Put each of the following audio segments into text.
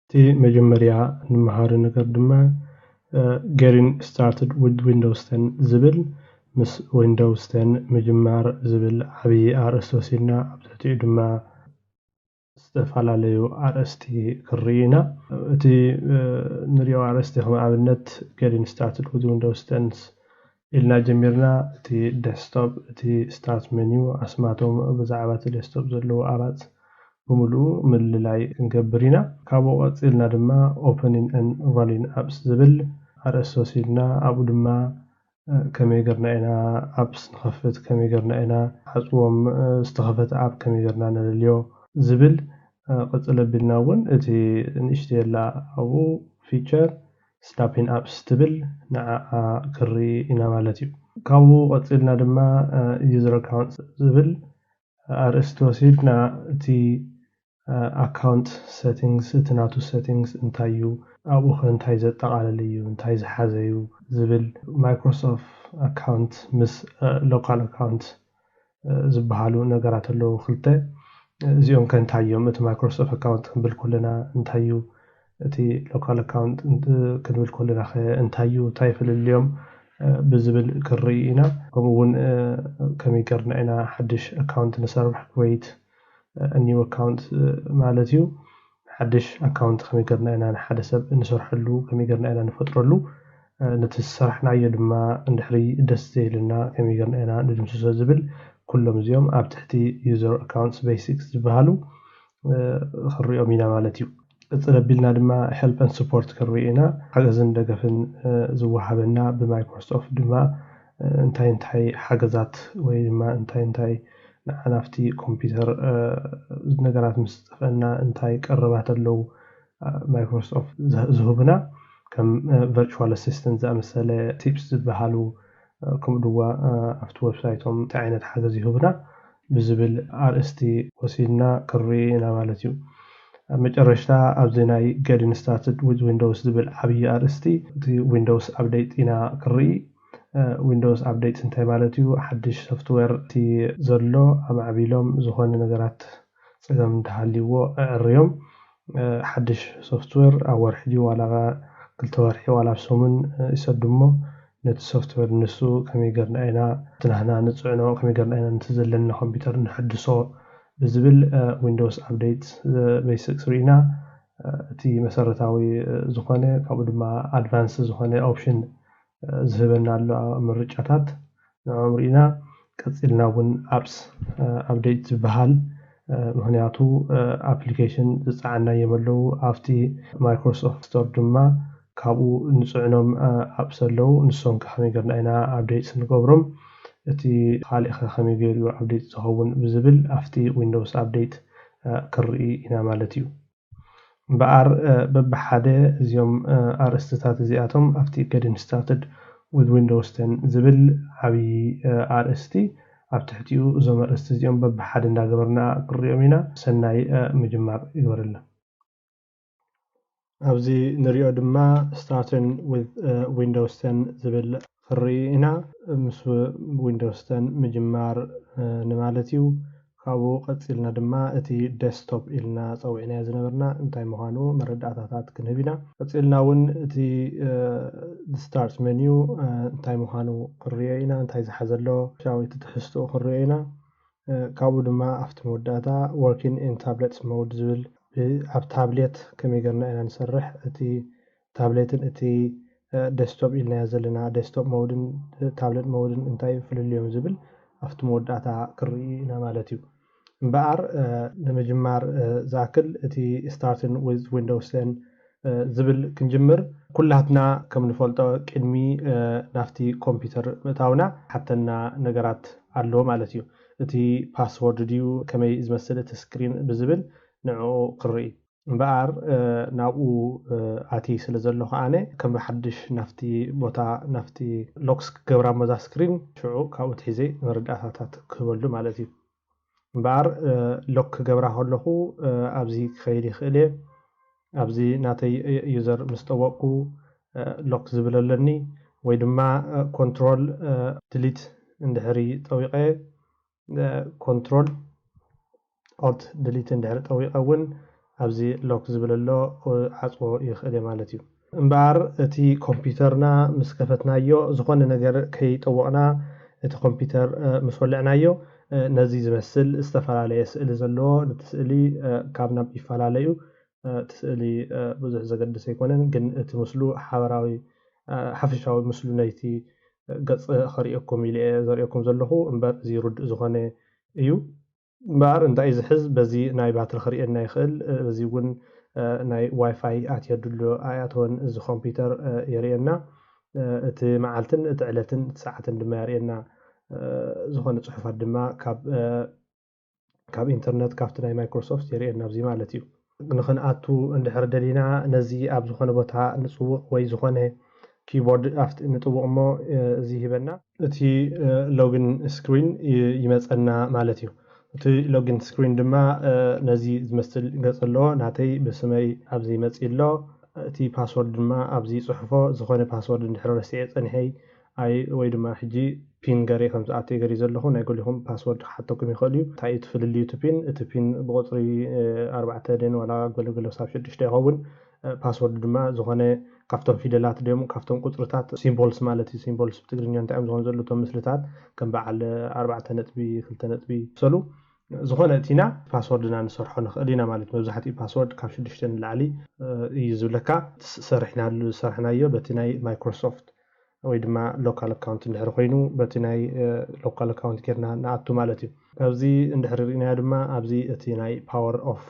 تي مجمريا نمهار نقدمه getting started with Windows 10 زبل مس Windows 10 مجمار زبل عبي أرسوسينا أبتدي دما استفعلاليو أرستي كرينا تي نريو أرستي هم عبنت getting started with Windows 10 إلنا جميرنا تي desktop تي start menu أسماتهم بزعبات desktop زلو أبات بملو من اللي نكبرينا كابو قصيلنا دما opening and running apps زبل أرسوسينا أبو دما كمي قرنا إنا apps نخفت كمي قرنا إنا حصوهم استخفت app كمي قرنا نلليو زبل قصيل بالناون اتي نشتي لا أبو feature snapping apps تبل نع كري إنا مالتيو كابو قصيلنا دما user account زبل أرسوسينا تي account settings تناتو settings انتايو أبو خنتاي زتقالليو انتاي زحازيو زبل Microsoft account مس local account زبحالو نقرات اللو خلطة زيوم كنتايو مت Microsoft account كنبل كلنا انتايو تي local account كنبل كلنا انتايو تايفل اليوم بزبل كرينا كمون كمي قرنا إنا حدش account نسرح كويت new account مالتيو حدش account كمي قرنا إنا نحد سب نسرحلو كمي قرنا إنا نفطرلو نتسرحنا يدما ندحري دستي لنا كمي قرنا إنا ندمسو زبل كلهم زيوم أب تحتي user accounts basics زبهالو خريو مينا مالتيو تلبيلنا دما help and support كرينا حجزن دقفن زوحبنا بمايكروسوفت دما انتاي حجزات ويما انتاي نحنافتي كمبيوتر نقرات مستفنا انتاي قربات اللو مايكروسوفت زهبنا كم virtual assistant زامسالة tips زبهالو كم دوا أفتو ويب سايتهم تعينت حاجة زهبنا بزبل RST وسيلنا كرينا مالتيو مجرشتا أبزيناي getting started with Windows زبل عبي RST Windows update إنا كري Windows update انتاي مالتيو حدش software تي زلو أم عبيلهم زخون نقرات سيقام دهاليو الريوم حدش software أور حدي ولا كالتوارحي ولا بسومن يسدمو نت software نسو كمي قرنا إنا تنهنا نتسعنو كمي قرنا إنا نتزلن كمبيوتر نحدثو بزبل Windows update basics رينا تي مسارتاوي زخونة كابد ما advanced زخونة option زهبنا مرجعات عمرنا كتسلنا ون apps update بحال مهنياتو application زعنا يملو أفتي Microsoft Store دما كابو نصعنهم apps اللو نصون كحمي قرنا إنا updates نقبرم تي خالق خمي غيريو update زهون بزبل أفتي Windows update كرئي إنا مالتيو بقر ببحادة زيوم أرستات زياتهم أفتي getting started with Windows 10 زبل عبي RST أبتحتيو زوم أرست زيوم ببحادة ناقبرنا كريومينا سناي مجمع يورلا أبزي نريو دما starting with Windows 10 زبل كرينا مسو Windows 10 مجمع نمالتيو كابو قصيلنا دما اتي ديسكتوب إلنا صوعنا زنبرنا انتاي مهانو مردعاتات كنبينا قصيلنا ون اتي start menu انتاي مهانو قريينا انتاي زحزلو شاوي تتحستو قريينا كابو دما افت موداتا working in tablets mode زبل اب تابلت كمي قرنا انا نسرح اتي تابلتن اتي ديسكتوب إلنا زلنا ديسكتوب مودن تابلت مودن انتاي فلليوم زبل افت موداتا قريينا مالتيو بقر لمجمار زاكل اتي starting with Windows 10 زبل كنجمر كلاتنا كم نفولتو قدمي نافتي كمبيوتر متاونا حتى نقرات علو مالتيو اتي باسورد ديو كمي ازمسل تسكرين بزبل نعو قرئي بقر ناقو اتي سلزلو خانه كم حدش نافتي بوتا نافتي لوكس قبرا مزا سكرين شعو كاو تحيزي مرداتات كبلو مالتيو بار لوك جبره هلخو أبزي خيري خيلي أبزي ناتي يوزر مستوقو لوك زبللني ويدما كنترول ديليت اندهري طويقة كنترول alt ديليت اندهري طويقة ون ابزي لوك زبللو عصو يخل مالتي امبار اتي كمبيوترنا مسكفتنايو زخون ነገር ከይጠወቅና እቲ ኮምፒውተር ምስ ወልዕናዮ ነዚ ዝመስል ዝተፈላለዩ ስእሊ ዘለዎ ነቲ ስእሊ ካብ ናብ ይፈላለዩ እቲ ስእሊ ብዙሕ ዘገድስ ኣይኮነን ግን እቲ ምስሉ ሓበራዊ ሓፈሻዊ ምስሉ ናይቲ ገጽ ክሪአኩም ኢለ ዘሪአኩም ዘለኹ እምበር እዚ ርድእ ዝኾነ እዩ እምበር እንታይ ዝሕዝ በዚ ናይ ባትሪ ክሪአና ይኽእል እዚ እውን ናይ ዋይፋይ ኣትየድሎ ኣያቶን እዚ ኮምፒውተር የሪአና እቲ መዓልትን እቲ ዕለትን እቲ ሰዓትን ድማ የሪአና ዝኾነ ጽሑፋት ድማ ካብ ኢንተርኔት ካብቲ ናይ ማይክሮሶፍት የሪአና ኣብዚ ማለት እዩ ንኽንኣቱ እንድሕር ደሊና ነዚ ኣብ ዝኾነ ቦታ ንጽውቕ ወይ ዝኾነ ኪቦርድ ኣፍቲ ንጥውቕ እሞ እዚ ሂበና እቲ ሎግን ስክሪን ይመፀና ማለት እዩ እቲ ሎግን ስክሪን ድማ ነዚ ዝመስል ገጽ ኣለዎ ናተይ ብስመይ ኣብዚ መጽ ኣሎ እቲ ፓስወርድ ድማ ኣብዚ ጽሑፎ ዝኾነ ፓስወርድ እንድሕር ረሲዐ ጸኒሐይ ኣይ ወይ ድማ ሕጂ ፒን ገሬ ከም ዝኣተይ ገሪ ዘለኹ ናይ ገሊኹም ፓስወርድ ክሓተኩም ይኽእል እዩ እንታይ እዩ ትፍልልዩ እቲ ፒን እቲ ፒን ብቁፅሪ 4 ደን ዋላ ገለገለ ሳብ 6 ይኸውን ፓስወርድ ድማ ዝኾነ ካብቶም ፊደላት ደሞ ካብቶም ቁጽርታት ሲምቦልስ ማለት እዩ ሲምቦልስ ብትግርኛ እንታይ እዮም ዝኾኑ ዘለቶም ምስልታት ከም በዓል 4 ነጥቢ 2 ነጥቢ ሰሉ ዝኾነ እቲና ፓስወርድና ንሰርሖ ንኽእል ኢና ማለት መብዛሕትኡ ፓስወርድ ካብ 6 ንላዕሊ እዩ ዝብለካ ሰርሕናዮ በቲ ናይ ማይክሮሶፍት ወይ ድማ ሎካል አካውንት እንድሕር ኮይኑ በቲ ናይ ሎካል አካውንት ጌርና ንኣቱ ማለት እዩ ኣብዚ እንድሕር ሪእናዮ ድማ ኣብዚ እቲ ናይ ፓወር ኦፍ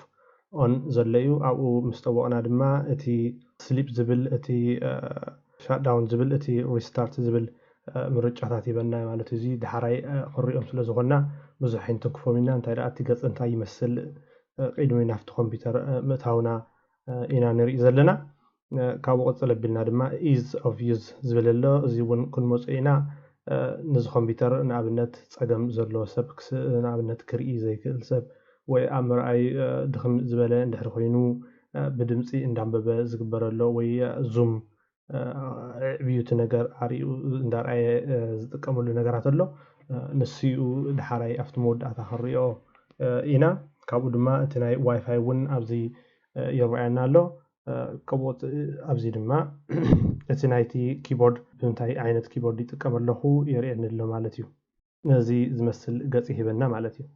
ኦን ዘሎ እዩ ኣብኡ ምስ ጠወቕና ድማ እቲ ስሊፕ ዝብል እቲ ሻትዳውን ዝብል እቲ ሪስታርት ዝብል ምርጫታት ይበና ማለት እዚ ድሓራይ ክሪኦም ስለ ዝኾንና ብዙሕ ኣይንትንክፎም ኢና እንታይ ደኣ እቲ ገጽ እንታይ ይመስል ቅድሚ ናፍቲ ኮምፒውተር ምእታውና ኢና ንርኢ ዘለና ካብኡ ቅፅል ኣቢልና ድማ ኢዝ ኦፍ ዩዝ ዝብል ኣሎ እዚ እውን ክንመፁ ኢና ነዚ ኮምፒውተር ንኣብነት ፀገም ዘለዎ ሰብ ንኣብነት ክርኢ ዘይክእል ሰብ ወይ ኣብ ምርኣይ ድኽም ዝበለ እንድሕር ኮይኑ ብድምፂ እንዳንበበ ዝግበረሎ ወይ ዙም ዕብዩቲ ነገር ኣርኡ እንዳርኣየ ዝጥቀመሉ ነገራት ኣሎ ንስኡ ድሓራይ ኣብቲ መወዳእታ ክንሪኦ ኢና ካብኡ ድማ እቲ ናይ ዋይፋይ እውን ኣብዚ ይረኣየና ኣሎ ካብኡ ኣብዚ ድማ እቲ ናይቲ ኪቦርድ እንታይ ዓይነት ኪቦርድ ይጥቀም ኣለኹ የሪአኒ ኣሎ ማለት እዩ ነዚ ዝመስል ገጽ ይሂበና ማለት እዩ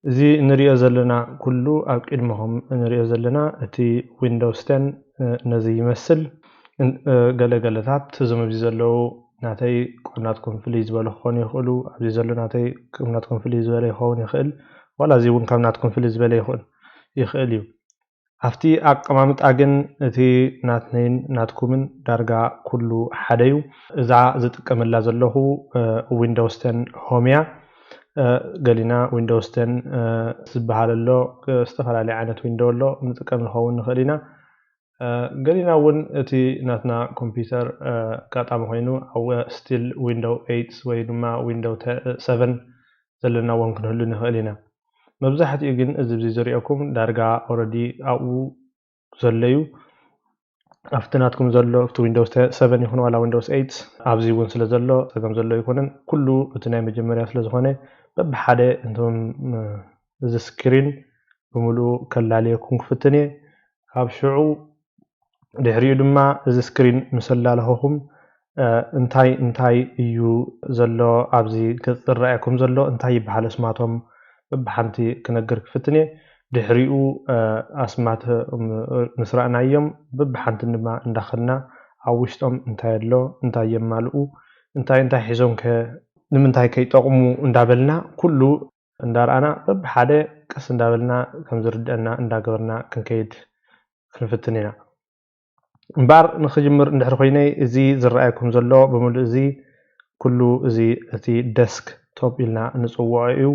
እዚ ንሪኦ ዘለና ኩሉ ኣብ ቅድሚኹም ንሪኦ ዘለና እቲ ዊንዶውስ 10 ነዚ ይመስል ገለገለታት እዞም ኣብዚ ዘለዉ ናተይ ቁናትኩም ፍልይ ዝበለ ክኾኑ ይኽእሉ ኣብዚ ዘሎ ናተይ ቁናትኩም ፍልይ ዝበለ ይኸውን ይኽእል ዋላ እዚ እውን ካብ ናትኩም ፍልይ ዝበለ ይኽእል እዩ ኣብቲ ኣቀማምጣ ግን እቲ ናትነይን ናትኩምን ዳርጋ ኩሉ ሓደ እዩ እዛ ዝጥቀመላ ዘለኹ ዊንዶውስ 10 ሆም እያ ገሊና ዊንዶውስ 10 ዝበሃል ኣሎ ዝተፈላለዩ ዓይነት ዊንዶ ኣሎ ንጥቀም ንኸውን ንኽእል ኢና ገሊና እውን እቲ ናትና ኮምፒውተር ኣጋጣሚ ኮይኑ ኣብ ስቲል ዊንዶው 8 ወይ ድማ ዊንዶው 7 ዘለና እውን ክንህሉ ንኽእል ኢና መብዛሕትኡ ግን እዚ ዝሪአኩም ዳርጋ ኦልሬዲ ኣብኡ ዘለዩ ኣብቲ ናትኩም ዘሎ ኣብቲ ዊንዶውስ 7 ይኹን ዋላ ዊንዶውስ 8 ኣብዚ እውን ስለ ዘሎ ፀገም ዘሎ ይኮነን ኩሉ እቲ ናይ መጀመርያ ስለ ዝኾነ በብሓደ እንቶም እዚ ስክሪን ብምሉእ ከላለየኩም ክፍትን እየ ካብ ሽዑ ድሕሪኡ ድማ እዚ ስክሪን ምስ ኣላለኸኹም እንታይ እዩ ዘሎ ኣብዚ ገጽ ዝረኣየኩም ዘሎ እንታይ ይበሃል ኣስማቶም በብሓንቲ ክነግር ክፍትን እየ ድሕሪኡ ኣስማት ምስ ረኣናዮም በብሓንቲ ድማ እንዳኸልና ኣብ ውሽጦም እንታይ ኣሎ እንታይ የማልኡ እንታይ ሒዞም ንምንታይ ከይጠቕሙ እንዳበልና ኩሉ እንዳርኣና በብሓደ ቀስ እንዳበልና ከም ዝርድአና እንዳገበርና ክንከይድ ክንፍትን ኢና እምበር ንኽጅምር እንድሕር ኮይነይ እዚ ዝረኣየኩም ዘሎ ብምሉእ እዚ ኩሉ እዚ እቲ ደስክ ቶፕ ኢልና ንፅውዖ እዩ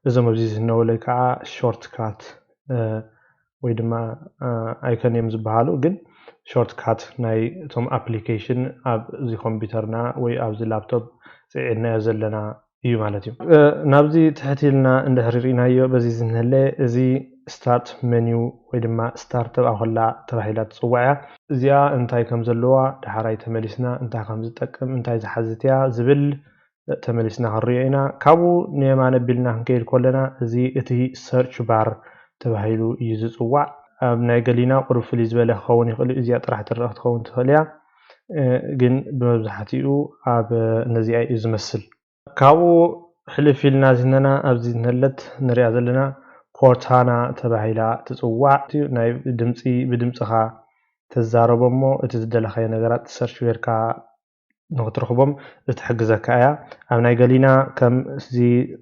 እዞም ኣብዚ ዝነበለይ ከዓ ሾርት ካት ወይ ድማ ኣይከን እዮም ዝበሃሉ ግን ሾርት ካት ናይ እቶም ኣፕሊኬሽን ኣብ እዚ ኮምፒውተርና ወይ ኣብዚ ላፕቶፕ ፅዒናዮ ዘለና እዩ ማለት እዩ ናብዚ ትሕት ኢልና እንድሕር ሪእናዮ በዚ ዝንህለ እዚ ስታርት ሜኒው ወይ ድማ ስታርት ኣኸላ ተባሂላ ትፅዋዕ እያ እዚኣ እንታይ ከም ዘለዋ ድሓራይ ተመሊስና እንታይ ከም ዝጠቅም እንታይ ዝሓዝት እያ ዝብል ተመሊስና ክንሪኦ ኢና ካብኡ ንየማነ ኣቢልና ክንከይድ ከለና እዚ እቲ ሰርች ባር تبهيلو يزصواع ناي قلينا قرب فلي زباله خون يخلي ازيا طرح ترخ تخون تخليا ግን ብመብዛሕትኡ ኣብ ነዚኣ እዩ ዝመስል ካብኡ ሕልፍ ኢልና ዝነና ኣብዚ ዝነለት ንሪኣ ዘለና ኮርታና ተባሂላ ትፅዋዕ ናይ ድምፂ ብድምፅኻ ተዛረቦ እሞ እቲ ዝደለኻዮ ነገራት ሰርች ጌርካ ንክትረኽቦም እትሕግዘካ እያ ኣብ ናይ ገሊና ከም እዚ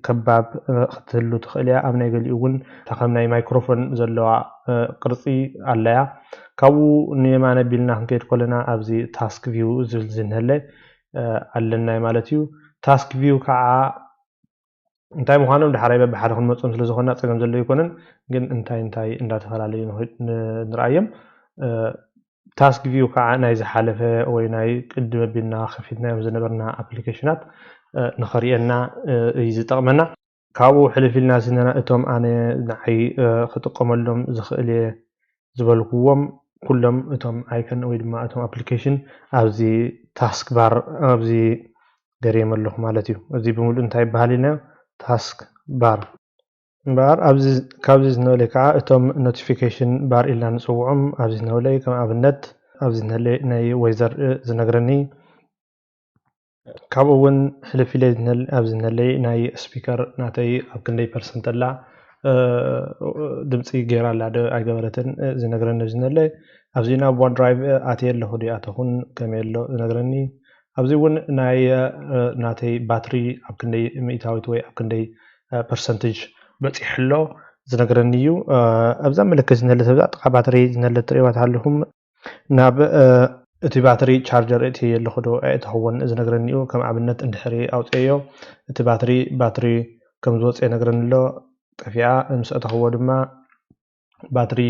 ከባብ ክትህሉ ትኽእል እያ ኣብ ናይ ገሊኡ እውን ከም ናይ ማይክሮፎን ዘለዋ ቅርፂ ኣለያ ካብኡ ንየማነ ቢልና ክንከይድ ከለና ኣብዚ ታስክ ቪው ዝብል ዝንህለ ኣለናይ ማለት እዩ ታስክ ቪው ከዓ እንታይ ምዃኖም ድሓራይ በብሓደ ክንመፅኦም ስለ ዝኾና ፀገም ዘሎ ይኮነን ግን እንታይ እንዳተፈላለዩ ንርኣዮም ታስክ ቪው ከዓ ናይ ዝሓለፈ ወይ ናይ ቅድመ ቢልና ከፊትናዮም ዝነበርና ኣፕሊኬሽናት ንኸሪአና እዩ ዝጠቕመና ካብኡ ሕልፍ ኢልና ዝነና እቶም ኣነ ንዓይ ክጥቀመሎም ዝኽእል እየ ዝበልክዎም ኩሎም እቶም ኣይከን ወይ ድማ እቶም ኣፕሊኬሽን ኣብዚ ታስክ ባር ኣብዚ ገሪኦም ኣለኹ ማለት እዩ እዚ ብምሉእ እንታይ ይበሃል ኢልና ታስክ ባር እምበር ካብዚ ዝነበለ ከዓ እቶም ኖቲፊኬሽን ባር ኢልና ንፅውዖም ኣብዚ ዝነበለ ከም ኣብነት ኣብዚ ዝነበለ ናይ ወይዘር ዝነግረኒ ካብኡ እውን ሕልፍ ኢለ ኣብዚ ዝነበለ ናይ ስፒከር ናተይ ኣብ ክንደይ ፐርሰንት ኣላ ድምፂ ገይራ ኣላ ዶ ኣይገበረትን ዝነግረኒ ዝነበለ ኣብዚ ናብ ዋን ድራይቭ ኣትየ ኣለኹ ዶ ኣተኹን ከመይ ኣሎ ዝነግረኒ ኣብዚ እውን ናይ ናተይ ባትሪ ኣብ ክንደይ ሚእታዊት ወይ ኣብ ክንደይ ፐርሰንቴጅ በፂሕ ኣሎ ዝነግረኒ እዩ ኣብዛ ምልክት ዝነለት ኣብዛ ጥቃ ባትሪ ዝነለት ትሪእዋ ኣለኹም ናብ እቲ ባትሪ ቻርጀር እቲ ኣለኹ ዶ ኣይተኸውን ዝነግረኒ እዩ ከም ኣብነት እንድሕሪ ኣውፅአዮ እቲ ባትሪ ከም ዝወፅእ ይነግረኒ ኣሎ ጠፊኣ ምስ ኣተኽዎ ድማ ባትሪ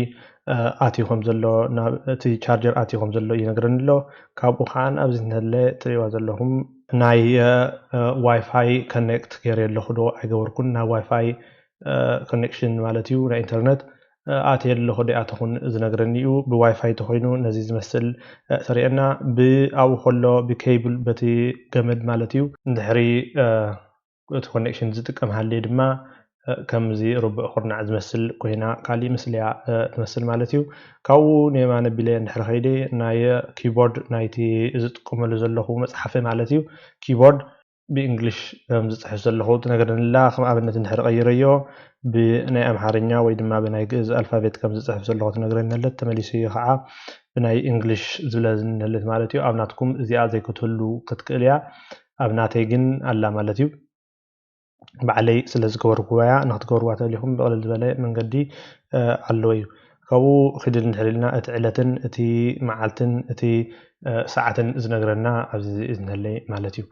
ኣትዩ ከም ዘሎ ናብ እቲ ቻርጀር ኣትዩ ከም ዘሎ ይነግረኒ ኣሎ ካብኡ ከዓ ኣብዚ ዝነለ ትሪእዋ ዘለኹም ናይ ዋይፋይ ኮኔክት ገይረ ኣለኹ ዶ ኣይገበርኩን ናብ ዋይፋይ ኮኔክሽን ማለት እዩ ናይ ኢንተርኔት ኣትየ ኣለኹ ዶ ኣተኹን ዝነግረኒ እዩ ብዋይፋይ ተኮይኑ ነዚ ዝመስል ተሪአና ብኣብኡ ከሎ ብኬብል በቲ ገመድ ማለት እዩ እንድሕሪ እቲ ኮኔክሽን ዝጥቀም ሃልየ ድማ ከምዚ ርቡዕ ኩርናዕ ዝመስል ኮይና ካሊእ ምስሊ እያ ትመስል ማለት እዩ ካብኡ ንየማነ ቢለ እንድሕሪ ከይደ ናይ ኪቦርድ ናይቲ ዝጥቀመሉ ዘለኹ መፅሓፊ ማለት እዩ ኪቦርድ ብእንግሊሽ ዝፅሕፍ ዘለኹ ትነግረኒላ ከም ኣብነት እንድሕሪ ቀይረዮ ብናይ ኣምሓርኛ ወይ ድማ ብናይ ግእዝ ኣልፋቤት ከም ዝፅሕፍ ዘለኹ ትነግረኒ ነለት ተመሊሱ ከዓ ብናይ እንግሊሽ ዝብለ ዝነለት ማለት እዩ ኣብ ናትኩም እዚኣ ዘይክትህሉ ክትክእል እያ ኣብ ናተይ ግን ኣላ ማለት እዩ ባዕለይ ስለ ዝገበርክዋ እያ ንክትገብርዋ ተልኢኹም ብቕልል ዝበለ መንገዲ ኣለዎ እዩ ካብኡ ክድል እንድሕር ኢልና እቲ ዕለትን እቲ መዓልትን እቲ ሰዓትን ዝነግረና ኣብዚ ዝነለይ ማለት እዩ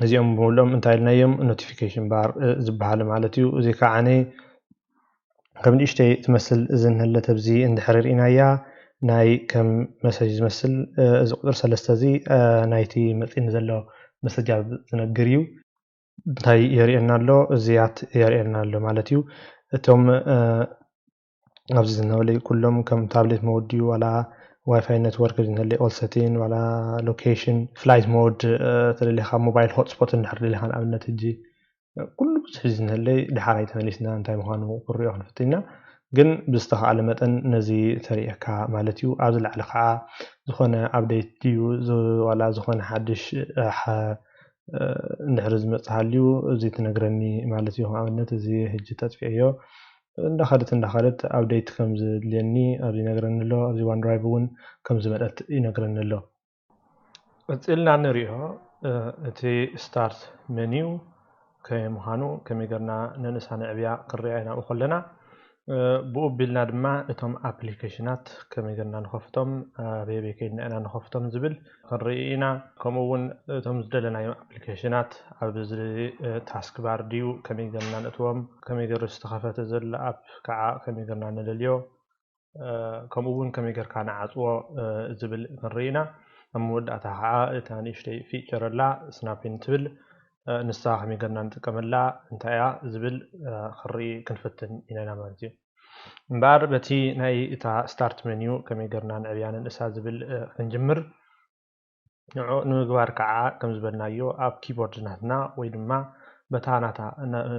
እዚኦም ብምሎም እንታይ ኢልናዮም ኖቲፊኬሽን ባር ዝበሃሉ ማለት እዩ እዚ ከዓነ ከም ንእሽተይ ትመስል ዝንህለት ኣብዚ እንድሕር ርኢናያ ናይ ከም መሰጅ ዝመስል እዚ ቁጥር 3 እዚ ናይቲ መፂን ዘሎ መሰጃ ዝነግር እዩ እንታይ የሪአና ኣሎ እዚያት የሪአና ኣሎ ማለት እዩ እቶም ኣብዚ ዝነበለይ ኩሎም ከም ታብሌት ሞድ እዩ ዋላ ዋይፋይ ኔትወርክ ዝነበለይ ኦል ሴቲን ዋላ ሎኬሽን ፍላይት ሞድ ተደሊኻ ሞባይል ሆትስፖት እንድሕር ደሊኻ ንኣብነት ሕጂ ኩሉ ብዙሕ ዝነበለይ ድሓራይ ተመሊስና እንታይ ምዃኑ ክሪኦ ክንፍትና ግን ብዝተኸኣለ መጠን ነዚ ተሪእካ ማለት እዩ ኣብዚ ላዕሊ ከዓ ዝኾነ ኣብዴት ድዩ ዋላ ዝኾነ ሓድሽ እንድሕሪ ዝመፅእ ሃልዩ እዚ ትነግረኒ ማለት እዩ ኣብነት እዚ ሕጂ ተጥፊአዮ እንዳኸደት ኣብዴት ከም ዝድልየኒ ኣብዚ ይነግረኒ ኣሎ ኣብዚ ዋን ድራይቭ እውን ከም ዝመፀት ይነግረኒ ኣሎ ቀፂልና ንሪኦ እቲ ስታርት ሜኒው ከመይ ምዃኑ ከመይ ጌርና ነንሳ ንዕብያ ክንሪኣ ኢና ከለና ብኡ ቢልና ድማ እቶም ኣፕሊኬሽናት ከመይ ጌርና ንኸፍቶም ኣበየበይ ከይድና ኢና ንኸፍቶም ዝብል ክንርኢ ኢና ከምኡ እውን እቶም ዝደለናዮም ኣፕሊኬሽናት ኣብዚ ታስክ ባር ድዩ ከመይ ጌርና ነእትዎም ከመይ ጌሩ ዝተኸፈተ ዘሎ ኣፕ ከዓ ከመይ ጌርና ንደልዮ ከምኡ እውን ከመይ ጌርካ ንዓፅዎ ዝብል ክንርኢ ኢና ኣብ መወዳእታ ከዓ እታ ንእሽተይ ፊቸር ኣላ ስናፕን ትብል ንሳ ከመይ ጌርና ንጥቀመላ እንታይ እያ ዝብል ክርኢ ክንፍትን ኢና ማለት እዩ እምበር በቲ ናይ እታ ስታርት ሜኒው ከመይ ጌርና ንዕብያ ንንእሳ ዝብል ክንጅምር ንዕኡ ንምግባር ከዓ ከም ዝበልናዮ ኣብ ኪቦርድ ናትና ወይ ድማ በታ ናታ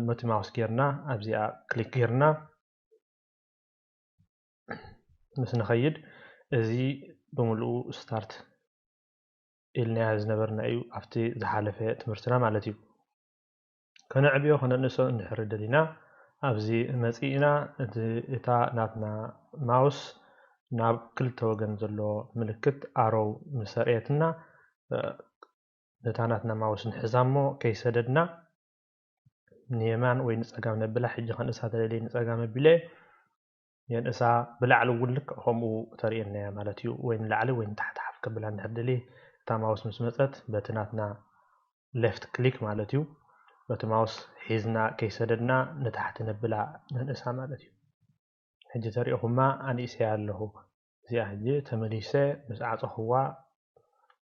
ነቲ ማውስ ጌርና ኣብዚኣ ክሊክ ጌርና مس نخيد زي بملؤ ستارت إلنا زنبرنا أيو أفتي زحالفة تمرتنا مالتيو كنا عبيو خنا نسو نحر دلينا أبزي مسئينا إتا ناتنا ماوس ناب كل توغن زلو ملكت أرو مساريتنا نتاناتنا ماوس نحزامو كيسددنا نيمان وين نسأقام نبلا حجي خان إسا دليلي نسأقام نبلا ين إسا بلعلو ولك همو ترينا مالتيو وين لعلو وين تحت حفك بلا نهدلي تا ماوس مسمتت بتناتنا left click مالتيو بتماوس حيزنا كيسددنا نتحت نبلا ننسا مالتيو حجي تريهما أن إسيالله زي حجي تمليسة مساعة هو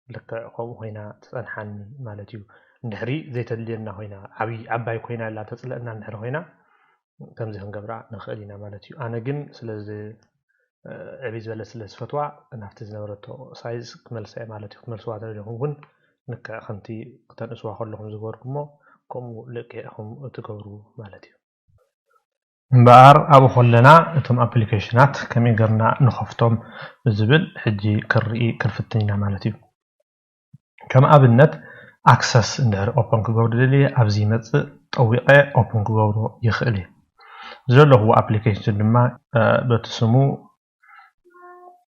لك قوم هنا تنحن مالتيو نحري زي تدلينا هنا عباي كوينا لا تسلقنا نحر هنا كمزي هنقبرا نخلينا مالتيو أنا جن سلز عبيز ولا سلز فتوى نفتز نورتو سايز كمل ساي مالتيو كمل سواتر لهم نكا خنتي قطن اسوا خلهم زغوركمو كم لقيهم تقبروا مالتيو مبار أبو خلنا اتم ابليكيشنات كمي قرنا نخفتهم بزبل حجي كرئي كرفتنينا مالتيو كما أبنت access ندهر open كقبر لي أبزي مت طويقة open كقبر يخلي زلوا هو application لما بتسمو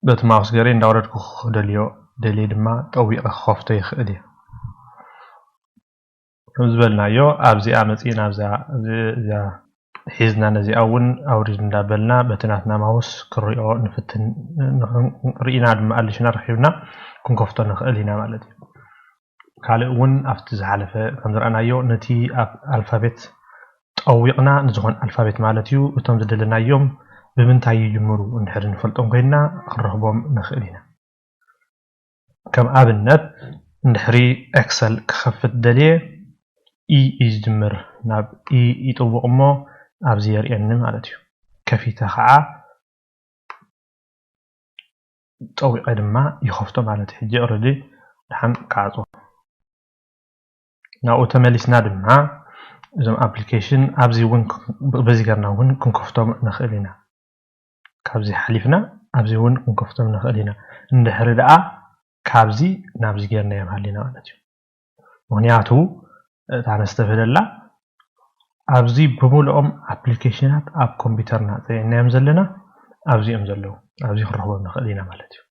بتماوس جرين دورت كخ دليل ما طويقة خفته يخلي زبلنا يو أبزي أمتين أبزي حيزنا نزي أون أوريج ندابلنا بتناتنا ماوس كريو نفتن رينا المقالشنا رحيونا كن كفته نخلينا مالتي كالي ون أفتز حالفة كنظر أنا يو نتي ألفابت طويقنا نزغن ألفابت مالتيو وتم زدلنا يوم بمنتاي يجمرو نحر نفلتهم كينا خرهبهم نخلينا كم أبنت نحري أكسل كخفت دليل إي يجمر ناب إي يطوق أمو أبزير إنم مالتيو كفيتا خعا طويق دما يخفتو مالتي حجي أردي لحن كعطو ناو تمليسنا دما زم ابلكيشن ابزي ون بزي قرنا ون كنكفتم نخلينا كابزي حليفنا ابزي ون كنكفتم نخلينا ندحر دقا كابزي نابزي قرنا يمحلينا مالتيو مهنياتو تانستفدلا ابزي بمولهم ابلكيشنات اب كمبيوترنا زينا يمزلنا ابزي امزلو ابزي خرهبهم نخلينا مالتيو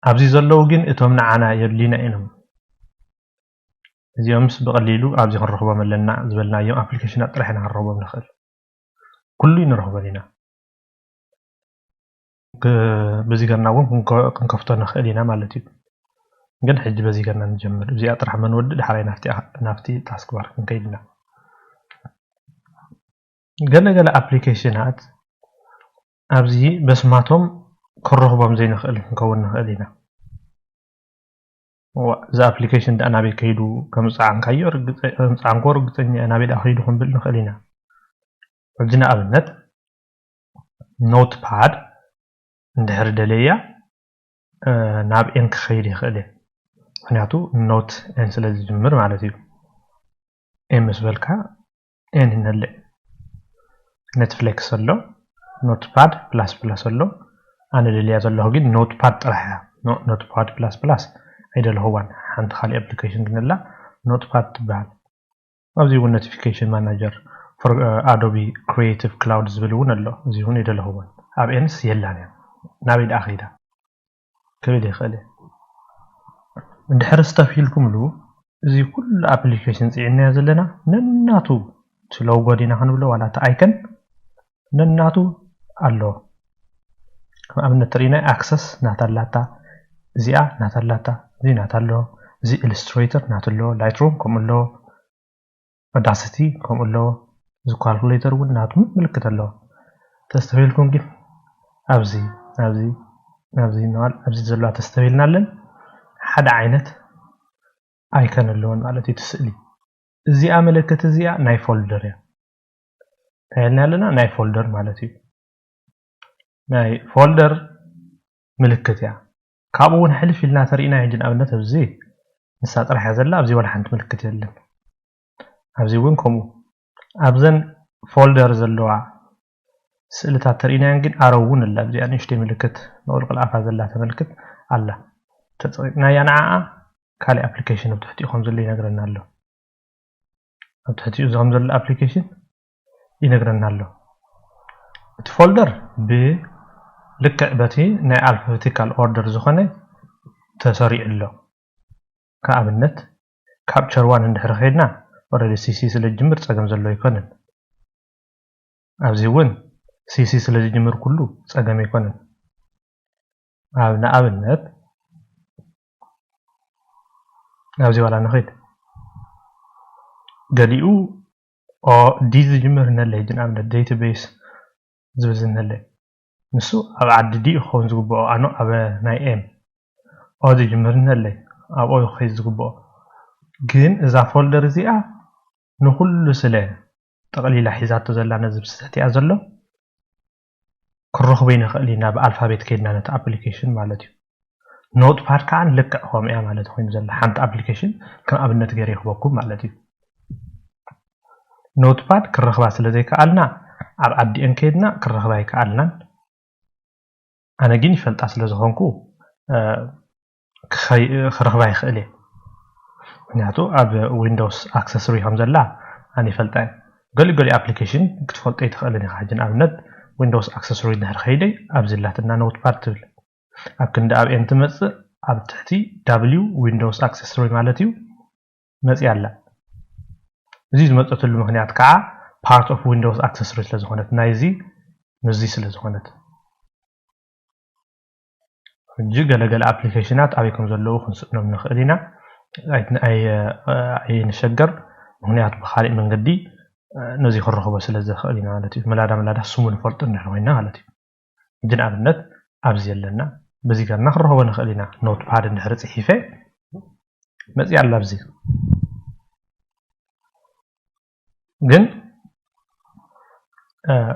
ابزي زلو جن اتهم نعنا يدلينا إنهم زيومس بقليلو أبزي خنرهبا ملنا زبلنا يوم أبليكيشنات رحنا نرهبا بنخل كله ينرهبا لنا بزي قرنا وين كنكفتو نخلينا مالتي قن حج بزي قرنا نجمر بزي أطرح من ود لحالي نافتي تاسك بار كنكيدنا قال أبليكيشنات أبزي بسماتهم كنرهبا مزي نخل نكون نخلينا وذا application ده أنا بكيدو كمسعان كير مسعان كور قتني أنا بدي أخيدهم بالنخلينا وجنا أبنت notepad ندهر دليا ناب إنك خيري خلي هنياتو note إن سلز جمر مالتي إن مسبلكا إن هنالي نتفليكس اللو notepad plus اللو أنا اللي يزلله جد notepad راح notepad plus هيدا هو عند خالي ابلكيشن قلنا نوتباد تبعل أو زي نوتيفيكيشن مانجر فور ادوبي كرييتيف كلاود زبلون الله زي هون هيدا هو اب انس يلاني نابيد اخيدا كبيدي خالي ندحر استفيلكم له زي كل ابلكيشن زينا يزلنا نناتو تلو غدينا هنبلو ولا تايكن نناتو الله كما امن ترينا اكسس ناتلاتا زيا ناتلاتا زي ناتالو زي illustrator ناتلو لايتروم كملو اوداسيتي كملو زي كالكوليتر وناتو ملكتلو تستفيلكم كيف ابزي نوال ابزي زلوا تستفيلنالن حد عينت ايكن اللون مالتي تسالي زي املكت زيا ناي فولدر يا تايلنا ناي فولدر مالتي ناي فولدر ملكت يا كابون حلف لنا ترينا يجن أبنت بزي نسات رح يزلا أبزي ولا حنت ملكت يلن أبزي وينكم أبزن فولدر زلوا سئلتات ترينا ينجن أروون الله بزي أن يشتي ملكت نقول قل عفاز الله تملكت الله تتصيقنا ينعا كالي أبليكيشن بتحتي خمز اللي ينقرنا له بتحتي خمز الأبليكيشن ينقرنا له تفولدر ب لك باتي ناي alphabetical order زخنة تسريع له كابنت capture 1 ندحر خيدنا already CC سلجمر تصقم زلو يكونن أبزي ون CC سلجمر كله تصقم يكونن أبنت أبزي ولا نخيد قاليو أو دي جمر نلي جن أبنت database زوزن نلي نسو أبعد دي خون زقبو أنو أبا ناي إم أو دي جمر نلي أو يخيز زقبو جن إذا فولدر زيا نقول سلام تقليل حيزات زلنا زبستي أزلو كرخ بين خلينا بالفابت كيدنا نت أبليكيشن مالتي نوت باد كان لك هم إيه مالتي خوين زل حنت أبليكيشن كان أبنت غير يخبركم مالتي نوت باد كرخ باس لذي كألنا أبعد إن كيدنا كرخ باي كألنا أنا جيني فلت أصل زخونكو كرخ باي خلي نعتو أب ويندوز أكسسوري هم زلا أنا فلتان قولي أبليكيشن كتفلت أي تخليني حاجة أبنت ويندوز أكسسوري نهر خيدي أبزلاتنا نوت باد تبل أبكن دا أب إنتمس أب تحتي W ويندوز أكسسوري مالتيو مزي ألا زيز مزقت المهنيات كعا part of Windows Accessories لزخونت نايزي نزيس لزخونت نجي قال أبليكيشنات أبيكم زلو خنسقنا من خلينا أي نشجر مهنيات بخالق من قدي نزي خرخو بس لزي خلينا مالتي ملادا سمون فلتر نحوينا مالتي جن أبنت أبزي لنا بزي كان نخرخو بنخلينا نوت باد نحر صحيفة مزي على أبزي جن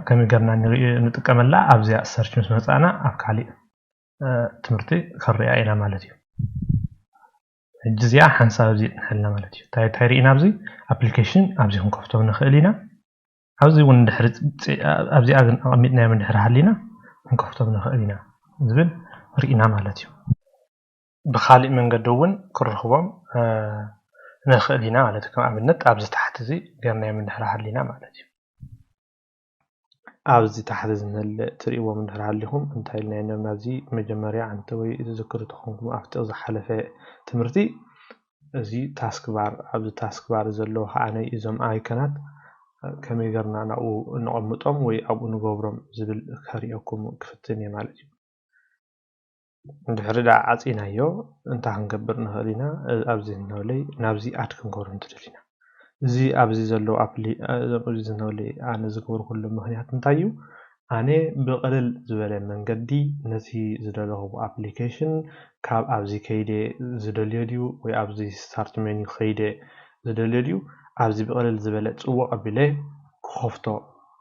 كم يقرنا نتكمل لا أبزي السيرش مسمعنا أفكالي تمرتي خريعينا مالتي الجزية حنسا أبزي نحلنا مالتي تايرينا أبزي أبليكيشن أبزي هنكفتو نخلينا أبزي وندحر أبزي أغمدنا من دحر حلينا هنكفتو نخلينا زبل رئينا مالتي بخالق من قدوون كرخوهم نخلينا مالتي كم أبنت أبزي تحت زي قرنا من دحر حلينا مالتي أبزي تحت زي تريوا من دحر حليهم انتهي لنا نازي مجمريا عن توي إذا ذكرتهم أفتغز حلفة تمرتي زي تاسك بار أبزي تاسك بار زلو حاني إزم آيكانات كم يقرنا نقمطهم وي أبو نقبرم زبل كاريوكم كفتني مالتي دحر دا عصينا يو انت هنقبر نخلينا أبزي نولي نابزي أتكن قرن تدلينا زي أبزي زلو أبزي نولي أنا زقور كل مهنيات نتايو أنا بقلل زبالة من قدي نسي زدلوه أبليكيشن كاب أبزي كيدي زدليو وي أبزي ستارت منيو خيدي زدليو أبزي بقلل زبالة تسوى قبله كوفتو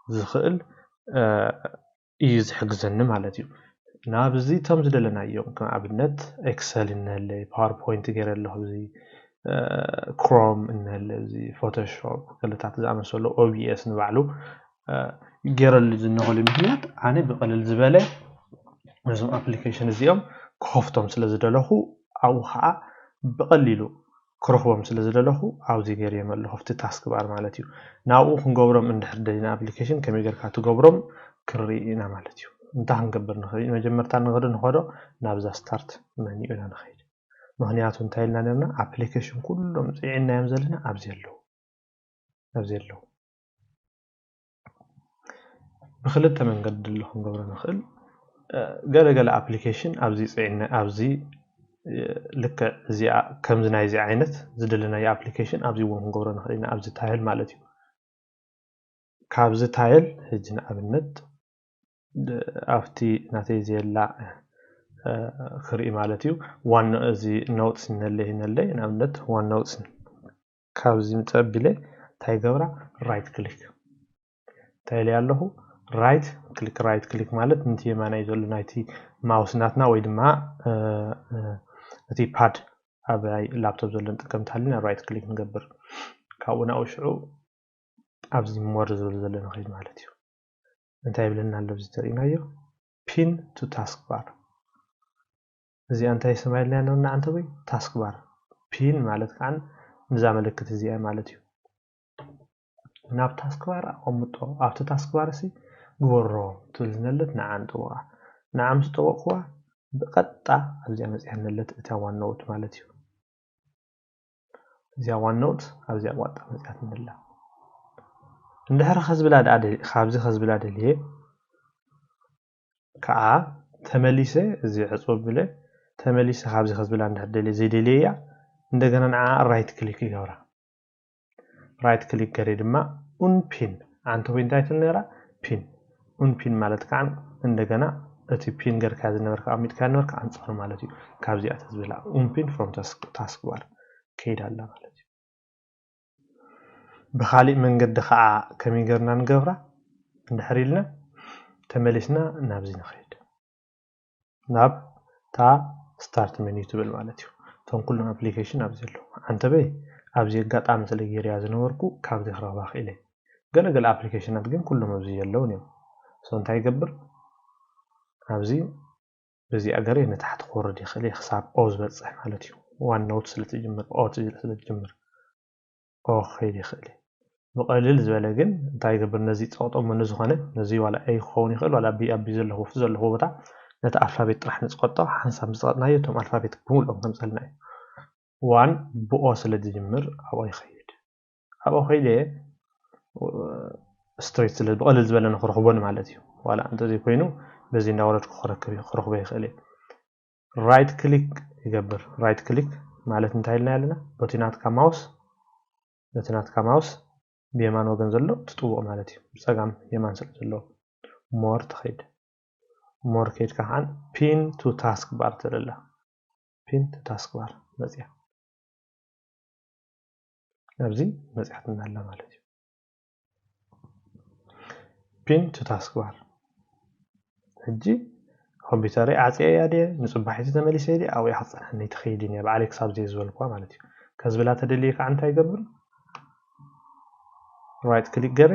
زخل يزحق مالتي نابزي تم زدلنا يوم كان أبنت إكسل إن اللي باوربوينت غير اللي زي كروم إن اللي زي فوتوشوب اللي تحت زعما سولو OBS نبعلو غير اللي زنه اللي مهيات أنا بقلل زبالة مزم أبليكيشن زيهم كوفتهم سلزدلوه أو خا بقللو كرخوهم سلزدلوه أو زي غير يعمل له في تاسك بار مالتيو ناو خنقبرم من دحدنا أبليكيشن كم يقدر كاتو قبرم كرينا مالتيو انت هنقبر نخيل مجمرتا نغدو نخدو نابزا ستارت منيو إلى نخيل مهنياتو انتايلنا نمنا أبليكيشن كلهم زيعنا يمزلنا أبزي اللو بخلطة من قد اللو هنقبر نخيل قال أبليكيشن أبزي زيعنا أبزي لك زي كم زناي زي عينت زدلنا يا أبليكيشن أبزي ونقبر نخيلنا أبزي تايل مالتيو كابزي تايل هجنا أبنت أفتي نتيجة لا خري مالتيو وان زي نوتس نلي نعملت وان نوتس كابزي متقبله تاي جبرا رايت كليك تايلي الله رايت كليك مالت نتي ما نايزول نايتي ماوس ناتنا ويد ما نتي باد أباي لابتوب زول نتكلم تحلينا رايت كليك نقبر كاونا أوشعو أبزي مورز زول نخيد مالتيو እንታይ ይብለና ኣሎ እዚ ተሪእናዮ pin to taskbar እዚ እንታይ ሰማይልና ነው እናንተ ወይ taskbar pin ማለት ካን ንዛ ምልክት እዚኣ ማለት እዩ ናብ taskbar ኣቀምጦ ኣብቲ taskbar ሲ ግበሮ ትልነለት ንዓንጥዋ ንዓምስ ተወቅዋ በቀጣ ኣብዚያ መጽሐነለት እታ ዋናውት ማለት እዩ እዚያ ዋናውት ኣብዚያ ቋጣ መጽሐነላ እንደህረ خዝብላ ካብዚ خዝብላ ደልየ ከዓ ተመሊሰ እዚ ዕጾብ ብለ ተመሊሰ ካብዚ خዝብላ እንደደልየ ዘይደልያ እንደገና ንዓ ራይት ክሊክ ይገብራ ራይት ክሊክ ገሪ ድማ unpin አንተ ወይ እንታይ ትነራ pin unpin ማለት ከዓ እንደገና እቲ ፒን ገርካ ዝነበርካ አሚጥካ ነበርካ አንጻር ማለት እዩ ካብዚያ ተዝብላ unpin from taskbar ከይዳላ ማለት እዩ بخالي من قد خاء كم يقرنا نقبره نحريلنا تملسنا نابزي نخيد ناب تا ستارت منيو تبل مالتيو تون كلهم ابليكيشن ابزلو انت بي ابزي قطع مثل يريا زنوركو كابدي خرا باخيله قال ابليكيشنات ግን كلهم ابزي يلو ነው سو انت يقبر ابزي بزي اغري نتحت خورد يخلي حساب اوز بصح مالتيو وان نوت ስለተጀመረ ኦት ስለተጀመረ او خير يخلي بقلل زباله ግን እንታይ ይገብር ነዚ ጾጦም ምን ዝኾነ ነዚ ዋላ አይ ኾውን ይኽእል ዋላ ቢ አብ ዘለዎ ፍዝ ዘለዎ ቦታ ነታ አልፋቤት ጥራሕ ንጽቆጣ ሓንሳብ ምጽqጥናዮ ቶም አልፋቤት ብሙሉኦም ከምጸልና ዋን ብኦ ስለዝጅምር አቦ ይኸይድ አቦ ኸይደ ስትሬት ስለ በቀልል ዝበለ ንኽረኽቦን ማለት እዩ ዋላ እንተዚ ኮይኑ በዚ እንዳወረድኩ ክረኽቦ ይኽእል ራይት ክሊክ ይገብር ራይት ክሊክ ማለት እንታይ ኢልና ያለና በቲናትካ ማውስ بيمان وجن زلو تطوع مالتي بسقام يمان سل زلو مور تخيد مور كيد كهان pin to taskbar ترلا pin to taskbar مزيا نبزي مزيحتنا لا مالتي pin to taskbar هجي كمبيوتري عطيه يادي نصبحتي تمليسي دي او يحصل اني تخيدين يا بعليك صاب زي زولكوا مالتي كزبلا تدليك انت يقبر right click ገረ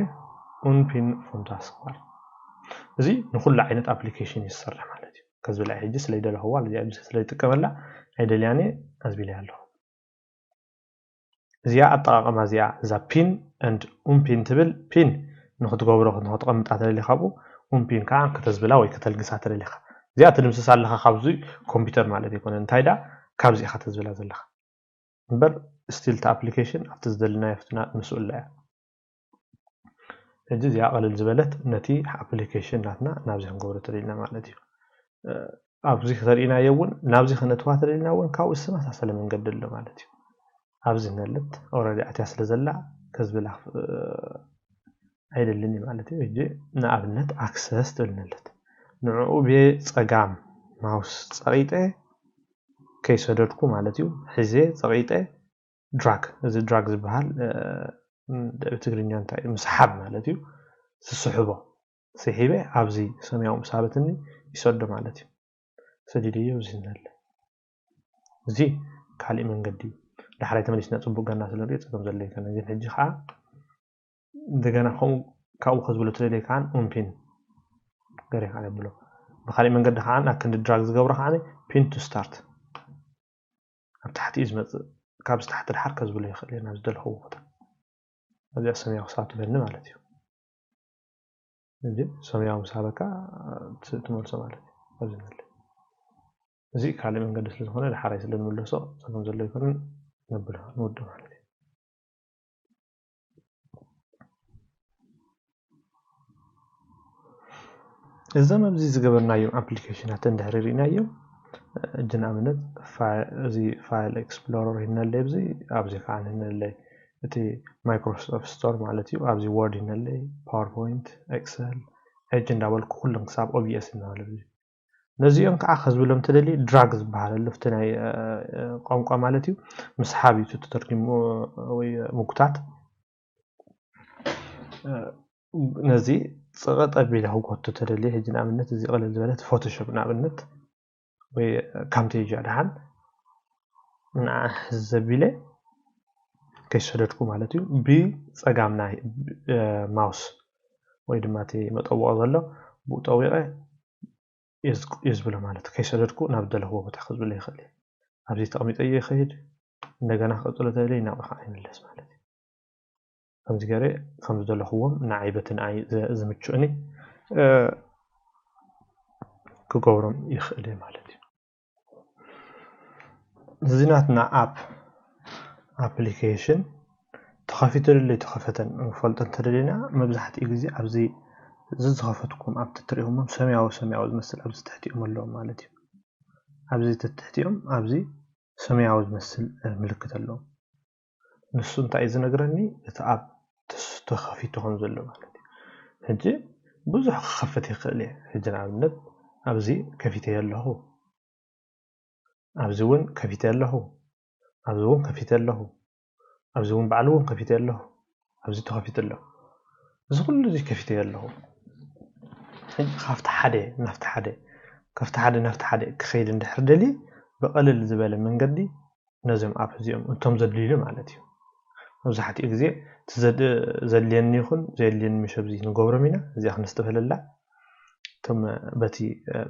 unpin from taskbar እዚ ንኩሉ ዓይነት አፕሊኬሽን ይሰራ ማለት እዩ ከዚ ላይ ሄጅ ስለይደለ هو ለዚ አብዚ ስለይጥቀመላ አይደልያኔ አዝቢል ያለው እዚያ አጠቃቀማ እዚያ ዛ pin and unpin ትብል pin ንኽትገብሮ ንኽትቀምጣ ተለሊኻቡ unpin ከዓ ከተዝብላ ወይ ከተልግሳ ተለሊኻ እዚያ ትድምስሳ ኣለኻ ካብዚ ኮምፒውተር ማለት ይኮነ እንታይዳ ካብዚ ኢኻ ተዝብላ ዘለኻ እምበር ስቲል ታ አፕሊኬሽን ኣብቲ ዝደልና ይፍትና መስኡል ላ እጂ ዚያ ቀለል ዝበለት ነቲ አፕሊኬሽን ናትና ናብዚ ክንገብሮ ተሪልና ማለት እዩ ኣብዚ ተሪና የውን ናብዚ ክነትዋ ተሪልና ወን ካብ እስማ ተሰለ መንገድ ኣሎ ማለት እዩ ኣብዚ ነለት ኦሬዲ ኣትያ ስለ ዘላ ከዝብላ አይደልኒ ማለት እዩ እጂ ንኣብነት ኣክሰስ ትልነለት ንዑ ብጸጋም ማውስ ጸቂጠ ከይሰደድኩ ማለት እዩ ሕዜ ጸቂጠ ድራግ እዚ ድራግ ዝበሃል በትግርኛ እንታይ መስሓብ ማለት እዩ ስስሕቦ ስሒበ ኣብዚ ሰማያዊ ምሳበትኒ ይሰዶ ማለት እዩ ሰዲድዮ ዝነለ እዚ ካልእ መንገዲ ድሕራይ ተመሊስና ጽቡቅ ገና ስለሪእ ጽቡቅ ዘለይ ከነ ግን ሕጂ ኸዓ እንደገና ካብኡ ከዝብሎ ትለይ ካን ኡንፒን ገሪኻ ይብሎ ብኻልእ መንገዲ ኸዓ ኣክንዲ ድራግ ዝገብሮ ኸዓ ፒን ቱ ስታርት ኣብ ታሕቲ ዝመጽእ ካብ ታሕቲ ድሓር ከዝብሎ ይኽእል ናብ ዝደልኸው ቦታ هذا سميع وصعت بيننا مالتي نجي سميع مسابقة تمر سمالتي هذا مالتي زي كلام من قدس لهنا الحريص اللي نملصه سكون زلوا يكون نبلها نود مالتي إذا ما بزيز قبلنا يوم أبليكيشنات تندهرينا يوم جنا منت فايل إكسبلورر هنا اللي بزي أبزي كان هنا اللي እቲ ማይክሮሶፍት ስቶር ማለት እዩ ኣብዚ ወርድ ይነለይ ፓወርፖይንት ኤክሰል ኤጅ እንዳበልኩ ኩሎም ክሳብ ኦቢኤስ እናበለ ነዚኦም ከዓ ከዝብሎም ተደሊ ድራግ ዝበሃል ለፍቲ ናይ ቋንቋ ማለት እዩ ምስሓብ እዩ ተተርኪሙ ወይ ሙክታት ነዚ ፀቐጠ ቢለ ህጎቱ ተደሊ ሕጂ ንኣብነት እዚ ቀለል ዝበለት ፎቶሾፕ ንኣብነት ወይ ካምቴጅ ኣድሓን ንዓ ዘቢለ كيشددكو مالتي بي صقامنا ماوس ወይ ድማ እቲ መጠወቕ ዘሎ ብኡ ጠዊቐ يزبله مالت كيسددكو ናብ ደለኽዎ ቦታ ክዝብለ ይኽእል እዩ ኣብዚ ተቐሚጠ ይኸይድ እንደገና ክቕፅሎ ተለይ ናብኻ ኣይምለስ ማለት እዩ ከምዚ ገይረ ከም ዘለኽዎም ንዓይ በቲ ንዓይ ዝምችኡኒ ክገብሮም ይኽእል እየ ማለት እዩ እዚ ናትና ኣፕሊኬሽን ተኸፊቱ ድሌ ተኸፈተን ንፈልጦ እንተደሊና መብዛሕትኡ ግዜ ኣብዚ ዝኸፈትኩም ኣብቲ ትሪእዎም ሰማያዊ ዝመስል ኣብዚ ትሕቲኦም ኣለዎም ማለት እዩ ኣብዚ ትሕቲኦም ኣብዚ ሰማያዊ ዝመስል ምልክት ኣለዎም ንሱ እንታይ እዩ ዝነግረኒ እቲ ኣብ ተኸፊቱ ከም ዘሎ ማለት እዩ ሕጂ ብዙሕ ክኸፍት ይኽእል እየ ሕጂ ንኣብነት ኣብዚ ከፊተየ ኣለኹ ኣብዚ እውን ከፊተየ ኣለኹ ኣብዚ እውን ከፊተየ ኣለኹ ኣብዚ እውን ባዕሉ እውን ከፊተየ ኣለኹ ኣብዚ ተኸፊቱ ኣሎ እዚ ኩሉ እዚ ከፊተየ ኣለኹ ካብቲ ሓደ ናብቲ ሓደ ካብቲ ሓደ ናብቲ ሓደ ክኸይድ እንድሕር ደልየ ብቐለል ዝበለ መንገዲ ነዞም ኣብ እዚኦም እንቶም ዘድልዩሉ ማለት እዩ መብዛሕትኡ ግዜ ዘድልየኒ ይኹን ዘድልየኒ ምሸብዚ ንገብሮም ኢና እዚኣ ክነስተብህለላ እቶም በቲ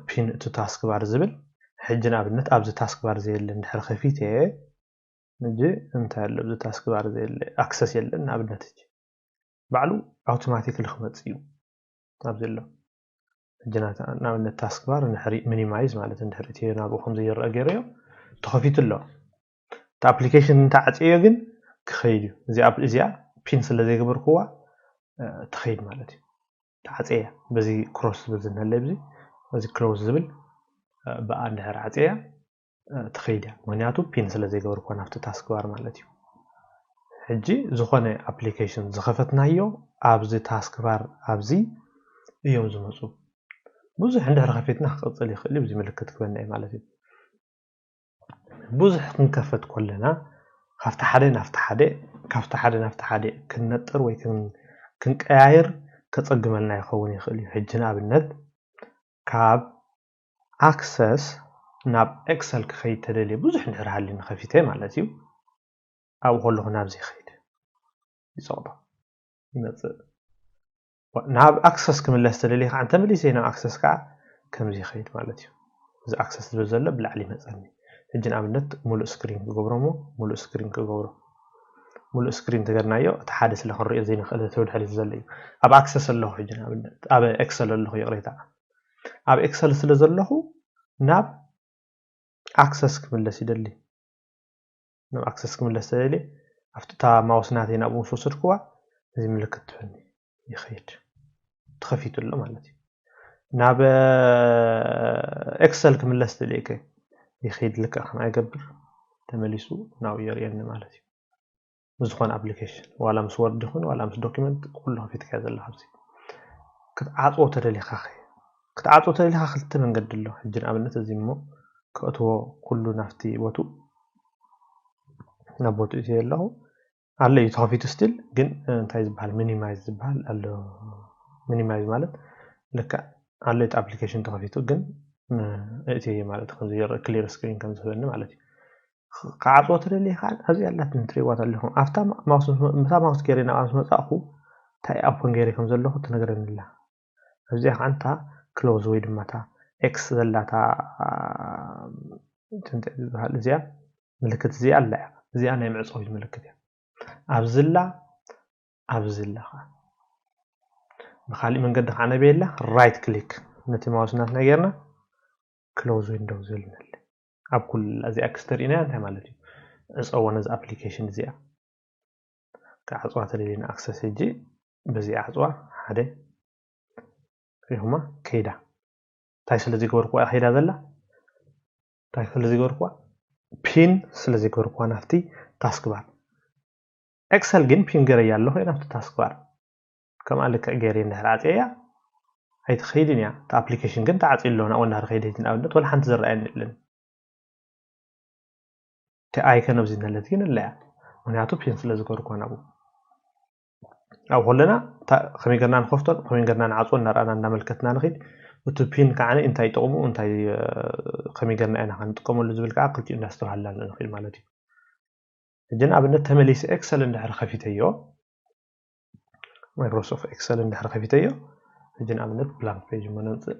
ፒን እቲ ታስክ ባር ዝብል ሕጂ ንኣብነት ኣብዚ ታስክ ባር ዘየለ እንድሕር ከፊት እየ ንጂ እንታይ ኣሎ ኣብዚ ታስክ ባር ዘየለ ኣክሰስ የለን ንኣብነት ሕጂ ባዕሉ ኣውቶማቲክሊ ክመፅእ እዩ ኣብዚ ኣሎ جنات نعمل التاسك بار نحري مينيمايز معناته نحري تينا ابو 5 يرا غيريو تخفيت له تا ابلكيشن نتاع عطيه ግን ክኸይድ እዚ ኣብ እዚኣ ፒን ስለ ዘይገበርኩዋ ትኸይድ ማለት እዩ ተዓጽያ በዚ ክሮስ ዝብዝናለ በዚ ክሎዝ ዝብል በኣ እንድሕር ዓጽያ ትኸይድ ምክንያቱ ፒን ስለ ዘይገበርኩዋ ናፍቲ ታስክ ባር ማለት እዩ ሕጂ ዝኾነ ኣፕሊኬሽን ዝኸፈትናዮ ኣብዚ ታስክ ባር ኣብዚ እዮም ዝመፁ ብዙሕ እንድሕር ከፊትና ክቕፅል ይኽእል እዩ በዚ ምልክት ክበና እዩ ማለት እዩ ብዙሕ ክንከፈት ከለና ካብቲ ሓደ ናፍቲ ሓደ ካብቲ ሓደ ናፍቲ ሓደ ክንነጥር ወይ ክንቀያየር ከፀግመልና ይኸውን ይኽእል እዩ ሕጂ ንኣብነት ካብ ኣክሰስ ናብ ኤክሰል ክኸይድ ተደልየ ብዙሕ እንድሕር ሃልዩኒ ከፊተ ማለት እዩ ኣብኡ ከለኹ ናብዚ ይኸይድ ይፀቕጦ ይመፅእ ናብ ኣክሰስ ክምለስ ተደልየ ከዓ ተመሊሰ ናብ ኣክሰስ ከዓ ከምዚ ይኸይድ ማለት እዩ እዚ ኣክሰስ ዝብል ዘሎ ብላዕሊ ይመፀኒ ሕጂ ንኣብነት ሙሉእ ስክሪን ክገብሮሞ ሙሉእ ስክሪን ክገብሮ ሙሉእ ስክሪን ተገርናዮ እቲ ሓደ ስለ ክንሪኦ ዘይንኽእል ተወድሐል ዘሎ እዩ ኣብ ኣክሰስ ኣለኹ ሕጂ ንኣብነት ኣብ ኤክሰል ኣለኹ ይቕሬታ ኣብ ኤክሰል ስለ ዘለኹ ናብ ኣክሰስ ክምለስ ይደሊ ናብ ኣክሰስ ክምለስ ተደልየ ኣብቲ እታ ማውስ ናተይ ናብኡ ምስ ወሰድክዋ እዚ ምልክት ትበኒ ይኸይድ تخفيت له مالتي ناب اكسل كملس تليك يخيد لك اخنا يقبر تمليسو ناو يريان مالتي مزخون ابليكيشن ولا مس وورد يكون ولا مس دوكيمنت كله في تكازل حبسي كتعاطو تدلي خاخي كتعاطو تدلي خاخلت من قد له حجن ابنت زيمو كأتو كله نفتي بوتو نبوتو يله على يتخفيت ستيل جن انتاي زبال مينيمايز زبال الله مينيمايز ማለት ለካ አለት አፕሊኬሽን ተኸፊቱ ግን እቲ ማለት ከም ዝየር ክሊር ስክሪን ከም ዝሆነ ማለት እዩ ካዓጽዎ ተደልይ ካል ኣብዚ ያላት እንትሪዋት ኣለኹም ኣፍታ ማውስ ገሪና ኣብ መጻኹ ታይ ኣፕን ገሪ ከም ዘለኹ ትነግረንላ ኣብዚ ሓንታ ክሎዝ ወይ ድማ ታ ኤክስ ዘላታ እንት ዝበሃል እዚኣ ምልክት እዚኣ ኣላ እዚኣ ናይ ምዕጾው ምልክት እያ ኣብዝላ بخالي من قد خانا بيلا رايت كليك نتي ماوسنا نغيرنا كلوز ويندو زلنا اب كل ازي اكسترينا انت مالتي اصونا ز ابليكيشن زيا كعصوات لين اكسس يجي بزي اعصوا حدا فيهما كيدا تاي سلازي غوركو هيدا زلا تاي سلازي غوركو بين سلازي غوركو نافتي تاسك بار اكسل جن بين غير يالله نافت تاسك بار كما لك غيري نهر عطيا هي تخيدنيا تا ابليكيشن كنت عطي لنا او نهر خيدتين او ولا حنت زرعين لن تي ايكون اوف زين الذين لا ونياتو بين سلا زكركو نابو او هلنا تا خمي غرنا نخفتو خمي غرنا نعصو نرانا نملكتنا نخيد وتو بين كعني انتي تقومو انتي خمي غرنا انا هنطقمو لزبل كا قلت نستوحلال نخيل مالتي جن ابنت تمليس اكسل ندحر خفيتيو ማይክሮሶፍት ኤክሰል እንድሕር ከፊተዮ ሕጂ ንኣብነት ብላንክ ፔጅ መነፅእ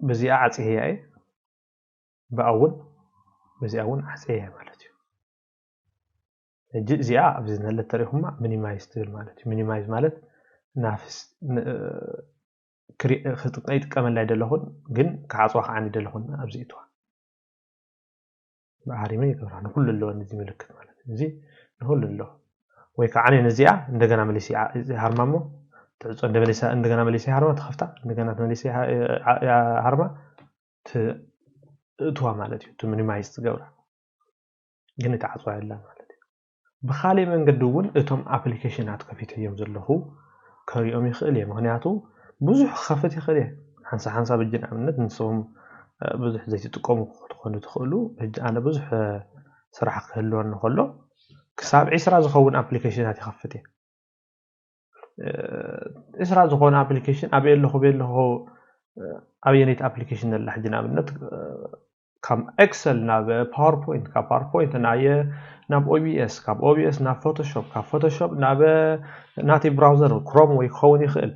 በዚኣ ዓፅየ እየ ብኣውን በዚኣ እውን ዓፅየ እየ ማለት እዩ ሕጂ እዚኣ ኣብዚ ዝነለት ተሪኹማ ሚኒማይዝ ትብል ማለት እዩ ሚኒማይዝ ማለት ናፍስ ይጥቀመላ ይደለኹን ግን ክዓፅዋ ከዓኒ ይደለኹን ኣብዚ እትዋ ብዓሪመ ይገብራ ንኩሉ ኣለወኒ እዚ ምልክት ማለት እዩ እዚ ንኩሉ ኣለዎ ወይ ከዓኒ ነዚኣ እንደገና መሊሰ ሃርማ እሞ ትዕፆ እንደገና መሊሰ ሃርማ ትኸፍታ እንደገና ተመሊሰ ሃርማ እትዋ ማለት እዩ ሚኒማይዝ ትገብራ ግን ተዓፅዋ የላ ማለት እዩ ብኻልእ መንገዲ እውን እቶም ኣፕሊኬሽናት ከፊተዮም ዘለኹ ከሪኦም ይኽእል እየ ምክንያቱ ብዙሕ ክኸፍት ይኽእል እየ ሓንሳ ብጅን ኣብነት ንስኹም ብዙሕ ዘይትጥቀሙ ክትኾኑ ትኽእሉ ሕጂ ኣነ ብዙሕ ስራሕ ክህልወኒ ከሎ ክሳብ 20 ዝኸውን ኣፕሊኬሽናት ይኸፍት እየ 20 ዝኾኑ ኣፕሊኬሽን ኣብየ ኣለኹ ኣብየነይቲ ኣፕሊኬሽን ዘላ ሕጂ ንኣብነት ካብ ኤክሰል ናብ ፓወርፖይንት ካብ ፓወርፖይንት ናብ ኦቢኤስ ካብ ኦቢኤስ ናብ ፎቶሾፕ ካብ ፎቶሾፕ ናብ ናቲ ብራውዘር ክሮም ወይ ክኸውን ይኽእል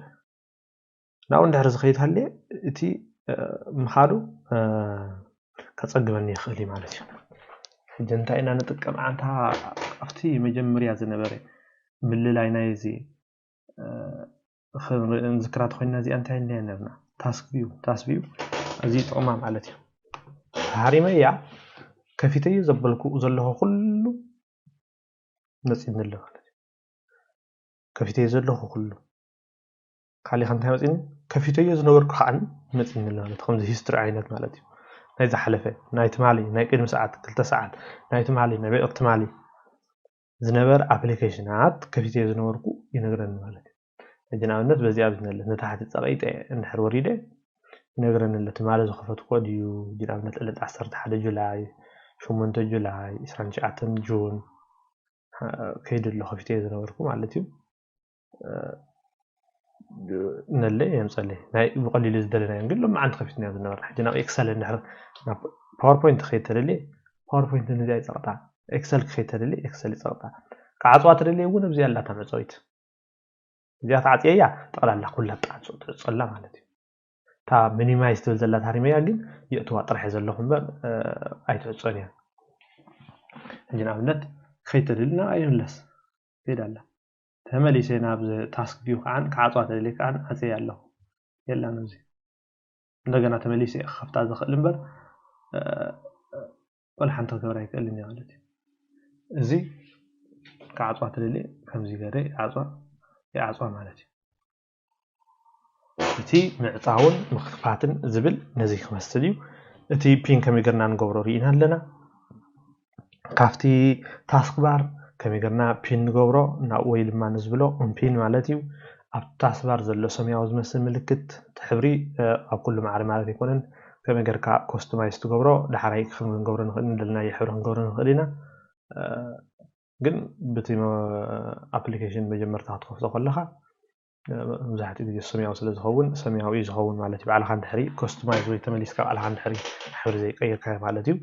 ናብኡ እንድሕር ዝኸይድ ሃልየ እቲ ምኻዱ ከፀግመኒ ይኽእል እዩ ማለት እዩ ሕጂ እንታይ ኢና ንጥቀም ዓንታ ኣብቲ መጀመርያ ዝነበረ ምልላይ ናይ እዚ ንዝክራት ኮይና እዚኣ እንታይ እንያ ነርና ታስክ ቪው እዚ ጥቕማ ማለት እዩ ሃሪመ እያ ከፊተዩ ዘበልኩ ዘለኹ ኩሉ መፂን ኣሎ ማለት እዩ ከፊተዩ ዘለኹ ኩሉ ካሊእ እንታይ መፂን ከፊተዩ ዝነበርኩ ከዓኒ መፂን ኣሎ ማለት ከምዚ ሂስትሪ ዓይነት ማለት እዩ ናይ ዝሓለፈ ናይ ትማሊ ናይ ቅድሚ ሰዓት 2 ሰዓት ናይ ትማሊ ናይ በቕቲ ትማሊ ዝነበረ ኣፕሊኬሽናት ከፊተዩ ዝነበርኩ ይነግረኒ ማለት እዩ ሕጂ ንኣብነት በዚኣ ብዝነለት ንታሕቲ ፀቐይጠ እንድሕር ወሪደ ይነግረኒ ኣሎ ትማሊ ዝኸፈትኮ ድዩ ሕጂ ንኣብነት ዕለት 11 ጁላይ 8 ጁላይ 29 ጁን ከይዲ ኣሎ ከፊተዩ ዝነበርኩ ማለት እዩ نلي يمصلي ناي بقليل زدلنا نقول له ما عند خفتنا بنور حجنا اكسل نحر باوربوينت خيت لي باوربوينت نزاي صقطع اكسل خيت لي اكسل صقطع كعصوات لي ون بزي الله تمصويت زيات عطيا طقلالا كلها طاصو تصلا معناتي تا مينيمايز تبل زلا تاريميا ግን يأتوا طرح ዘለኹም ኣይትዕጾን እያ ሕጂ ንኣብነት ከይተደልና ኣይምለስ ትሄዳላ ተመሊሰ ናብ ታስክ ቪው ከዓን ከዓፅዋ ተደልየ ከዓን ኣፅየ ኣለኹ የላ ነዚ እንደገና ተመሊሰ ክኸፍታ ዝኽእል እምበር ወላ ሓንቲ ክገብራ ይክእልኒ ማለት እዩ እዚ ከዓፅዋ ተደልየ ከምዚ ገይረ ይዓፅዋ ማለት እዩ እቲ ምዕፃውን ምኽፋትን ዝብል ነዚ ክመስል እዩ እቲ ፒን ከመይ ጌርና ንገብሮ ርኢና ኣለና ካፍቲ ታስክ ባር ከመይ ጌርና ፒን ንገብሮ ናብ ወይ ድማ ንዝብሎ ፒን ማለት እዩ ኣብ ታስክ ባር ዘሎ ሰማያዊ ዝመስል ምልክት ሕብሪ ኣብ ኩሉ ማዕረ ማለት ይኮነን ከመይ ጌርካ ኮስተማይዝ ትገብሮ ድሓራይ ክንገብሮ ንኽእል እንደልና ሕብሪ ክንገብሮ ንኽእል ኢና ግን በቲ ኣፕሊኬሽን መጀመርታ ክትከፍቶ ከለኻ መብዛሕትኡ ግዜ ሰማያዊ ስለ ዝኸውን ሰማያዊ ዝኸውን ማለት እዩ ባዕልኻ እንድሕሪ ኮስተማይዝ ወይ ተመሊስካ ባዕልኻ እንድሕሪ ሕብሪ ዘይቀየርካ ማለት እዩ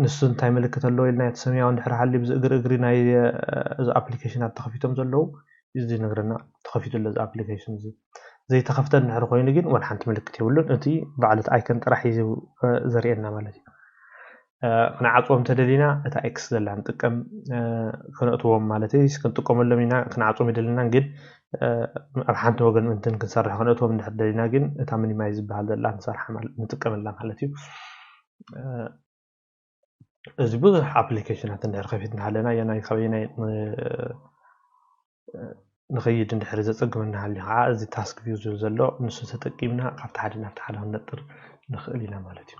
ንሱ እንታይ ምልክት ኣለዎ ኢልና እቲ ሰማያዊ እንድሕር ሃልዩ ብዝእግሪ ናይ እዚ ኣፕሊኬሽናት ተኸፊቶም ዘለዉ እዚ ነግረና ተኸፊቱ ኣሎ እዚ ኣፕሊኬሽን እዚ ዘይተኸፍተ እንድሕር ኮይኑ ግን ወላ ሓንቲ ምልክት የብሉን እቲ ባዕሉ ኣይከን ጥራሕ እዩ ዘርእየና ማለት እዩ ክንዓፅዎም ተደሊና እታ ኤክስ ዘላ ንጥቀም ክነእትዎም ማለት እዩ ክንጥቀመሎም ኢና ክንዓፅዎም ይደለና ግን ኣብ ሓንቲ ወገን እንትን ክንሰርሕ ክነእትዎም እንድሕር ደሊና ግን እታ ሚኒማይዝ ዝበሃል ዘላ ንሰርሓ ንጥቀመላ ማለት እዩ እዚ ብዙሕ ኣፕሊኬሽናት እንድሕር ከፊትና ኣለና የናይ ከበየናይ ንኸይድ እንድሕር ዘፀግመና ሃልዩ ከዓ እዚ ታስክ ቪው ዝብል ዘሎ ንሱ ተጠቂምና ካብቲ ሓደ ናብቲ ሓደ ክንነጥር ንኽእል ኢና ማለት እዩ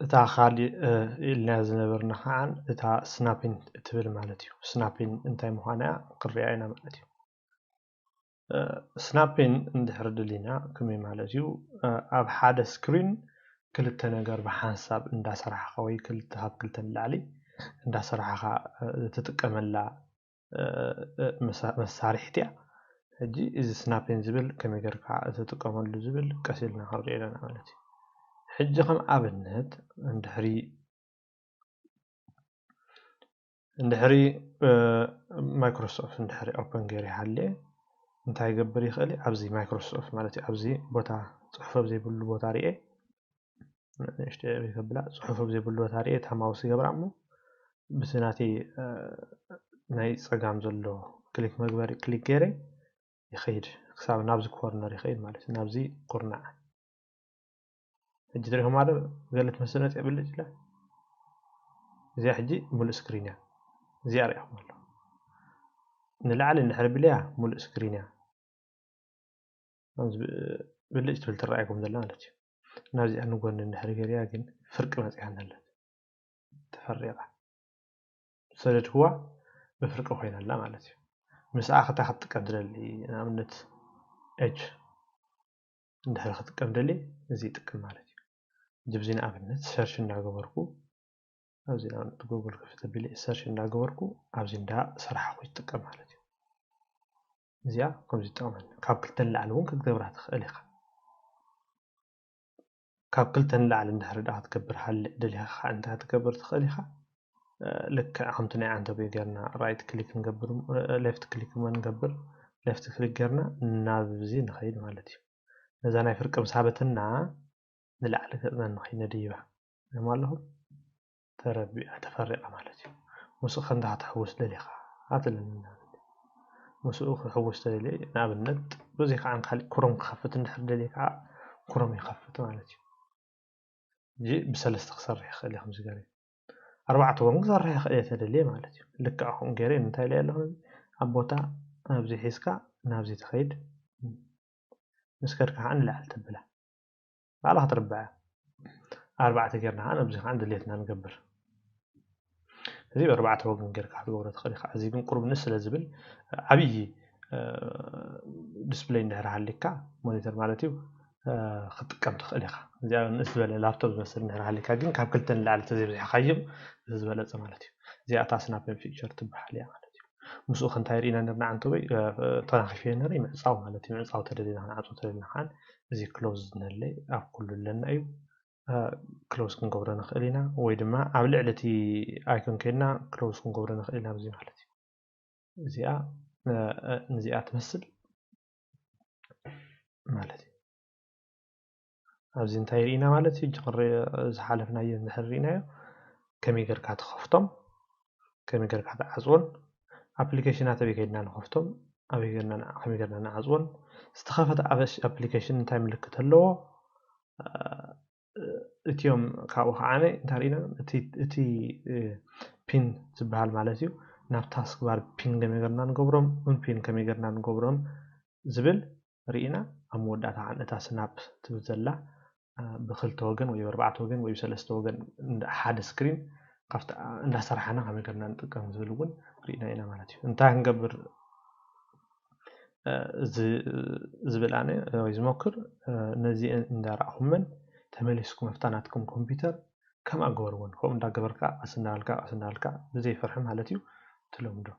እታ ካሊእ ኢልና ዝነበርና ከዓን እታ ስናፒን እትብል ማለት እዩ ስናፒን እንታይ ምዃና ክሪኣ ኢና ማለት እዩ ስናፒን እንድሕር ደሊና ከመይ ማለት እዩ ኣብ ሓደ ስክሪን ክልተ ነገር ብሓንሳብ እንዳሰራሕኻ ወይ ክልተ ካብ ክልተ ንላዕሊ እንዳሰራሕኻ ትጥቀመላ መሳርሒት እያ ሕጂ እዚ ስናፒን ዝብል ከመይ ጌርካ ትጥቀመሉ ዝብል ቀስ ኢልና ክንሪኦ ኣለና ማለት እዩ ሕጂ ከም ኣብነት እንድሕሪ اندحري مايكروسوفت اندحري اوبن جيري حالي انتي يقبر يخلي عبزي مايكروسوفت مالتي عبزي بوتا صحفه بزي بلو بوتا رئي اشتري يقبلا صحفه بزي بلو بوتا رئي تحماوسي يقبر عمو بسناتي ناي صقام زلو كليك مقبري كليك جيري يخيد حساب نابزي كورنر يخيد مالتي نابزي قرنع الجدريهم هذا قالت مسنات يقبل لا زي حجي مول سكرينيا زي أريحهم الله نلعل نحرب ليها مول سكرينيا بلج تبلت رأيكم دلانتي نازي أنو قلنا نحرق رياقين فرق ما تيحن هلا تفريقة سجد هو بفرق وحين هلا مالتي مساعة خطا حط قدر اللي نعملت اج ندحر خط قدر اللي زي تقل مالتي جبزين أبنت سيرش ناقبركو أبزين أنا جوجل كفت بلي سيرش ناقبركو أبزين دا صراحة خوش تقل مالتي زيا كم زي تقمن كاب كلتن لعلون كتقبرها تخليخ كاب كلتن لعل ندحر دا تكبر حل دليخ أنت تكبر تخليخ لك عمتنا عنده بيجرنا رايت كليك نقبر ليفت كليك ما نقبر ليفت كليك جرنا نابزي نخيل مالتي إذا أنا فرق مسحبتنا نلعل كذا نخيل نديبه ما لهم تربي تفرق مالتي مسوخ عندها تحوس لليخا هذا اللي مسوخ حوس للي ناب النت بزيك عن خلي كرم خفت نحر لليخا كرم يخفت مالتي جي بسلست خسر يخلي 5 قريب 4 ونقدر يا خليه تدلي مالتي لك اخون غيرين انتي لا لهم ابوتا نابزي حيسكا نابزي تخيد نسكرك عن لا تبله على تربع 4 تقرنا انا بزي عند الليتنا نقبر زي 4 وقن غيرك حد وقت خلي عزيزين قرب نس لزبل عبي ديسبلاي ندير عليك مونيتور مالتي خطقم تخليخ زي نسبه لابتوب مثلا ندير عليك كان كاب كلتن لعل تزي خيب زبل مالتي زي اتا سناب فيتشر تبحال يا مالتي مسو خنتايرينا نرنا عنتو بي طنخفي نري معصاو مالتي معصاو تدلينا عطو تدلينا خان زي كلوز نلي اب كل لنا ايو كلوز كنقبر نخلينا ويدما عم لعلتي ايكون كنا كلوز كنقبر نخلينا بزي مالتي زيا نزيا تمثل مالتي ابزي انتايرينا مالتي جقر زحالفنا ينحرينا كمي غيرك تخفتم كمي غيرك تعزون ابليكيشنات بيكيدنا نخفتم ابي غيرنا كمي غيرنا نعزون استخفت ابليكيشن انتاي ملكت له اتيوم كاو خانه انتارينا اتي بين زبال مالتيو ناب تاسك بار بين كميغرنا نغبرم من بين كميغرنا نغبرم زبل رينا امودات عنتا سناب تبزلا بخلته وجن وي 4 وجن وي 3 وجن حد سكرين قفت اندا سرحنا كميغرنا نطقم زبلون رينا انا مالتيو انتا نغبر زبل انا وي زموكر نزي اندارهم تملسكم مفتاناتكم كمبيوتر كما غورون كوم دا غبركا اسنالكا بزي فرحم حالتيو تلومدو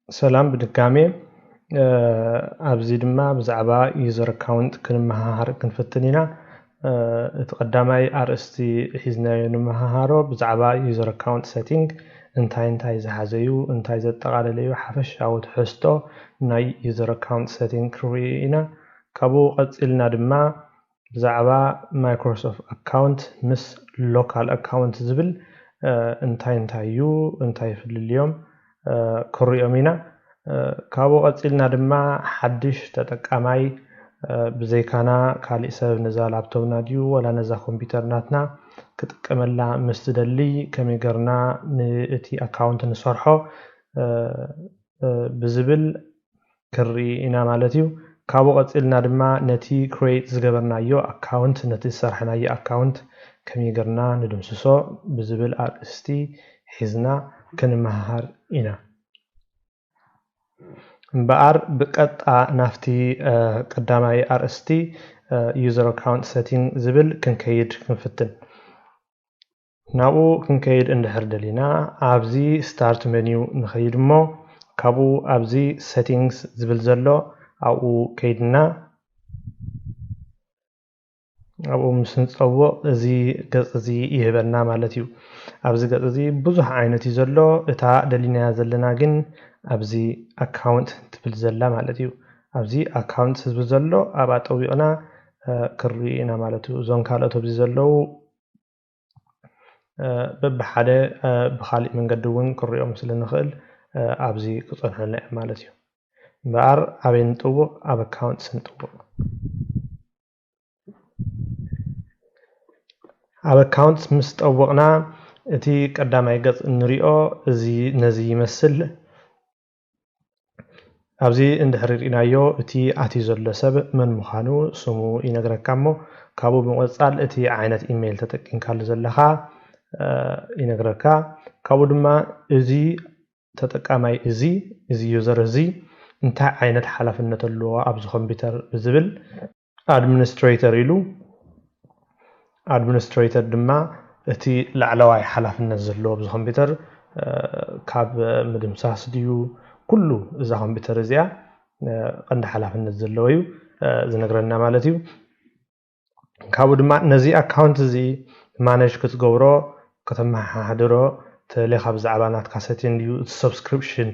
سلام بدقامي ابزي دما بزعبا يوزر اكاونت كنمهار كنفتنينا تقدماي ارستي حزناي نمهارو بزعبا يوزر اكاونت سيتنج انتاي زحازيو انتاي زتقالليو حفشاو تحستو ناي يوزر اكاونت سيتنج كرينا كابو قصلنا دما بزعبا مايكروسوفت اكاونت مس لوكال اكاونت زبل انتاي في اليوم كوريومينا كابو قصلنا دما حدش تتقاماي بزيكانا كالي سبب نزا لابتوبنا ديو ولا نزا كمبيوترناتنا كتقملا مستدلي كميغرنا نتي اكاونت نسرحو بزبل كرينا مالتيو كابو قصلنا دما نتي كرييت زغبرنايو اكاونت نتي سرحنايو اكاونت كميغرنا ندمسسو بزبل ارستي حزنا كنمهار إنا بار بقطع نافتي قداماي ارستي يوزر اكاونت سيتنج زبل كنكيد كنفتن ناو كنكيد اندحر دلينا ابزي ستارت منيو نخيدمو كابو ابزي سيتنجز زبل زلو او كيدنا او مسنصو ازي قص ازي يهبنا مالتيو أبزي قصدي بزح عينة زلو إتا دلينا زلنا جن أبزي account تبل زلا مالتيو أبزي account زلو أبا طويقنا كرينا مالتو زون كالتو بزي زلو ببحادة بخالق من قدوون كريو مثل نخل أبزي قصنها لنا مالتيو بار أبين طوق أب account سنطوق أب account مستطوقنا إتي قدام يقص نريو زي نزي يمثل أبزي عند حريرنا يو إتي أتي زل سبب من مخانو سمو ينقرأ كامو كابو بموصل إتي عينة إيميل تتكين كال زلها ينقرأ كابو دما إزي تتكامي إزي يوزر إزي انت عينة حلفنة اللغة أبزو كمبيوتر بزبل administrator إلو administrator دما إتي لعلواي حلفنة زلو أبزو كمبيوتر كاب مدمساس ديو كله إذا كمبيوتر زيا عند حلفنة زلو يو زنقرنا مالتيو كابو دما نزي account زي مانج كتقورو كتما حدرو تلي خبز عبانات كاسيتين ديو subscription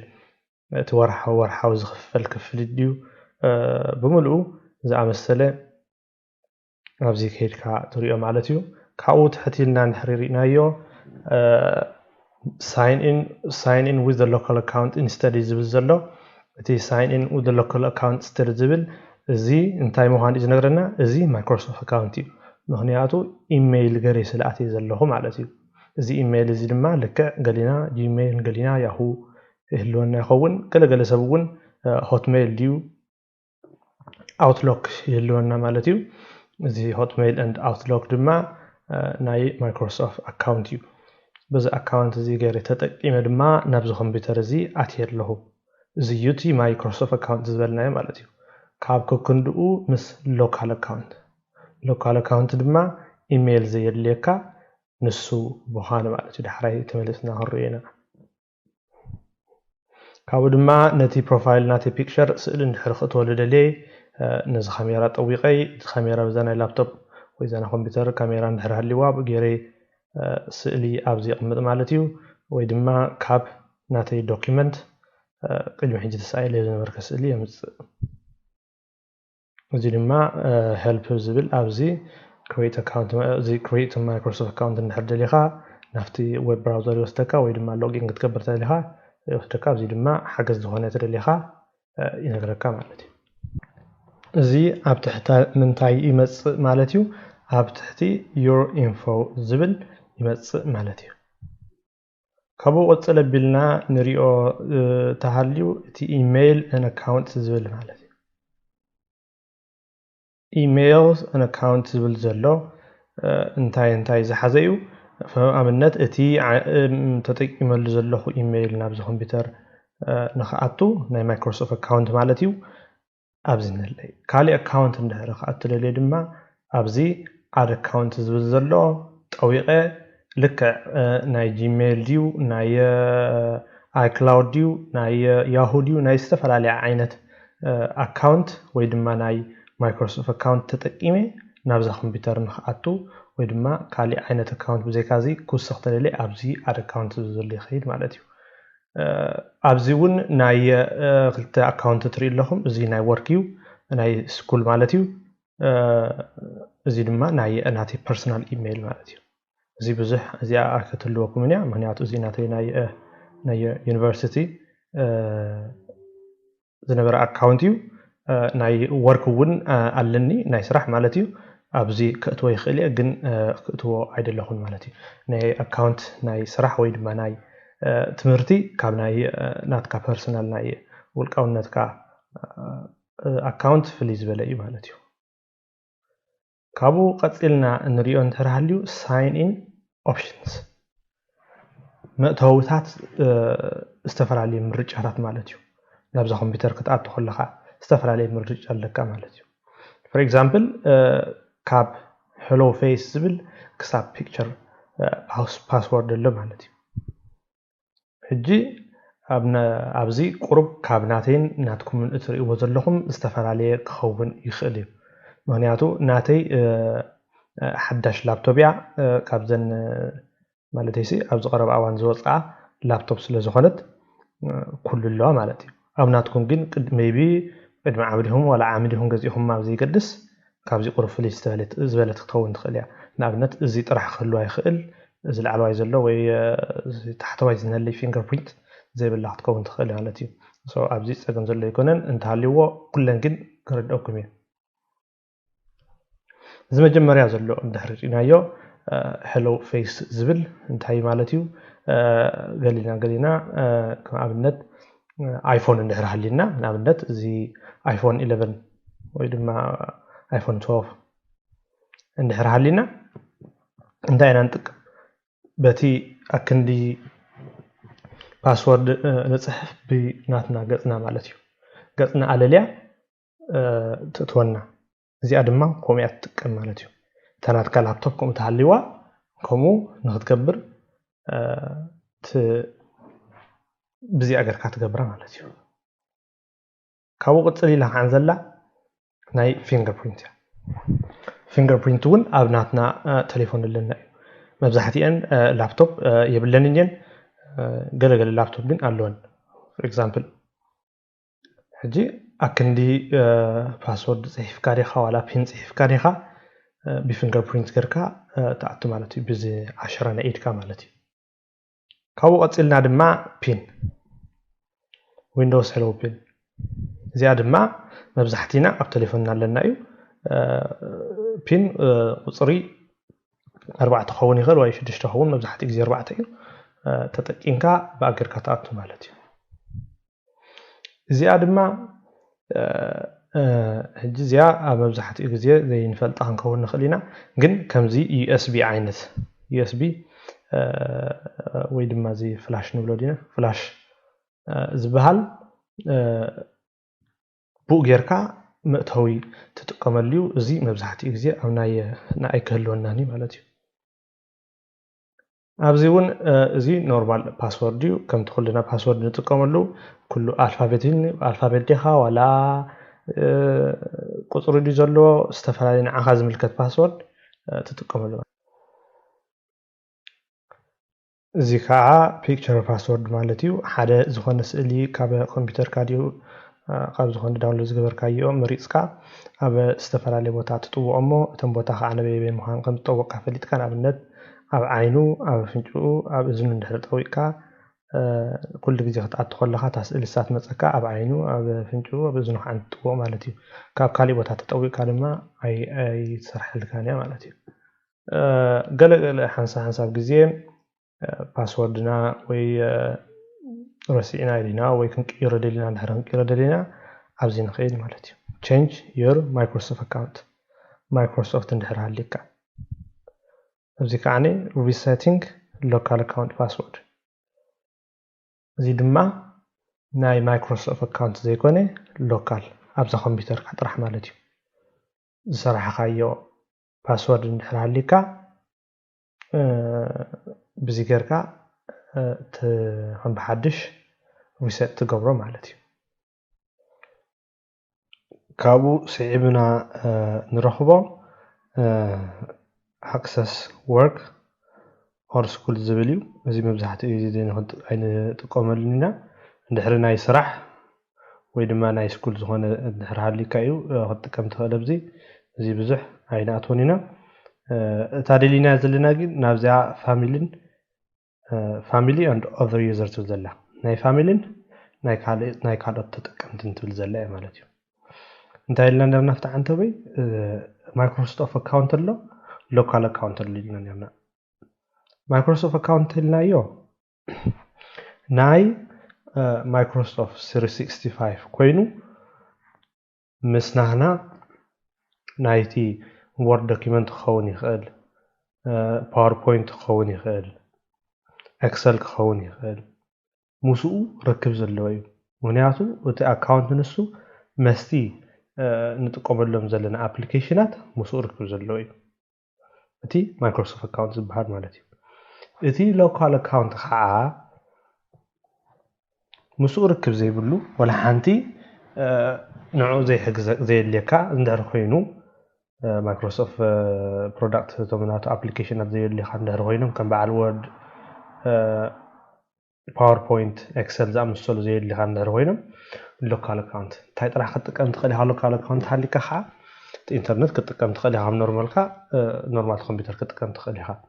تورحا وزخفل كفل ديو بملؤ زي عمسلة أبزي كيركا طريقة مالتيو كاو تحتيلنا نحريرنا يو sign in with the local account instead زبل زلو تي sign in with the local account instead زبل زي انتاي موهان إذا نقرنا زي مايكروسوفت account يو مهنياتو إيميل غري سلعتي زلوه مالتيو زي إيميل زي لما لك قالنا جيميل قالنا ياهو هلونا يخون كلا سبون هوت ميل ديو اوتلوك يهلونا مالتيو زي هوت ميل اند اوتلوك دما ناي مايكروسوفت اكاونت يو بز اكاونت زي غير تطقيمه دما نابز كمبيوتر زي اتير له زي يوتي مايكروسوفت اكاونت زبلنا مالتيو كاب كندو مس لوكال اكاونت دما ايميل زي ليكا نسو بوهان مالتيو دحراي تملسنا هرينا كابو دما نتي بروفايل ناتي بيكتشر سئل نحرخ تولد لي نز كاميرا طويقي كاميرا بزانا لابتوب وإذا كمبيوتر كاميرا نحرها اللي واب غيري سئلي ابزي قمط مالتيو وي دما كاب ناتي دوكيمنت قلم حجه تسايل لازم مركز سئلي يمص وزي دما هيلب زبل ابزي create account زي create microsoft account نحرد ليها نفتي ويب براوزر يوستكا وي دما لوجين كتكبر تاليها يوستكا زي دما حاجز زونه ترليها ينغركا مالتي زي اب تحت منتاي يمص مالتيو اب تحتي your info زبل يمص مالتيو كابو قصل بلنا نريو تحليو تي ايميل ان اكاونت زبل مالتي ايميلز ان اكاونت زبل زلو انتاي زحزيو فامنت اتي تطقيمل زلو ايميل نابز كمبيوتر نخاتو ناي مايكروسوفت اكاونت مالتيو ابزن لي كالي اكاونت ندهر خاتو لي دما ابزي اد اكاونت زبل زلو طويقه لك ناي جيميل ديو ناي اي كلاود ديو ناي ياهو ديو ناي استفلالي عينت اكاونت وي دما ناي مايكروسوفت اكاونت تطقيمه نابز كمبيوتر نخاتو وي دما كالي عينت اكاونت بزيكازي كوسخت لي ابزي اد اكاونت زلي خيد مالتيو ابزيون ناي خلت اكاونت تري لهم زي ناي وركيو ناي سكول مالتيو زي دما ناي اناتي بيرسونال ايميل مالتيو زي بزح زي اكتلوكم منيا مهنياتو زي ناتي ناي يونيفرسيتي زنبر اكاونتيو ناي وركون علني ناي سراح مالتيو ابزي كتو يخلي جن كتو ايدلخون مالتيو ناي اكاونت ناي سراح وي دما ناي تمرتي كاب ناي ناتكا بيرسونال ناي ولقاونتكا اكاونت فليز بلاي مالتيو كابو قصلنا نريو انترحليو sign in options متهوتات استفرالي مرجعات مالتيو نابزا كمبيوتر كتاعت خلخا استفرالي مرجع لك مالتيو for example كاب hello face زبل كساب picture house password له مالتيو حجي ابزي قرب كابناتين ناتكم اتريو زلكم استفرالي كخون يخلي مهنياتو ناتي حداش لابتوبيا كابزن مالتي سي أبز قرب أوان زوجة لابتوب سلزخنت كل اللي مالتي أبناتكم جن ميبي قد ما عملهم ولا عاملهم جزيهم ما زي قدس كابزي قرف لي استهلت زبالة تطون تخليها نابنت زي طرح خلوها يخل زي العلواي زلوا وي تحت وايزنا اللي فينجر برينت زي بالله تكون تخليها مالتي سو أبزي سجن زلوا يكونن انت هاللي هو كلن جن كرد أوكمين زي ما جمريا زلوا مدحرجين هيو hello face زبل انت هاي مالتيو قالينا كعبنت ايفون ندهر حلينا نابنت زي ايفون 11 ويدما ايفون 12 ندهر حلينا انتاينا نطق بتي اكندي باسورد نصحف بناتنا قصنا مالتيو قصنا علاليا تتونا زي ادما كوميات تطق مالتيو تناتك لابتوب كم تحليوا كمو نختكبر بزي أجر كاتجبرا مالتيو كاو قصلي لها عن زلا ناي فينجر برينت فينجر برينت ون أبناتنا تليفون لنا مبزحتي أن لابتوب يبلنين قال اللابتوب بين ألون for example هجي أكندي باسورد صحيح كاريخا ولا بين صحيح كاريخا بفينجر برينت كركا تاعتو مالتي بزي 10 نايدكا مالتي كاو قصلنا دما بين ويندوز هلو بين زي دما مبزحتينا اب تليفوننا لنا ايو بين قصري 4 تخون يخل واي 6 تخون مبزحتي غزي 4 ايو تطقينكا باغركا تاعتو مالتي زي دما هجي زيا مبزحتي غزي زي نفلط هنكون نخلينا ግን كمزي USB عينت USB ወይ ድማ زي فلاش نبلو دينا فلاش زبهال بو غيركا مأتوي تتقمليو زي مبزحتي غزي او ناي كهلوناني مالتي ابزيون زي نورمال باسورد ديو كم تخلينا باسورد نتقملو كله الفابت ديها ولا قطر دي زلو استفعالين عخاز ملكت باسورد تتقملو زي كاع بيكتشر باسورد مالتيو حدا زخون سئلي كاب كمبيوتر كاديو قاب زخون داونلود زغبر كايو مريصكا اب استفعالي بوتا تطوقمو تم بوتا خانبي مخان كم تطوق فليت كان ابنت اب عينو اب فنجو اب اذن اندهر طويقا كل جزء خطأت خلها تسأل الساعة متسكا أب عينو أب فنجو أب زنو عن تقوى مالتي كاب كالي بوتا تطوي كلمة أي صرح الكانية مالتي قال حنسا بجزء باسوردنا وي رسينا لنا وي كنكير دلنا نحرم كير دلنا أبزين خير مالتي change your Microsoft account Microsoft ندهرها لك أبزي كعني resetting local account password زي دما ناي مايكروسوفت اكاونت زي كوني لوكال ابز كمبيوتر كطرح مالتي صراحه خايو باسورد ندحر ليكا بزي غيركا هم بحدش ريسيت تقبرو مالتي كابو سيبنا نرخبو access work or school زبليو زي مبزحت زي نهد عين تقوملنا ندحر ناي سرح ወይ ድማ ናይ ስኩል ዝኾነ እንድሕር ሃሊካ እዩ ክትጥቀም ትኽእል ኣብዚ እዚ ብዙሕ ኣይንኣትዎን ኢና እታ ደሊና ዘለና ግን ናብዚኣ ፋሚሊ and other users ትብል ዘላ ናይ ፋሚሊን ናይ ካልኦት ተጠቀምትን ትብል ዘላ እያ ማለት እዩ እንታይ ኢልና እንደምና ፍታሕ እንተበይ ማይክሮሶፍት አካውንት ኣሎ ሎካል አካውንት ኣሎ ኢልና እንደምና ማይክሮሶፍት አካውንት ኢልናዮ ናይ Microsoft 365 ኮይኑ ምስናህና ናይቲ ወርድ ዶክመንት ክኸውን ይኽእል ፓወርፖይንት ክኸውን ይኽእል ኤክሰል ክኸውን ይኽእል ሙስኡ ርክብ ዘለዎ እዩ ምክንያቱ እቲ አካውንት ንሱ መስቲ ንጥቀመሎም ዘለና አፕሊኬሽናት ሙስኡ ርክብ ዘለዎ እዩ እቲ ማይክሮሶፍት አካውንት ዝበሃል ማለት እዩ እቲ ሎካል አካውንት ከዓ مسؤول ركب زي بلو ولا حانتي نوع زي حق زي اللي كا ندير خوينو مايكروسوفت برودكت دومينات ابلكيشن زي اللي خا ندير خوينو كان بعد وورد PowerPoint Excel زامسلو زي اللي خان نروينم local account تاي طرح كتقم تخلي ها local account حالك خا الانترنت كتقم تخلي ها نورمال خا نورمال كمبيوتر كتقم تخلي خا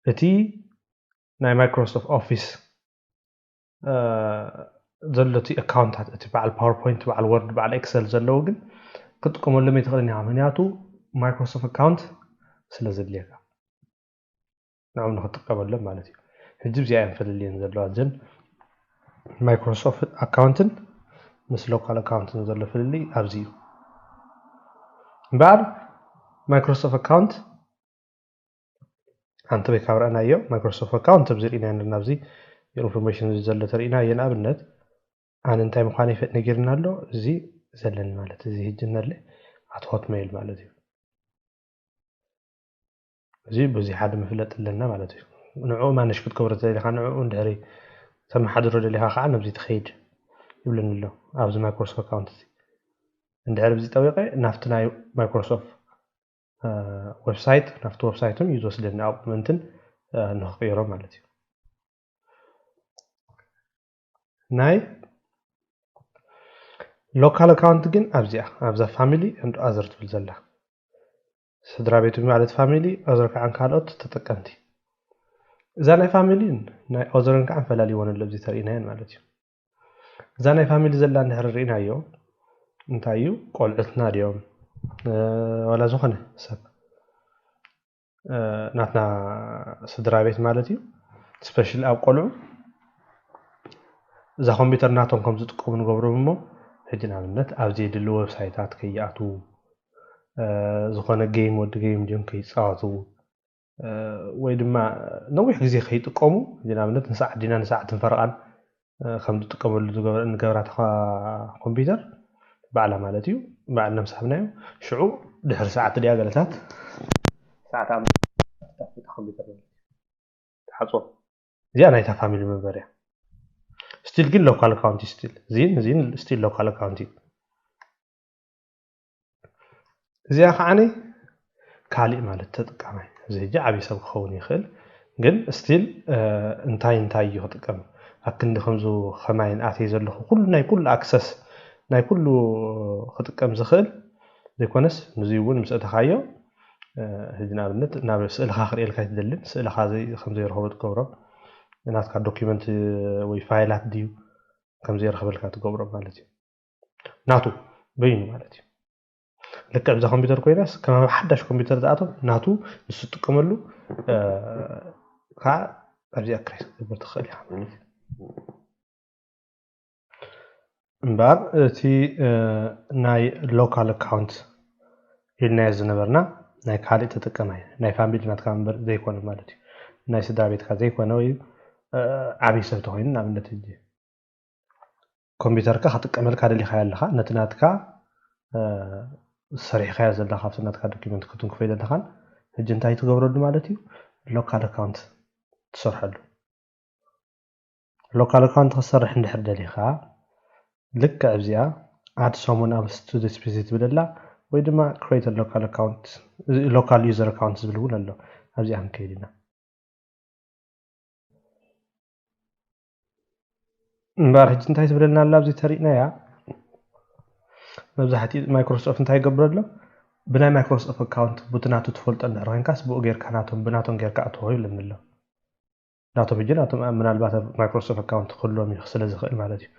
اتي ناي مايكروسوفت اوفيس زلتي اكاونتات تبع الباوربوينت تبع الوورد تبع الاكسل زلو ግን كتقمو لم يتخلني عملياتو مايكروسوفت اكاونت سلازليكا نعم نخطقبلهم مالتي حجب زي انفللين زلو اجن مايكروسوفت اكاونتن مس لوكال اكاونتن زلو فللي ابزيو بعد مايكروسوفت اكاونت انت بكابرنا يو مايكروسوفت اكاونت بزرينا نابزي الانفورميشن زلو ترينا ينابنت أنا أنتي مخاني فت نجرنا له زي زلن مالت زي هجنا له عطوات ميل مالتي زي بزي حد مفلت لنا مالتي نوعه ما نشكت كبرت زي خان نوعه ندري ثم حد رد اللي خاعنا بزي تخيج يقولن له أبز مايكروسوفت أكاونت ندري بزي طريقة نفتنا مايكروسوفت ويب سايت نفت ويب سايتهم يزوس لنا أو منتن نخيره مالتي ناي local account ግን ኣብዛ family and other ትብል ዘላ ስድራ ቤት ማለት family other ከዓን ካልኦት ተጠቀምቲ እዛ ናይ family ናይ other ከዓን ፈላልይዎን ኣሎ እዚ ተሪእናየን ማለት እዩ እዛ ናይ family ዘላ እንድሕር ርኢናዮ እንታይ እዩ ቆልዑትና ድዮም ወላ ዝኾነ ሰብ ናትና ስድራ ቤት ማለት እዩ ስፔሻሊ ኣብ ቆልዑ እዛ ኮምፒውተር ናቶም ከም ዝጥቀሙ ንገብሮም እሞ ሕጂ ንኣብነት ኣብዚ ድል ዌብሳይታት ከይኣትዉ ዝኾነ ጌም ወዲ ጌም ጅም ከይፃወቱ ወይ ድማ ነዊሕ ግዜ ከይጥቀሙ ንኣብነት ንሳዕ ዲና ንሳዓት ንፈርቓን ከም ዝጥቀመሉ ንገብራታ ኮምፒውተር ባዕላ ማለት እዩ ባዕልና ምሳብናዮ ሽዑ ድሕሪ ሰዓት ድያ ገለታት ሰዓት ኣብ ኮምፒውተር ተሓፅቦ እዚኣ ናይታ ፋሚሊ መንበርያ ستيل ግን local account ستيل زين ستيل local account እዚኣ ከዓኒ ካልእ ማለት ተጠቃማይ እዚ ሕጂ ዓብይ ሰብ ክኸውን ይኽእል ግን ስትيل እንታይ እዩ ክጥቀም ኣብ ክንዲ ከምዙ ከማይን ኣተይ ዘለኹ ኩሉ ናይ ኩሉ ኣክሰስ ናይ ኩሉ ክጥቀም ዝኽእል ዘይኮነስ ነዙይ እውን ምስ እተኻዮ ሕጂ ንኣብነት ናብ ስእልኻ ክርእልካ ይትደልን ስእልኻ ከም ዘይረኸቦ ትገብሮ ናትካ ዶክመንት ወይ ፋይላት ድዩ ከም ዘይረኸበልካ ትገብሮ ማለት እዩ ናቱ በይኑ ማለት እዩ ልክዕ ብዛ ኮምፒውተር ኮይናስ ከም ሓዳሽ ኮምፒውተር ዝኣቶም ናቱ ንሱ ትጥቀመሉ ከዓ ኣብዚኣ ክሬት ክትገብር ትኽእል ኢኻ ማለት እዩ እምበር እቲ ናይ ሎካል ኣካውንት ኢልናዮ ዝነበርና ናይ ካልእ ተጠቀማይ ናይ ፋሚሊ ናትካ እምበር ዘይኮነ ማለት እዩ ናይ ስድራ ቤትካ ዘይኮነ ወይ ዓብይ ሰብ ተኮይኑ ንኣብነት ሕጂ ኮምፒውተርካ ክጥቀመልካ ደሊኻዮ ኣለኻ ነቲ ናትካ ሰሪሕካዮ ዘለካ ኣብቲ ናትካ ዶክመንት ክትንክፈ ዘለኻን ሕጂ እንታይ ትገብረሉ ማለት እዩ ሎካል ኣካውንት ትሰርሐሉ ሎካል ኣካውንት ክትሰርሕ እንድሕር ደሊኻ ልክዕ ኣብዚኣ ኣድ someone else to this PC ትብለላ ወይ ድማ create a local account local user account ዝብል እውን ኣሎ ኣብዚኣ ክንከይድ ኢና እምበር ሕጂ እንታይ ትብለና ኣላ ኣብዚ ተሪእናያ መብዛሕትኡ ማይክሮሶፍት እንታይ ይገብር ኣሎ ብናይ ማይክሮሶፍት ኣካውንት ቡትናቱ ትፈልጦ እንድሕር ኮንካስ ብኡ ጌርካ ብናቶም ጌርካ ኣትዎ ይብለና ኣሎ ናቶም ሕጂ ናቶም ምናልባት ማይክሮሶፍት ኣካውንት ክህልዎም ስለ ዝኽእል ማለት እዩ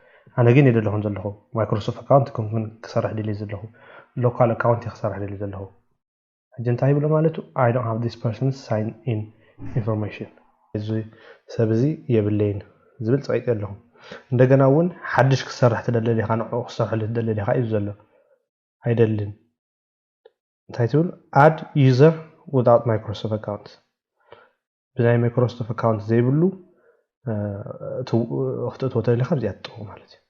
ኣነ ግን የደለኹም ዘለኹ ማይክሮሶፍት ኣካውንት ከምኩን ክሰርሕ ደልየ ዘለኹ ሎካል ኣካውንት ክሰርሕ ደልየ ዘለኹ ሕጂ እንታይ ይብሎ ማለት እዩ I don't have this person's sign in information እዚ ሰብ እዚ የብለይን ዝብል ፅቂጥ ኣለኹ እንደገና እውን ሓድሽ ክሰርሕ ትደሊ ዲኻ ንዕኡ ክሰርሐሉ ትደሊ ዲኻ እዩ ዘሎ ኣይደልን እንታይ ትብል add user without Microsoft account ብናይ ማይክሮሶፍት ኣካውንት ዘይብሉ ክትእትዎ ተደሊኻ ብዚኣ ትጥቕሙ ማለት እዩ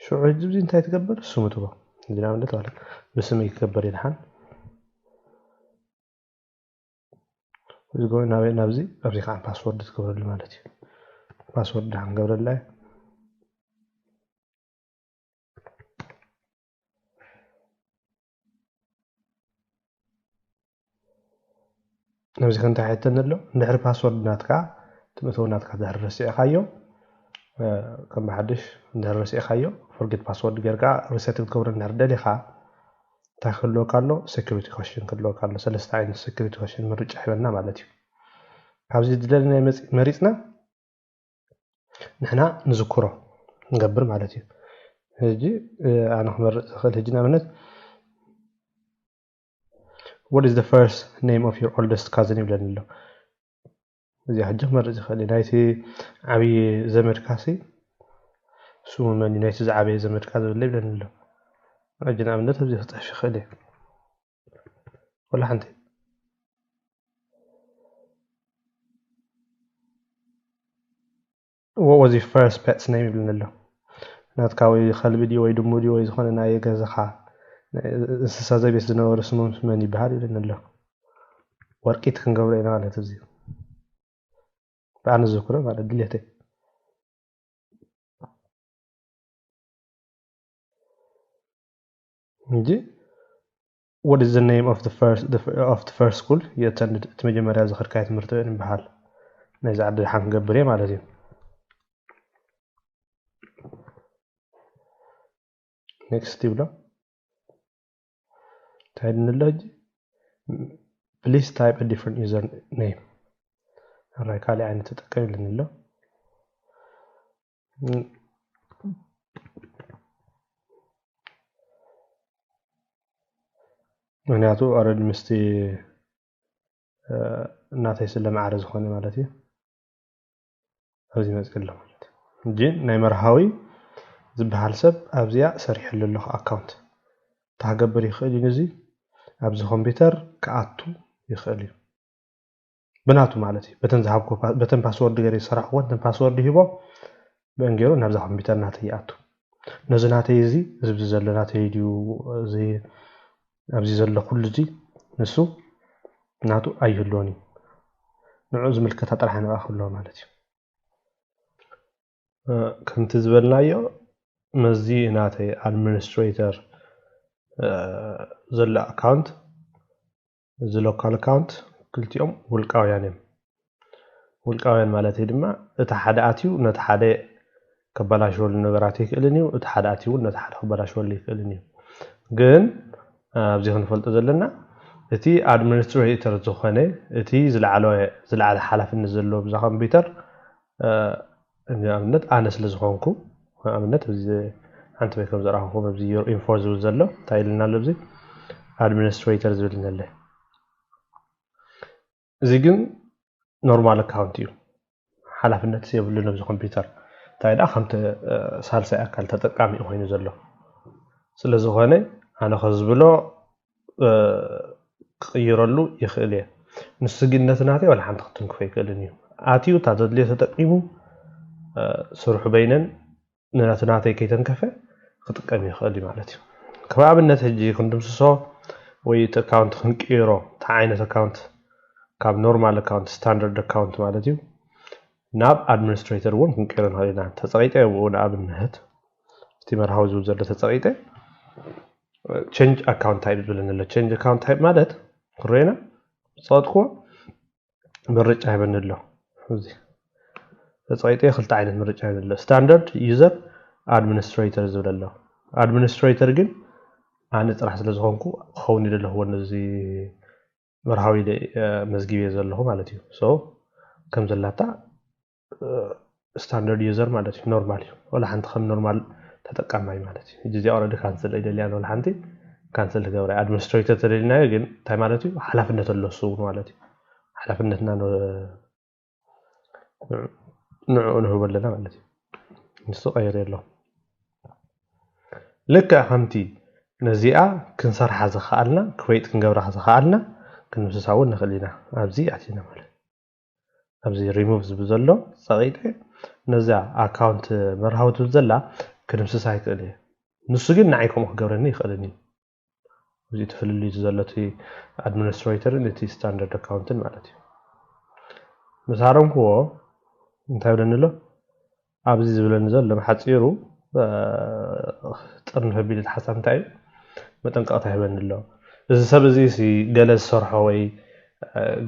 ሽዑ ሕጂ እዚ እንታይ ትገብር ስሙ ትቦ እዚ ንኣብነት ማለት ብስመይ ክገበር ይልሓን እዚ ጎይ ናብዚ ኣብዚ ከዓ ፓስወርድ ትገብረሉ ማለት እዩ ፓስወርድ ዳን ገብረላ نمزي كنت حيتن له ندحر باسورد ناتكا تمثو ناتكا دحر رسي خايو كم بحدش ندحر رسي خايو forget password غيركا ريسيت تكبر ندحر دليخا تاخلو كالو security question كلو كالو سلسته عين security question مرجع حيبنا معناتي حابزي دلنا مريصنا نحنا نذكره نقبر معناتي هجي انا خمر خل هجينا منت what is the first name of your oldest cousin يبلن له زي حجه مرز خلي نايتي عبي زمر كاسي سو من نايتي عبي زمر كاسي اللي يبلن له اجينا منت زي خطش خلي ولا حنتي what was your first pet's name يبلن له ناتكاوي خل فيديو وي دمودي وي زخونه ناي غزخا እንስሳ ዘቤት ዝነበሩ ስሞም መን ይበሃል ይለን ኣሎ ወርቂት ክንገብሮ ኢና ማለት እዚ ባን ዝክሮ ማለት ድሌተ እንጂ what is the name of the first school you attended ተመጀመሪያ ዝኽርካይ ትምህርት ቤት ይበሃል ናይ ዛዕዲ ሓን ገብር እየ ማለት እዩ next ይብሎ please type a different username alright كالي عين تتكلم لنا ምክንያቱ ኦሬዲ ምስቲ እናተይ ስለማዕረ ዝኾነ ማለት እዩ ኣብዚ መስቀል ማለት እንጂ ናይ መርሃዊ ዝበሃል ሰብ ኣብዚያ ሰሪሕሉ ኣለኹ ኣካውንት ታገብር ይኽእል እዩ እዚ ኣብዚ ኮምፒውተር ከኣቱ ይኽእል እዩ ብናቱ ማለት እዩ በተን ዝሃብኮ በተን ፓስወርድ ገይረ ይሰራሕዎ በተን ፓስወርድ ሂቦ በእንጌሮ ናብዛ ኮምፒውተር ናተይ ይኣቱ ነዚ ናተይ እዚ ዝብዚ ዘሎ ናተይ ድዩ እዚ ኣብዚ ዘሎ ኩሉ እዚ ንሱ ናቱ ኣይህልዎን እዩ ንዑ ዝምልከታ ጥራሕ ንኣኽሎ ማለት እዩ ከምቲ ዝበልናዮ መዚ ናተይ ኣድሚኒስትሬተር ዘሎ ኣካውንት እዚ ሎካል ኣካውንት ክልቲኦም ውልቃውያን እዮም ውልቃውያን ማለት ድማ እቲ ሓደ ኣትዩ ነቲ ሓደ ከበላሽወሉ ነገራት ይክእልን እዩ እቲ ሓደ ኣትዩ ነቲ ሓደ ከበላሽወሉ ይክእልን እዩ ግን ኣብዚ ክንፈልጦ ዘለና እቲ ኣድሚኒስትሬተር ዝኾነ እቲ ዝለዓለ ሓላፍነት ዘለዎ ብዛ ኮምፒውተር ንኣብነት ኣነ ስለ ዝኾንኩ ኣብነት እዚ ሓንቲ ወይ ከም ዘራኽኹም ኣብዚ ኢንፎ ዝብል ዘሎ እንታይ ኢልና ኣሎ ኣብዚ ኣድሚኒስትሬተር ዝብል ኣሎ እዚ ግን ኖርማል ኣካውንት እዩ ሓላፍነት የብሉ ነብዚ ኮምፒውተር እንታይ ዳ ከምቲ ሳልሳይ ኣካል ተጠቃሚ ኮይኑ ዘሎ ስለ ዝኾነ ኣነ ከዝብሎ ክቕይረሉ ይኽእል እየ ንሱ ግን ነቲ ናተይ ወላ ሓንቲ ክትንክፎ ይክእልን እዩ ኣትዩ እታ ዘድልዮ ተጠቂሙ ስርሑ በይነን ነቲ ናተይ ከይተንከፈ ክጥቀም ይኽእል እዩ ማለት እዩ ካብ ኣብነት ሕጂ ክንድምስሶ ወይ እቲ ኣካውንት ክንቅይሮ እቲ ዓይነት ኣካውንት ካብ ኖርማል ኣካውንት ስታንዳርድ ኣካውንት ማለት እዩ ናብ ኣድሚኒስትሬተር እውን ክንቅይሮ ንኽእል ኢና ተፀቂጠ ንኣብነት እቲ መርሃዊ ዝብል ዘሎ ተፀቂጠ change account type ዝብለና ኣሎ change account type ማለት ክሬና ፀጥኩ ምርጫ ይበን ኣሎ እዚ ተፀቂጠ ክልተ ዓይነት ምርጫ ይበን ኣሎ ስታንዳርድ ዩዘር ኣድሚኒስትሬተር ዝብል ኣሎ ኣድሚኒስትሬተር ግን ኣነ ጥራሕ ስለ ዝኾንኩ ክኸውን ይደለኹ ነዚ መርሃዊ መዝጊብ ዘለኹ ማለት እዩ ሶ ከም ዘላታ ስታንዳርድ ዩዘር ማለት እዩ ኖርማል እዩ ወላ ሓንቲ ከም ኖርማል ተጠቃማይ ማለት እዩ እዚ ኦሬዲ ካንሰል ይደልያ ነው ለሓንቲ ካንሰል ትገብራ ኣድሚኒስትሬተር ተደሊናዮ ግን እንታይ ማለት እዩ ሓላፍነት ኣለሱ ማለት እዩ ሓላፍነትና ንዕኡ ንህቦ ኣለና ማለት እዩ ንሱ ቀይር የሎ ልክዕ ከምቲ ነዚኣ ክንሰርሓ ዝኽኣልና ክሬት ክንገብራ ዝኽኣልና ክንምስሳ እውን ንኽእል ኢና ኣብዚ ኣትና ማለት ኣብዚ ሪሙቭ ዝብል ዘሎ ፀቂጠ ነዛ ኣካውንት መርሃዊት ዘላ ክንምስሳ ይክእል እየ ንሱ ግን ንዓይ ከምኡ ክገብረኒ ይኽእልኒ እዚ ትፍልልይ ዘሎ እቲ ኣድሚኒስትሬተርን እቲ ስታንዳርድ ኣካውንትን ማለት እዩ ምሳረምክዎ እንታይ ብለኒ ኣሎ ኣብዚ ዝብለኒ ዘሎ ብሓፂሩ ጥርንፈ ቢል ሓሳብ እንታይ እዩ መጠንቀቕታ ይበኒ ኣሎ እዚ ሰብ እዚ ገለ ዝሰርሖ ወይ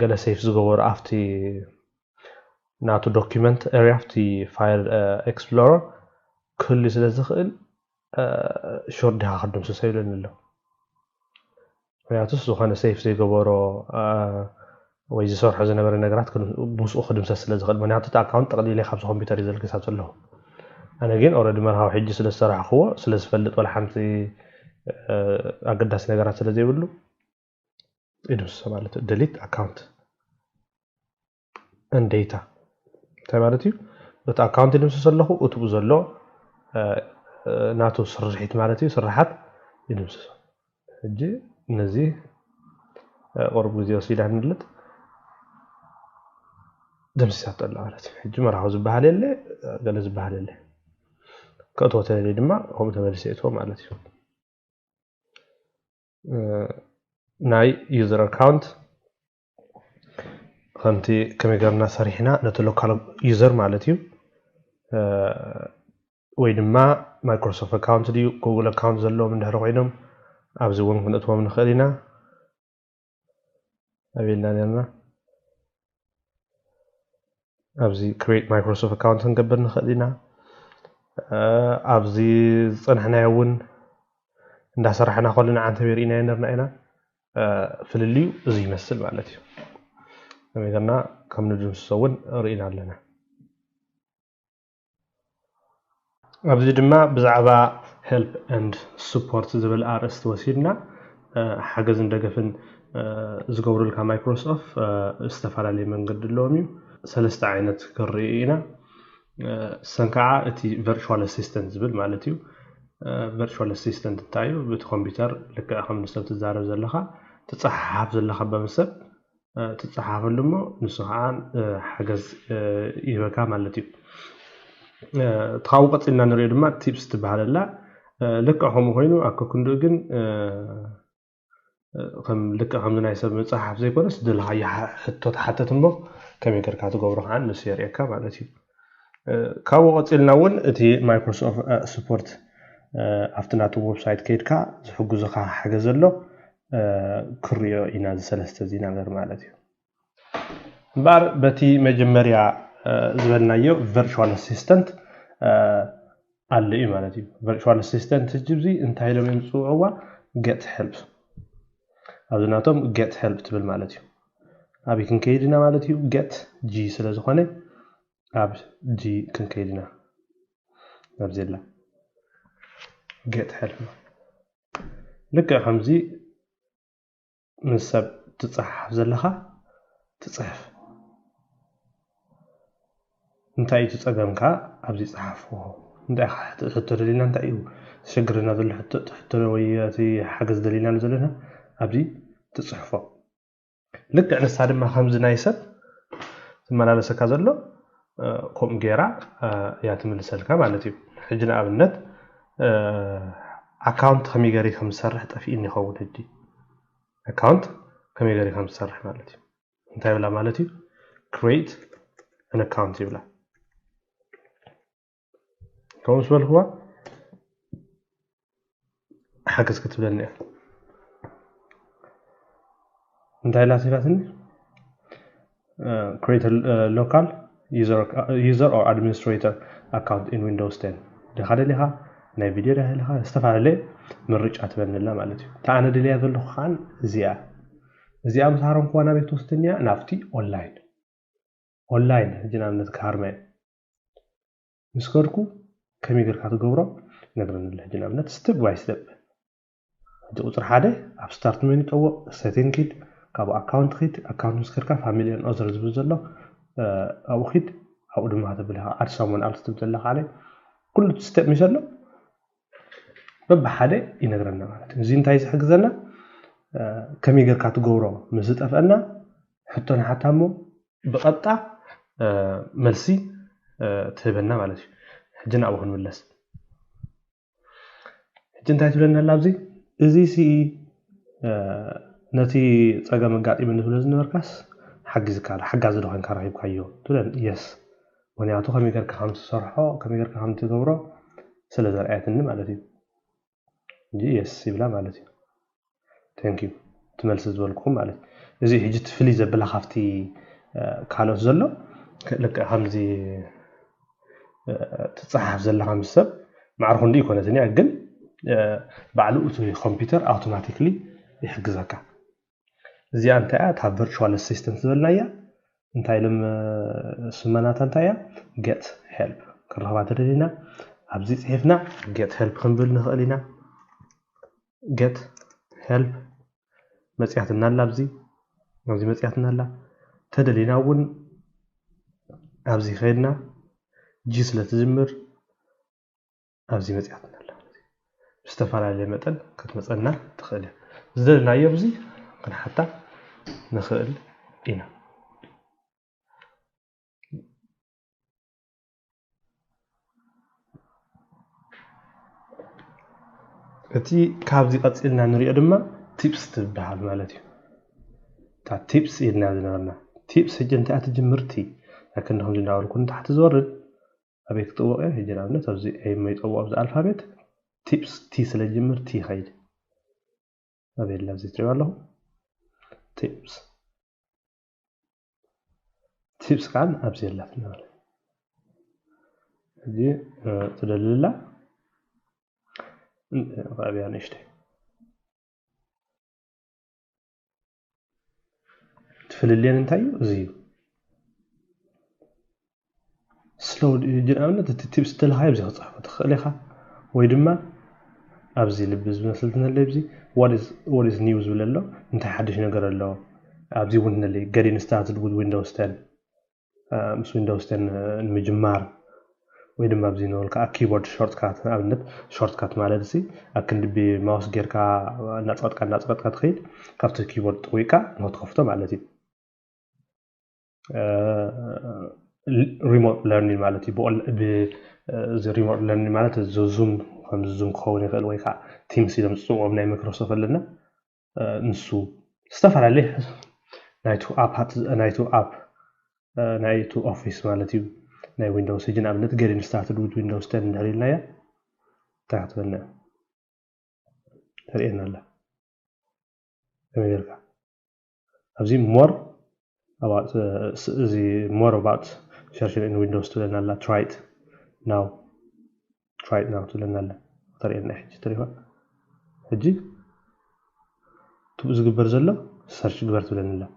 قال سيف زغور افتي ناتو دوكيمنت اريا افتي فايل اكسبلورر كل سلازخل شورد ها خدم سيلن له وياتس زخانه سيف زغورو ወይ ዝሰርሖ ዝነበረ ነገራት ብውስኡ ክድምሰስ ስለ ዝኽእል ምክንያቱ እቲ ኣካውንት ጠቕሊለ ካብ ኮምፒተር እዩ ዘልክሳብ ዘለኹ ኣነ ግን ኦልሬዲ መርሃዊ ሕጂ ስለ ዝሰራሕኽዎ ስለ ዝፈልጥ ወላ ሓንቲ ኣገዳሲ ነገራት ስለ ዘይብሉ ይድምሰሶ ማለት እዩ ዲሊት ኣካውንት and data እንታይ ማለት እዩ እቲ ኣካውንት ይድምሰሶ ኣለኹ እትኡ ዘሎ ናቱ ስርሒት ማለት እዩ ስራሓት ይድምሰሶ ሕጂ ነዚ ቁርብ ግዜ ወሲዳ ንልት دمسيات الله عليه حج مرة زبالة اللي قال زبالة اللي كأتوه تاني دما هم تمرسيتهم على تيوم ناي user account خنتي كم يقرنا صريحنا نتلو كلام user مالتيو ويدما مايكروسوفت account ديو جوجل account زلوا من ده روينهم أبزوهم من أتوه من خلينا أبينا نعمة أبزي create Microsoft account نقبل نخلينا أبزي صنحنا يون ندا صرحنا خلنا عن تبيرينا ينرنا هنا في الليو زي مثل معناته لما قلنا كم نجم نسوون رأينا لنا أبزي دما بزعبا help and support زبل RS توسيدنا حاجة زندقفن زقورل كمايكروسوفت استفعل لي من قد اللوميو ثلاثة عينات كرينا سنكعة اتي virtual assistant زبل مالتيو virtual assistant تايو بالكمبيوتر لك أخم نسبت الزارب زلخا تتصحف زلخا بمسب تتصحف اللمو نسوحان حاجز يبكا مالتيو تخاوقت إننا نريد ما تيبس تبهال الله لك أخم خوينو أكو كندوغن كم لك أخم نايسب متصحف زي كونس دلها حتى تنمو كم يقدر كاتو قبره عن مسيريا كمالتي كاو قتلنا ون اتي مايكروسوفت سبورت افتناتو ويب سايت كيدكا زحجزخا حاجه زلو كريو إنا ثلاثه زينا غير مالتي بار بتي مجمريا زبلنايو فيرتشوال اسيستنت على اي مالتي فيرتشوال اسيستنت تجبزي انتي لم يمصوعوا get help ازناتهم get help تبل مالتي أبي كنكيدنا مالتيو get g سلازخانة أب g كنكيدنا نبزيلا get help لك حمزي من سب تصحف زلخا تصحف انتاي تصقمكا أبزي صحفه انتاي حتى دليلنا انتايو شجرنا ذل حتى وياتي حجز دليلنا نزلنا أبزي تصحفه لك أنا سادم ما خمس نايسة ثم أنا لسه كذلو قوم جيرا ياتم لسلكا مالتي حجنا أبنت account خمي جاري خمس سرح تفي إني خوّن هدي account خمي جاري خمس سرح مالتي انتهي ولا مالتي create an account يبلا كم سؤال هو حاجز كتب لنا انتهي لا صفاتني create a local user or administrator account in Windows 10 دخل لها ناي فيديو ده لها استفعل لي من رجعت بين الله مالتي تعال دلي هذا خان زيا مسارم كوانا بيت وستنيا نافتي اونلاين جنا من كارمه مسكركو كم يقدر كاتغورو نغرن الله جنا من ستيب باي ستيب دي قطر حاده اب ستارت مني تو سيتنج كيد كابو اكاونت خيد اكاونت مسكركا فاميليان اوزر زبزلو او خيد او دما تبلها اد سامون الت تبلها عليه كل ستيب ميسلو بب حاده ينغرنا معناته زين تايز حقزنا كم يقدر كاتغورو مسطفنا حتى حتامو بقطع ملسي تهبنا معناته حجنا ابو نملس حجن تايت لنا لابزي ازي سي نتي صقا مغاطي من فلز نوركاس حجز كار حجاز دوخن كارحيب كايو تولن يس ونياتو كم يقدر كخمس صرحو كم يقدر كخمس تغورو سلازر ايتن معناته جي يس يبلا معناته ثانك يو تملس زولكم معناته እዚ ሕጂ ትፍሊ ዘበላ ካፍቲ ካልኦት ዘሎ ልክ ከምዚ تصحف زلها مسب معرفون دي يكون ثاني أجل بعلوقته الكمبيوتر automatically يحجزك زي أنت قاعد have virtual assistant زلنايا أنت علم سمانات أنت يا get help كرهبات لنا أبزيت حفنا get help خنبلنا خلينا get help مسيحتنا لا أبزي مسيحتنا لا تدلينا ون أبزي خيرنا جيس لتجمر أبزي مسيحتنا لا استفعل على متن كتمسألنا تخيل زدلنا يبزي كنا حتى نخيل إنا أتي كابزي قتلنا نريد أدمى تيبس تبعها مالتي تا تيبس إلنا ذنورنا تيبس هجي أنت أتجمرتي لكنهم جناور كنت تحت زورد أبيك تطوق هجي نعمل تبزي أي ما يتطوق أبزي الألفابيت تيبس تي سلجمر تي خيج أبي اللفظي تريد الله تيبس تيبس كان أبزي اللفظي هجي تدلل الله غابي أنا إشتي تفل اللين انتايو زيو سلو جنابنا تتيبس تلها يبزي خصحفة تخليها ويدما أبزي لبز بنسلتنا اللي يبزي what is news ولا لا انت حدش نقر الله أبزي وننا اللي getting started with Windows 10 مس Windows 10 المجمار ويدما أبزي نقول كيبورد شورت كات أبنت شورت كات مالتي أكن بماوس جيركا ناتقط تخيل كافت كيبورد طويكا نوتخفته مالتي remote learning مالتي بقول زي remote learning مالته زوم خمس زوم خوني خل ويكا تيمز إذا متصوم من مايكروسوفت لنا نسو استفعل عليه نايتو أوفيس مالتي ناي ويندوز يجينا أبنت getting started with Windows 10 دارين ليا تحت لنا ترينا الله أميركا أبزي more about searching in Windows to learn الله try it now to learn الله ترينا حجي تريها حجي تبز جبر زلا search جبر to learn الله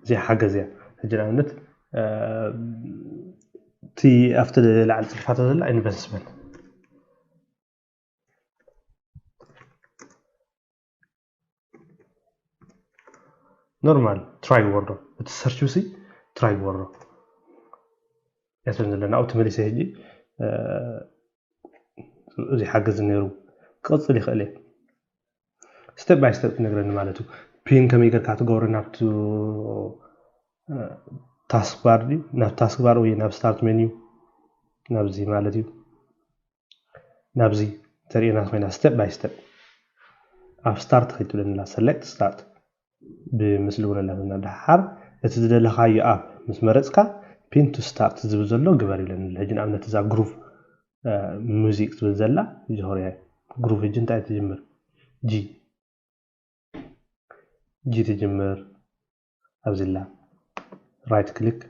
زي حاجة زي يجينا أبنت تي after العلم الفترة زلا investment normal try ورا بتسيرش وسي try ورا يسمى لنا automatically سيجي زي حاجة زنيرو قصدي خليه step by step نقدر نمالته بين كم يقدر كاتجوري نبتو task bar دي task bar ويا نب start menu نبزي مالتي نبزي ترينا خلينا step by step أف start خيطوا لنا select start بمثل ولا لنا دحر تزدل خاي أب مسمرتك pin to start زبزلو جبري لنا الهجن أمنا تزا جروف موسيقى زبزلا جهوري جروف هجن تاعي تجمر جي تجمر أبزلا right click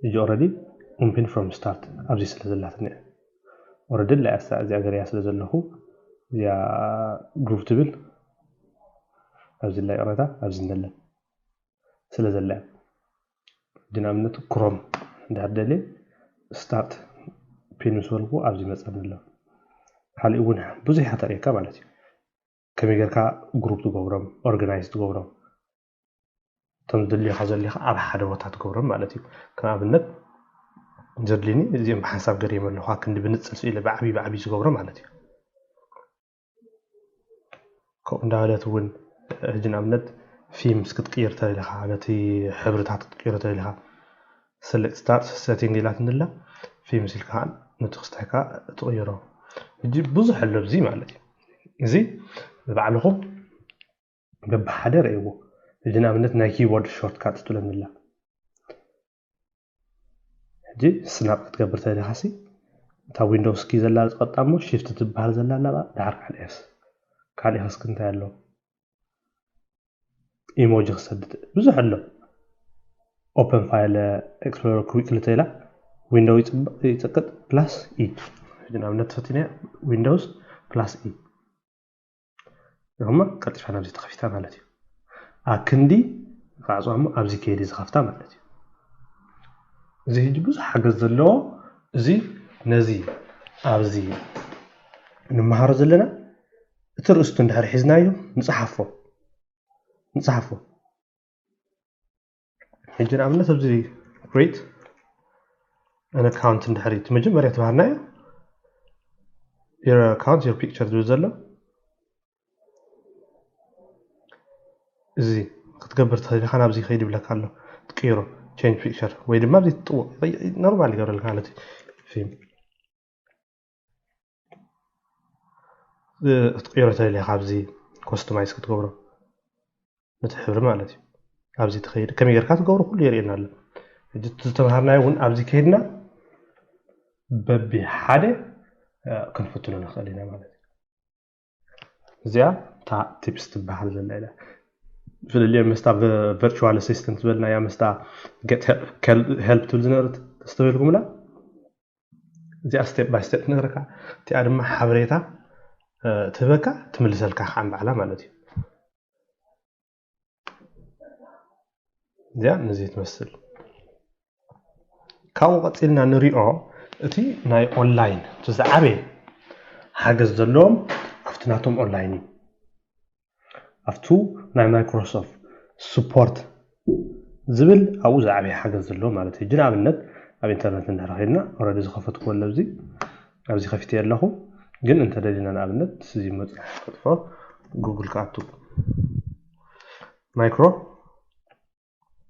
يجي already open from start أبزي سلزلا ثانية already لا أستعد زي أجري سلزلا هو زي جروف تبل أبزلا يقرأها أبزلا سلزلا دينامنت كروم ده دليل start بينوس ولقو أبزي مثلا الله حالي ون بزي حتى إيه كمالتي كم يجرك جروب تجورم organized تجورم تمدلي خزل لي أب حدا وتحت تجورم مالتي كنا بنت جدليني زي ما حساب قريم اللي هو كنا بنتسلسل إلى بعبي تجورم مالتي كون دالت ون هجنا بنت في مسكت قير تريلها عادتي حبر تحت قير تريلها select start setting ديلات نلا في مثل كان نتخستحكا تغيره يجيب بزح اللبزي مالتي زي بعلهم قب حدر ايوه يجينا بنتنا كيبورد شورت كات تولن الله يجي سناب كتقبر تايلي حاسي تا ويندوز كي زلا تقطعمو شيفت تبهر زلا لا دعرك على اس كالي حس كنت يالو ايموجي خسدت بزح له open file explorer quickly تيلا windows يتقط plus e جنا من تفتينا windows plus e هما قطش انا بزي تخفيتها مالتي اكندي فازوهم ابزي كيدي زخفتا مالتي زي هيجي بزح حاجز زلو زي نزي ابزي نمهار زلنا ترستو ندحر حزنايو نصحفو هيجي نعمل تبزي create an account ندحري تمجمريا تبعنا your account your picture دوزلو زي كتقبر تخلي خانا بزي خيدي بلاك الله تقيرو change picture ويدي ما بدي تطو نورمال يقرا لك حالتي فيلم تقيرو تالي خابزي كوستمايز كتقبرو نتحبر مالتي ابزي تخيل كم يغيركا تقبرو كل يرينا له جت تمهرنا يون ابزي كيدنا ببي حاده كنفتلو نخلينا مالتي زيا تا تيبس تبحال زلاله في اللي مستا virtual assistant بلنا يا مستا get help tools نرت تستويلكم لا زي step by step نغركا تي ادم حبريتا تبكا تملسلكا خان بعلا مالتي زي نزيت تمثل كاو قتلنا نريو اتي ناي اونلاين تزعبي حاجز زلوم افتناتهم اونلاين افتو ناي مايكروسوفت سبورت زبل او زعبي حاجز زلوم مالتي جنا بالنت اب انترنت نراهينا اوريدي زخفت كل لبزي ابزي خفتي يلهو جن انت دلينا نابنت سيزي مصحف كتفو جوجل كاتو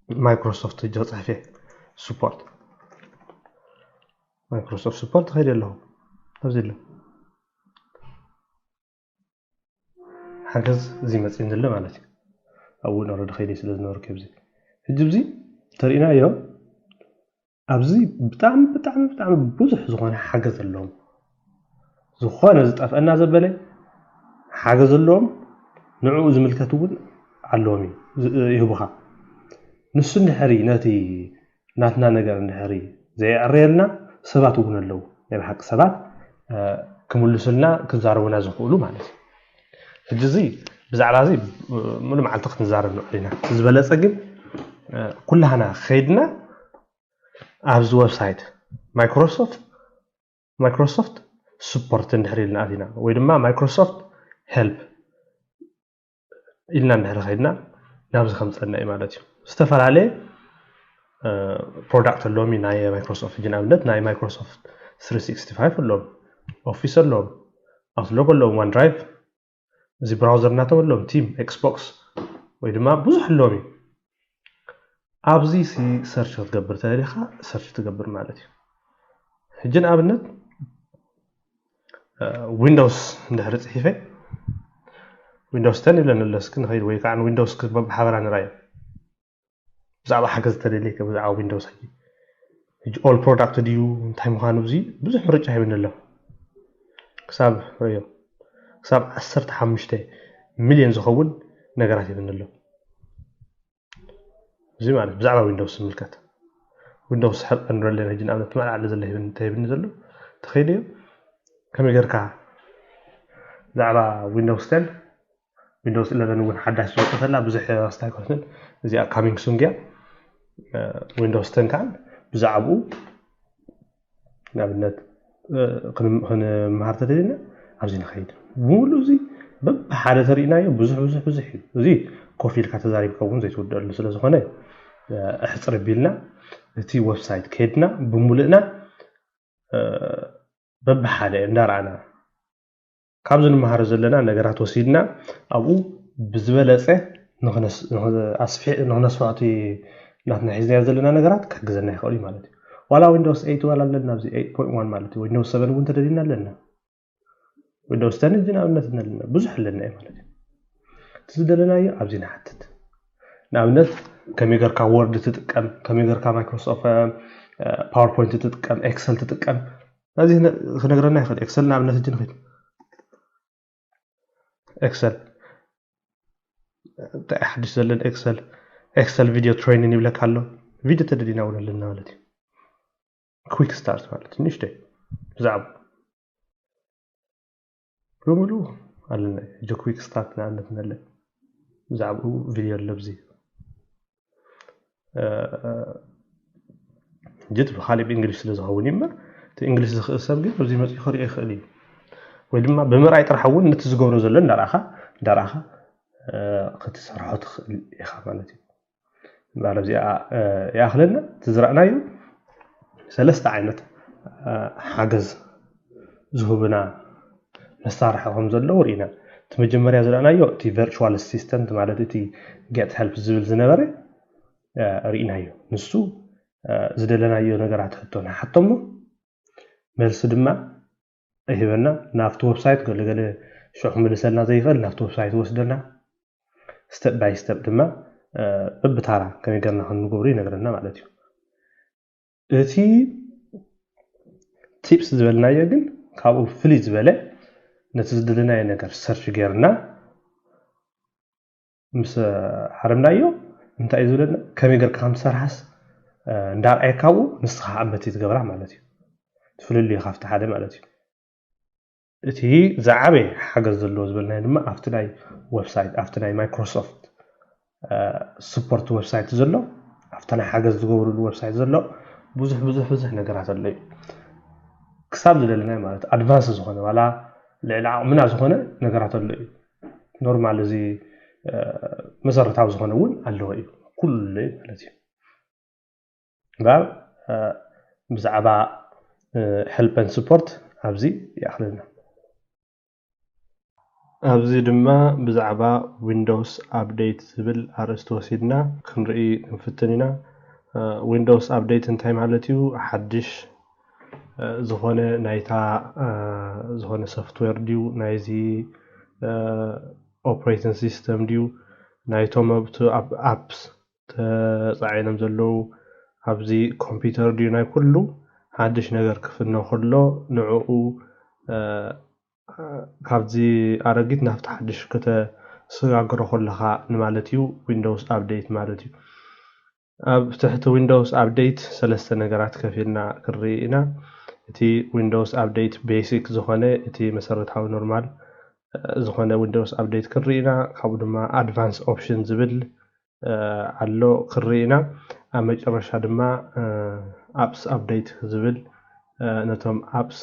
مايكروسوفت جو صحفي سبورت مايكروسوفت سبورت غير له ابزيله حاجز زي مصين له مالتي اول اوريدي خيدي سلازنور كبزي هجبزي ترينا يو ابزي بتعم بوزح زغونه حاجز لهم زخونه زطفنا زبله حاجز لهم نعو زملكتون علومي يهبخا نسو نحري ناتنا نجر نحري زي عريلنا سبات ونلو يعني حق سبات كملسلنا كزاربنا زخولو معناتي الجزي بزعل زي من معلتق نزارب نحرينا زبلص ግን كلنا خيدنا ابز ويب سايت مايكروسوفت سبورت نحريلنا ادينا ويدما مايكروسوفت هيلب إلنا نحر خيدنا نابز خمسنا معناتي استفعل عليه برودكت اللومي ناي مايكروسوفت جنابنت ناي مايكروسوفت 365 اللوم اوفيس اللوم اوتلوك اللوم وان درايف زي براوزر ناتو اللوم تيم اكس بوكس ويدما بزح اللومي ابزي سي سيرش تقبر تاريخا سيرش تقبر مالتي جنابنت ويندوز ندحر صحيفه ويندوز 10 لان لسكن غير وي كان ويندوز كبب حبر انا راي بزعبه حاجز تدليك بزعبه ويندوز هي اول برودكت ديو تايم خانو بزي بزح مرجع يبن له حساب ريو حساب 15 مليون زخون نغرات يبن له زي ما بزعبه ويندوز ملكات ويندوز حق انرل لنا جن امنت ما على زله يبن تيبن زله تخيلوا كم يغركا زعبه ويندوز 10 ويندوز 11 ون حداش وقتلا بزح استايكوسن زي كامينج سونغيا ويندوز 10 كان بزعبو نابنت كن مهارت دينا ابزي نخيد مولو زي بحاله ترينايو بزح زي كوفيل كاتزاري بكون زي تودل سلازخونه احصر بيلنا تي ويب سايت كيدنا بمولنا بحاله ندارعنا كابزن مهار زلنا نغرات وسيدنا ابو بزبلصه نخنس اسفي نخنسواتي ناتنا حزنا زلنا نغرات كغزنا يخولي مالتي ولا ويندوز 8 ولا لنا بزي 8.1 مالتي ويندوز 7 وانت تدينا لنا ويندوز 10 دينا امنتنا لنا بزح لنا مالتي تزدلنا يا ابزينا حتت نابنت كميغركا وورد تتقم كميغركا مايكروسوفت باوربوينت تتقم اكسل تتقم هذه خنغرنا يخل اكسل نابنت جن خيد اكسل حدش زلن اكسل فيديو تريننج يبلك له فيديو تدرينا ولا لنا مالتي كويك ستارت مالتي نشتي زعب روملو قالنا جو كويك ستارت عندنا له زعبو فيديو لبزي جيت بخالي بإنجليش لزهوني ما تإنجليش زخسب جد وزي ما تخري إخلي ولما بمرأي ترحون نتزجورو زلنا دراخة ختصرحات إخا مالتي بعرف زي ياخلنا تزرعنا يوم ثلاثة عينات حاجز زهوبنا نستعرحهم زلوا ورينا تمجمريا زلنا يو تي virtual assistant مالتي تي get help زبل زنبري رينا يو نسو زدلنا يو نقرأت حطونا حطمو ملس دما إهبنا نافت ويب سايت قال شو حمل سلنا زي غير نافت ويب سايت وسدنا step by step دما ببتارا كم يقرنا هنقوري نقرنا مالتي تي tips زبلنا يجن كابو فلي زبله نتزدلنا ينقر سيرش غيرنا مس حرمنا يو انت ايزولنا كم يقر كام سرحس ندار ايكاو نسخه عمتي تقبرها مالتي تفللي خافت حدا مالتي تي زعابي حاجه زلو زبلنا دما افتناي ويب سايت افتناي مايكروسوفت سبورت ويب سايت زلو افتناي حاجه زغورو الويب سايت زلو بزح ነገራት ኣለዩ ክሳብ ዝደለና ማለት ኣድቫንስ ዝኾነ ዋላ ልዕሊ ዓቕምና ዝኾነ ነገራት ኣለዩ ኖርማል እዚ መሰረታዊ ዝኾነ እውን ኣለዎ እዩ ኩሉ ማለት እዩ ብዛዕባ help and support ኣብዚ ያኽለና ኣብዚ ድማ ብዛዕባ ዊንዶውስ ኣፕዴት ዝብል ኣርእስቲ ወሲድና ክንርኢ ንፍትን ኢና ዊንዶውስ ኣፕዴት እንታይ ማለት እዩ ሓድሽ ዝኾነ ናይታ ዝኾነ ሶፍትዌር ዲዩ ናይዚ ኦፕሬቲንግ ሲስተም ዲዩ ናይቶም ኣፕስ ተጻዒኖም ዘለዉ ኣብዚ ኮምፒውተር ዲዩ ናይ ኩሉ ሓድሽ ነገር ክፍኖ ከሎ ንዕኡ ካብዚ ኣረጊት ናብቲ ሓድሽ ከተሰጋግሮ ከለኻ ንማለት እዩ ዊንዶውስ ኣፕዴት ማለት እዩ ኣብ ትሕቲ ዊንዶውስ ኣፕዴት ሰለስተ ነገራት ከፊልና ክርኢ ኢና እቲ ዊንዶውስ ኣፕዴት ቤሲክ ዝኾነ እቲ መሰረታዊ ኖርማል ዝኾነ ዊንዶውስ ኣፕዴት ክርኢ ኢና ካብኡ ድማ ኣድቫንስ ኦፕሽን ዝብል ኣሎ ክርኢ ኢና ኣብ መጨረሻ ድማ ኣፕስ ኣፕዴት ዝብል ነቶም ኣፕስ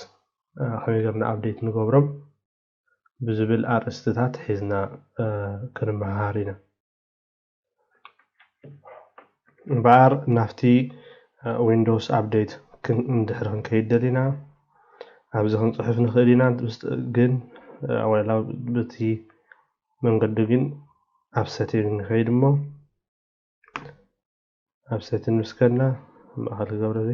ከመይ ጌርና ኣፕዴት ንገብሮም ብዝብል ኣርእስትታት ሒዝና ክንመሃር ኢና እምበኣር ናፍቲ ዊንዶውስ ኣፕዴት እንድሕር ክንከይድ ደሊና ኣብዚ ክንፅሕፍ ንኽእል ኢና ግን ዋላ በቲ መንገዲ ግን ኣብ ሴቲንግ ንኸይድ እሞ ኣብ ሴቲንግ ምስከድና ማእኸል ክገብሮ እዚ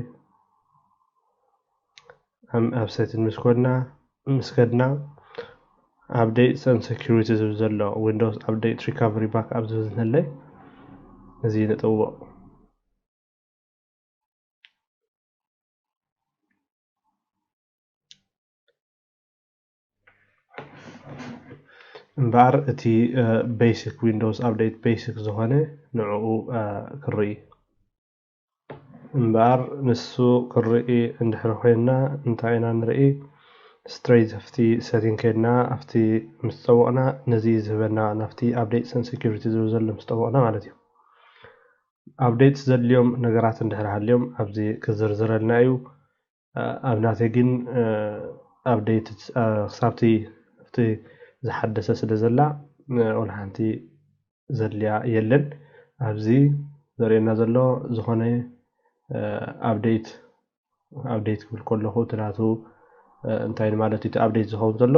ኣብ ሴቲንግ ምስከድና updates and security ዝብል ዘሎ ዊንዶውስ ኣፕዴት ሪካቨሪ ባክ ኣብ ዝብል ዝነለይ እዚ ነጥዎ እምበኣር እቲ ቤሲክ ዊንዶውስ ኣፕዴት ቤሲክ ዝኾነ ንዕኡ ክርኢ እምበኣር ንሱ ክርኢ እንድሕር ኮይንና እንታይ ኢና ንርኢ ስትሬት afti setting ከድና afti ምስተወቅና ነዚ ዝህበና ናፍቲ updates and security ዝብል ዘሎ ምስተወቅና ማለት እዩ update ዘድልዮም ነገራት እንድሕር ሃልዮም ኣብዚ ክዝርዝረልና እዩ ኣብ ናተይ ግን update ክሳብቲ ዝሓደሰ ስለ ዘላ ወላ ሓንቲ ዘድልያ የለን ኣብዚ ዘርእየና ዘሎ ዝኾነ update ክብል ከለኹ ትናቱ እንታይ ማለት እቲ ኣፕዴት ዝኸውን ዘሎ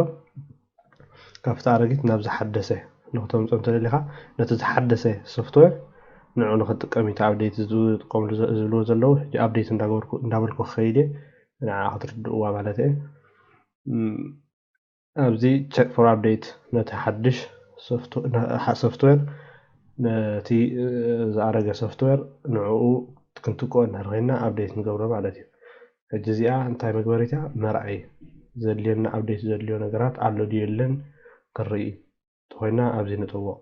ካብቲ ኣረጊት ናብ ዝሓደሰ ንኽተምፅኦ እንተደሊኻ ነቲ ዝሓደሰ ሶፍትዌር ንዕኡ ንኽጥቀም እቲ ኣፕዴት ዝጥቀምሉ ዝብልዎ ዘለዉ ኣፕዴት እንዳበልኩ ክኸይድ ንዓ ክትርድእዋ ማለት እየ ኣብዚ ቼክ ፎር ኣፕዴት ነቲ ሓድሽ ሶፍትዌር ነቲ ዝኣረገ ሶፍትዌር ንዕኡ ክንጥቀኦ እንድሕር ኮይንና ኣፕዴት ንገብሮ ማለት እዩ ሕጂ እዚኣ እንታይ መግበሪት እያ መርኣይ ዘድልየና ኣፕዴት ዘድልዮ ነገራት ኣሎ ድዩ የለን ክርኢ እንተኮይና ኣብዚ ንጥውቕ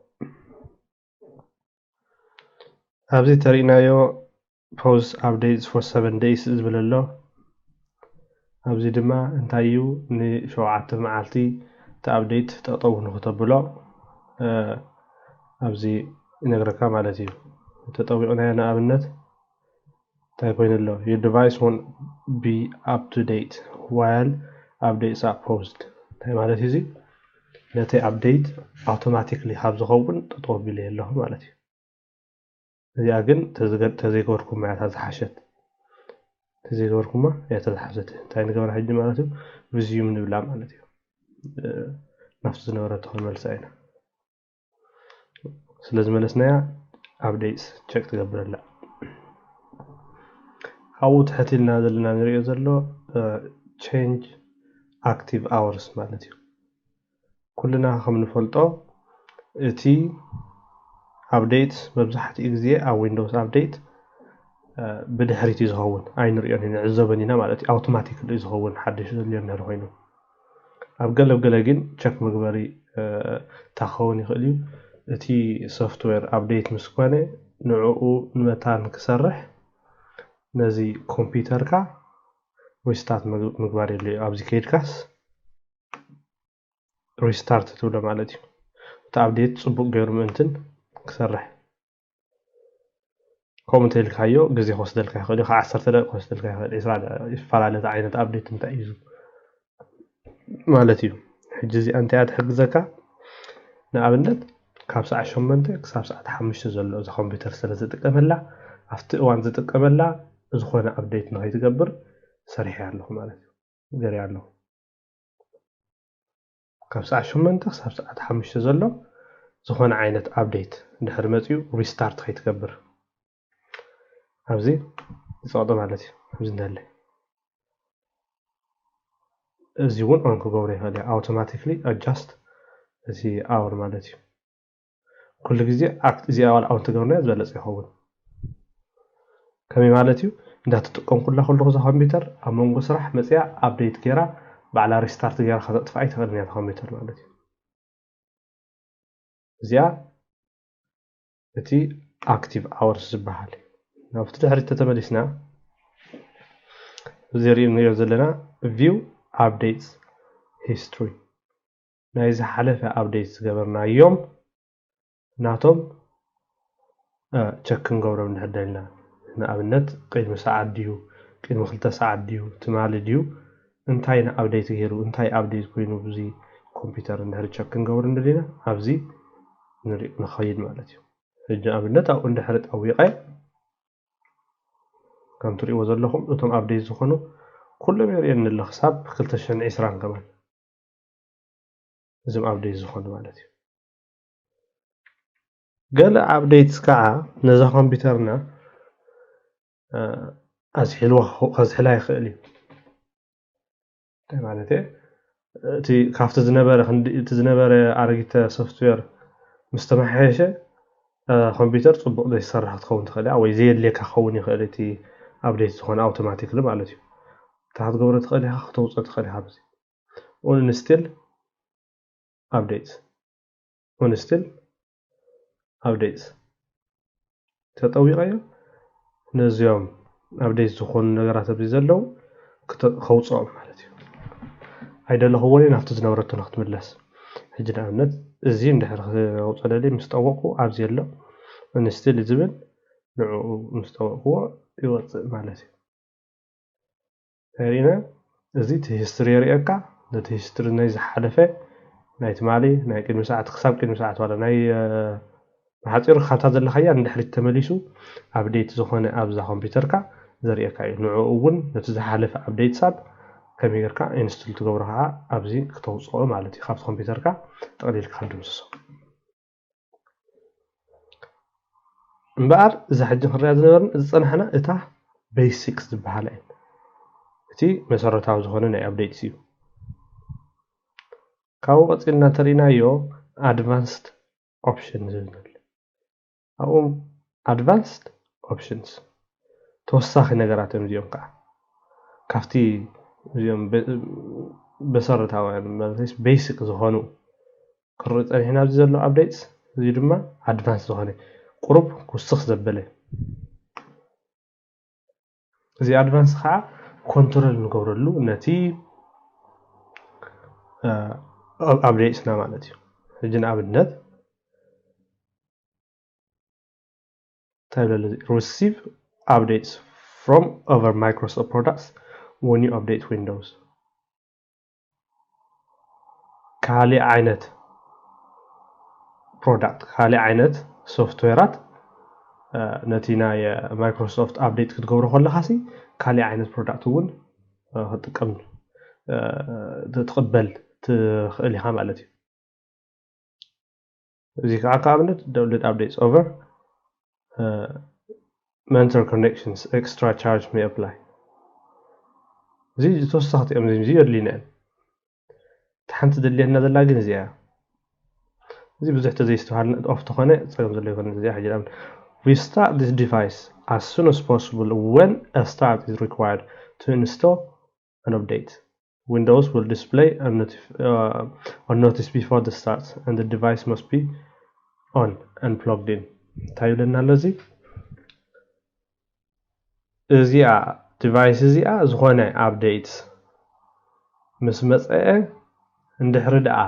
ኣብዚ ተሪእናዮ pause updates for 7 days ዝብል ኣሎ ኣብዚ ድማ እንታይ እዩ ን7 መዓልቲ እቲ update ጠጠው ንክተብሎ ኣብዚ ይነግረካ ማለት እዩ ተጠዊቕናዮ ንኣብነት እንታይ ኮይኑ ኣሎ your device won't be up to date while updates are paused እንታይ ማለት እዩ ነቲ update automatically ካብ ዝኸውን ጠጠው ኣቢሉ ኣለኹ ማለት እዩ እዚኣ ግን ተዘይገበርኩም እያ ተዝሓሸት ተዘይገበርኩማ እያ ተዝሓሸት እንታይ ንገበራ ሕጂ ማለት እዩ resume ንብላ ማለት እዩ ናፍቲ ዝነበረቶ ክንመልሳ ኢና ስለዝመለስናያ updates check ትገብረላ ካብኡ ትሕት ኢልና ዘለና ንሪኦ ዘሎ change active hours ማለት እዩ ኩልና ከም ንፈልጦ እቲ update መብዛሕትኡ ግዜ ኣብ ዊንዶውስ update ብድሕሪት እዩ ዝኸውን ኣይንሪኦን ንዕዘቦን ኢና ማለት እዩ ኣውቶማቲክሊ ዝኸውን ሓድሽ ዘልዮ ነገር ኮይኑ ኣብ ገለ ግን ቸክ ምግበሪ ታኸውን ይኽእል እዩ እቲ ሶፍትዌር update ምስ ኮነ ንዕኡ ንመታን ክሰርሕ ነዚ ኮምፒውተርካ ሪስታርት ምግባር የድልዮ ኣብዚ ከይድካስ ሪስታርት ትብሎ ማለት እዩ እቲ update ፅቡቅ ገይሩ ምእንትን ክሰርሕ ከምኡ እንተኢልካዮ ግዜ ክወስደልካ ይኽእል እዩ ካብ 10 ደቂቃ ክወስደልካ ይኽእል ይፈላለ ዓይነት update እንታይ እዩ ማለት እዩ ሕጂ እዚኣ እንታይ ትሕግዘካ ንኣብነት ካብ ሰዓት 8 ክሳብ ሰዓት 5 ዘሎ እዚ ኮምፒውተር ስለ ዝጥቀመላ ኣብቲ እዋን ዝጥቀመላ ዝኾነ update ንኸይትገብር ሰሪሐ ኣለኹ ማለት እዩ ገሪያ ኣለኹ ካብ ሰዓት 8 ክሳብ ሰዓት 5 ዘሎ ዝኾነ ዓይነት update እንድሕር መፅኡ ሪስታርት ከይትገብር ኣብዚ ይፀቕጦ ማለት እዩ ኣብዚ እንዳለ እዚ እውን ኦን ክገብሮ ይኽእል እዩ ኣውቶማቲክሊ adjust እዚ hour ማለት እዩ ኩሉ ግዜ እዚኣ ዋላ ኦን ትገብርናዮ ዝበለፀ ይኸውን ከመይ ማለት እዩ እንዳትጥቀምኩላ ከለኹ እዛ ኮምፒውተር ኣብ መንጎ ስራሕ መፅያ update ገይራ ባዕላ ሪስታርት ገይራ ከተጥፍኣ ኣይትኽእልን እያ ኮምፒውተር ማለት እዩ እዚኣ እቲ active hours ዝበሃል ናብቲ ድሕሪት ተመሊስና እዚ ንሪኦ ዘለና view updates history ናይ ዝሓለፈ update ዝገበርናዮም ናቶም ቸክ ክንገብሮም እንድሕር ደሊና ንኣብነት ቅድሚ ሰዓት ድዩ ቅድሚ 2 ሰዓት ድዩ ትማሊ ድዩ እንታይ ንኣብዴት ገይሩ እንታይ ኣብዴት ኮይኑ ብዙ ኮምፒውተር እንድሕር ቸክ ክንገብር እንደሊና ኣብዚ ንኸይድ ማለት እዩ ሕጂ ኣብነት ኣብኡ እንድሕር ጠዊቐ ከም ትሪእዎ ዘለኹም እቶም ኣብዴት ዝኾኑ ኩሎም የርእየኒ ኣሎ ክሳብ 2020 ከማን እዞም ኣብዴት ዝኾኑ ማለት እዩ ገለ ኣብዴትስ ከዓ ነዛ ኮምፒውተርና ኣዝሒላ ይኽእል እዩ እንታይ ማለት እቲ ካብቲ ዝነበረ ኣረጊተ ሶፍትዌር ምስ ተመሓየሸ ኮምፒውተር ፅቡቅ ዘይሰርሕ ክትኸውን ትኽእል እያ ወይ ዘየድልየካ ክኸውን ይኽእል እቲ ኣብዴት ዝኾነ ኣውቶማቲክሊ ማለት እዩ እንታይ ክትገብሮ ትኽእል ኢኻ ክተውፅኦ ትኽእል ኢኻ ኣብዚ uninstall updates ተጠዊቐዮ ነዚኦም ኣብዴት ዝኾኑ ነገራት ኣብዚ ዘለው ከውፅኦም ማለት እዩ ኣይደለኹዎን ናብቲ ዝነበረቶ ንክትምለስ ሕጂ ንኣብነት እዚ እንድሕር ከውፅለለይ ምስ ጠወቕኩ ኣብዚ ኣሎ uninstall ዝብል ንዕኡ ምስ ጠወቕክዎ ይወፅእ ማለት እዩ ሪና እዚ እቲ ሂስትሪ የርእየካ ነቲ ሂስትሪ ናይ ዝሓለፈ ናይ ትማሊ ናይ ቅድሚ ሰዓት ክሳብ ቅድሚ ሰዓት ዋላ ናይ ሓፂሩ ካብታ ዘለኻያ ንድሕሪት ተመሊሱ ኣብዴት ዝኾነ ኣብዛ ኮምፒውተርካ ዘርእየካ እዩ ንዕኡ እውን ነቲ ዝሓለፈ ኣብዴት ሳብ ከመይ ጌርካ ኢንስቶል ትገብሮ ከዓ ኣብዚ ክተውፅኦ ማለት እዩ ካብቲ ኮምፒውተርካ ጠቕሊልካ ክትድምስሶ እምበኣር እዛ ሕጂ ክንሪኣ ዝነበርን ዝፀናሕና እታ ቤሲክስ ዝበሃላ እየን እቲ መሰረታዊ ዝኾነ ናይ ኣብዴትስ እዩ ካብኡ ቀፂልና ተሪእናዮ ኣድቫንስድ ኦፕሽን ዝብል ኣብኡ ኣድቫንስድ ኦፕሽንስ ተወሳኺ ነገራት እዮም እዚኦም ከዓ ካብቲ እዚኦም መሰረታውያን ማለት ቤሲክ ዝኾኑ ክርኢ ፀኒሕና ኣብዚ ዘሎ ኣብዴትስ እዚ ድማ ኣድቫንስ ዝኾነ ቁሩብ ክውስኽ ዘበለ እዚ ኣድቫንስ ከዓ ኮንትሮል ንገብረሉ ነቲ updatesና ማለት እዩ ሕጂ ንኣብነት receive updates from other Microsoft products when you update Windows ካሊእ ዓይነት product ካሊእ ዓይነት ሶፍትዌራት ነቲ ናይ ማይክሮሶፍት ኣፕዴት ክትገብሮ ከለኻሲ ካሊእ ዓይነት ፕሮዳክት እውን ክትጥቀም ትቅበል ትኽእል ኢኻ ማለት እዩ እዚ ከዓ ካብነት download updates over mentor connections extra charge may apply እዚ ተወሳኺ እዮም እዚ የድልዩና ሓንቲ ደልየና ዘላ ግን እዚኣ እዚ ብዙሕ ተዘይስተዋልና ኦፍ ተኾነ ፀገም ዘሎ ይኮነ እዚኣ ሕጂ restart this device as soon as possible when a start is required to install an update. Windows will display a notice before the start and the device must be on and plugged in. ታይለና ለዚ እዚኣ ዲቫይስ እዚኣ ዝኾነ ኣፕዴት ምስ መጽአ እንድሕር ደኣ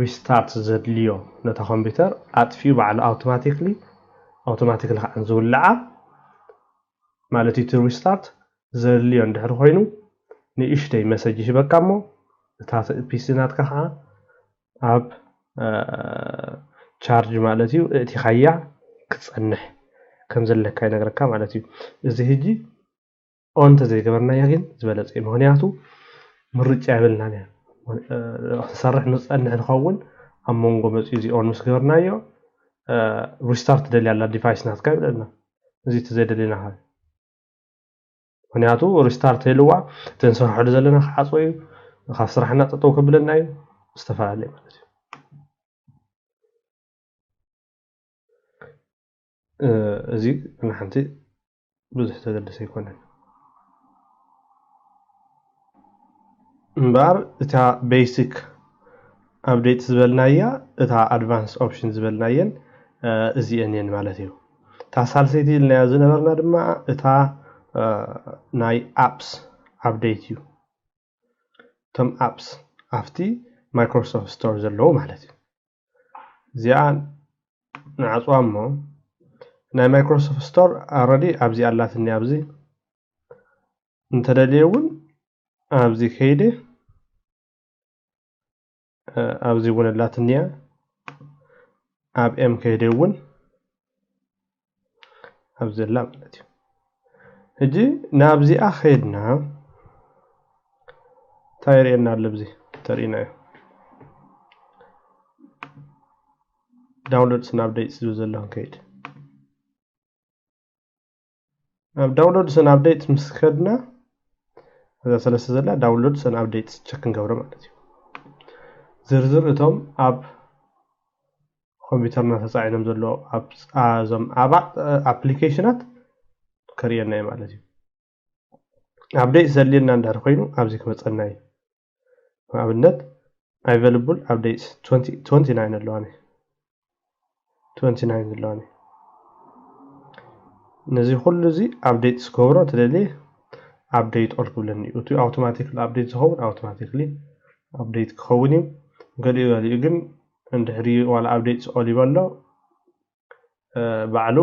ሪስታርት ዘድልዮ ነታ ኮምፒውተር ኣጥፊኡ ባዕሉ ኣውቶማቲክሊ ከዓ ዝውልዓ ማለት እዩ ሪስታርት ዘድልዮ እንድሕር ኮይኑ ንእሽተይ መሰጅ ይበቃ እሞ እታ ፒሲ ናትካ ከዓ ኣብ ቻርጅ ማለት እዩ እቲ ኸያ ክጸንሕ ከም ዘለካ ይነግረካ ማለት እዩ እዚ ሕጂ ኦን ተዘይገበርናያ ግን ዝበለጸ ምክንያቱ ምርጫ ይብልናን ክሰርሕ ንጸንሕ ንኸውን ኣብ መንጎ መጽኡ እዚ ኦን ምስ ገበርናዮ ሪስታርት ደልያላ ዲቫይስ ናትካ ይብለና እዚ ተዘይደሊና ኸ ምክንያቱ ሪስታርት ኢልዋ ተንሰርሐሉ ዘለና ክዓጽ እዩ ካብ ስራሕና ጠጠው ከብለና እዩ ዝተፈላለዩ ማለት እዩ እዚ ንሓንቲ ብዙሕ ተገደሰ ይኮነን እምበር እታ ቤሲክ ኣፕዴት ዝበልናያ እታ ኣድቫንስ ኦፕሽን ዝበልናየን እዚአን ማለት እዩ እታ ሳልሰይቲ ኢልናያ ዝነበርና ድማ እታ ናይ apps update እዩ ቶም apps ኣፍቲ ማይክሮሶፍት ስቶር ዘለዎ ማለት እዩ እዚኣ ንዓጽዋ እሞ ናይ ማይክሮሶፍት ስቶር already ኣብዚ ኣላትኒ ኣብዚ እንተደልየ እውን ኣብዚ ከይደ ኣብዚ እውን ኣላትኒ ኣብ ኤም ከይደ እውን ኣብዚ ዘላ ማለት እዩ ሕጂ ናብዚኣ ኸይድና ታይርየና ኣለብዚ ተርእናዮ ዳውንሎድስ and updates ዝብል ዘሎ ከይድ ኣብ ዳውንሎድስ and updates ምስ ከድና እዛ ሰለስተ ዘላ ዳውንሎድስ and updates ቸክ እንገብሮ ማለት እዩ ዝርዝር እቶም ኣብ ኮምፒውተርና ተጻዒኖም ዘሎ እዞም ኣፕሊኬሽናት ከርየና ማለት እዩ ኣፕዴት ዘልየና እንዳር ኮይኑ ኣብዚ ክመጸና እዩ ኣብነት available updates 29 ኣለዋኒ 29 ኣለዋኒ ነዚ ኩሉ እዚ ኣፕዴት ዝገብሮ ተደልየ ኣፕዴት ኦል ክብለኒ እዩ እቲ ኣውቶማቲክሊ ኣፕዴት ዝኸውን ኣውቶማቲክሊ ኣፕዴት ክኸውን እዩ ገሊኡ ግን እንድሕሪ ዋላ ኣፕዴት ኦል ይበሎ ባዕሉ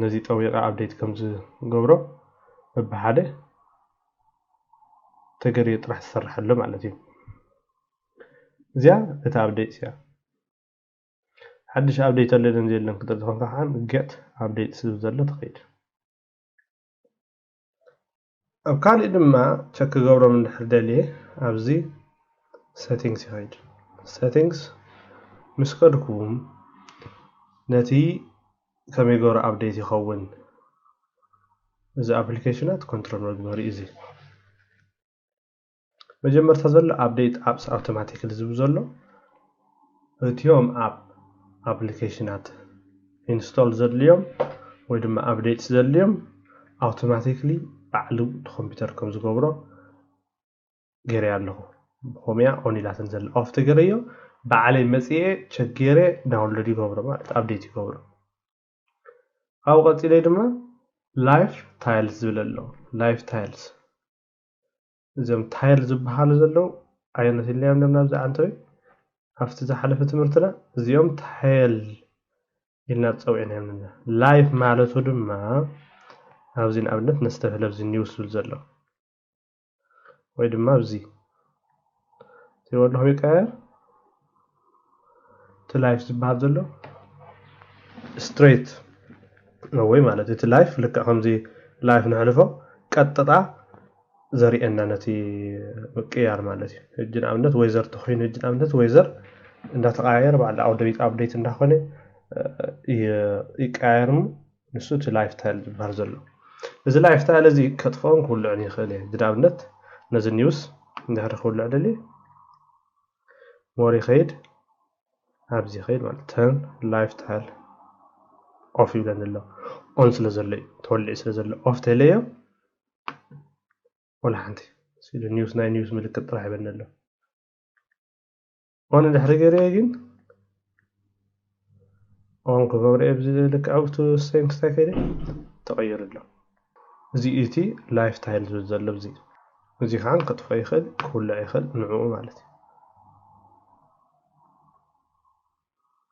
ነዚ ጠዊqa ኣፕዴት ከም ዝገብሮ በብሓደ ተገሪዩ ጥራሕ ዝሰርሐሉ ማለት እዩ እዚኣ እታ ኣፕዴት እያ ሓድሽ ኣፕዴት ኣለለን ዘለን ክትርኢ ኮንካ ከዓ get updates ዝብል ዘሎ ተኸይድ ኣብ ካልእ ድማ ቸክ ክገብሮም እንድሕር ደልየ ኣብዚ settings ይኸይድ settings ምስ ከድኩም ነቲ ከመይ ገይሩ ኣፕዴት ይኸውን እዚ ኣፕሊኬሽናት ኮንትሮል ምግባር እዩ እዚ መጀመርታ ዘሎ ኣፕዴት apps automatically ዝብል ዘሎ እቲዮም ኣፕሊኬሽናት ኢንስቶል ዘድልዮም ወይ ድማ ኣፕዴት ዘድልዮም ኣውቶማቲክሊ ባዕሉ ኮምፒውተር ከም ዝገብሮ ገይረ ኣለኹ ብኸመያ ኦን ኢላትን ዘሎ ኦፍ ተገይረዮ ባዕለይ መጽኤ ቸክ ገይረ ዳውንሎድ ይገብሮ ማለት ኣፕዴት ይገብሮ أو قتيلة دما لايف تايلز زبللو لايف تايلز زم تايلز بحالو زلو عينة اللي عمنا بنابز عنتوي هفتزا حلفة مرتنا زيوم تايل إلنا تصوعنا مننا لايف مالتو دما هاوزين أبنت نستفل بزي نيوز زلو ويدما بزي تيوان له يكاير تلايف زبحال زلو ستريت نووي مالتي تلايف لك خمزي لايف نحلفو قططا زريئنا نتي مقيار مالتي هجن أبنت ويزر تخوين هجن أبنت ويزر اندا تغير بعد أبديت اندخونه يقايرم نسو لايف ستايل زبحال زلو إذا لايف ستايل زي كتفون كل عني خليه جدابنت نزل نيوز ندهر كل عليه موري خيد أبزي خيد مالتن لايف ستايل أوف يبلن الله أون سلزلي تولي سلزلي أوف تليه ولا عندي سيد نيوز ناي نيوز ملك طرح يبلن الله أنا دهر جريجين أون كفر أبزي لك أوتو سينكس تاكيد تغير الله زي إيتي لايف ستايل زلزل بزي زي خان قطف يخد كل يخد نوعه مالتي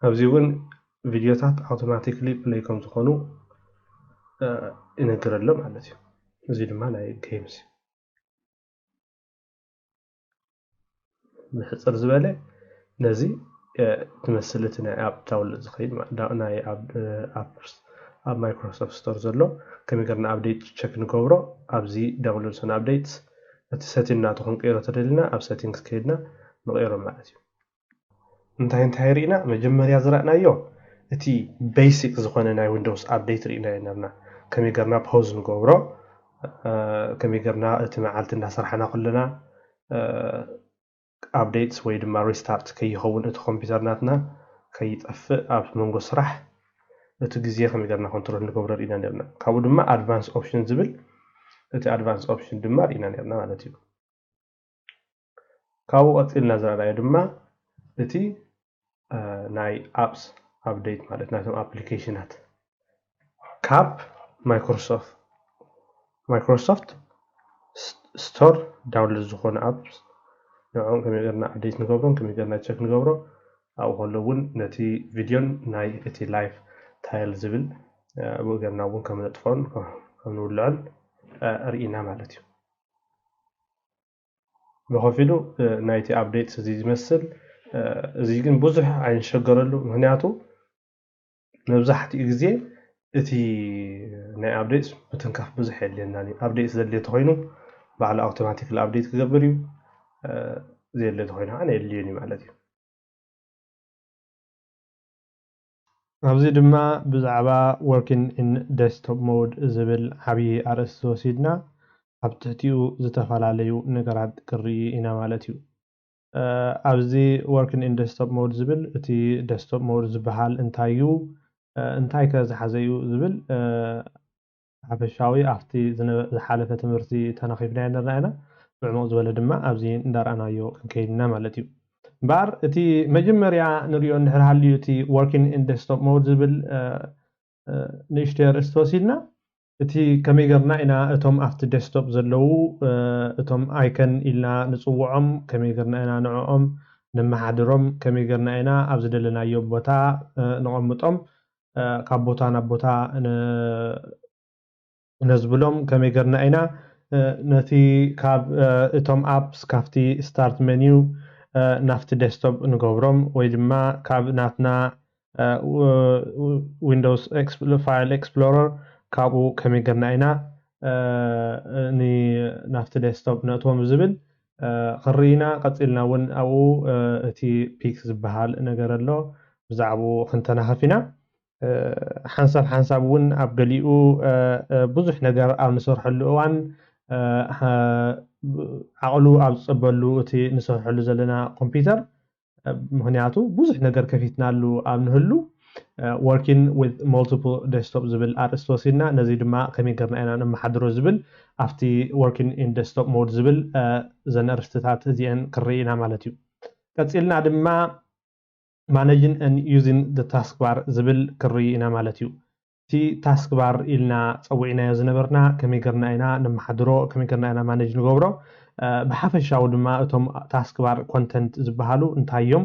أبزيون فيديوهات أوتوماتيكلي بلاي كم تكونوا إنقر لهم مالتي زي لما لا جيمز بحصر زبالة نزي تمثلتنا أب تاول زخيل دانا أب مايكروسوفت ستور زلو كم يقرنا أبديت تشيك نكبره أبزي داونلود سن أبديتس السيتنج تكون قيرة تدلنا أب سيتنجز كيدنا نغيره مالتي انتهي رينا مجمريا زرعنا يو اتي بيسك زخونه ناي ويندوز ابديت رينا ينرنا كمي قرنا بوز نغبرو كمي قرنا اتي معالتنا سرحنا كلنا ابديتس وي دما ريستارت كي يخون ات كمبيوترناتنا كي يطفئ اب منغو سرح ات غزيه كمي قرنا كنترول نغبرو رينا نرنا كابو دما ادفانس اوبشن زبل ات ادفانس اوبشن دما رينا نرنا معناتي كابو قتلنا زرعنا دما اتي ناي ابس ابديت مالتنا تم ابليكيشنات كاب مايكروسوفت ستور داونلود زخون ابس نعم كم يقدرنا ابديت نغبرو كم يقدرنا تشيك نغبرو او هلون نتي فيديون ناي اتي لايف تايل زبل بقرنا ون كم نطفون كم نولعن رئينا مالتي بخفيلو نايتي ابديت زي يمثل زي ግን ብዙሕ አይንሸገረሉ ምክንያቱ መብዛሕትኡ ግዜ እቲ ናይ አፕዴት ብትንካፍ ብዙሕ የለናኒ አፕዴት ዘድልየት ኮይኑ ባዕሉ አውቶማቲክ አፕዴት ክገብር እዩ ዘድልየት ኮይኑ አነ የድልየኒ ማለት እዩ ኣብዚ ድማ ብዛዕባ working in desktop mode ዝብል ዓብይ አርእስቲ ወሲድና ኣብ ትሕቲኡ ዝተፈላለዩ ነገራት ክርኢ ኢና ማለት እዩ ኣብዚ working in desktop mode ዝብል እቲ desktop mode ዝበሃል እንታይ እዩ እንታይ ከዝሓዘ እዩ ዝብል ሓፈሻዊ ኣብቲ ዝሓለፈ ትምህርቲ ተናኺብና ነርና ኢና ብዕሙቕ ዝበለ ድማ ኣብዚ እንዳርኣናዮ ክንከይድና ማለት እዩ እምበር እቲ መጀመርያ ንሪኦ እንድሕር ሃልዩ እቲ working in desktop mode ዝብል ንእሽተይ ኣርእስቲ ወሲድና እቲ ከመይ ጌርና ኢና እቶም ኣብቲ ዴስክቶፕ ዘለው እቶም ኣይከን ኢልና ንፅውዖም ከመይ ጌርና ኢና ንዕኦም ንመሓድሮም ከመይ ጌርና ኢና ኣብ ዝደለናዮ ቦታ ንቐምጦም ካብ ቦታ ናብ ቦታ ነዝብሎም ከመይ ጌርና ኢና ነቲ ካብ እቶም ኣፕስ ካብቲ ስታርት ሜኒው ናፍቲ ዴስክቶፕ ንገብሮም ወይ ድማ ካብ ናትና ዊንዶውስ ፋይል ኤክስፕሎረር ካብኡ ከመይ ጌርና ኢና ናፍቲ ዴስክቶፕ ነእትዎም ዝብል ክሪኢና ቀፂልና እውን ኣብኡ እቲ ፒክስ ዝበሃል ነገር ኣሎ ብዛዕባኡ ክንተናኸፍ ኢና ሓንሳብ እውን ኣብ ገሊኡ ብዙሕ ነገር ኣብ ንሰርሐሉ እዋን ዓቕሉ ኣብ ዝፅበሉ እቲ ንሰርሐሉ ዘለና ኮምፒውተር ምክንያቱ ብዙሕ ነገር ከፊትናሉ ኣብ ንህሉ working with multiple desktop ዝብል ኣርእስቲ ወሲድና ነዚ ድማ ከመይ ጌርና ኢና ነመሓድሮ ዝብል ኣብቲ working in desktop mode ዝብል ዘን ኣርእስትታት እዚአን ክርኢ ኢና ማለት እዩ ቀፂልና ድማ managing and using the taskbar ዝብል ክርኢ ኢና ማለት እዩ تي تاسك بار إلنا صوّعنا يزنبرنا كم يقرنا إنا نمحدرو كم يقرنا إنا ما نجي نجبره بحفش شاود ما أتهم تاسك بار كونتنت زبهالو انتايوم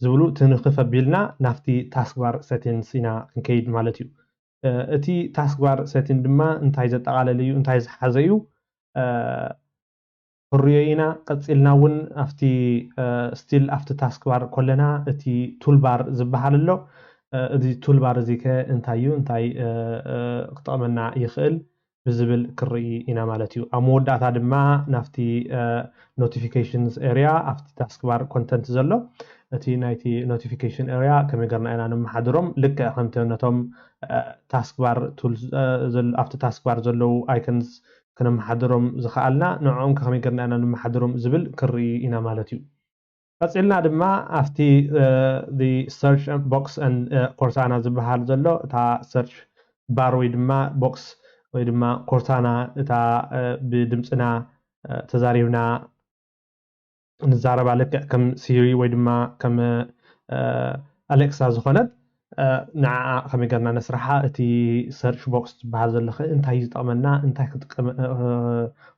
زبلو تنخف بيلنا نفتي تاسك بار سيتنجز إنا كنكيد مالتيو أتي تاسك بار سيتنج دما انتاي زت على ليو انتاي حزيو فريينا قصيلنا ون أفتي ستيل أفتي تاسك بار كلنا أتي تول بار زبهالو እዚ ቱልባር እዚ ከ እንታዩ እንታይ ክጠቕመና ይኽእል ብዝብል ክርኢ ኢና ማለት እዩ ኣብ መወዳእታ ድማ ናፍቲ ኖቲፊኬሽንስ ኤሪያ ኣብቲ ታስክባር ኮንተንት ዘሎ እቲ ናይቲ ኖቲፊኬሽን ኤሪያ ከመይ ገርና ኢና ንመሓድሮም ልክዕ ከምቲ ነቶም ታስክባር ቱልስ ኣብቲ ታስክባር ዘለው ኣይከንስ ክነመሓድሮም ዝኽኣልና ንዕኦም ከመይ ገርና ኢና ንመሓድሮም ዝብል ክርኢ ኢና ማለት እዩ قصيلنا دما أفتي the search box and Cortana زبحال زلو تا search bar ويدما box ويدما Cortana تا بدمسنا تزاريونا نزارب عليك كم سيري ويدما كم أليكسا زخنت نع خمي قرنا نسرحها تي search box زبحال زلو انتهي زطمنا انتهي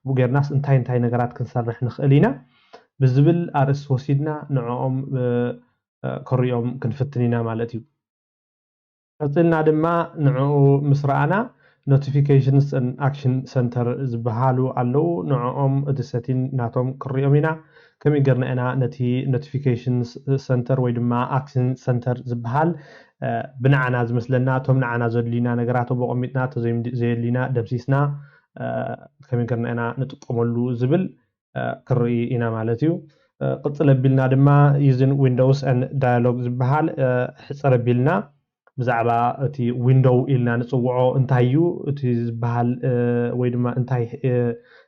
بوغيرناس انتهي نقرات كنسرح نخلينا بزبل أرس وسيدنا نعوم كريوم كنفتنينا مالتي قلنا دما نعو مسرعنا notifications and action center زبهالو علو نعوم ادساتين ناتوم كريومينا كمي قرنا انا نتي notifications center ويدما action center زبهال بنعنا زمسلنا توم نعنا زلينا نقراتو بقوميتنا زيلينا دبسيسنا كمي قرنا انا نتقوملو زبل كري إنا مالتيو قصل بيلنا دما using Windows and dialogue زبحال حصر بيلنا بزعبا تي window إلنا نصوعو انتايو تي زبحال ويدما انتاي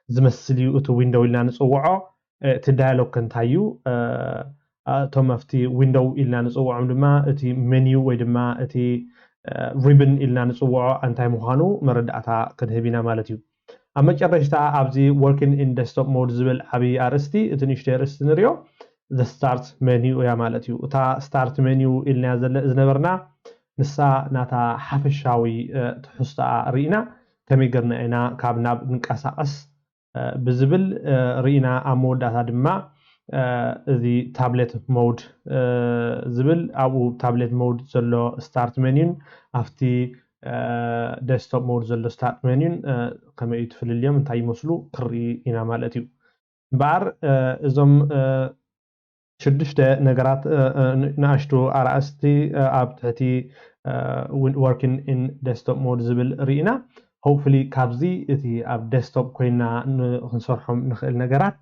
زمسليو تي window إلنا نصوعو تي dialogue انتايو توم افتي window إلنا نصوعو دما تي menu ويدما تي ribbon إلنا نصوعو انتاي مخانو مردعتا كنهبينا مالتيو أما جرشتا أبزي working in desktop mode زبل أبي أرستي إتنيشتي أرستي نريو the start menu يا مالتيو تا start menu إلنا زنبرنا نسا ناتا حفشاوي تحستا رينا كمي قرنا إنا كابنا نكاساقس بزبل رينا أمود داتا دما the tablet mode زبل أو tablet mode زلو start menu أفتي desktop mode زلو start menu كما يتفل اليوم انتاي مسلو كري إنا مالتيو بار إزم شدشت نقرات ناشتو أرأستي أبتحتي working in desktop mode زبل رينا hopefully كابزي إتي أب desktop كوينا نصرحهم نخيل نقرات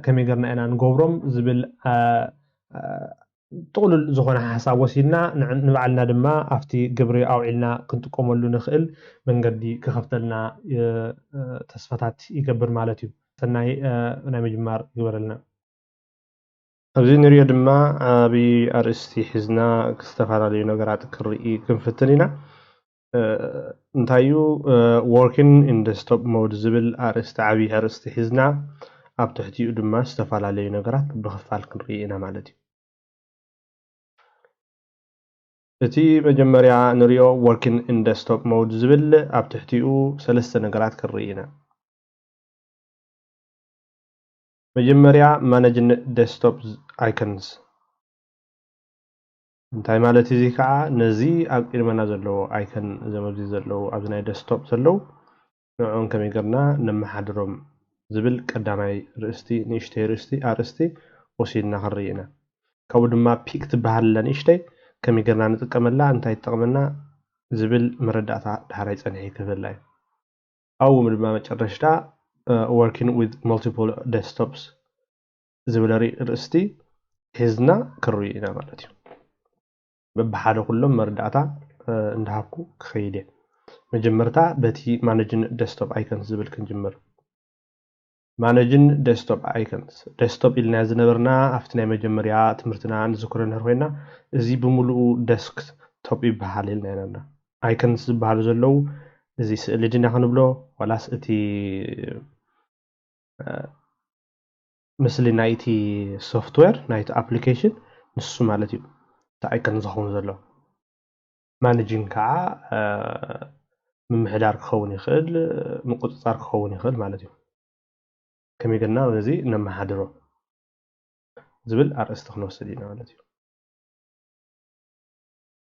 كما يقرنا إنا نقوبرم زبل طول زخنا حساب وسيلنا نبعلنا دما أفتي قبري أو علنا كنت قوملو نخيل من قدي كخفتلنا تصفتات يقبر مالتيو سناي أنا مجمار يقبر لنا أبزي نريد دما بي أرستي حزنا كستفار علي نقرات كرئي كنفتلنا انتايو working in desktop mode زبل أرست عبي أرستي حزنا أبتحتي دما استفار علي نقرات بخفال كرئينا مالتيو እቲ መጀመርያ ንሪኦ working in desktop mode ዝብል ኣብ ትሕቲኡ ሰለስተ ነገራት ክርኢ ኢና መጀመርያ managing desktop icons እንታይ ማለት እዚ ከዓ ነዚ ኣብ ቅድመና ዘለዎ አይከን ዘመብዚ ዘለዎ ኣብ ናይ desktop ዘለው ንዕኦም ከመይ ጌርና ነመሓድሮም ዝብል ቀዳማይ ርእስቲ ንእሽተይ ርእስቲ ኣርእስቲ ወሲድና ክርኢ ኢና ካብኡ ድማ ፒክ ትበሃል ንእሽተይ كمي قرنا نتقملا انتاي تقمنا زبل مرداتا دحراي صنحي كفلا او مدما مچرشتا working with multiple desktops زبل رئستي حزنا كروينا مالتي ببحاده كلهم مرداتا اندحكو خيدي مجمرتا بتي managing desktop icons زبل كنجمر managing desktop icons desktop إلنا زنبرنا أفتنا مجمريا تمرتنا نذكرنا هروينا زي بملؤ desktop يبحال لنا icons بحال زلو زي سألجنا خنبلو ولا سأتي مثل نايتي software نايت application نسو مالتي تا icons خون زلو مانجين كع ممحدار كخون يخل مقطعار كخون يخل مالتي كم يقولنا وزي نما حدرو زبل أرست خنوس دينا مالتي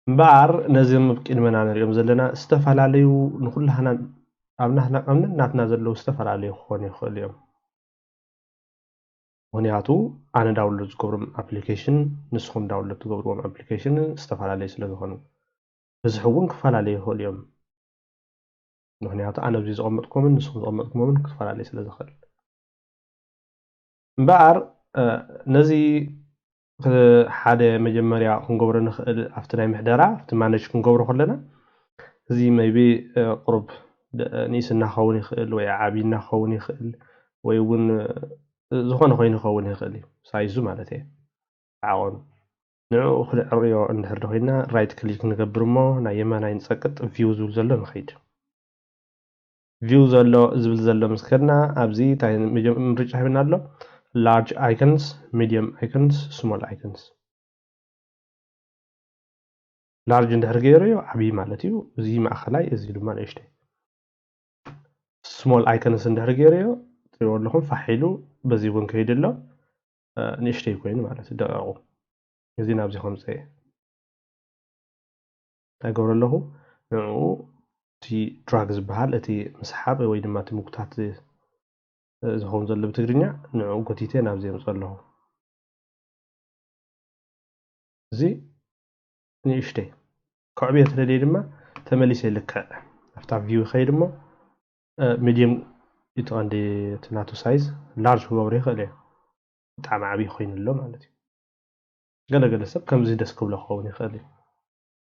بار نزم بكلمنا نريم زلنا استفعل عليه نقول هنا أمنا ناتنا زلو استفعل عليه خون يخل يوم ምክንያቱ ኣነ ዳውንሎድ ዝገብሮም ኣፕሊኬሽን ንስኹም ዳውንሎድ ትገብርዎም ኣፕሊኬሽን ዝተፈላለዩ ስለ ዝኾኑ ብዝሕ እውን ክፈላለዩ ይኽእሉ እዮም ምክንያቱ ኣነ ኣብዚ ዝቐመጥኩምን ንስኹም ዝቐመጥኩምን ክፈላለዩ ስለ ዝኽእል እምበኣር ነዚ ሓደ መጀመርያ ክንገብሮ ንኽእል ኣብቲ ናይ ምሕደራ ኣብቲ ማነጅ ክንገብሮ ከለና እዚ መይቢ ቁሩብ ንእስና ክኸውን ይኽእል ወይ ዓብይና ክኸውን ይኽእል ወይ እውን ዝኾነ ኮይኑ ክኸውን ይኽእል እዩ ሳይዙ ማለት እየ ዓቐኑ ንዕኡ ክንዕርዮ እንድሕር ኮይና ራይት ክሊክ ንገብር እሞ ናይ የማናይ ንፀቅጥ ቪው ዝብል ዘሎ ንኸይድ ቪው ዘሎ ዝብል ዘሎ ምስ ከድና ኣብዚ እንታይ ምርጫ ሂብና ኣሎ ላርጅ ኣይኮንስ ሚድየም ኣይኮንስ ስሞል ኣይኮንስ ላርጅ እንድሕር ገይረዮ ዓብይ ማለት እዩ እዚ ማእኸላይ እዚ ድማ ንእሽተይ ስሞል ኣይኮንስ እንድሕር ገይረዮ ትሪእዎ ኣለኹም ፋሒሉ በዚ እውን ከይድ ኣሎ ንእሽተይ ኮይኑ ማለት እዩ ደቂቑ እዚ ናብዚ ከምፀ እየ እንታይ ገብሮ ኣለኹ ንዕኡ እቲ ድራግ ዝበሃል እቲ ምስሓብ ወይ ድማ እቲ ምጉታት ዝኸውን ዘሎ ብትግርኛ ንዕኡ ጎቲተ ናብዚ የምፅ ኣለኹ እዚ ንእሽተይ ከዕብዮ ተደልየ ድማ ተመሊሰ ይልክዕ ኣብታ ቪው ይኸይድ እሞ ሚድየም ይትቐንዲ እቲ ናቱ ሳይዝ ላርጅ ክገብሮ ይኽእል እየ ብጣዕሚ ዓብይ ኮይኑ ኣሎ ማለት እዩ ገለገለ ሰብ ከምዚ ደስ ክብሎ ክኸውን ይኽእል እዩ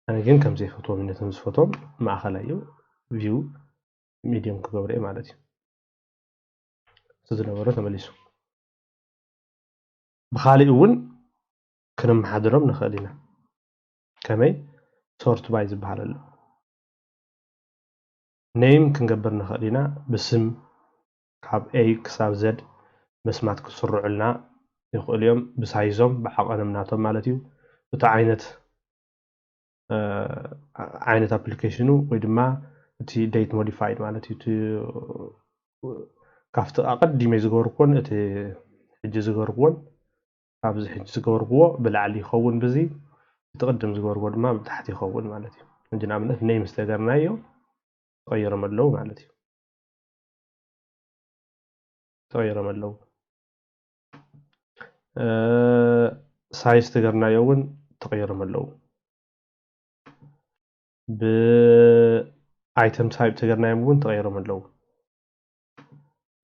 ኣነ ግን ከምዚ ይፈትዎም ነቶም ዝፈትዎም ማእኸላይ እዩ ቪው ሚድየም ክገብሮ እየ ማለት እዩ እቲ ዝነበሮ ተመሊሱ ብኻሊእ እውን ክነመሓድሮም ንኽእል ኢና ከመይ ሶርት ባይ ዝበሃል ኣሎ ኔም ክንገብር ንኽእል ኢና ብስም ካብ ኤ ክሳብ ዘድ መስማት ክስርዑልና ይኽእሉ እዮም ብሳይዞም ብዓቐኖም ናቶም ማለት እዩ እቲ ዓይነት ኣፕሊኬሽኑ ወይ ድማ እቲ ዴት ሞዲፋይድ ማለት እዩ ካብቲ ኣቐዲመ ዝገበርክዎን እቲ ሕጂ ዝገበርክዎን ካብዚ ሕጂ ዝገበርክዎ ብላዕሊ ይኸውን ብዚ እቲ ቅድም ዝገበርክዎ ድማ ብታሕቲ ይኸውን ማለት እዩ እንጂ ንኣብነት ኔም ዝተገርናዮ ተቐይሮም ኣለዉ ማለት እዩ ተቐይሮም ኣለዉ ሳይዝ ተገርናዮ እውን ተቐይሮም ኣለዉ ብኣይተም ታይፕ ተገርናዮም እውን ተቐይሮም ኣለዉ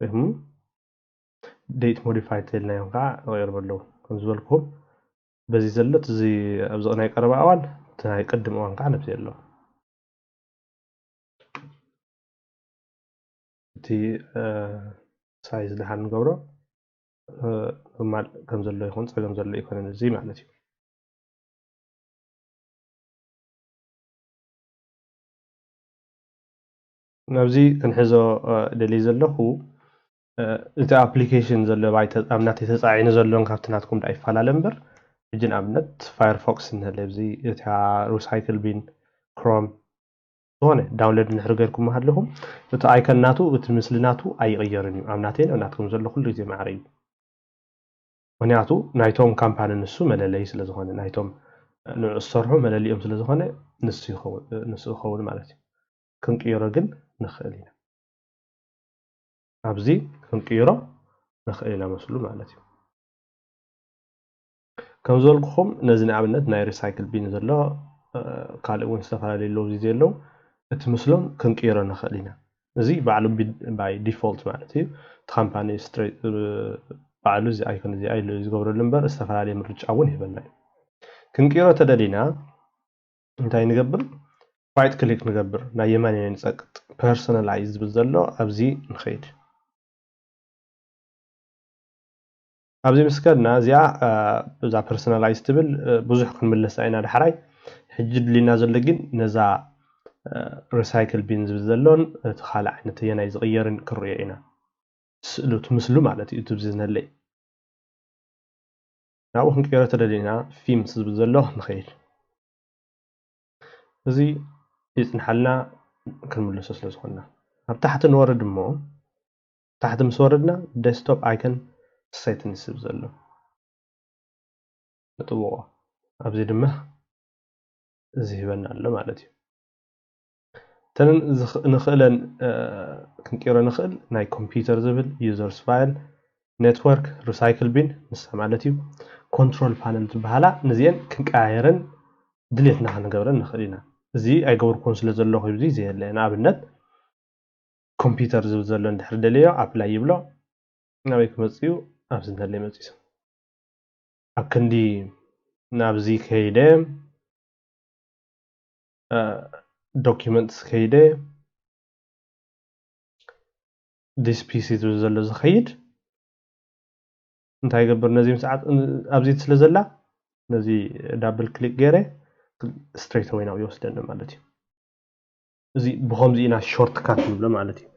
ወይም ዴት ሞዲፋይድ ተልናዮም ከዓ ተቐይሮም ኣለዉ ከም ዝበልኩም በዚ ዘሎት እዚ ኣብዚ ናይ ቀረባ እዋን እቲ ናይ ቅድም እዋን ከዓ ነብዚ ኣሎ እቲ ሳይዝ ድሓን ንገብሮ ኖርማል ከም ዘሎ ይኹን ፀገም ዘሎ ይኮነን እዚ ማለት እዩ ናብዚ ክንሕዞ ደልይ ዘለኹ እቲ ኣፕሊኬሽን ዘሎ ኣብ ናተይ ተፃዒኑ ዘሎን ካብቲ ናትኩም ዳ ይፈላለ እምበር ሕጂ ንኣብነት ፋየርፎክስ እንህለ ኣብዚ እታ ሪሳይክል ቢን ክሮም ዝኾነ ዳውንሎድ እንድሕር ገይርኩም ሃለኹም እቲ ኣይከን ናቱ እቲ ምስሊ ናቱ ኣይቕየርን እዩ ኣብ ናተይን ኣብ ናትኩም ዘሎ ኩሉ ግዜ ማዕረ እዩ ምክንያቱ ናይቶም ካምፓኒ ንሱ መለለይ ስለ ዝኾነ ናይቶም ንዑ ዝሰርሑ መለሊኦም ስለ ዝኾነ ንሱ ይኸውን ማለት እዩ ክንቅይሮ ግን ንኽእል ኢና ኣብዚ ክንቅይሮ ንኽእል ኢና መስሉ ማለት እዩ ከም ዝበልኩኹም ነዚ ንኣብነት ናይ ሪሳይክል ቢን ዘሎ ካልእ እውን ዝተፈላለዩ ኣለዉ እዚ ዘለዉ እቲ ምስሎም ክንቅይሮ ንኽእል ኢና እዚ ባዕሉ ባይ ዲፎልት ማለት እዩ እቲ ካምፓኒ ስትሬት ባዕሉ እዚ ኣይኮን እዚ ኣይሉ ዝገብረሉ እምበር ዝተፈላለየ ምርጫ እውን ይህበና እዩ ክንቅይሮ ተደሊና እንታይ ንገብር ራይት ክሊክ ንገብር ናይ የማን ንፀቅጥ ፐርሰናላይዝ ዝብል ዘሎ ኣብዚ ንኸይድ ኣብዚ ምስ ከድና እዚኣ እዛ ፐርሰናላይዝ ትብል ብዙሕ ክንምለስ ኢና ዳሕራይ ሕጂ ድልይና ዘሎ ግን ነዛ ሪሳይክል ቢን ዝብል ዘሎን እቲ ካልእ ዓይነት የናይ ዝቕየርን ክሪኦ ኢና ስእሉ ትምስሉ ማለት እዩ ትብዚ ዝነለይ ናብኡ ክንቅይሮ ተደሊና ፊምስ ዝብል ዘሎ ንኸይድ زي يصنحلنا كنملسو سلا زخنا اب تحت نورد مو تحت مسوردنا ديسكتوب ايكون سيتن يسب زلو نطبقه ابزي دمه زي هبنا له معناتي تن نخلن كنقيرو نخل ناي كمبيوتر زبل يوزرز فايل نتورك ريسايكل بين نس معناتي كنترول بانل تبهالا نزين كنقايرن دليتنا خنغبرن نخلينا زي ايغوركون سلا زلو خيبزي زي لنا ابنت كمبيوتر زبل زلو ندحر دليو ابلاي يبلو ناوي كمصيو ابز ندلي مصيو اكندي نابزي كيدم documents كيده this PC زلو زخيد እንታይ ይገብር ነዚ ሰዓት ኣብዚ ስለ ዘላ ነዚ ዳብል ክሊክ ገይረ ስትሬት ወይ ነው ይወስደን ማለት እዩ እዚ ብኸምዚ ኢና ሾርት ካት ንብሎ ማለት እዩ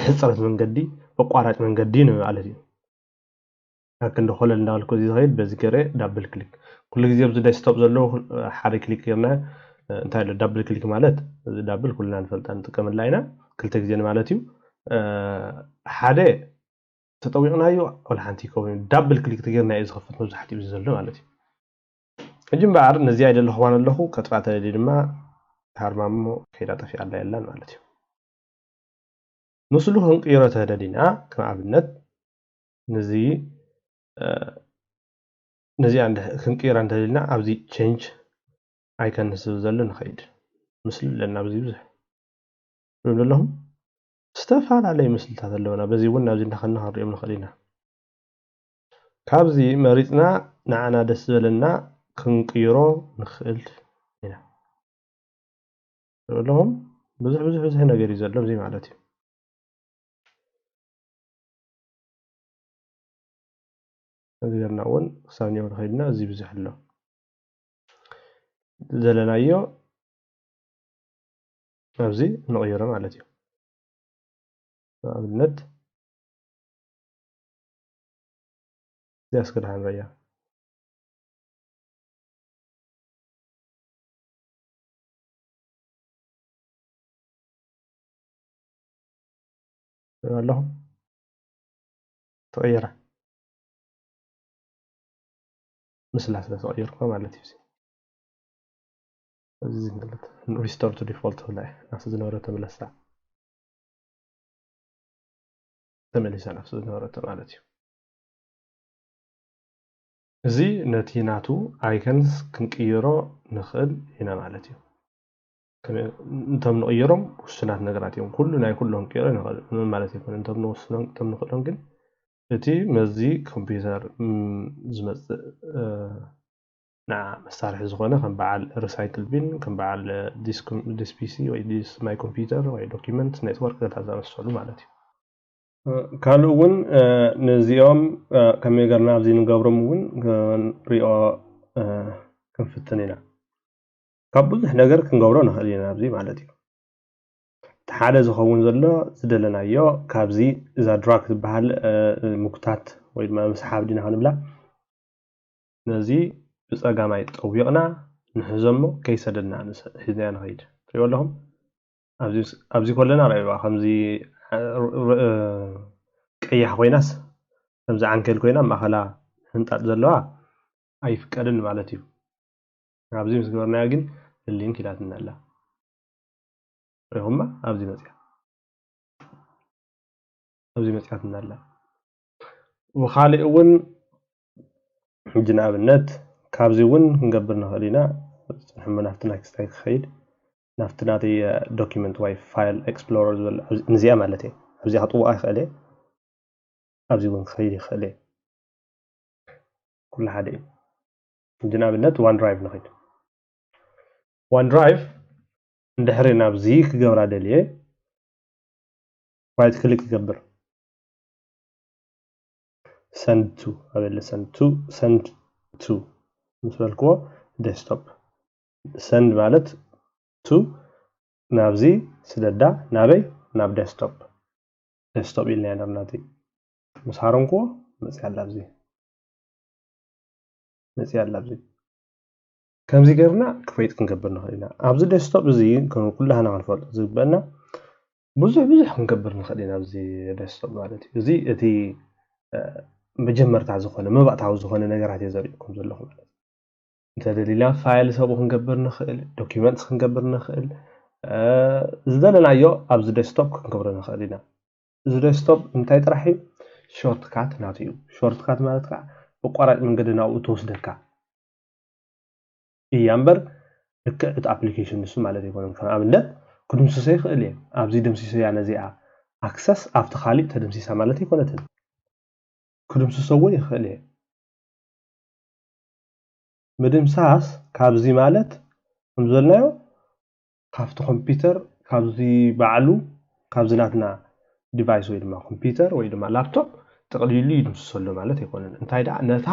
ሕፅረት መንገዲ በቋራጭ መንገዲ ነው ማለት እዩ ታክ እንደሆለ እንዳልኩ እዚ ዝኸይድ በዚ ገይረ ዳብል ክሊክ ኩሉ ግዜ ኣብዚ ዴስክቶፕ ዘሎ ሓደ ክሊክ ገርና እንታይ ለ ዳብል ክሊክ ማለት እዚ ዳብል ኩልና ንፈልጣ ንጥቀመላ ኢና ክልተ ግዜ ማለት እዩ ሓደ ተጠዊቅናዮ ወላ ሓንቲ ኮን ዳብል ክሊክ ተገርና እዩ ዝኸፍት መብዛሕትኡ እዩ ዘሎ ማለት እዩ እጅም ባር ነዚ አይደለ ሆዋን ኣለኹ ከጥፋተ ድማ ሃርማሞ ከይዳ ጠፊ ኣላ ያላን ማለት እዩ ንስሉ ክንቅይሮ ተደዲና ከም ኣብነት ነዚ አንደ ክንቅይራ እንተደልና ኣብዚ ቼንጅ አይከን ንስብ ዘሎ ንኸይድ ምስሊ ለና ኣብዚ ብዙሕ ብለለሁም ዝተፈላለዩ ምስልታት ኣለውና በዚ እውን ኣብዚ እንደኸና ክንሪኦም ንኽእል ኢና ካብዚ መሪፅና ንዓና ደስ ዝበለና ክንቅይሮ ንኽእል ኢና ብለለሁም ብዙሕ ነገር እዩ ዘሎ እዚ ማለት እዩ እዚ ገርና እውን ክሳብ ኒው ንኸይድና እዚ ብዙሕ ኣሎ ዘለናዮ ኣብዚ ንቕይሮ ማለት እዩ ኣብነት ያስከዳን ረያ والله تغيره مثل هذا تغيره مالتي زي ريستور تو ديفولت ولا نفس النوره تملسها تملسها نفس النوره مالتي زي نتيناتو ايكنز كنقيرو نخل هنا مالتي انتم نغيرهم وسنات نغراتيهم كل ناي كلهم قيرو نخل مالتي كن انتم نوسنهم انتم نخلهم كن اتي مزي كمبيوتر زمص نعم مسارح زغونه كم بعل ريسايكل بين كم بعل ديس بي سي وي ديس ماي كمبيوتر وي دوكيمنت نتورك تازامسلو مالتي ካልኡውን ነዚኦም ከመይ ገርና ኣብዚ ንገብሮም እውን ሪኦ ክንፍትን ኢና ካብ ብዙሕ ነገር ክንገብሮ ንኽእል ኢና ኣብዚ ማለት እዩ ሓደ ዝኸውን ዘሎ ዝደለናዮ ካብዚ እዛ ድራግ ዝበሃል ሙክታት ወይ ድማ መስሓብ ዲና ክንብላ ነዚ ብፀጋማይ ጠዊቕና ንሕዘሞ ከይሰደድና ሒዝና ንኸይድ ትሪኦ ኣለኹም ኣብዚ ኮለና ርአይዋ ከምዚ ቀያሕ ኮይናስ ከምዚ ዓንኬል ኮይና ማእኸላ ህንጣጥ ዘለዋ ኣይፍቀድን ማለት እዩ ኣብዚ ምስ ገበርናዮ ግን ሊንክ ኢላትና ኣላ ርኢኹማ ኣብዚ መፅያትና ኣላ ወኻሊእ እውን ጅናብነት ካብዚ እውን ክንገብር ንኽእል ኢና ሕሞ ናፍቲ ናክስታይ ክኸይድ ናፍቲ ናተይ ዶክመንት ወይ ፋይል ኤክስፕሎረር ዝብል ነዚኣ ማለት እየ ኣብዚ ክጥውቃ ይኽእል እየ ኣብዚ እውን ክኸይድ ይኽእል እየ ኩሉ ሓደ እዩ ጅናብነት ዋን ድራይቭ ንኸይድ ዋን ድራይቭ እንድሕሪ ናብዚ ክገብራ ደልየ ራይት ክሊክ ይገብር send to أبل send to مثل كوا desktop send مالت to نابزي سددا نابي ناب desktop إلنا نرناتي مسحرم كوا نسيال لابزي كم زي قرنا كفايت كنكبرنا خلينا أبز ديسكتوب زي كلها أنا غنفضل زي بأننا بزح كنكبر نخلينا بزي ديسكتوب مالتي زي أتي مجمر تاع زخونه ما بقى تعوز زخونه نجارات يزريكم زلهم انت دليلا فايل سبو كنكبر نخل دوكيومنتس كنكبر نخل زدلنايو ابز ديسكتوب كنكبر نخلينا እዚ ዴስክቶፕ እንታይ ጥራሕ እዩ ሾርት ካት ናት እዩ ሾርት ካት ማለት ከዓ ብቋራጭ መንገዲ ናብኡ ተወስደካ እያ እምበር ልክዕ እቲ ኣፕሊኬሽን ንሱ ማለት ኣይኮነን ከም ኣብነት ክድምስሶ ይኽእል እየ ኣብዚ ደምሲሶ እያ ነዚኣ ኣክሰስ ኣብቲ ካሊእ ተደምሲሳ ማለት ኣይኮነትን ክድምስሶ እውን ይኽእል እየ ምድምሳስ ካብዚ ማለት ከም ዘለናዮ ካብቲ ኮምፒውተር ካብዚ ባዕሉ ካብዚ ናትና ዲቫይስ ወይ ድማ ኮምፒውተር ወይ ድማ ላፕቶፕ ተቀሊሉ ይድምስሰሎ ማለት ኣይኮነን እንታይ ዳ ነታ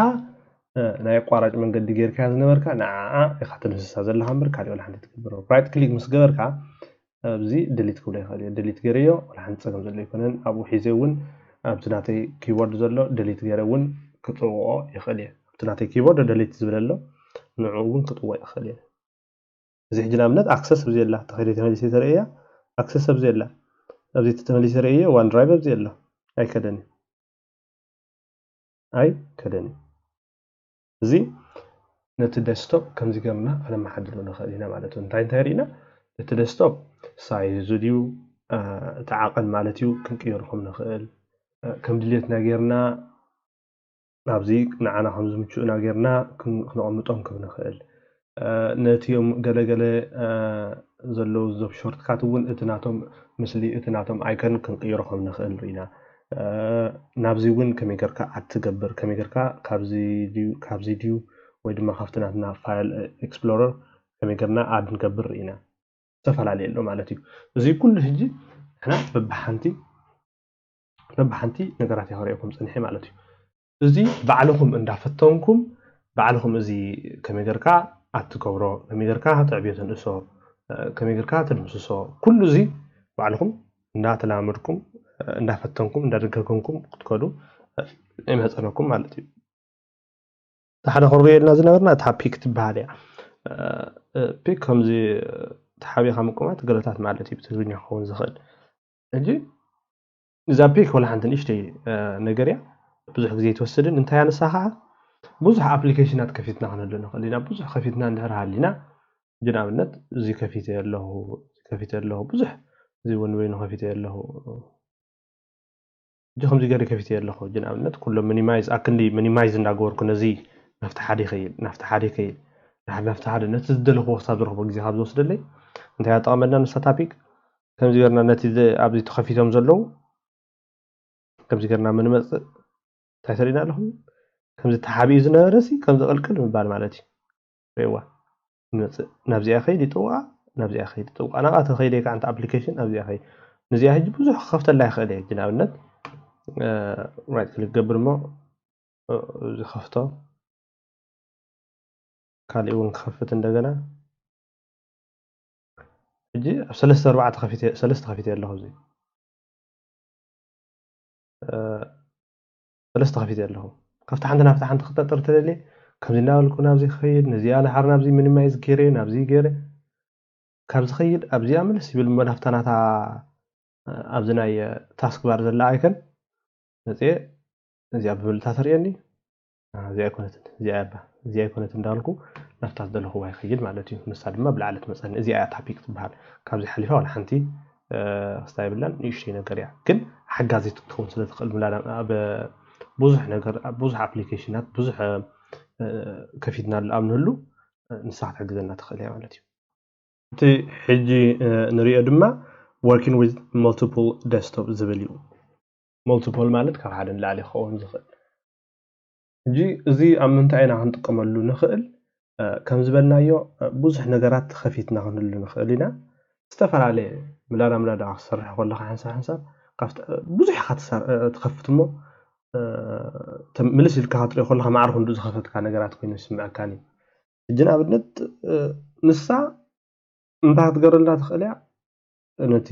ናይ ቋራጭ መንገዲ ጌርካ ዝነበርካ ንዓዓ ኢኻ ተደምስሳ ዘለካ እምበር ካልእ ወላ ሓንቲ ትገብሮ ራይት ክሊክ ምስ ገበርካ ኣብዚ ድሊት ክብሎ ይኽእል እየ ድሊት ገይረዮ ወላ ሓንቲ ፀገም ዘሎ ኣይኮነን ኣብኡ ሒዘ እውን ኣብቲ ናተይ ኪቦርድ ዘሎ ድሊት ገይረ እውን ክጥውኦ ይኽእል እየ ኣብቲ ናተይ ኪቦርድ ድሊት ዝብል ኣሎ ንዕኡ እውን ክጥውኦ ይኽእል እየ እዚ ሕጂ ንኣብነት ኣክሰስ ኣብዚ ኣላ ተኸይደ ተመሊሰ ተርእያ ኣክሰስ ኣብዚ ኣላ ኣብዚ ተመሊሰ ተርእየ ዋን ድራይቭ ኣብዚ ኣላ ኣይከደኒ እዚ ነቲ ዴስክቶፕ ከምዚ ገርና ከነመሓድሮ ንኽእል ኢና ማለት እዩ እንታይ ርኢና እቲ ዴስክቶፕ ሳይዙ ድዩ እቲ ዓቐን ማለት እዩ ክንቅይሮ ንኽእል ከም ድሌትና ጌርና ኣብዚ ንዓና ከም ዝምችኡና ጌርና ክነቐምጦም ከም ንኽእል ነቲኦም ገለገለ ዘለዉ ዞብ ሾርትካት እውን እቲ ናቶም ምስሊ እቲ ናቶም ኣይከን ክንቅይሮ ከም ንኽእል ርኢና ናብዚ እውን ከመይ ጌርካ ኣትገብር ከመይ ጌርካ ካብዚ ድዩ ወይ ድማ ካብቲ ናትና ፋይል ኤክስፕሎረር ከመይ ጌርና ኣድ ንገብር ርኢና ዝተፈላለዩ ኣሎ ማለት እዩ እዚ ኩሉ ሕጂ ንሕና በብሓንቲ ነገራት የኽሪአኩም ፅንሐ ማለት እዩ እዚ ባዕልኩም እንዳፈተንኩም ባዕልኩም እዚ ከመይ ጌርካ ኣትገብሮ ከመይ ጌርካ ትዕብዮ ተንእሶ ከመይ ጌርካ ተድምስሶ ኩሉ እዚ ባዕልኩም እንዳተላመድኩም እንዳፈተንኩም እንዳደገገምኩም ክትከዱ ይመፀነኩም ማለት እዩ ሓደ ክሪአልና ዝነበርና እታ ፒክ ትበሃል እያ ፒክ ከምዚ ተሓቢኻ ምቁማት ገለታት ማለት እዩ ብትግርኛ ክኸውን ዝኽእል እንጂ እዛ ፒክ ወላ ሓንቲ ንእሽተይ ነገር እያ ብዙሕ ግዜ ይትወስድን እንታይ ኣነሳ ከዓ ብዙሕ ኣፕሊኬሽናት ከፊትና ክንህሉ ንኽእል ኢና ብዙሕ ከፊትና እንድሕር ሃሊና ንኣብነት እዚ ከፊተ ኣለኹ ብዙሕ እዚ እውን ወይኑ ከፊተ ኣለኹ እጂ ከምዚ ገይረ ከፊተ ኣለኹ ንኣብነት ኩሎም ሚኒማይዝ ኣክንዲ ሚኒማይዝ እንዳገበርኩ ነዚ ናፍቲ ሓደ ይኸይድ ናፍቲ ሓደ ነቲ ዝደለኽዎ ክሳብ ዝረኽቦ ግዜ ካብ ዝወስደለይ እንታይ ኣጠቐመና ንሳ ታፒክ ከምዚ ገርና ነቲ ኣብዚ ተኸፊቶም ዘለዉ ከምዚ ገርና ምንመፅእ እንታይ ሰሪና ኣለኹም ከምዚ ተሓቢኡ ዝነበረሲ ከምዚ ቅልቅል ምባል ማለት እዩ ሪእዋ ንመፅእ ናብዚኣ ኸይድ ይጥውቃ ናብዚኣ ኸይድ ይጥውቃ ናብኣ ተኸይደ ከዓ እንተ ኣፕሊኬሽን ኣብዚኣ ኸይድ ነዚኣ ሕጂ ብዙሕ ክኸፍተላ ይኽእል እየ ንኣብነት ራይት ክሊክ ገብር እሞ ዝኸፍቶ ካልእ እውን ክኸፍት እንደገና ሕጂ ኣብ 3 ከፊተ ኣለኹ እዚ 3 ከፊተ ኣለኹ ካብቲ ሓንቲ ናብቲ ሓንቲ ክተጥር ተደልየ ከምዚ እናበልኩ ናብዚ ክኸይድ ነዚኣ ናሓር ናብዚ ሚኒማይዝ ገይረ ናብዚ ገይረ ካብዚ ኸይድ ኣብዚኣ ምልስ ይብል እሞ ናፍታ ናታ ኣብዚ ናይ ታስክ ባር ዘላ ኣይከን መፅአ እዚኣ ብምልታ ተርእየኒ እዚኣ ኣይኮነትን እንዳበልኩ ናፍታ ዝደለኽዋ ይኸይድ ማለት እዩ ንሳ ድማ ብላዕሊ ትመፀኒ እዚኣ እያ ታፒክ ትበሃል ካብዚ ሓሊፋ ወላ ሓንቲ ክስታይ የብላን ንእሽተይ ነገር እያ ግን ሓጋዚት ክትከውን ስለትኽእል ብዙሕ ኣፕሊኬሽናት ብዙሕ ከፊትና ኣብ ንህሉ ንሳ ክትሕግዘና ትኽእል እያ ማለት እዩ እቲ ሕጂ ንሪኦ ድማ working with multiple desktop ዝብል እዩ multiple ማለት ካብ ሓደ ንላዕሊ ክኸውን ዝኽእል ሕጂ እዚ ኣብ ምንታይ ኢና ክንጥቀመሉ ንኽእል ከም ዝበልናዮ ብዙሕ ነገራት ከፊትና ክንህሉ ንኽእል ኢና ዝተፈላለየ ምላዳ ክሰርሕ ከለካ ሓንሳብ ብዙሕ ኢኻ ትኸፍት እሞ ምልስ ኢልካ ክትሪኦ ከለካ ማዕረ ክንዱ ዝኸፈትካ ነገራት ኮይኑ ይስምዐካኒ ሕጂ ንኣብነት ንሳ እንታይ ክትገርላ ትኽእል እያ ነቲ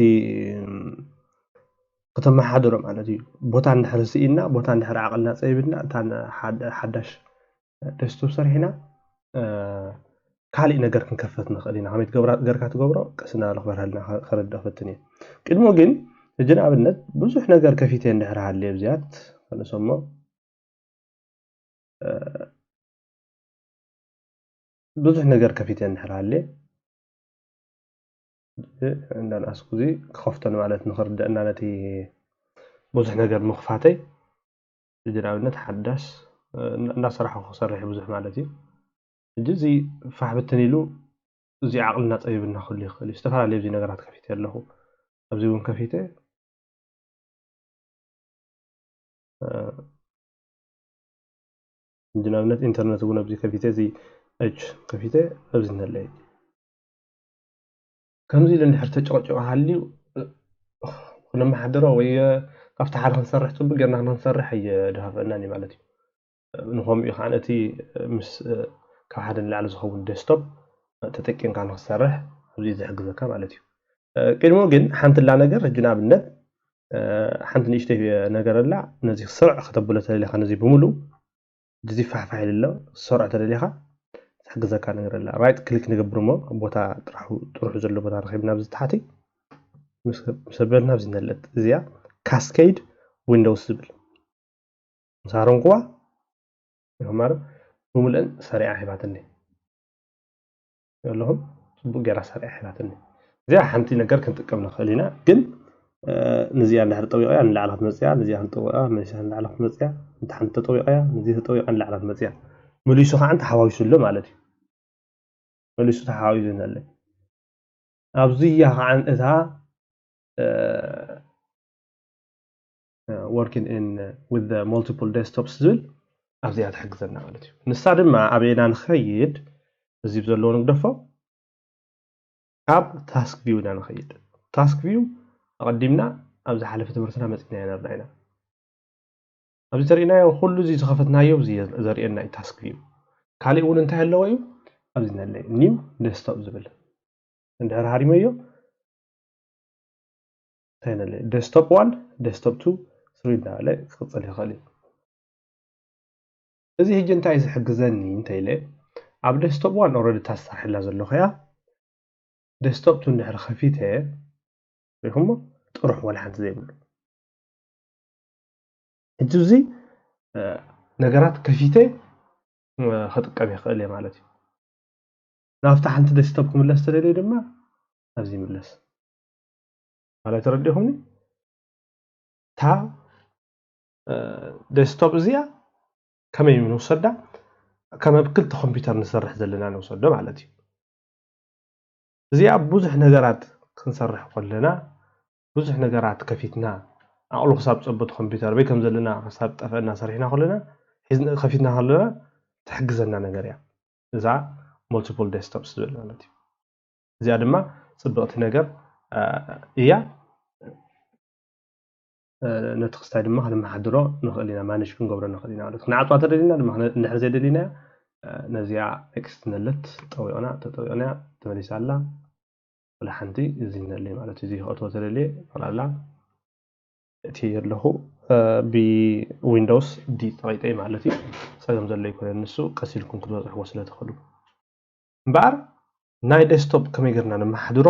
ከተመሓድሮ ማለት እዩ ቦታ እንድሕር ስኢና ቦታ እንድሕር ዓቕልና ፀቢብና እታ ሓዳሽ ዴስክቶፕ ሰሪሕና ካልእ ነገር ክንከፈት ንኽእል ኢና ከመይ ገርካ ትገብሮ ቀስና ንኽበርሃልና ክረድእ ክፍትን እየ ቅድሞ ግን ሕጂ ንኣብነት ብዙሕ ነገር ከፊተ እንድሕር ሃልየ ብዚያት ከነሰሞ ብዙሕ ነገር ከፊተ እንድሕር ሃልየ እንዳንኣስኩ እዚ ክኸፍቶን ማለት ንኽርድአና ነቲ ብዙሕ ነገር ምኽፋተይ ሕጂ ንኣብነት ሓዳስ እንዳሰራሕኩ ክሰርሕ ብዙሕ ማለት እዩ ሕጂ እዚ ፋሕ ብትን ኢሉ እዚ ዓቕልና ፀቢብና ክህሉ ይኽእል እዩ ዝተፈላለዩ ኣብዚ ነገራት ከፊተ ኣለኹ ኣብዚ እውን ከፊተ ሕጂ ንኣብነት ኢንተርነት እውን ኣብዚ ከፊተ እዚ እች ከፊተ ኣብዚ ንለይ ከምዚ ኢሉ እንድሕር ተጨቕጭቕ ሃልዩ ክነመሓድሮ ወይ ካብቲ ሓደ ክንሰርሕ ፅቡቅ ጌርና ክንሰርሕ ኣየድሃፈአናን እዩ ማለት እዩ ንከምኡ ከዓ ነቲ ምስ ካብ ሓደ ንላዕሊ ዝኸውን ዴስክቶፕ ተጠቂምካ ንክትሰርሕ ኣብዚ ዝሕግዘካ ማለት እዩ ቅድሞ ግን ሓንቲ ላ ነገር ሕጂ ንኣብነት ሓንቲ ንእሽተይ ነገር ኣላ ነዚ ስርዕ ከተብሎ ተደሊኻ ነዚ ብምሉእ እዚ ፋሕፋሕ ኢሉ ኣሎ ዝሰርዖ ተደሊኻ ዝሕግዘካ ነገር ኣላ ራይት ክሊክ ንገብር እሞ ቦታ ጥሩሑ ዘሎ ቦታ ረኺብና ኣብዚ ታሕቲ ምስ ኣበልና ኣብዚ ነለት እዚኣ ካስኬድ ዊንዶውስ ዝብል ምሳረንኩዋ ይኸማር ብምልአን ሰሪዓ ሒባትኒ ኣለኹም ፅቡቅ ጌራ ሰሪዓ ሒባትኒ እዚኣ ሓንቲ ነገር ክንጥቀም ንኽእል ኢና ግን ነዚኣ እንድሕር ጠዊቐያ ንላዕሊ ክትመፅያ ነዚኣ ክንጠዊቓ መሲያ ንላዕሊ ክትመፅያ እንተ ሓንቲ ተጠዊቐያ ነዚ ተጠዊቓ ንላዕሊ ክትመፅያ መሊሱ ከዓ ተሓዋዊሱ ኣሎ ማለት እዩ መሊሱ ተሓዋዊሱ ነለ ኣብዚያ ከዓ እታ working in with the multiple desktops ዝብል ኣብዚኣ ትሕግዘና ማለት እዩ ንሳ ድማ ኣበየና ንኸይድ እዚ ብዘለዎ ንግደፎ ኣብ ታስክ ቪው ኢና ንኸይድ ታስክ ቪው ኣቐዲምና ኣብዚ ሓለፈ ትምህርትና መፂና ነርና ኢና ኣብዚ ተሪእናዮ ኩሉ እዚ ዝኸፈትናዮ እዚ ዘርእየና እዩ ታስክ ቪው ካልእ እውን እንታይ ኣለዎ እዩ ኣብዚ ነለይ ኒው ዴስክቶፕ ዝብል እንድሕር ሃሪመዮ እንታይ ነለይ ዴስክቶፕ 1 ዴስክቶፕ 2 3 እናበለ ክቕፅል ይኽእል እዩ እዚ ሕጂ እንታይ ዝሕግዘኒ እንታይ ኢለ ኣብ ዴስክቶፕ 1 ኦልሬዲ ታሰርሐላ ዘለኹ እያ ዴስክቶፕ 2 እንድሕር ከፊተ ሪኢኹሞ ጥሩሕ ወላ ሓንቲ ዘይብሉ ሕጂ እዚ ነገራት ከፊተ ክጥቀም ይኽእል እየ ማለት እዩ ናብታ ሓንቲ ዴስክቶፕ ክምለስ ተደልየ ድማ ኣብዚ ይምለስ ማለት ተረዲኹምኒ እታ ዴስክቶፕ እዚኣ ከመይ ንውሰዳ ከም ኣብ ክልተ ኮምፒውተር ንሰርሕ ዘለና ንውሰዶ ማለት እዩ እዚኣ ብዙሕ ነገራት ክንሰርሕ ከለና ብዙሕ ነገራት ከፊትና عقله حساب صبت كمبيوتر بكم زلنا حساب طفقنا سرحنا كلنا حزنا خفيتنا كلنا تحجزنا ነገር ያ እዛ multiple desktops ዝብል ማለት እዩ እዚኣ ድማ ጽብቕቲ ነገር እያ ነቲ ክስታይ ድማ ክንመሓድሮ ንኽእል ኢና ማኔጅ ክንገብሮ ንኽእል ኢና ማለት ክንዓፅዋ ተደሊና ድማ እንድሕር ዘይደሊና ነዚኣ ኤክስት ነለት ጠዊቕና ተጠዊቕና ተመሊሳላ ወላ ሓንቲ እዚ ነለይ ማለት እዚ ክእትዎ ተደልየ ጠቕላላ እቲ ኣለኹ ብዊንዶውስ ዲ ጠቂጠይ ማለት እዩ ፀገም ዘሎ ይኮነ ንሱ ቀሲልኩም ክትበፅሕዎ ስለ ትኽእሉ እምበኣር ናይ ዴስክቶፕ ከመይ ጌርና ነመሓድሮ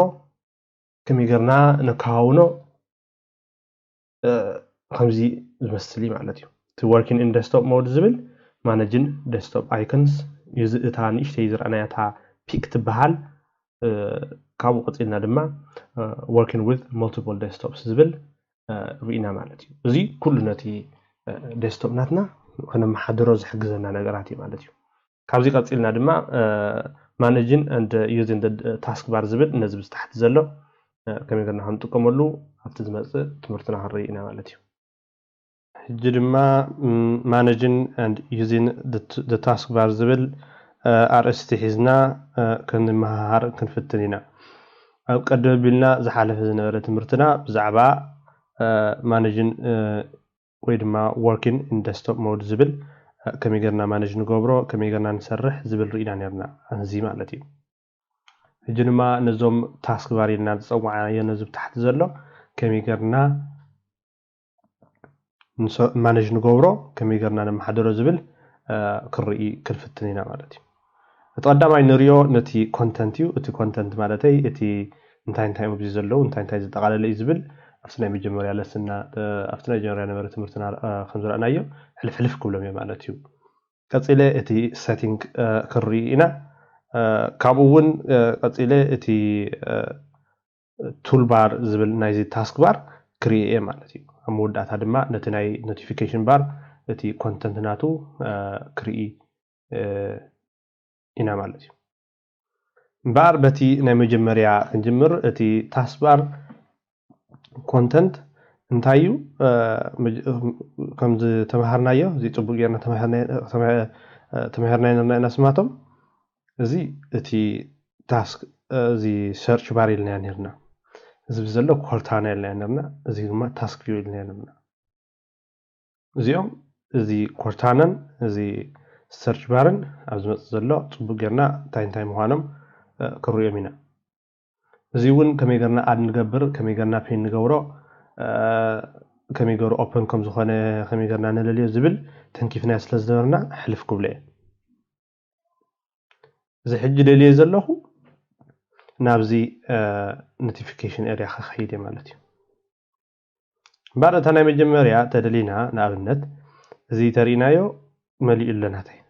ከመይ ጌርና ነከዋውኖ ከምዚ ዝመስል ማለት እዩ እቲ working in desktop mode ዝብል managing desktop icons እታ ንእሽተይ ዝረኣናያ እታ ፒክ ትበሃል ካብኡ ቀፂልና ድማ working with multiple desktops ዝብል ርኢና ማለት እዩ እዚ ኩሉ ነቲ ዴስክቶፕ ናትና ከነመሓድሮ ዝሕግዘና ነገራት እዩ ማለት እዩ ካብዚ ቀፂልና ድማ managing and using the taskbar ዝብል ነዚ ብታሕቲ ዘሎ ከመይ ጌርና ክንጥቀመሉ ኣብቲ ዝመፅእ ትምህርትና ክንርኢ ኢና ማለት እዩ ሕጂ ድማ managing and using the taskbar ዝብል ኣርእስቲ ሒዝና ክንመሃር ክንፍትን ኢና ኣብ ቀደም ቢልና ዝሓለፈ ዝነበረ ትምህርትና ብዛዕባ managing ወይ ድማ working in desktop mode ዝብል ከመይ ጌርና ማኔጅ ንገብሮ ከመይ ጌርና ንሰርሕ ዝብል ርኢና ነርና እዚ ማለት እዩ ሕጂ ድማ ነዞም ታስክ ባር ኢልና ዝፀዋዕናዮ ነዚ ብታሕቲ ዘሎ ከመይ ጌርና ማኔጅ ንገብሮ ከመይ ጌርና ነመሓድሮ ዝብል ክርኢ ክንፍትን ኢና ማለት እዩ تقدماي نريو نتي كونتنتيو اتي كونتنت مالتي اتي انتاي مبزي زلو انتاي زتقالل يزبل افتنا مجمريا لسنا افتنا جمريا نبر تمرتنا خمزرانايو حلف كلهم مالتيو قصيله اتي سيتنج كرينا كابون قصيله اتي تول بار زبل نايزي تاسك بار كريئ مالتيو اموداتا دما نتي ناي نوتيفيكيشن بار اتي كونتنت ناتو كريئ إنا مالتي بار بتي نعمل جمريا نجمر اتي تاسبار كونتنت انتايو كم تمهرنا يو زي تبغينا تمهرنا نسمعتم زي اتي تاسك زي سيرش بار لنا نرنا زي بزلو كورتانا لنا نرنا زي ما تاسك فيو لنا نرنا زيهم زي كورتانا زي سيرش بارن أزمت زلوا تبغينا تاين مهانم كروي منا زيون كم يقرنا عاد نجبر كم يقرنا فين نجورا كم يقرا open كم زخانة كم يقرنا نللي زبل تنكيف ناس لزدرنا حلف قبله زي حج للي زلوا نابزي notification area خيدي مالتي بعد تنا مجمريا تدلينا نابنت زي ترينايو ملي إلا نهتي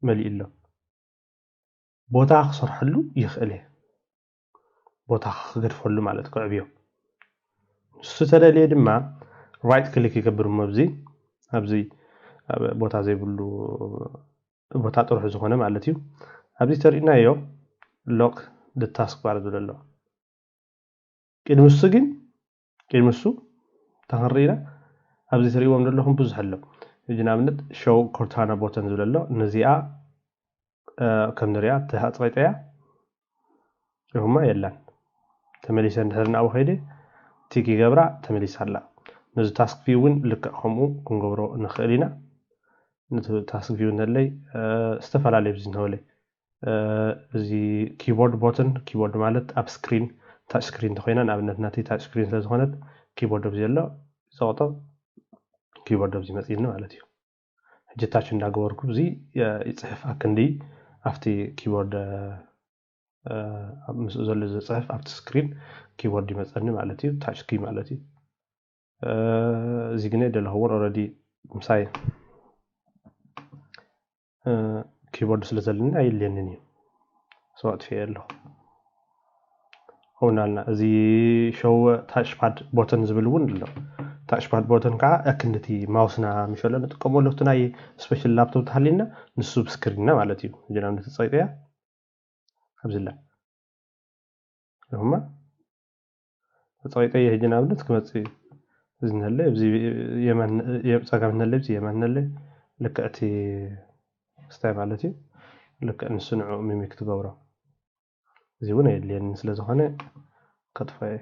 ملي إلا بوتا خسر حلو يخليه بوتا خغر فلو مالت كعبيو ستدلي دما رايت كليك يكبر مبزي ابزي بوتا زي بلو بوتا طرح زخونه مالتيو ابزي ترينايو لوك د تاسك بار دللو كدمسو جن كدمسو تهرينا ابزي تريوم دلهم بزحلو جنابنت شو كورتانا بوتن دللو نزيا كم نريا تهاطيطيا هما يلان تمليسن هرنا او خيدي تيكي غبرا تمليس هلا نز تاسك فيون لك خمو كنغبرو نخلينا نتو تاسك فيون نلي استفعل بزين هولي زي كيبورد بوتن كيبورد مالت اب سكرين تاتش سكرين تخوينا نابنت ناتي تاتش سكرين تزخونت كيبورد بزيلا زوطو كيبورد بزي مسينا مالتي حجتاش እንዳገበርኩ بزي يصحف اكندي افتي كيبورد مسؤول زل زصحف ابت سكرين كيبورد يمصني مالتي تاتش كي مالتي زي غني دله هو اوريدي مساي كيبورد ስለዘለና አይለኝኒ ሰዋት ፊየሎ ሆናልና እዚ ሾው ታች ፓድ ቦተን ዝብልውን ለው ታች ፓድ ቦተን ካ አክንቲ ማውስና ምሽለ ንጥቀመሉ ናይ ስፔሻል ላፕቶፕ ታሊና ንሱ ስክሪንና ማለት እዩ ጀናም ተጻይጠያ አብዝላ هما ተጻይጠያ ጀናም ንትከመጽ ዝነለ እዚ የማን የጻጋምና ለብዚ የማን ነለ ለከአቲ ስታይ ማለት እዩ ለከ እንስንዑ ሚሚክ ትገብሮ زيونه اللي نسله زخانه كطفاي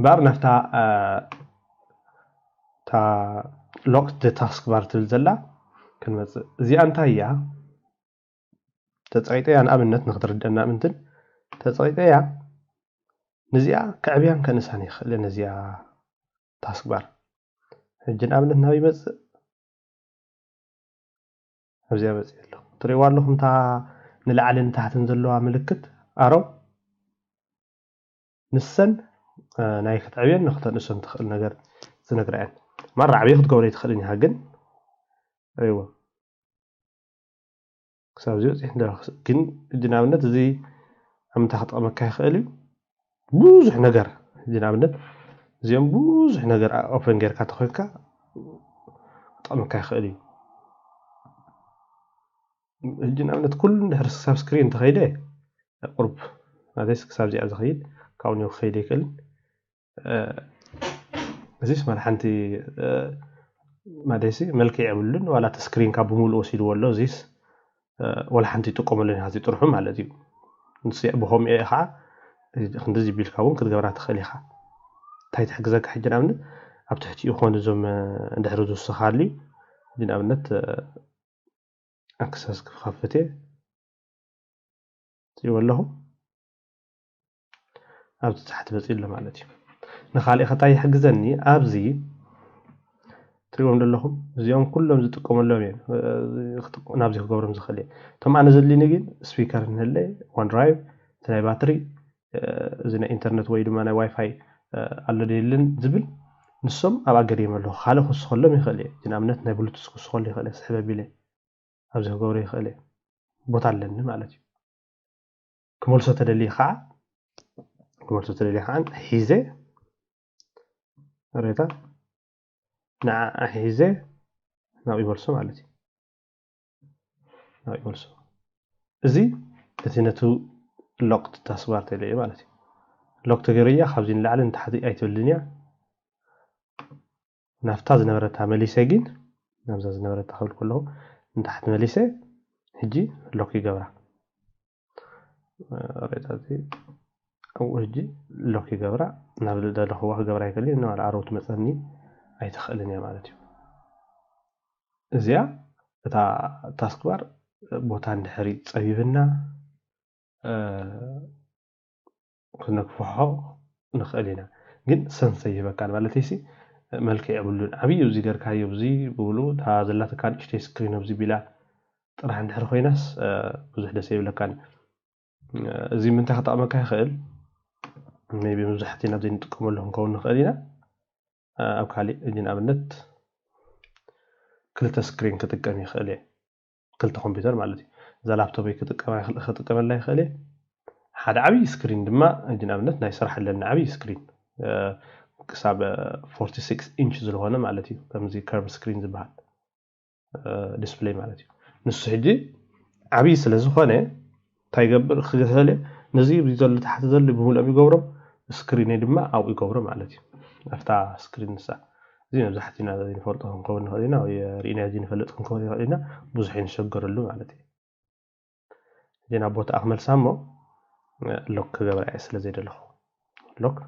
بار نفتا تا لوك دي تاسك بار تلزلا كنمص زي انتايا تصايطيا ان ابنت نقدردنا منتن تصايطيا نزيا كعبيان كنساني خل نزيا تاسك بار هجن ابنت ناوي مص ابزيا بص يلو تريوالهم تا نلعلن تحتن زلوا ملكت أرو نسن ناي كتعبين نختار نسن تخل نجر زنقرأن مرة عبيه خد قولي تخليني هاجن أيوة كسب زيوت إحنا كن جنابنا زي عم تحت أمك خالي بوزح نجر جنابنا زي بوزح نجر أوبن جر كاتخوكا أمك خالي جنابنا كل نهر ساب سكرين تخيله قرب هذا سكساب زي أزخيل كوني وخيلي كل زيس مرحنتي ما ديسي ملكي عملن ولا تسكرين كابمول أوسيل ولا زيس ولا حنتي تقوم لنا هذه تروحهم على دي نسي أبوهم إيه خا خندزي بالكون كده جبرات خليها تايت حجزك حجنا من أبتحتي يخون زم ندهرز السخالي دينا منت أكسس خفته يقول أبز تحت بس إلا مالتي نخالي خطاي حجزني أبزي تريهم دلهم زيهم كلهم زتقوم لهم يعني نابزي كقبرهم زخلي ثم أنا زلي نجين سبيكر نهلي وان درايف تلاقي باتري زين إنترنت ويد ما أنا واي فاي على ديلن زبل نصهم أبغى قريم له خاله خص خلهم يخلي زين أمنت نبلوتوث خص خلي يخلي سحبه بيله أبزي كقبر يخلي بطلنا مالتي كمل صوت اللي خا كمل صوت اللي خان حيزة ريتا نع حيزة ناوي يبرسو مالتي ناوي يبرسو زي تتنتو لوقت تصوير تلي مالتي لوقت جريا خبزين لعلن تحدي أي تولينيا نفتاز نورتها مليسة جين نفتاز نورتها خل كله من تحت مليسة هجي لوكي جبرة ريتاتي أو هجي لوكي جبرة نبدأ ده هو جبرة يكلي إنه على عروت مثلني أي تخليني مالتي زيا تا تاسكبر بوتان حريت صيبنا كنا كفحو نخلينا جن سنسيه بكان مالتيسي ملك يعملون عبي يوزي غير كاي يوزي بقولوا هذا اللي كان اشتي سكرين يوزي بلا طرح ندحر خويناس بزح دس يبلا كان زي من تحت امك يخل ميبي مزحتي نبدي نتقم لهم كون نخلينا او كالي اجين ابنت كلتا سكرين كتقم يخلي كلتا كمبيوتر مالتي اذا لابتوب كتقم لا يخلي حد عبي سكرين دما اجين ابنت ناي صراحه لنا عبي سكرين كساب 46 انش زلونه مالتي كمزي كيرف سكرين زبال ديسبلاي مالتي نص حجي عبي سلازخونه تايغبر خغله نزي بيزل تحت زل بمول ابي غبرو سكرين دما او يغبرو مالتي افتا سكرين سا زي مزحتينا زي فرطهم قولنا هذينا ويرينا زي نفلطكم كون هذينا بزحين شجرلو مالتي جينا بوت احمل سامو لوك غبر اسل زي دلخو لوك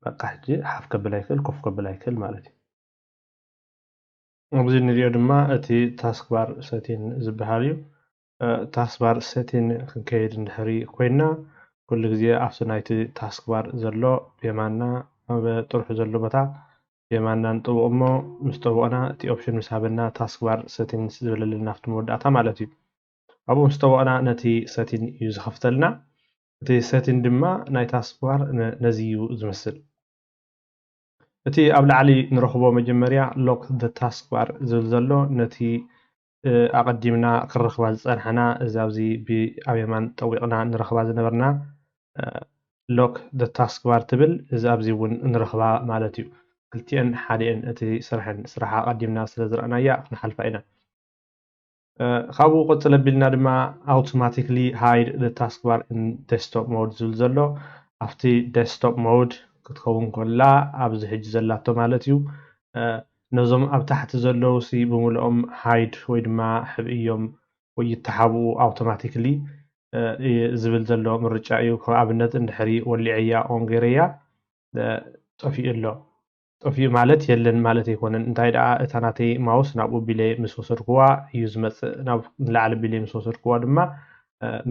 بقى حجي حف كبلايكل كف كبلايكل مالتي أبزي نريو دما أتي تاسكبار ساتين زبهاليو تاسكبار ساتين كنكيد نحري كوينا كل غزية أفسو نايتي تاسكبار زلو بيمانا بطرح زلو بتا بيمانا نطبو أمو مستوى أنا تي أوبشن مسابنا تاسكبار ساتين زبلل النافت موداتا مالتي أبو مستوى أنا نتي ساتين يزخفتلنا تي ساتين دما ناي تاسكبار نزيو زمسل እቲ ኣብ ላዕሊ ንረኽቦ መጀመርያ ሎክ ዘ ታስክ ባር ዝብል ዘሎ ነቲ ኣቐዲምና ክረኽባ ዝፀንሐና እዚ ኣብዚ ኣብ የማን ጠዊቕና ንረኽባ ዝነበርና ሎክ ዘ ታስክ ባር ትብል እዚ ኣብዚ እውን ንረኽባ ማለት እዩ ክልቲአን ሓዲአን እቲ ስራሓ ኣቐዲምና ስለ ዝረአናያ ክንሓልፋ ኢና ካብኡ ቅፅል ኣቢልና ድማ ኣውቶማቲክሊ ሃይድ ዘ ታስክ ባር ኢን ዴስክቶፕ ሞድ ዝብል ዘሎ ኣብቲ ዴስክቶፕ ሞድ ክትከውን ከላ ኣብዚ ሕጂ ዘላቶ ማለት እዩ ነዞም ኣብ ታሕቲ ዘለዉ ሲ ብምልኦም ሃይድ ወይ ድማ ሕብእዮም ወይ ይተሓብኡ ኣውቶማቲክሊ ዝብል ዘሎ ምርጫ እዩ ከም ኣብነት እንድሕሪ ወሊዐያ ኦን ገይረያ ጠፊኡ ኣሎ ጠፊኡ ማለት የለን ማለት ኣይኮነን እንታይ ደኣ እታ ናተይ ማውስ ናብኡ ቢለ ምስ ወሰድክዋ እዩ ዝመፅእ ናብ ንላዕሊ ቢለ ምስ ወሰድክዋ ድማ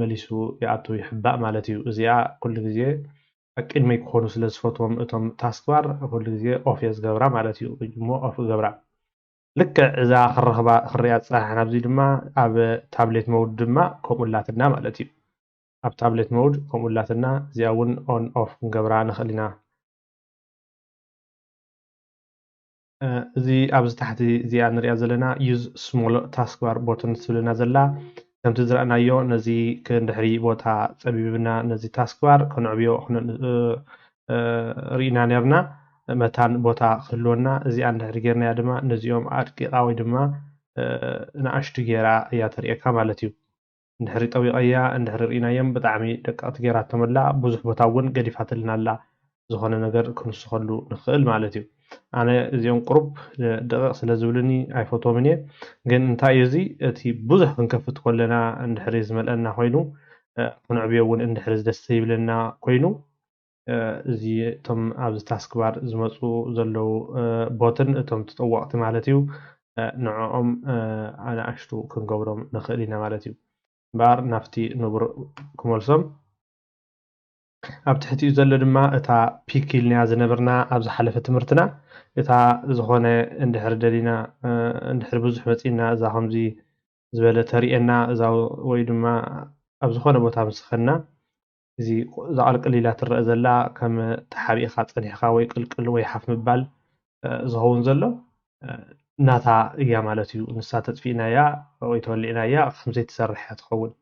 መሊሱ ይኣቱ ይሕባእ ማለት እዩ እዚኣ ኩሉ ግዜ ቅድመይ ክኾኑ ስለ ዝፈትዎም እቶም ታስክባር ኩሉ ግዜ ኦፍ እየ ዝገብራ ማለት እዩ እሞ ኦፍ ገብራ ልክዕ እዛ ክረኽባ ክሪኣ ፀናሕና ኣብዚ ድማ ኣብ ታብሌት ሞድ ድማ ከምኡላትና ማለት እዩ ኣብ ታብሌት ሞድ ከምኡላትና እዚኣ እውን ኦን ኦፍ ክንገብራ ንኽእል ኢና እዚ ኣብዚ ታሕቲ እዚኣ ንሪኣ ዘለና ዩዝ ስሞል ታስክባር ቦተን ትብለና ዘላ ከምቲ ዝረአናዮ ነዚ ክንድሕሪ ቦታ ፀቢብና ነዚ ታስክባር ከንዕብዮ ርኢና ነርና መታን ቦታ ክህልወና እዚኣ እንድሕሪ ጌርናያ ድማ ነዚኦም ኣድቂቓ ወይ ድማ ንኣሽቱ ጌራ እያ ተርእየካ ማለት እዩ እንድሕሪ ጠዊቐያ እንድሕሪ ርኢናዮም ብጣዕሚ ደቀቕቲ ጌራቶም ኣላ ብዙሕ ቦታ እውን ገዲፋትልና ኣላ ዝኾነ ነገር ክንስኸሉ ንኽእል ማለት እዩ ኣነ እዚኦም ቁሩብ ደቂቕ ስለ ዝብልኒ ኣይፈትዎምን እየ ግን እንታይ እዩ እዚ እቲ ብዙሕ ክንከፍት ከለና እንድሕሪ ዝመልአና ኮይኑ ክንዕብዮ እውን እንድሕሪ ደስ ይብለና ኮይኑ እዚ እቶም ኣብዚ ታስክባር ዝመፁ ዘለው ቦትን እቶም ተጠወቕቲ ማለት እዩ ንዕኦም ኣናእሽቱ ክንገብሮም ንኽእል ኢና ማለት እዩ እምበር ናብቲ ንቡር ክመልሶም ኣብ ትሕቲኡ ዘሎ ድማ እታ ፒክ ኢልና ዝነበርና ኣብ ዝሓለፈ ትምህርትና እታ ዝኾነ እንድሕር ደሊና እንድሕር ብዙሕ መፂና እዛ ከምዚ ዝበለ ተሪኤና እዛ ወይ ድማ ኣብ ዝኾነ ቦታ ምስኸና እዚ ዛቕልቅል ኢላ ትረአ ዘላ ከም ተሓቢእኻ ፀኒሕካ ወይ ቅልቅል ወይ ሓፍ ምባል ዝኸውን ዘሎ ናታ እያ ማለት እዩ ንሳ ተጥፊእናያ ወይ ተወሊዕናያ ከምዘይ ትሰርሕ እያ ትኸውን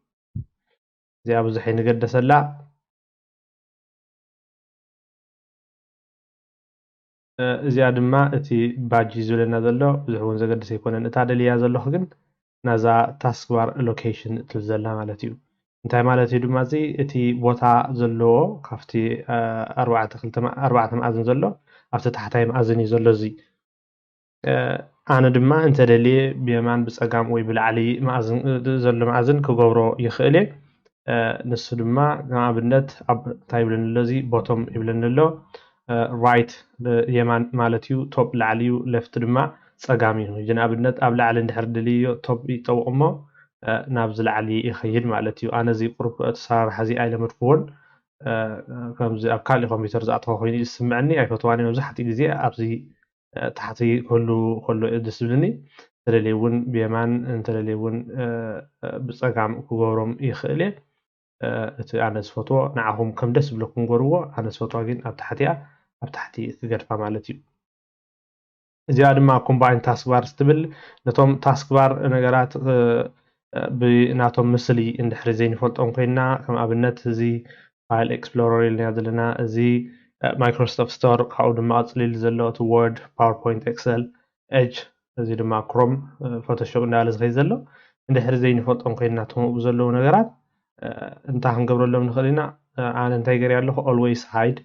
እዚኣ ብዙሕ ይንገደሰላ እዚኣ ድማ እቲ ባጅ ዝብለና ዘሎ ብዙሕ እውን ዘገድስ ኣይኮነን እታ ደልያ ዘለኹ ግን ናዛ ታስክ ባር ሎኬሽን እትብል ዘላ ማለት እዩ እንታይ ማለት እዩ ድማ እዚ እቲ ቦታ ዘለዎ ካብቲ ኣርባዕተ መኣዝን ዘሎ ኣብቲ ታሕታይ መኣዝን እዩ ዘሎ እዚ ኣነ ድማ እንተደልየ ብየማን ብፀጋም ወይ ብላዕሊ ዘሎ መኣዝን ክገብሮ ይኽእል እየ ንሱ ድማ ከም ኣብነት እንታይ ይብለኒ ኣሎ እዚ ቦቶም ይብለኒ ኣሎ ራይት የማን ማለት እዩ ቶፕ ላዕሊ እዩ ለፍቲ ድማ ፀጋም እዩ እዚ ንኣብነት ኣብ ላዕሊ እንድሕር ድልዮ ቶፕ ይጠውቕ እሞ ናብ ዝላዕሊ ይኸይድ ማለት እዩ ኣነ እዚ ቁርብ ኣሰራርሓ እዚ ኣይለመድኩዎን ከምዚ ኣብ ካሊእ ኮምፒተር ዝኣተኸ ኮይኑ ዝስምዐኒ ኣይፈትዋን መብዛሕትኡ ግዜ ኣብዚ ታሕቲ ክህሉ ከሎ ደስ ዝብልኒ እንተደልየ እውን ብየማን እንተደልየ እውን ብፀጋም ክገብሮም ይኽእል እየ እቲ ኣነ ዝፈትዎ ንዓኹም ከም ደስ ዝብለኩም ገርዎ ኣነ ዝፈትዋ ግን ኣብ ታሕቲ እያ ኣብ ታሕቲ ክገድፋ ማለት እዩ እዚኣ ድማ ኮምባይን ታስክ ባር ስትብል ነቶም ታስክ ባር ነገራት ብናቶም ምስሊ እንድሕሪ ዘይንፈልጦም ኮይና ከም ኣብነት እዚ ፋይል ኤክስፕሎረር ኢልና ዘለና እዚ ማይክሮሶፍት ስቶር ካብኡ ድማ ቅፅሊ ኢሉ ዘሎ እቲ ወርድ ፓወርፖይንት ኤክሰል ኤጅ እዚ ድማ ክሮም ፎቶሾፕ እንዳበለ ዝኸይድ ዘሎ እንድሕሪ ዘይንፈልጦም ኮይና እቶም ዘለዉ ነገራት እንታይ ክንገብረሎም ንኽእል ኢና ኣነ እንታይ ገይረ ኣለኹ ኦልዌይስ ሃይድ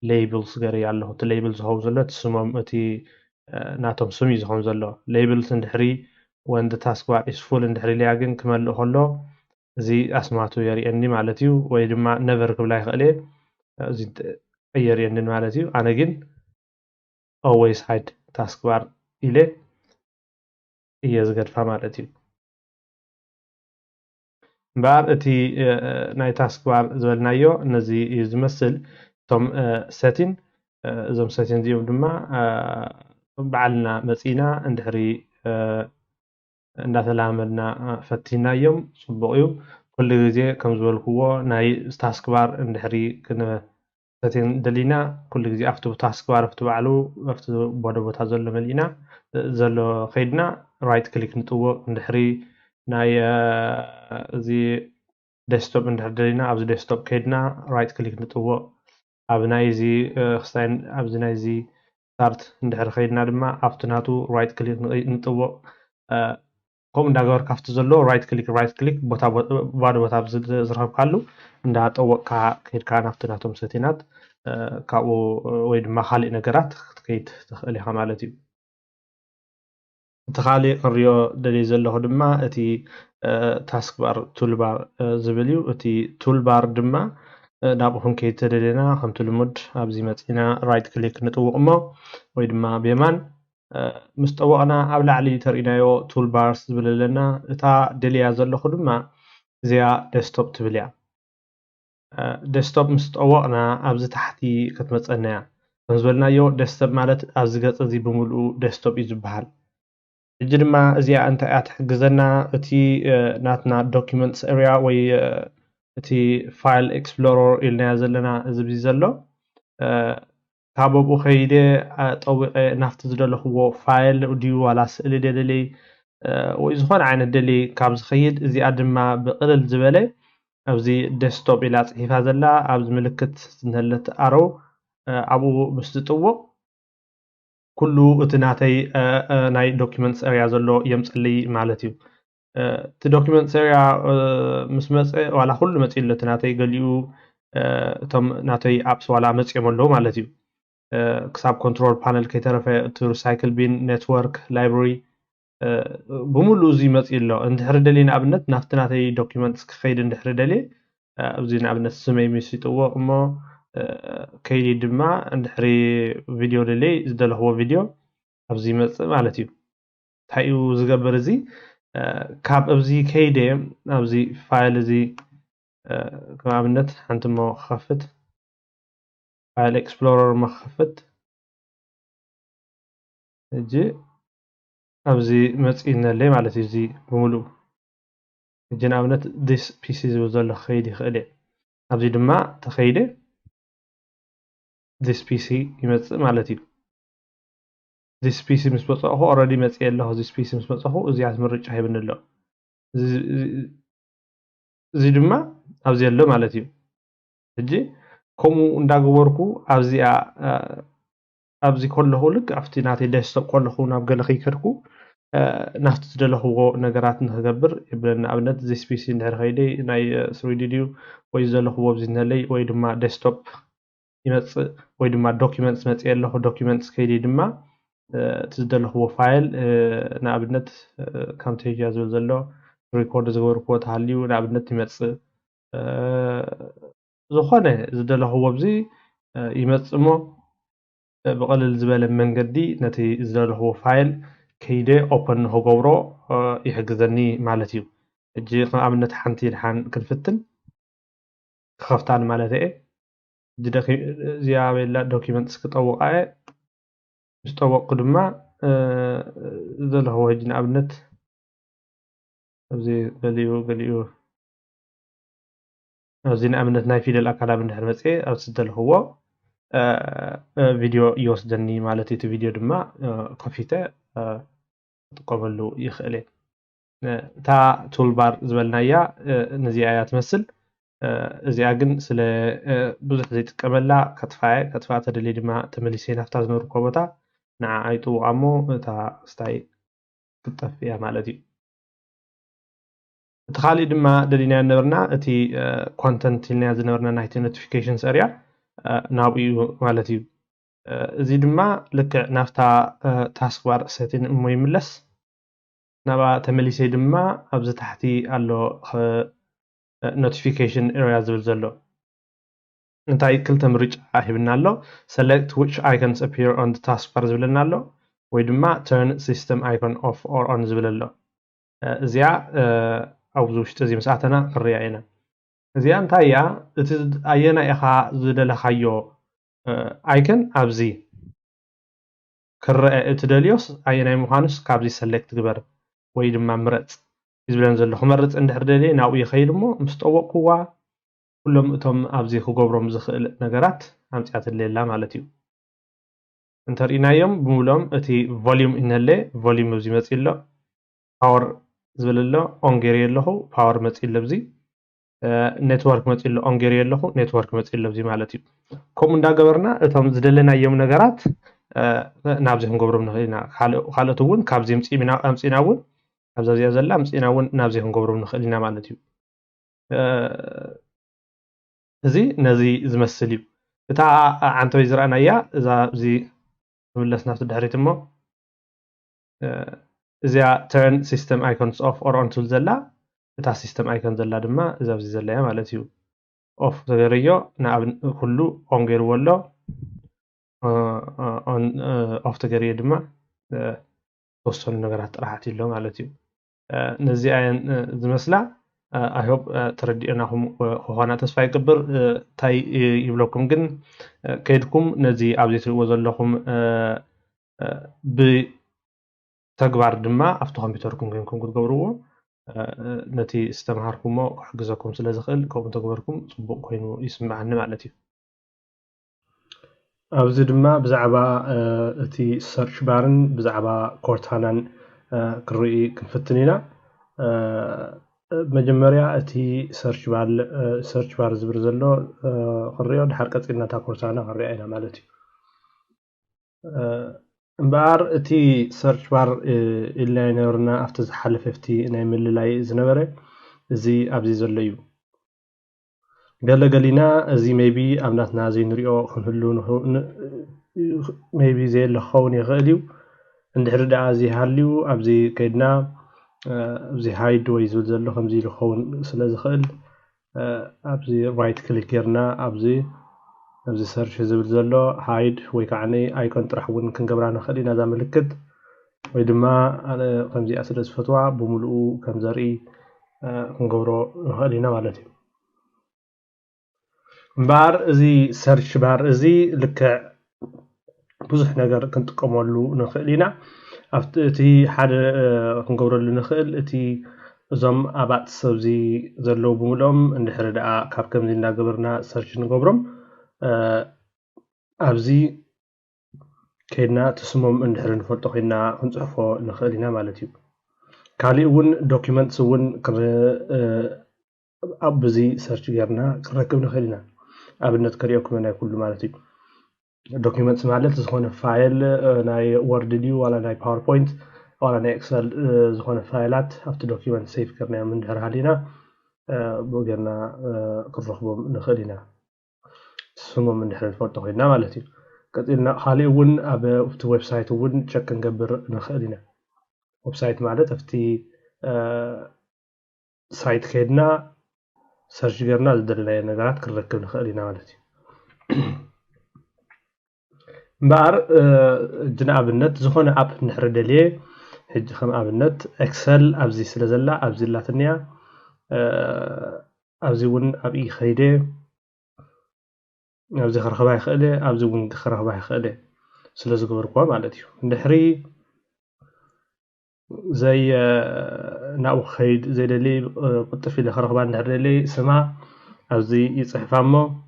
ሌይብልስ ገይረ ኣለኹ እቲ ሌይብል ዝኸውን ዘሎ እቲ ስሞም እቲ ናቶም ስም እዩ ዝኸውን ዘሎ ሌይብልስ እንድሕሪ when the taskbar is full እንድሕሪ ኢልያ ግን ክመልእ ከሎ እዚ ኣስማቱ የሪአኒ ማለት እዩ ወይ ድማ ነቨር ክብላ ይኽእል እየ እዚ የሪአንን ማለት እዩ ኣነ ግን always hide taskbar ኢለ እየ ዝገድፋ ማለት እዩ እምበር እቲ ናይ ታስክባር ዝበልናዮ ነዚ እዩ ዝመስል እቶም ሰቲን እዞም ሰቲን እዚኦም ድማ በዓልና መፂና እንድሕሪ እንዳተላመድና ፈቲናዮም ፅቡቅ እዩ ኩሉ ግዜ ከም ዝበልክዎ ናይ ታስክባር እንድሕሪ ሰቲን ደሊና ኩሉ ግዜ ኣብቲ ታስክባር ኣብቲ ባዕሉ ኣብቲ ቦደ ቦታ ዘሎ መሊእና ዘሎ ከይድና ራይት ክሊክ ንጥውቕ እንድሕሪ ናይ እዚ ዴስክቶፕ እንድሕር ደሊና ኣብዚ ዴስክቶፕ ከይድና ራይት ክሊክ ንጥውቕ ኣብ ናይ እዚ ክስታይን ኣብዚ ናይ እዚ ስታርት እንድሕር ከይድና ድማ ኣብቲ ናቱ ራይት ክሊክ ንጥውቕ ከምኡ እንዳገበርካ ኣብቲ ዘሎ ራይት ክሊክ ቦታ ባዶ ቦታ ዝረኸብካሉ እንዳጠወቕካ ከይድካ ናብቲ ናቶም ሰቲናት ካብኡ ወይ ድማ ካሊእ ነገራት ክትከይድ ትኽእል ኢኻ ማለት እዩ እቲ ካሊእ ክንሪኦ ደልየ ዘለኹ ድማ እቲ ታስክባር ቱልባር ዝብል እዩ እቲ ቱልባር ድማ ናብኡ ክንከይድ ተደልየና ከምቲ ልሙድ ኣብዚ መፂና ራይት ክሊክ ንጥውቕ እሞ ወይ ድማ ብየማን ምስ ጠወቕና ኣብ ላዕሊ ተርእናዮ ቱልባርስ ዝብል ኣለና እታ ደልያ ዘለኹ ድማ እዚኣ ዴስክቶፕ ትብል እያ ዴስክቶፕ ምስ ጠወቕና ኣብዚ ታሕቲ ክትመፀና እያ ከም ዝበልናዮ ዴስክቶፕ ማለት ኣብዚ ገፅ እዚ ብምልኡ ዴስክቶፕ እዩ ዝበሃል ሕጂ ድማ እዚኣ እንታይ እያ ትሕግዘና እቲ ናትና ዶኪመንትስ ኤርያ ወይ እቲ ፋይል ኤክስፕሎረር ኢልናያ ዘለና እዚ ብዚ ዘሎ ካብ ኣብኡ ከይደ ጠዊቐ ናፍቲ ዝደለኽዎ ፋይል ድዩ ዋላ ስእሊ ደለይ ወይ ዝኾነ ዓይነት ደለይ ካብ ዝኸይድ እዚኣ ድማ ብቕልል ዝበለ ኣብዚ ዴስክቶፕ ኢላ ፅሒፋ ዘላ ኣብዚ ምልክት ዝንህለት ኣሮው ኣብኡ ምስ ዝጥውቕ ኩሉ እቲ ናተይ ናይ ዶኪመንትስ ኤርያ ዘሎ የምፅልይ ማለት እዩ እቲ ዶኪመንትስ ኤርያ ምስ መፀ ዋላ ኩሉ መፂሉ እቲ ናተይ ገሊኡ እቶም ናተይ ኣፕስ ዋላ መፂኦም ኣለዉ ማለት እዩ ክሳብ ኮንትሮል ፓነል ከይተረፈ እቲ ሪሳይክል ቢን ኔትወርክ ላይብረሪ ብምሉእ እዚ መፂኡ ኣሎ እንድሕሪ ደልየ ንኣብነት ናብቲ ናተይ ዶኪመንትስ ክኸይድ እንድሕሪ ደልየ ኣብዚ ንኣብነት ስመይ ምስ ይጥወቕ እሞ ከይዲ ድማ እንድሕሪ ቪድዮ ደለይ ዝደለኽዎ ቪድዮ ኣብዚ ይመፅእ ማለት እዩ እንታይ እዩ ዝገብር እዚ ካብ ኣብዚ ከይደ ኣብዚ ፋይል እዚ ከም ኣብነት ሓንቲ ሞ ክኸፍት فايل اكسبلورر مخفت اجي ابزي مصينا لي معناتي زي بملو اجي نابنت this pc زبل خيدي خيدي ابزي دما تخيدي this pc يمص معناتي this pc مس بصحو already مصي له this pc مس بصحو ازيات مرچ هيبن له زي دما ابزي له معناتي اجي كومو እንዳገበርኩ ኣብዚ ከለኹ ልክ ኣብቲ ናተይ ዴስክቶፕ ከለኹ ናብ ገለ ከይከድኩ ናፍቲ ዝደለኽዎ ነገራት ንክገብር ይብለና ኣብነት ዚስ ፒሲ እንድሕር ከይደ ናይ 3D ድዩ ወይ ዘለኽዎ ኣብዚ እንሄለይ ወይ ድማ ዴስክቶፕ ይመፅእ ወይ ድማ ዶኪመንትስ መፅእ ኣለኹ ዶኪመንትስ ከይደ ድማ እቲ ዝደለኽዎ ፋይል ንኣብነት ካምቴጅያ ዝብል ዘሎ ሪኮርድ ዝገበርክዎ ተሃልዩ ንኣብነት ይመፅእ ዝኾነ ዝደለኽዎ ኣብዚ ይመፅእ እሞ بقلل زبالة من قدي نتي زاله هو فايل كيده open هو جورو يحجزني مالتيو الجي عملنا تحنتي الحين كنفتن خفت عن مالتي جدا زي عمل دوكيمنتس كتوقع مستوى قدما زاله هو هجنا عملت زي قليو زي عملت نايفي للأكلام من هالمسئة أو سدله هو فيديو يوسدني مالتي تو فيديو دما كفيته تقبلو يخلي تا تول بار زبلنايا نزي ايات مسل ازي اجن سለ ብዙሕ ዘይጥቀመላ ከጥፋ ተደሊ ድማ ተመሊሰ ናፍታ ዝነበርኩ ቦታ ንዓ ኣይጥውቃሞ እታ ስታይ ክጠፍያ ማለት እዩ እቲ ካሊእ ድማ ደሊና ነበርና እቲ ኮንተንት ኢልና ዝነበርና ናይቲ ኖቲፊኬሽንስ ኤርያ ናብኡ ማለት እዩ እዚ ድማ ልክዕ ናፍታ ታስክ ባር ሴቲን እሞ ይምለስ ናባ ተመሊሰ ድማ ኣብዚ ታሕቲ ኣሎ ኖቲፊኬሽን ኤሪያ ዝብል ዘሎ እንታይ ክልተ ምርጫ ሂብና ኣሎ select which icons appear on the taskbar ዝብለና ኣሎ ወይ ድማ turn system icon off or on ዝብል ኣሎ እዚኣ ኣብዚ ውሽጢ እዚ መስኣተና ክርያ ኢና እዚኣ እንታይ እያ እቲ ኣየና ኢኻ ዝደለኻዮ ኣይከን ኣብዚ ክርአ እትደልዮስ ኣየናይ ምዃኑስ ካብዚ ሰሌክት ግበር ወይ ድማ ምረፅ ዝብለን ዘሎ ክመርፅ እንድሕር ደልየ ናብኡ ይኸይድ እሞ ምስ ጠወቅኩዋ ኩሎም እቶም ኣብዚ ክገብሮም ዝኽእል ነገራት ኣምፅያትለየላ ማለት እዩ እንተሪእናዮም ብምሎም እቲ ቮሊዩም እንሄለ ቮሊዩም ኣብዚ መፅእ ኣሎ ፓወር ዝብል ኣሎ ኦን ገይረዮ ኣለኹ ፓወር መፅእ ኣሎ ኣብዚ ኔትወርክ መፅእ ኣሎ ኦን ገይረዮ ኣለኹ ኔትወርክ መፅእ ኣሎ ኣብዚ ማለት እዩ ከምኡ እንዳገበርና እቶም ዝደለናዮም ነገራት ናብዚ ክንገብሮም ንኽእል ኢና ካልኦት እውን ካብዚ ኣምፂና እውን ኣብዛ እዚኣ ዘላ ኣምፂና እውን ናብዚ ክንገብሮም ንኽእል ኢና ማለት እዩ እዚ ነዚ ዝመስል እዩ እታ ዓንተበይ ዝረአናያ እዛ እዚ ትምለስ ናብቲ ድሕሪት እሞ እዚኣ turn system icons off or on ትብል ዘላ እታ ሲስተም ኣይኮን ዘላ ድማ እዛ ኣብዚ ዘላ እያ ማለት እዩ ኦፍ ተገይርዮ ኩሉ ኦን ገይርዎ ኣሎ ኦፍ ተገይርዮ ድማ ተወሰኑ ነገራት ጥራሓት ኣሎ ማለት እዩ ነዚኣየን ዝመስላ ኣይ ሆፕ ተረዲእናኹም ክኾና ተስፋ ይግብር እንታይ ይብለኩም ግን ከይድኩም ነዚ ኣብዚ ትሪእዎ ዘለኹም ብተግባር ድማ ኣብቲ ኮምፒተርኩም ኮይንኩም ክትገብርዎ ነቲ ዝተምሃርኩሞ ክሕግዘኩም ስለ ዝኽእል ከምኡ ተግበርኩም ፅቡቅ ኮይኑ ይስምዓኒ ማለት እዩ ኣብዚ ድማ ብዛዕባ እቲ ሰርች ባርን ብዛዕባ ኮርታናን ክርኢ ክንፍትን ኢና መጀመርያ እቲ ሰርች ባር ዝብል ዘሎ ክሪኦ ድሓር ቀፂልና እታ ኮርታና ክንሪኣ ኢና ማለት እዩ እምበኣር እቲ ሰርች ባር ኢልና ይነበርና ኣብቲ ዝሓለፈ ፍቲ ናይ ምልላይ ዝነበረ እዚ ኣብዚ ዘሎ እዩ ገለገሊና እዚ ሜቢ ኣብ ናትና ዘይንሪኦ ክንህሉ ሜቢ ዘየለ ክኸውን ይኽእል እዩ እንድሕሪ ደኣ እዚ ሃልዩ ኣብዚ ከይድና ኣብዚ ሃይድ ወይ ዝብል ዘሎ ከምዚ ኢሉ ክኸውን ስለ ዝኽእል ኣብዚ ራይት ክሊክ ጌርና ኣብዚ ሰርች ዝብል ዘሎ ሃይድ ወይ ከዓኒ ኣይኮን ጥራሕ እውን ክንገብራ ንኽእል ኢና እዛ ምልክት ወይ ድማ ከምዚኣ ስለ ዝፈትዋ ብምሉኡ ከም ዘርኢ ክንገብሮ ንኽእል ኢና ማለት እዩ بار ازي سيرش بار ازي لك بزح نجار كنت قمولو نخلينا أفتي حدا كنقول نخل أتي زم أبعد سبزي زلوا بملهم إن حردا كاب كم زين قبرنا سيرش نقبرم أبزي كنا تسمم إن حرنا فرتقينا كنصحفو نخلينا مالتيو كالي ون دوكيمنتس ون كر أبزي سيرش جرنا كركب نخلينا أبنت كريوكم أنا كل مالتيو دوكيمنتس ማለት ዝኾነ ፋይል ናይ ወርድ ድዩ ወላ ናይ ፓወርፖይንት ወላ ናይ ኤክሰል ዝኾነ ፋይላት ኣብቲ ዶክመንት ሴቭ ገርናዮም እንድሕር ሃሊና ብገርና ክንረኽቦም ንኽእል ኢና ስሞም እንድሕር ንፈልጦ ኮይና ማለት እዩ ቀፂልና ካሊእ እውን ኣብቲ ዌብሳይት እውን ቸክ ክንገብር ንኽእል ኢና ዌብሳይት ማለት ኣብቲ ሳይት ከይድና ሰርች ገርና ዝደለናዮ ነገራት ክንረክብ ንኽእል ኢና ማለት እዩ بار جنا أبنت زخون أب نحرد ليه هج خم أبنت إكسل أبزي سلزلا أبزي لاتنيا أبزي ون أبي خيدة أبزي خرخباي خيدة أبزي ون خرخباي خيدة سلز قبرقوا مالتيو نحري زي ناو خيد زي دلي قطفي لخرخبان نحرد ليه سما أبزي يصحف عمو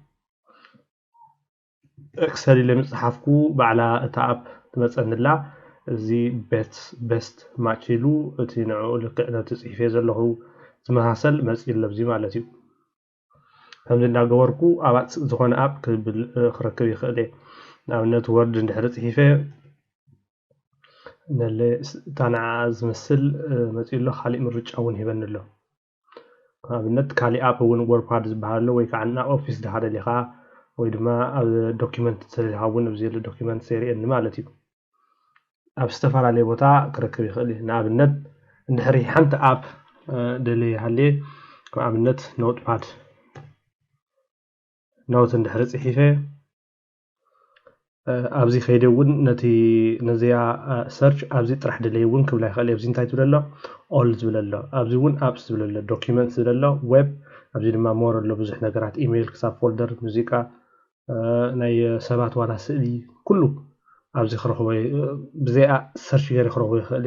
اكسل اللي مصحفكو بعلا اتعب تمصنلا زي بيست ماتشيلو اتي نعو لكنا تصحيفه زلهو زمحاسل مصيل لبزي مالتي همزنا غوركو ابات زخون اب كبل خركب يخلي نابنت وورد اندحر صحيفه نلي تانا زمسل مصيل خالي مرጫውን ይበንሎ ካብነት ካሊ አፕ ውን ወርፓድ ዝባሃሉ ወይ ከዓና ኦፊስ ዳሃደ ሊኻ ወይ ድማ ኣብ ዶክመንት ስለሃውን ኣብ ዘለ ዶክመንት ሴሪየን ማለት እዩ ኣብ ዝተፈላለዩ ቦታ ክረክብ ይኽእል ንኣብነት እንድሕሪ ሓንቲ ኣፕ ደለይ ሃሌ ኣብነት ኖትፓድ ኖት እንድሕሪ ጽሒፈ ኣብዚ ከይደ እውን ነቲ ነዚያ ሰርች ኣብዚ ጥራሕ ደለይ እውን ክብላ ይኽእል ኣብዚ እንታይ ትብለሎ ኦል ዝብለሎ ኣብዚ እውን ኣፕስ ዝብለሎ ዶክመንት ዝብለሎ ዌብ ኣብዚ ድማ ሞር ኣሎ ብዙሕ ነገራት ኢሜይል ክሳብ ፎልደር ሙዚቃ ናይ ሰባት ዋላ ስእሊ ኩሉ ኣብዚ ክረኽቦ ብዘይ ሰርች ገይረ ክረኽቦ ይኽእል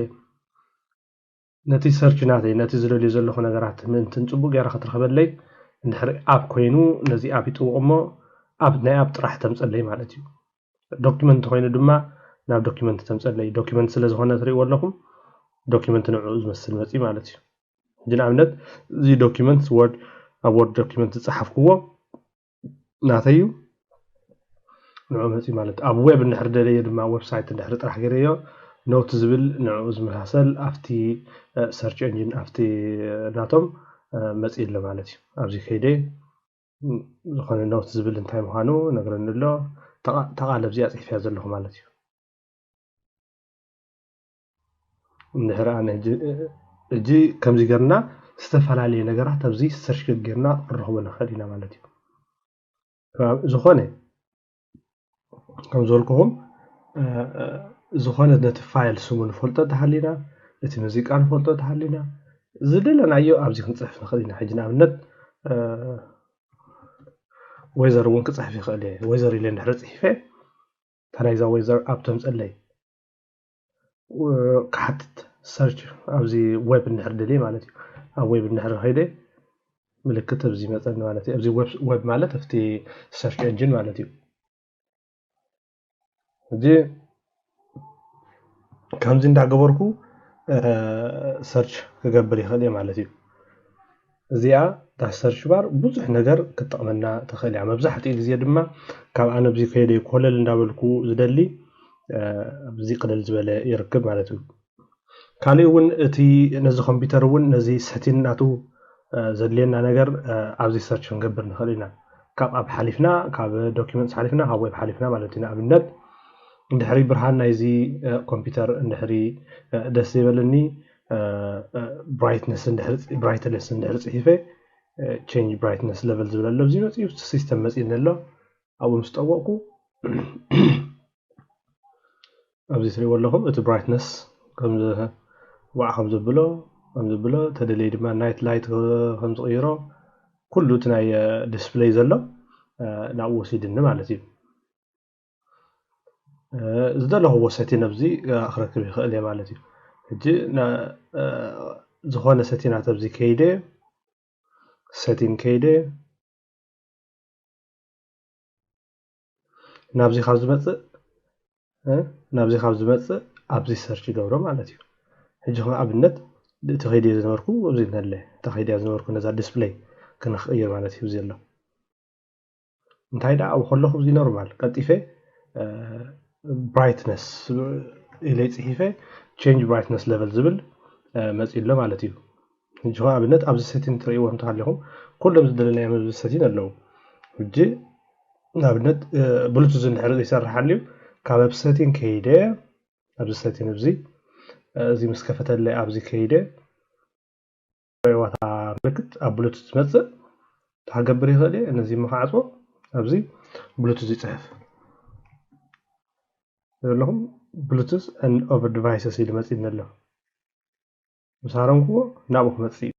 ነቲ ሰርች ናተይ ነቲ ዝደልዮ ዘለኹ ነገራት ምንትን ጽቡቕ ገይረ ክትረኽበለይ እንድሕሪ ኣፕ ኮይኑ ነዚ ኣፕ ይጥውቕሞ ኣፕ ናይ ኣፕ ጥራሕ ተምፀለይ ማለት እዩ ዶክመንት ኮይኑ ድማ ናብ ዶክመንት ተምፀለይ ዶክመንት ስለ ዝኾነ ትሪእዎ ኣለኹም ዶክመንት ንዕኡ ዝመስል መፂ ማለት እዩ ጅን ኣብነት እዚ ዶክመንት ወርድ ኣብ ወርድ ዶክመንት ዝፅሓፍክዎ ናተዩ نوع مزي مالت أب ويب النحر دليل مع ويب سايت النحر طرح جريو نوت زبل نوع زمحصل أفتي سيرش انجن أفتي ناتوم مزي إلا مالتي أبزي كيدي خلينا نوت زبل انتهي مخانو نقرن له تغالب زيادة في هذا اللغة مالتي النحر أنا جي كم زي قرنا استفعل عليه نقرأ تبزي سيرش جرنا الرهبة خلينا مالتي فزخوني كم زولكم زخانة نت فايل سمون فولتر تحلينا نت موسيقى فولتر تحلينا زدلنا أيو أبزي كنصحف خلينا حجنا النت ويزر وين كنصحف خليه ويزر اللي نحرز صحيفة ترى إذا ويزر أبتمز اللي وكحت سيرش أبزي ويب نحرد لي مالتي أو ويب نحرد هيدا ملكت أبزي مثلا مالتي أبزي ويب مالتي أفتي سيرش إنجن مالتي دي كم زين دعجبركو سيرش كجبري خليه مالتي زيا تاع سيرش بار بزح نجار كتقمنا تخلي عم بزحت إلى زيادة ما كم أنا بزي كيدي كل اللي ندابلكو زدلي بزي قلل زبالة يركب مالتي كالي ون تي نزل كمبيوتر ون نزي ساتين ناتو زدلينا نجار عبزي سيرش نجبر نخلينا كاب أب حلفنا كاب دوكيمنتس حلفنا هاو ويب حلفنا مالتنا بالنت ندحري برهان نايزي كمبيوتر ندحري دسيبلني برايتنس ندحر صحيفه change brightness levels زبلله بزي مصيو سيستم مصينا له او مستوقو ابزي سري ولهم ات برايتنس كم وعهم زبلو تدلي دما نايت لايت كم صغيره كله تناي ديسبلاي زلو ናብ ወሲድኒ ማለት እዩ ዝደለኹ ወሰቲ ነብዚ ክረክብ ይኽእል እየ ማለት እዩ ሕጂ ዝኾነ ሰቲናት ኣብዚ ከይደ ሰቲን ከይደ ናብዚ ካብ ዝመፅእ ኣብዚ ሰርች ገብሮ ማለት እዩ ሕጂ ከም ኣብነት እቲ ከይደ ዝነበርኩ ኣብዚ እንተለ እታ ከይደ ዝነበርኩ ነዛ ዲስፕሌይ ክንክእይር ማለት እዩ ዘሎ እንታይ ዳ ኣብ ከለኹ እዚ ኖርማል ቀጢፈ ብራይትነስ ኢለይ ፅሒፈ ቼንጅ ብራይትነስ ሌቨል ዝብል መፂሎ ማለት እዩ ሕጂ ከም ኣብነት ኣብዚ ሰቲን ትርእይዎ እንተሃለኹም ኩሎም ዝደለናዮም ኣብዚ ሰቲን ኣለዉ ሕጂ ንኣብነት ብሉቱዝ እንድሕር ይሰርሓልዩ ካብ ኣብ ሰቲን ከይደ ኣብዚ ሰቲን እዚ ምስ ከፈተለይ ኣብዚ ከይደ ዋታ ምልክት ኣብ ብሉቱዝ ዝመፅእ ታገብር ይኽእል እየ ነዚ መካዕፅኦ ኣብዚ ብሉቱዝ ይፅሕፍ ዘለኹም ብሉቱዝ and over devices ኢሉ መፂና ኣሎ ምሳረምክዎ ናብኡ ክመፅእ እዩ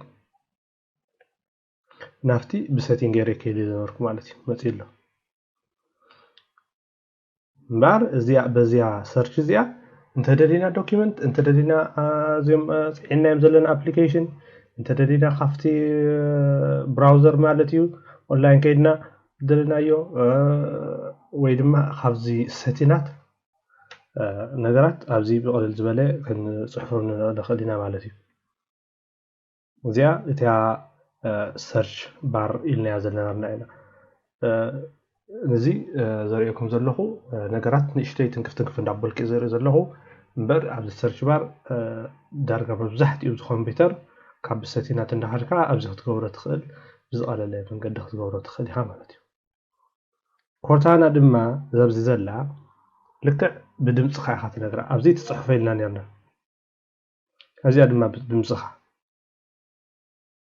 ናፍቲ ብሰቲን ገይረ ከይደ ዝነበርኩ ማለት እዩ መፂ ኣሎ እምበር እዚኣ በዚኣ ሰርች እዚኣ እንተደሊና ዶክመንት እንተደሊና እዚኦም ፅዒናዮም ዘለና ኣፕሊኬሽን እንተደሊና ካብቲ ብራውዘር ማለት እዩ ኦንላይን ከይድና ደለናዮ ወይ ድማ ካብዚ ሰቲናት ነገራት ኣብዚ ብቕልል ዝበለ ክንፅሕፎም ንኽእል ኢና ማለት እዩ እዚኣ እታ ሰርች ባር ኢልናያ ዘለና ኢና እዚ ዘርእየኩም ዘለኹ ነገራት ንእሽተይ ትንክፍ ትንክፍ እንዳበልቂ ዘርኢ ዘለኹ እምበር ኣብዚ ሰርች ባር ዳርጋ መብዛሕትኡ እዚ ኮምፒተር ካብ ሰቲናት እንዳሃድካ ኣብዚ ክትገብሮ ትኽእል ብዝቐለለ መንገዲ ክትገብሮ ትኽእል ኢኻ ማለት እዩ ኮርታና ድማ ዘብዚ ዘላ ልክዕ ብድምፅኻ ኢኻ ትነግራ ኣብዚ ትፅሕፈ ኢልና ነርና እዚኣ ድማ ብድምፅኻ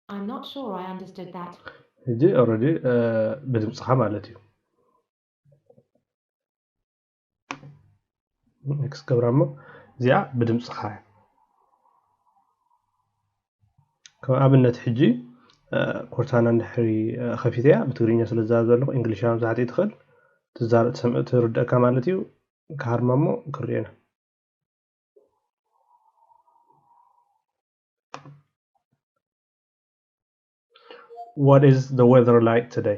I'm not sure I understood that. ሕጂ ኦልሬዲ ብድምፅኻ ማለት እዩ ኤክስ ገብራ እሞ እዚኣ ብድምፅኻ ከም ኣብነት ሕጂ ኮርታና እንድሕሪ ከፊት እያ ብትግርኛ ስለ ዝዛረብ ዘለኹ እንግሊሽ መብዛሕትኡ ትኽእል ትርድአካ ማለት እዩ ካርማ እሞ ክርኤና What is the weather like today?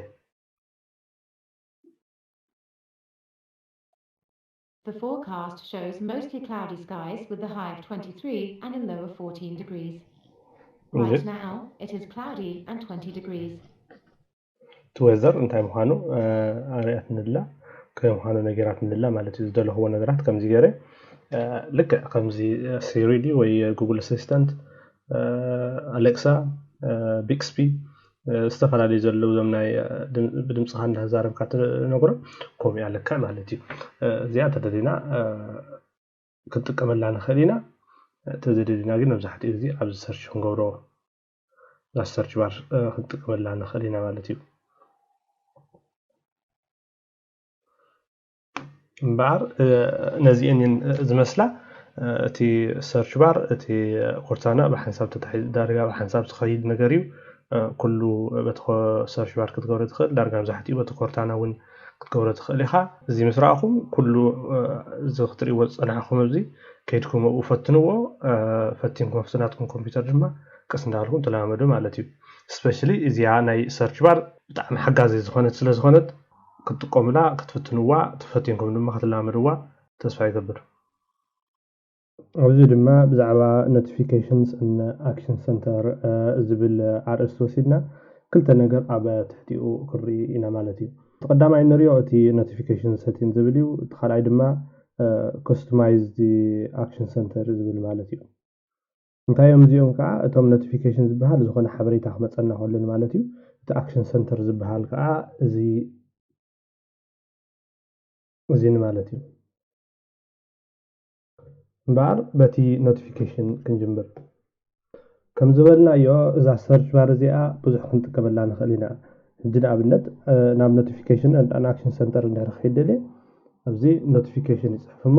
The forecast shows mostly cloudy skies with a high of 23 and a low of 14 degrees. Right now, it is cloudy and 20 degrees. The weather እንታይ ምዃኑ ኣርኣትንላ ከም ምዃኑ ነገራትንላ ማለት እዩ ዝደለኽዎ ነገራት ከምዚ ገይረ ልክዕ ከምዚ ሲሪ ወይ ጉግል ኣሲስታንት ኣሌክሳ ቢክስቢ ዝተፈላለዩ ዘለዉ ዞም ናይ ብድምፅኻ እንዳዛረብካ ትነግሮ ከምኡ እያ ልክዕ ማለት እዩ እዚኣ ተደሊና ክንጥቀመላ ንኽእል ኢና ተዘደሊና ግን መብዛሕትኡ ግዜ ኣብዚ ሰርች ክንገብሮ ናብ ሰርች ባር ክንጥቀመላ ንኽእል ኢና ማለት እዩ እምበር ነዚአን ዝመስላ እቲ ሰርች ባር እቲ ኮርታና ብሓንሳብ ዳርጋ ብሓንሳብ ዝኸይድ ነገር እዩ ኩሉ በቲ ሰርች ባር ክትገብሮ ትኽእል ዳርጋ መብዛሕትኡ በቲ ኮርታና እውን ክትገብሮ ትኽእል ኢኻ እዚ ምስ ረኣኹም ኩሉ እዚ ክትሪእዎ ዝፀናሕኹም ኣብዚ ከይድኩም ኣብኡ ፈትንዎ ፈቲንኩም ኣብቲ ናትኩም ኮምፒተር ድማ ቀስ እንዳበልኩም ተለማመዱ ማለት እዩ ስፔሻሊ እዚኣ ናይ ሰርች ባር ብጣዕሚ ሓጋዚ ዝኾነት ስለ ዝኾነት ክትጥቀሙላ ክትፍትንዋ ተፈቲንኩም ድማ ክትለማመድዋ ተስፋ ይገብር ኣብዚ ድማ ብዛዕባ ኖቲፊኬሽንስ እና ኣክሽን ሰንተር ዝብል ኣርእስቲ ወሲድና ክልተ ነገር ኣብ ትሕቲኡ ክርኢ ኢና ማለት እዩ ተቀዳማይ ንሪኦ እቲ ኖቲፊኬሽን ሰቲን ዝብል እዩ እቲ ካልኣይ ድማ ኮስተማይዝ ኣክሽን ሰንተር ዝብል ማለት እዩ እንታይ እዮም እዚኦም ከዓ እቶም ኖቲፊኬሽን ዝበሃል ዝኾነ ሓበሬታ ክመፀና ከሎን ማለት እዩ እቲ ኣክሽን ሰንተር ዝበሃል ከዓ እዚ ማለት እዩ እምበር በቲ ኖቲፊኬሽን ክንጅምር ከም ዝበልናዮ እዛ ሰርች ባር እዚኣ ብዙሕ ክንጥቀመላ ንኽእል ኢና ሕጂ ንኣብነት ናብ ኖቲፊኬሽን and ኣክሽን ሰንተር እንድሕር ክኸይድ ደልየ ኣብዚ ኖቲፊኬሽን ይፅሕፍ እሞ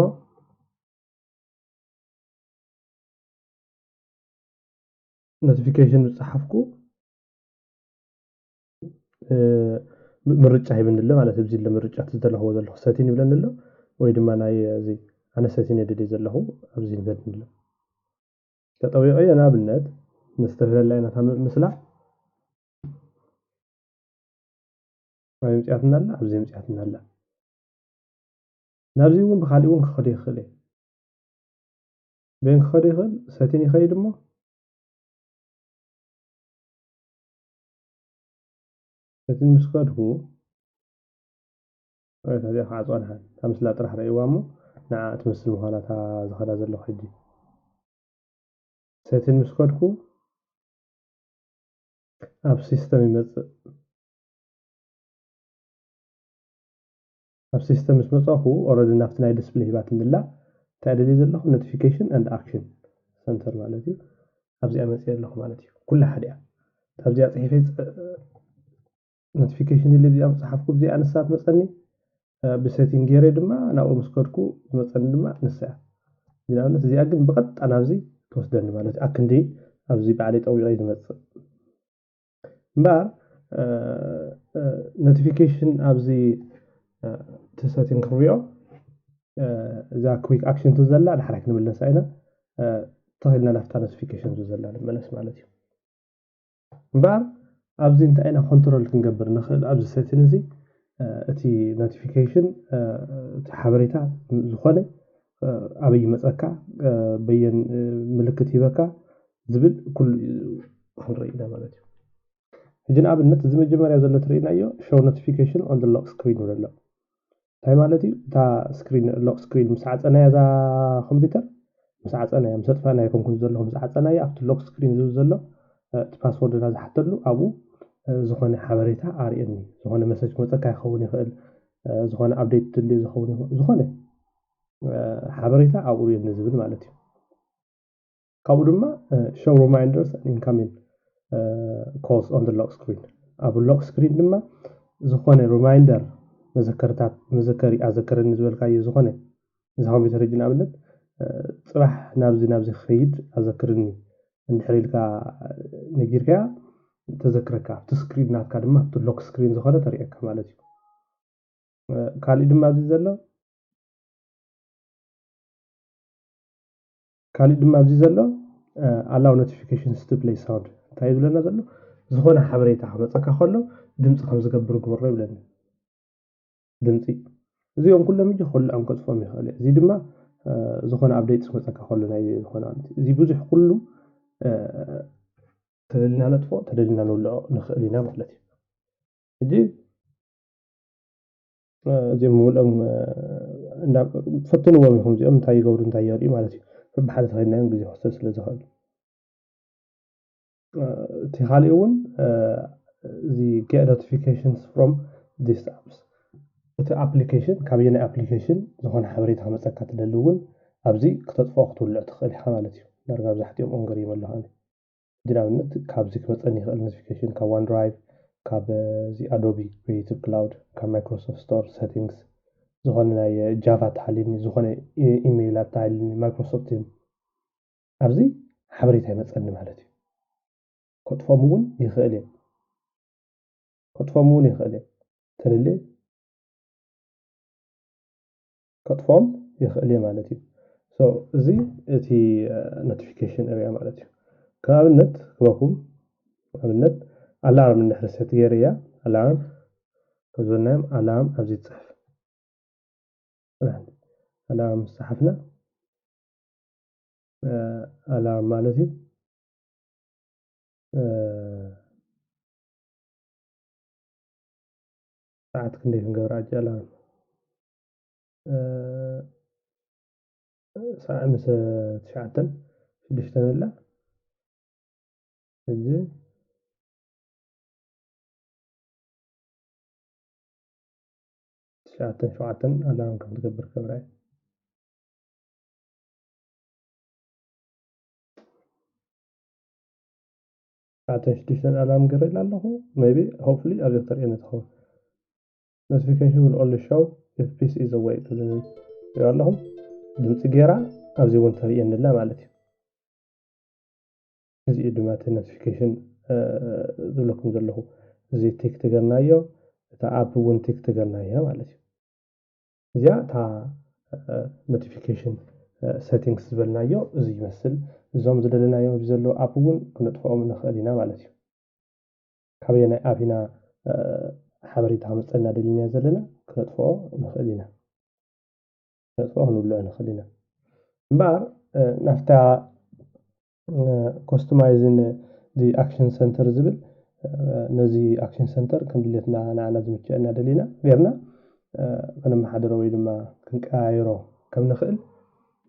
ኖቲፊኬሽን ዝፀሓፍኩ ምርጫ ይብንለ ማለት እዚ ለምርጫ ተዘለኸው ዘለኹ ሰቲን ይብለንለ ወይ ድማ ናይ እዚ ኣነ ሰቲን የደደ ዘለኹ ኣብዚ ንበድንለ ተጠዊቀ የናብነት ንስተፈለላይ ናታ ምስላ ወይ ምጽያትና አላ ኣብዚ ምጽያትና አላ ናብዚ እውን ብኻሊ እውን ክኸደ ይኽእል በን ክኸደ ይኽእል ሰቲን ይኸይድ እሞ ሰቲን ምስከድኩ ወይ ታዲያ ዓጽዋን ሃን ተምስላ ጥራሕ ረእይዋ እሞ ንዓ ትመስል ምዃናታ ዝኸዳ ዘለኹ ሕጂ ሰቲን ምስከድኩ ኣብ ሲስተም ይመጽእ ኣብ ሲስተም ምስመጻኹ ኦልሬዲ ናፍቲ ናይ ዲስፕሌይ ሂባት እንድላ ታደሊ ዘለኹ ኖቲፊኬሽን ኤንድ ኣክሽን ሰንተር ማለት እዩ ኣብዚኣ መጽእ ዘለኹ ማለት እዩ ኩሉ ሓደ ኣብዚኣ ጽሒፈ ኖቲፊኬሽን اللي بيام صحفكو بزي أنسات مثلني بسيتين جيري دما أنا أقوم سكركو مثلا دما نساء جنابنا زي أجن بقط أنا أبزي توصدني مالتي أكن دي أبزي بعد أوي غير مثل بار notification أبزي تساتين كريو ذا كويك أكشن تزلا الحركة من اللسائنا تغيرنا نفتح notification تزلا ملس مالتي بار أبزي أنت أنا كنترول كنجبر نخل أبزي سيتنزي أتي notification حبريتها زخانة أبي مسأكا بين ملكتي بكا زبد كل خنرينا مالتي جن أب النت زي ما جماعة يزال ترينا أيوه show notification on the lock screen ولا لا هاي مالتي تا screen lock screen مساعد أنا يا كمبيوتر مساعد أنا يا مسدفة أنا يكون كنت زلهم مساعد أنا يا أفتح lock screen زله تباسورد لازم حتى له أبو زخانة حبريتها أريني زخانة مسج متك يخوني خل زخانة أبديت اللي زخوني زخانة حبريتها أو ينزل مالتي كابودما show reminders and incoming calls on the lock screen أبو lock screen دما زخانة reminder مذكرات مذكري أذكر النزول كاي زخانة زخانة بترجينا أبدا صراح نابزي خيد أذكرني نحريلك نجيرك تذكرك تسكرين ناتك دما تلوك سكرين زخانة طريقك مالتي كالي دما أبزي زلو allow notifications to play sound تايب لنا زلو زخانة حبريتها حمصك خلو دمص خمس قبر قمر يبلنا دمصي زيهم كلهم يجي خلو أم كتفهم يخلي زي دما زخانة أبديت خمسك خلو ناي زخانة زي بوزح كله تدلنا نطفو تدلنا نولع نخلينا مالتي جي زي مولم فتنوا ومهم زي تاي قبر تاي ياري مالتي فبحالة غيرنا نجزي حساس لزهال تخاليون the get notifications from these apps the application كابينا application زخون حبريت خمسة كتدلون أبزي كتطفى وقت ولا تخلي حمالتي نرجع بزحتي أنقري ولا هذا جناب النت كابزي كمتني notification كوان درايف كاب زي أدوبي كرييتيف كلاود كمايكروسوفت ستور settings زخون جافا تحليني زخون إيميلات تحليني مايكروسوفت تيم أبزي حبريت هاي متسألني مالتي كتفهمون يخلي كتفهمون يخلي ترلي كتفهم يخلي مالتي so زي تي notification area مالتي كابنت كوكم كابنت alarm من حرسة area alarm كذولنا alarm أبزي تصحف alarm صحفنا alarm مالتي ساعات كندي نقدر أجل ساعة مثل تشعتن شدشتن لا زي شعتن ألارم كم تكبر كبراي شعتن شدشتن ألارم قري لالله maybe hopefully I'll get in it home notification will only show if this is awake يقول لهم دمت جيرا أبزي وانتهي إن الله مالتي زي إدمات notification ذلكم ذله زي تيك تجرنايو تا اب وين تيك تقلناها مالتي እዚያ تا notification settings ዝበልናዮ እዚ ይመስል እዞም ዝደለናዮ ብዘሎ አፕ እውን ክንጥፎም ንኽእል ኢና ማለት እዩ ካብየ ናይ አፕና ሓበሬታ መፅና ደሊና ዘለና ክንጥፎ ንኽእል ኢና ክንጥፎ ክንብልዖ ንኽእል ኢና እምበር ናፍታ customizing the action center ዝብል ነዚ action center ከም ድሌትና ንዓና ዝምችአና ደሊና ገርና ከነማሓደሮ ወይ ድማ ክንቀያይሮ ከም ንኽእል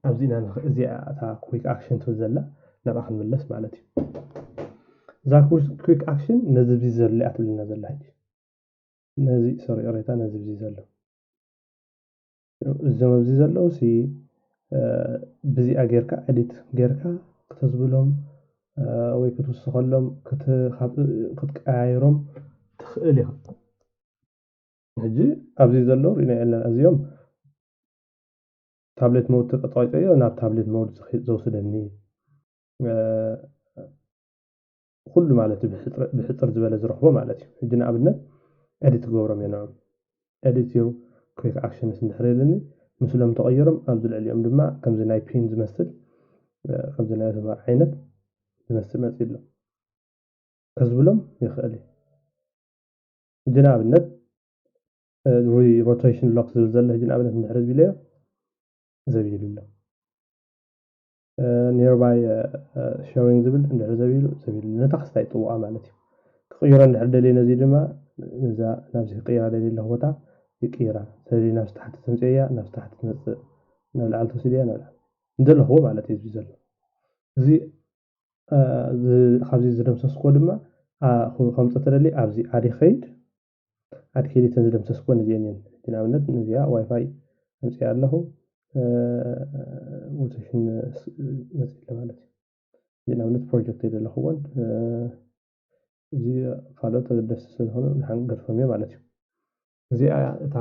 ኣብዚና እዚኣ እታ ኩዊክ አክሽን ትዘላ ናብኣ ክንምለስ ማለት እዩ እዛ ኩዊክ አክሽን ነዚ ብዚ ዘሎ ኣትልና ዘላ ሕጂ ነዚ ሶሪ ኦሬታ ነዚ ብዚ ዘሎ እዞም ብዚ ዘለው ሲ ብዚኣ ጌርካ ኤዲት ጌርካ ክትዝብሎም ወይ ክትውስኸሎም ክትቀያይሮም ትኽእል ኢኻ ሕጂ ኣብዚ ዘሎ ሪና ያለና እዚኦም ታብሌት ሞድ ተቀጣይጠዮ ናብ ታብሌት ሞድ ዘውስደኒ ኩሉ ማለት ብሕፅር ዝበለ ዝረኽቦ ማለት እዩ ሕጂ ንኣብነት ኤዲት ገብሮም እዮም ኤዲት ዩ ኩዊክ አክሽንስ እንድሕረልኒ ምስሎም ተቀይሮም ኣብዚ ልዕሊኦም ድማ ከምዚ ናይ ፒን ዝመስል ከምዚ ናይ ተማር ዓይነት ዝመስል መፅኢሎ ከዝብሎም ይኽእል ሕጂ ንኣብነት rotation lock ዝብል ዘሎ ሕጂ ንኣብነት እንድሕር ዝብለዮ ዘቢሉ ኣሎ nearby sharing ዝብል እንድሕር ዘቢሉ ነታ ክስታይ ጥዋኣ ማለት እዩ ክቅይሮ እንድሕር ደሊና እዚ ድማ እዛ ናብዚ ክቅይራ ደሊለ ቦታ ይቅይራ ስለዚ ናብ ታሕቲ ትምፅያ ናብ ታሕቲ ትመፅእ ናብ ላዕሊ ትወስድያ ናብ ላዕሊ እንደለኽዎ ማለት እዩ ዘሎ እዚ ካብዚ ዝደምሰስኮ ድማ ከምፀ ተደሊ ኣብዚ ኣዲ ኸይድ ኣድከይድ ተዝደምሰስኮ ነዚአን እየን ንኣብነት ነዚኣ ዋይፋይ ኣምፅያ ኣለኹ rotation መፅኢለ ማለት እዩ ንኣብነት ፕሮጀክት የደለኽዎን እዚ ካልኦት ተገደስቲ ስለዝኾኑ ንሓንገድፎም እየ ማለት እዩ እዚኣ እታ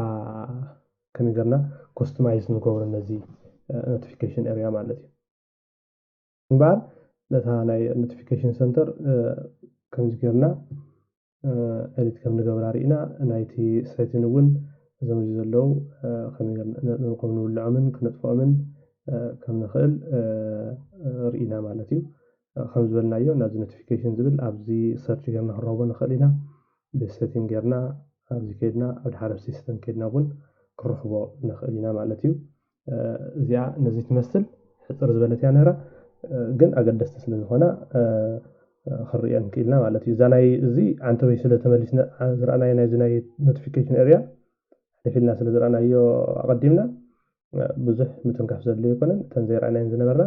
ከመይ ጌርና ኮስተማይዝ ንገብሮ ነዚ ኖቲፊኬሽን ኤሪያ ማለት እዩ እምበር ነታ ናይ ኖቲፊኬሽን ሰንተር ከምዚ ጌርና ኤዲት ከም ንገብራ ርኢና ናይቲ ሳይትን እውን እዞም ዘለው ከመይ ጌርና ንቆም ንብልዖምን ክነጥፍኦምን ከም ንኽእል ርኢና ማለት እዩ ከም ዝበልናዮ ናዚ ኖቲፊኬሽን ዝብል ኣብዚ ሰርች ጌርና ክንረኽቦ ንኽእል ኢና ብሴቲንግ ጌርና ኣብዚ ከይድና ኣብ ድሓረ ሲስተም ከይድና እውን ክንረኽቦ ንኽእል ኢና ማለት እዩ እዚኣ ነዚ ትመስል ሕፅር ዝበለት እያ ነራ ግን ኣገደስቲ ስለ ዝኾነ ክርአን ክኢልና ማለት እዩ እዛ ናይ እዚ ዓንተበይ ስለ ተመሊስና ዝረኣናዮ ናይዚ ናይ ኖቲፊኬሽን ኤሪያ ሕልፊልና ስለ ዝረኣናዮ ኣቐዲምና ብዙሕ ምትንካፍ ዘድልዮ ይኮነን እተን ዘይረኣናየን ዝነበርና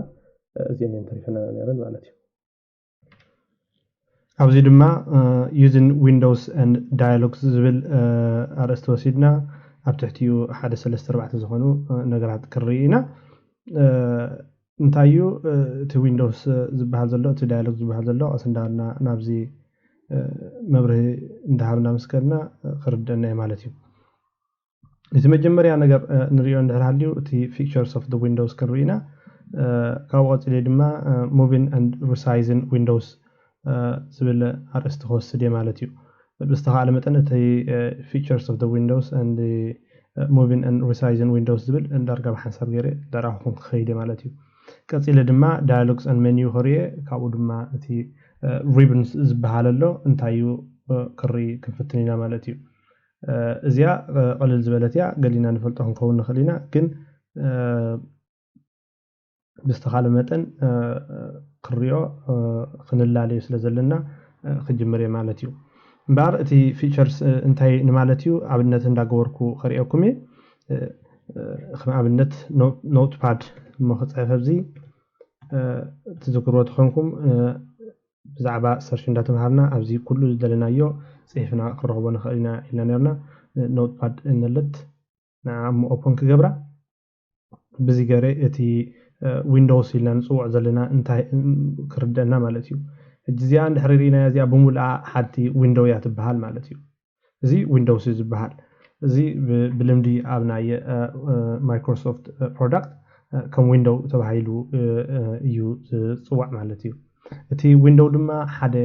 እዚአን እየን ተሪፈና ነይረን ማለት እዩ ኣብዚ ድማ using windows and dialogues ዝብል ኣርእስቲ ወሲድና ኣብ ትሕቲኡ 134 ዝኾኑ ነገራት ክርኢ ኢና እንታይ እዩ እቲ ዊንዶውስ ዝበሃል ዘሎ እቲ ዳያሎግ ዝበሃል ዘሎ ኣስንዳና ናብዚ መብርሂ እንዳሃብና መስከልና ክርደና ማለት እዩ እዚ መጀመርያ ነገር ንሪኦ እንድሕር ሃልዩ እቲ features of the windows ክንርኢና ካብኡ ቀፂለ ድማ moving and resizing windows ዝብል ኣርእስቲ ክወስድ እየ ማለት እዩ ብዝተኻእለ መጠን እቲ features of the windows and the moving and resizing windows ዝብል እንዳርጋ ብሓንሳብ ገይረ ዳራኹም ክኸይደ ማለት እዩ ቀፂለ ድማ dialogues and menu ክርየ ካብኡ ድማ እቲ ribbons ዝበሃል ኣሎ እንታይ እዩ ክርኢ ክንፍትን ኢና ማለት እዩ እዚኣ ቀለል ዝበለት እያ ገሊና ንፈልጦ ክንከውን ንኽእል ኢና ግን ብዝተኻእለ መጠን ክሪኦ ክንላለዩ ስለ ዘለና ክጅምር እየ ማለት እዩ እምበር እቲ ፊቸርስ እንታይ ንማለት እዩ ኣብነት እንዳገበርኩ ክሪአኩም እየ ከም ኣብነት ኖትፓድ መክፅሕፍ ኣብዚ ትዝክርዎ ትኾንኩም ብዛዕባ ሰርች እንዳተምሃርና ኣብዚ ኩሉ ዝደለናዮ ፅሒፍና ክንረኽቦ ንኽእል ኢና ኢልና ነርና ኖትፓድ እንለት ንዓም ኦፕን ክገብራ ብዚ ገይረ እቲ ዊንዶውስ ኢልና ንፅውዕ ዘለና እንታይ ክርደአና ማለት እዩ ሕጂ እዚኣ እንድሕር ርኢና እዚኣ ብሙሉኣ ሓንቲ ዊንዶው እያ ትበሃል ማለት እዩ እዚ ዊንዶውስ ዝበሃል እዚ ብልምዲ ኣብ ናይ ማይክሮሶፍት ፕሮዳክት ከም ዊንዶው ተባሂሉ እዩ ዝፅዋዕ ማለት እዩ እቲ ዊንዶው ድማ ሓደ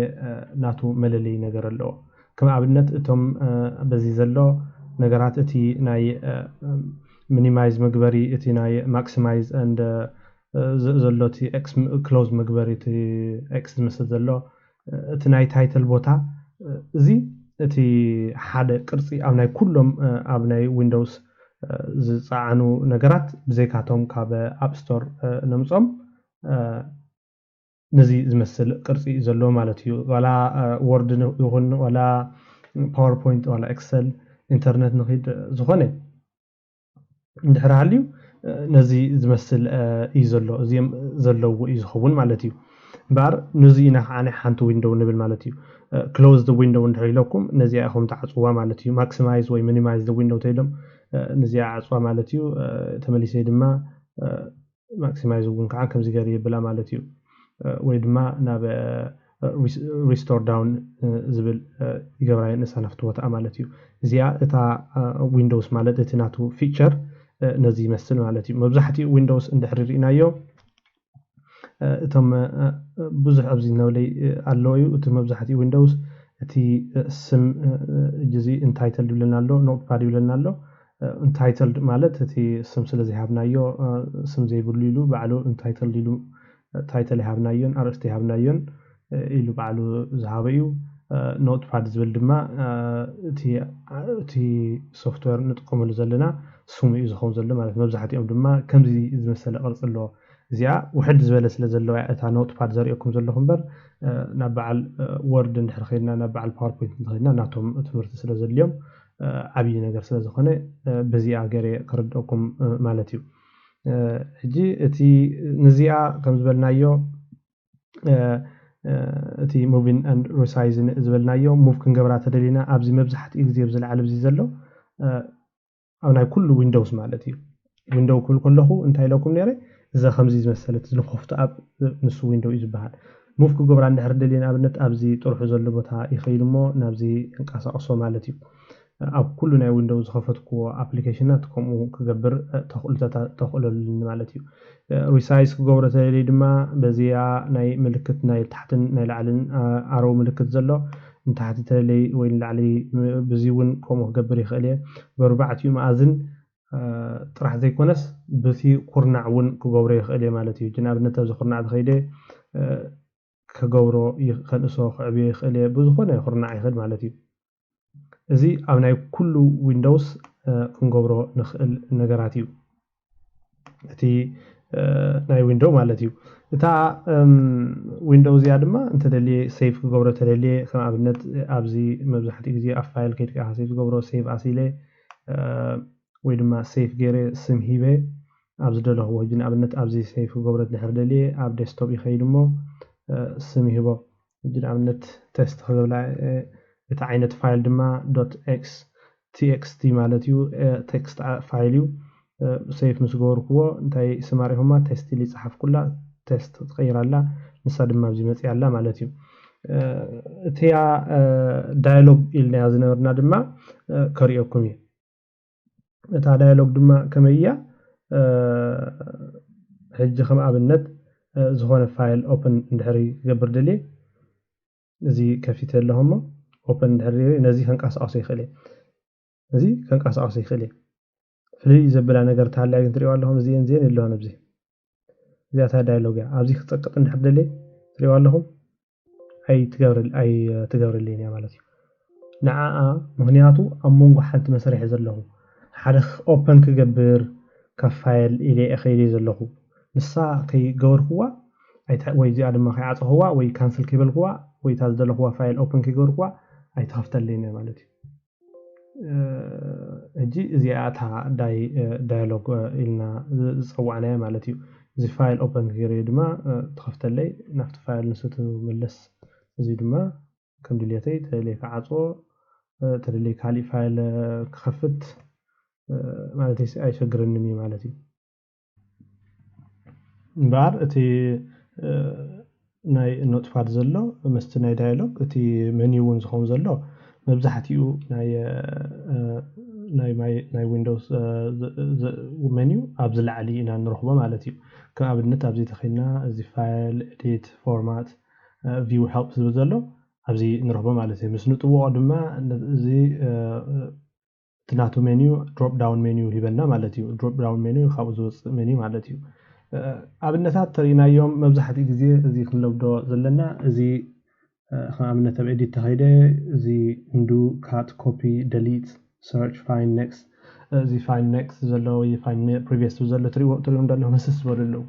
ናቱ መለለይ ነገር ኣለዎ كم عبنت اتم بزي زلو نجارات اتي ناي minimize مقبري اتي ناي maximize and زلو تي x close مقبري تي x مثل زلو اتي ناي title بوتا زي اتي حدا قرصي او ناي كلهم او ناي ويندوز زعانو نجارات بزيكاتهم كاب اب ستور نمصم نزي زمثل قرصي زلو مالتيو ولا وورد يكون ولا باوربوينت ولا اكسل انترنت نخيد زخونه اندحر عليو نزي زمثل يزلو زيم زلو يزخون مالتيو بار نزي نخاني حانت ويندو نبل مالتيو close the window اندحر لكم نزي اخم تعصوا مالتيو maximize و minimize the window تيدم نزي عصوا مالتيو تمليسي دما maximize ون كان كم زي غير بلا مالتيو ويدما ناب restore down زبل يقبراي نسانفت وتا مالتيو زيا اتا ويندوز مالت اتناتو فيتشر نزي مسل مالتيو مبزحتي ويندوز اندحر رينايو اتم بزح ابزي نولي الويو اتم مبزحتي ويندوز اتي سم جزي انتايتل دبلنالو نوت باد دبلنالو انتايتل مالت اتي سم سلازي هابنايو سم زي بليلو بعلو انتايتل ديلو تايتل هابنايون ارستي هابنايون إلو بعلو زهابيو نوت باد زبل دما تي سوفتوير نتقوم لزلنا سومي يزخون زل مالت مبزحتي ام دما كمزي زمسل قرص له زيا وحد زبل سلازلو اتا نوت باد زريكم زلهم بر نبعل وورد ندحر خينا نبعل باوربوينت ندخلنا ناتهم تمرت سلازليوم عبي نجر سلازخونه بزي اغري كردكم مالتيو حجي اتي نزيا كم زبلنايو اتي موفين اند ريسايزن زبلنايو موف كنغبرا تدلينا ابزي مبزحت اكزيب زلعل بزي زلو او ناي كل ويندوز مالتي ويندو كلخو انتاي لكم نيري اذا خمزي زمسلت زلخفت اب نس ويندو يزبحال موف كغبرا ندحر دلينا ابنت ابزي طرحو زلو بوتا يخيلمو نابزي انقاساقسو مالتي اب كل ناي ويندوز خفتكو ابليكيشنات كومو كغبر تخولل مالتي ريسايز كغبر تلي دما بزيا ناي ملكت ناي تحتن ناي لعلن ارو ملكت زلو من تحت تلي وين لعلي بزيون كومو كغبر يخليه بربعتي مازن طرح زي كونس بسي قرنعون كغبر يخليه مالتي جناب نتاز قرنع خيده كغبرو يخنسو خعبي يخليه بزخونه قرنع يخد مالتي زي او ناي كل ويندوز كنغبرو نخل نغراتيو اتي ناي ويندو مالتيو اتا ويندوز يا دما انت دلي سيف كغبرو تدلي كما ابنت ابزي مبزحتي غزي اف فايل كيت كا سيف كغبرو سيف اسيله وي دما سيف غيري سم هيبه ابز دلو هو جن ابنت ابزي سيف كغبرو دحر دلي اب ديسكتوب يخيدمو سم هيبه جن ابنت تيست خبلا اتا عينت فايل دما .txt مالتيو تكست فايليو سيف مسغوركو انتي سماري هما تيست لي صحف كلها تيست تغيرالا نسا دما بزي مصيالا مالتيو تيا دايلوج إلنا يازنورنا دما كريوكم اتا دايلوج دما كمية حج خم ابنت زخونه فايل اوبن ندحري قبر دلي زي كفيت لهم اوبن دحري نزي كنقاسقاسو يخلي نزي كنقاسقاسو يخلي فلي زبلا ነገር ታላይ ግን ትሪዋለሁም زين زين اللون بزي زياتا دايلوج ابزي خصقط ندحر دلي ትሪዋለሁም اي تغبرلين يا مالتي نعا مغنياتو امونغو حنت مسرح زلهو حدخ اوبن كغبر كفايل الي اخيلي زلهو نسا كي غوركوا اي وي زي ادم خي عصهوا وي كانسل كيبلكوا وي تازدلهوا فايل اوبن كغوركوا اي تخفتلين يا مالتي اجي زياتا دايلوج إلنا صوعنا مالتي زي فايل اوبن غير دما تخفتلي نفط فايل نستو ملس زي دما كم دليتي تلي كعصو تلي كالي فايل كخفت مالتي اي شغرنني مالتي بعد اتي ناي نوت باد زلو مست ناي دايلوج اتي منيو زخون زلو مبزحتيو ناي ويندوز منيو ابزل علينا نروحو مالتي كابنت ابزي تخينا زي فايل اديت فورمات فيو هيلب زلو ابزي نرهبه مالتي مس نطوو دما زي تناتو منيو دروب داون منيو هيبنا مالتي دروب داون منيو خابو زوص منيو مالتي ابنታት ترينايوم مبزحتي غزي ازي خلودو زلنا ازي خامنه تبعدي تهيده ازي اندو كات كوبي ديليت سيرش فايند نيكست ازي فايند نيكست زلو يفايند بريفيس زلو تريو እንዳለ መስስ ወደለው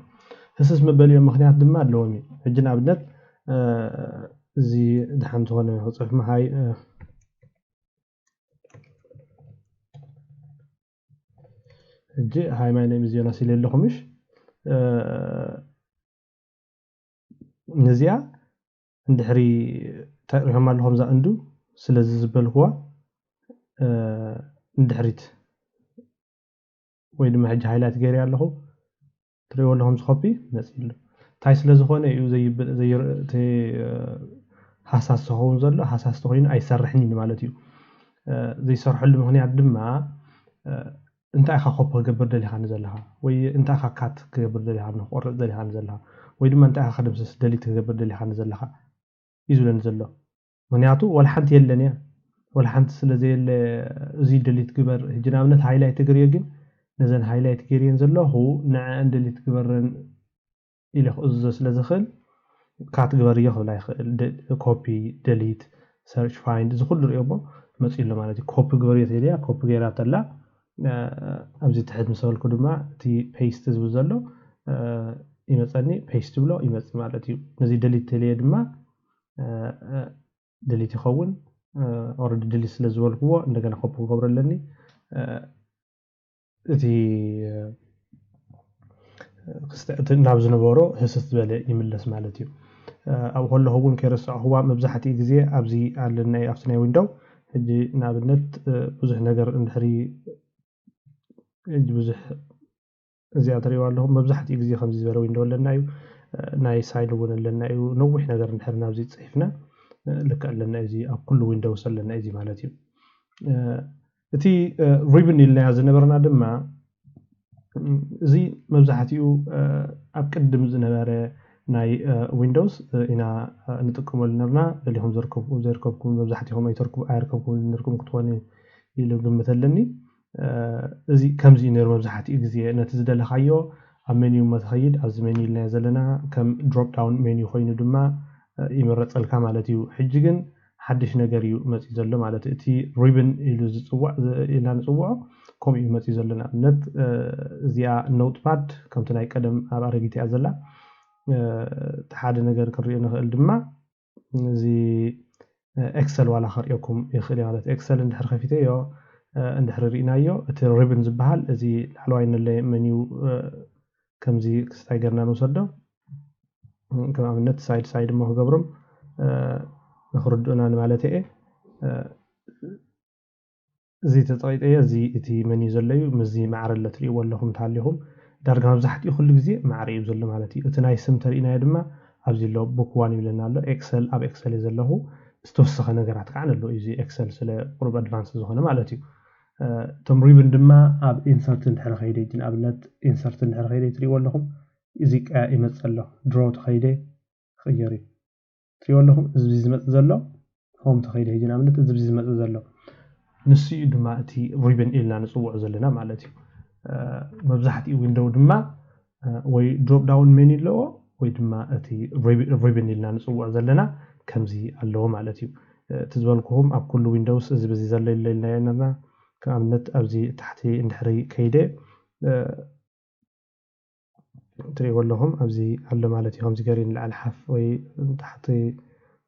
ህስስ መበልዮ ምክንያት ድማ ኣለውሚ ሕጅና ኣብነት እዚ ድሓን ዝኾነ ጽሑፍ መሃይ እጂ ሃይ ማይ ኔም ኢዝ ዮናስ ይለለኹምሽ ነዚያ እንድሕሪ ታሪኹም ኣለኹም ዛ እንዱ ስለዚ ዝበልኩዋ እንድሕሪት ወይ ድማ ሕጂ ሃይላይት ገይረ ኣለኹ ትሪኦ ኣለኹም ኮፒ መጽኢሉ ታይ ስለ ዝኾነ እዩ ዘይ ሓሳስ ዝኾን ዘሎ ሓሳስ ተኮይኑ ኣይሰርሕኒ ማለት እዩ ዘይሰርሐሉ ምክንያት ድማ እንታይ ኢኻ ኮፒ ክገብር ደሊኻ ንዘለኻ ወይ እንታይ ኢኻ ካት ክገብር ደሊኻ ንቆርጽ ደሊኻ ንዘለኻ ወይ ድማ እንታይ ኢኻ ክድምስስ ደሊት ክገብር ደሊኻ ንዘለኻ ይዝለን ዘሎ ምክንያቱ ወላ ሓንቲ የለን እያ ወላ ሓንቲ ስለዘየለ እዚ ደሊት ግበር ሕጂና ኣብነት ሃይላይት ገይረ ግን ነዘን ሃይላይት ገይረን ዘለኹ ንዕአን ደሊት ግበረን ኢለኹ እዚ ስለዝኽእል ካት ግበር ይኽእል ኣይኽእል ኮፒ ደሊት ሰርች ፋይንድ እዚ ኩሉ ሪኦሞ መጽኢሉ ማለት እዩ ኮፒ ግበር የትልያ ኮፒ ገይራ ተላ ኣብዚ ትሕት ምሰልኩ ድማ እቲ ፔስት ዝብል ዘሎ ይመጸኒ ፔስት ብሎ ይመጽ ማለት እዩ ነዚ ደሊት ተልየ ድማ ደሊት ይኸውን ኦሬዲ ደሊት ስለ ዝበልኩዎ እንደገና ኮፒ ክገብረለኒ እቲ ክስተት ናብ ዝነበሮ ህስስ ዝበለ ይምለስ ማለት እዩ ኣብ ከለኹ እውን ከይረስዕኹዋ መብዛሕትኡ ግዜ ኣብዚ ኣለና ኣብቲ ናይ ዊንዶው ሕጂ ንኣብነት ብዙሕ ነገር እንድሕሪ ብዙሕ እዚኣ ትሪእዋ ኣለኹም መብዛሕትኡ ግዜ ከምዚ ዝበለ ዊንዶው ኣለና እዩ ናይ ሳይድ እውን ኣለና እዩ ነዊሕ ነገር እንድሕሪ ናብዚ ፅሒፍና ልክዕ ኣለና እዚ ኣብ ኩሉ ዊንዶውስ ኣለና እዚ ማለት እዩ እቲ ሪብን ኢልና ዝነበርና ድማ እዚ መብዛሕትኡ ኣብ ቅድም ዝነበረ ናይ ዊንዶውስ ኢና ንጥቀመሉ ነርና ደሊኹም ዘርከብኩም መብዛሕትኦም ኣይርከብኩም ንርኩም ክትኮኑ ኢሉ ግምተለኒ እዚ ከምዚ ነይሩ መብዛሕትኡ ግዜ ነቲ ዝደለኻዮ ኣብ ሜኒው መትኸይድ ኣብዚ ሜኒው ኢልና ዘለና ከም ድሮፕ ዳውን ሜኒው ኮይኑ ድማ ይመረፀልካ ማለት እዩ ሕጂ ግን ሓድሽ ነገር እዩ መጽኢ ዘሎ ማለት እቲ ሪብን ኢሉ ዝጽዋዕ ኢልና ንጽውዖ ከምኡ እዩ መጽኢ ዘሎ ንኣብነት እዚኣ ኖትፓድ ከምቲ ናይ ቀደም ኣብ ኣረጊት እያ ዘላ ሓደ ነገር ክሪኦ ንኽእል ድማ እዚ ኤክሰል ዋላ ክሪኦኩም ይኽእል ማለት ኤክሰል እንድሕር ከፊተዮ እንድሕር ሪእናዮ እቲ ሪብን ዝበሃል እዚ ላዕለዋይ ነለይ ሜኒው ከምዚ ክስታይ ገርና ንወሰዶ ከም ኣብነት ሳይድ ሞ ክገብሮም ንኽርድኡና ማለት እየ እዚ ተጠቂጠየ እዚ እቲ ሜኒው ዘሎ እዩ ምዚ ማዕረለ ትሪእዎ ኣለኹም እንተሃሊኹም ዳርጋ መብዛሕትኡ ኩሉ ግዜ ማዕረ እዩ ዘሎ ማለት እዩ እቲ ናይ ስም ተሪእናዮ ድማ ኣብዚ ኣሎ ቡክ ዋን ይብለና ኣሎ ኤክሰል ኣብ ኤክሰል ዘለኹ ዝተወሰኸ ነገራት ከዓ ኣሎ እዚ ኤክሰል ስለ ቁሩብ ኣድቫንስ ዝኾነ ማለት እዩ እቶም ሪብን ድማ ኣብ ኢንሰርት እንድሕር ከይደ ንኣብነት ኢንሰርት እንድሕር ከይደ ትሪእዎ ኣለኹም እዚ ቀያ ይመፅእ ኣሎ ድሮ ተኸይደ ክቕየር እዩ ትሪእዎ ኣለኹም እዚ ዝመፅእ ዘሎ ሆም ተኸይደ ሕጂ ንኣብነት እዚ ዝመፅእ ዘሎ ንሱ እዩ ድማ እቲ ሪብን ኢልና ንፅውዖ ዘለና ማለት እዩ መብዛሕትኡ ዊንዶው ድማ ወይ ድሮፕ ዳውን ሜኒው ኣለዎ ወይ ድማ እቲ ሪብን ኢልና ንፅውዖ ዘለና ከምዚ ኣለዎ ማለት እዩ እቲ ዝበልኩኹም ኣብ ኩሉ ዊንዶውስ እዚ በዚ ዘሎ ኢልና ነርና كأمنت أبزي تحتي اندحري كيدة تري واللهم أبزي على مالتي هم زجرين على الحف وي تحتي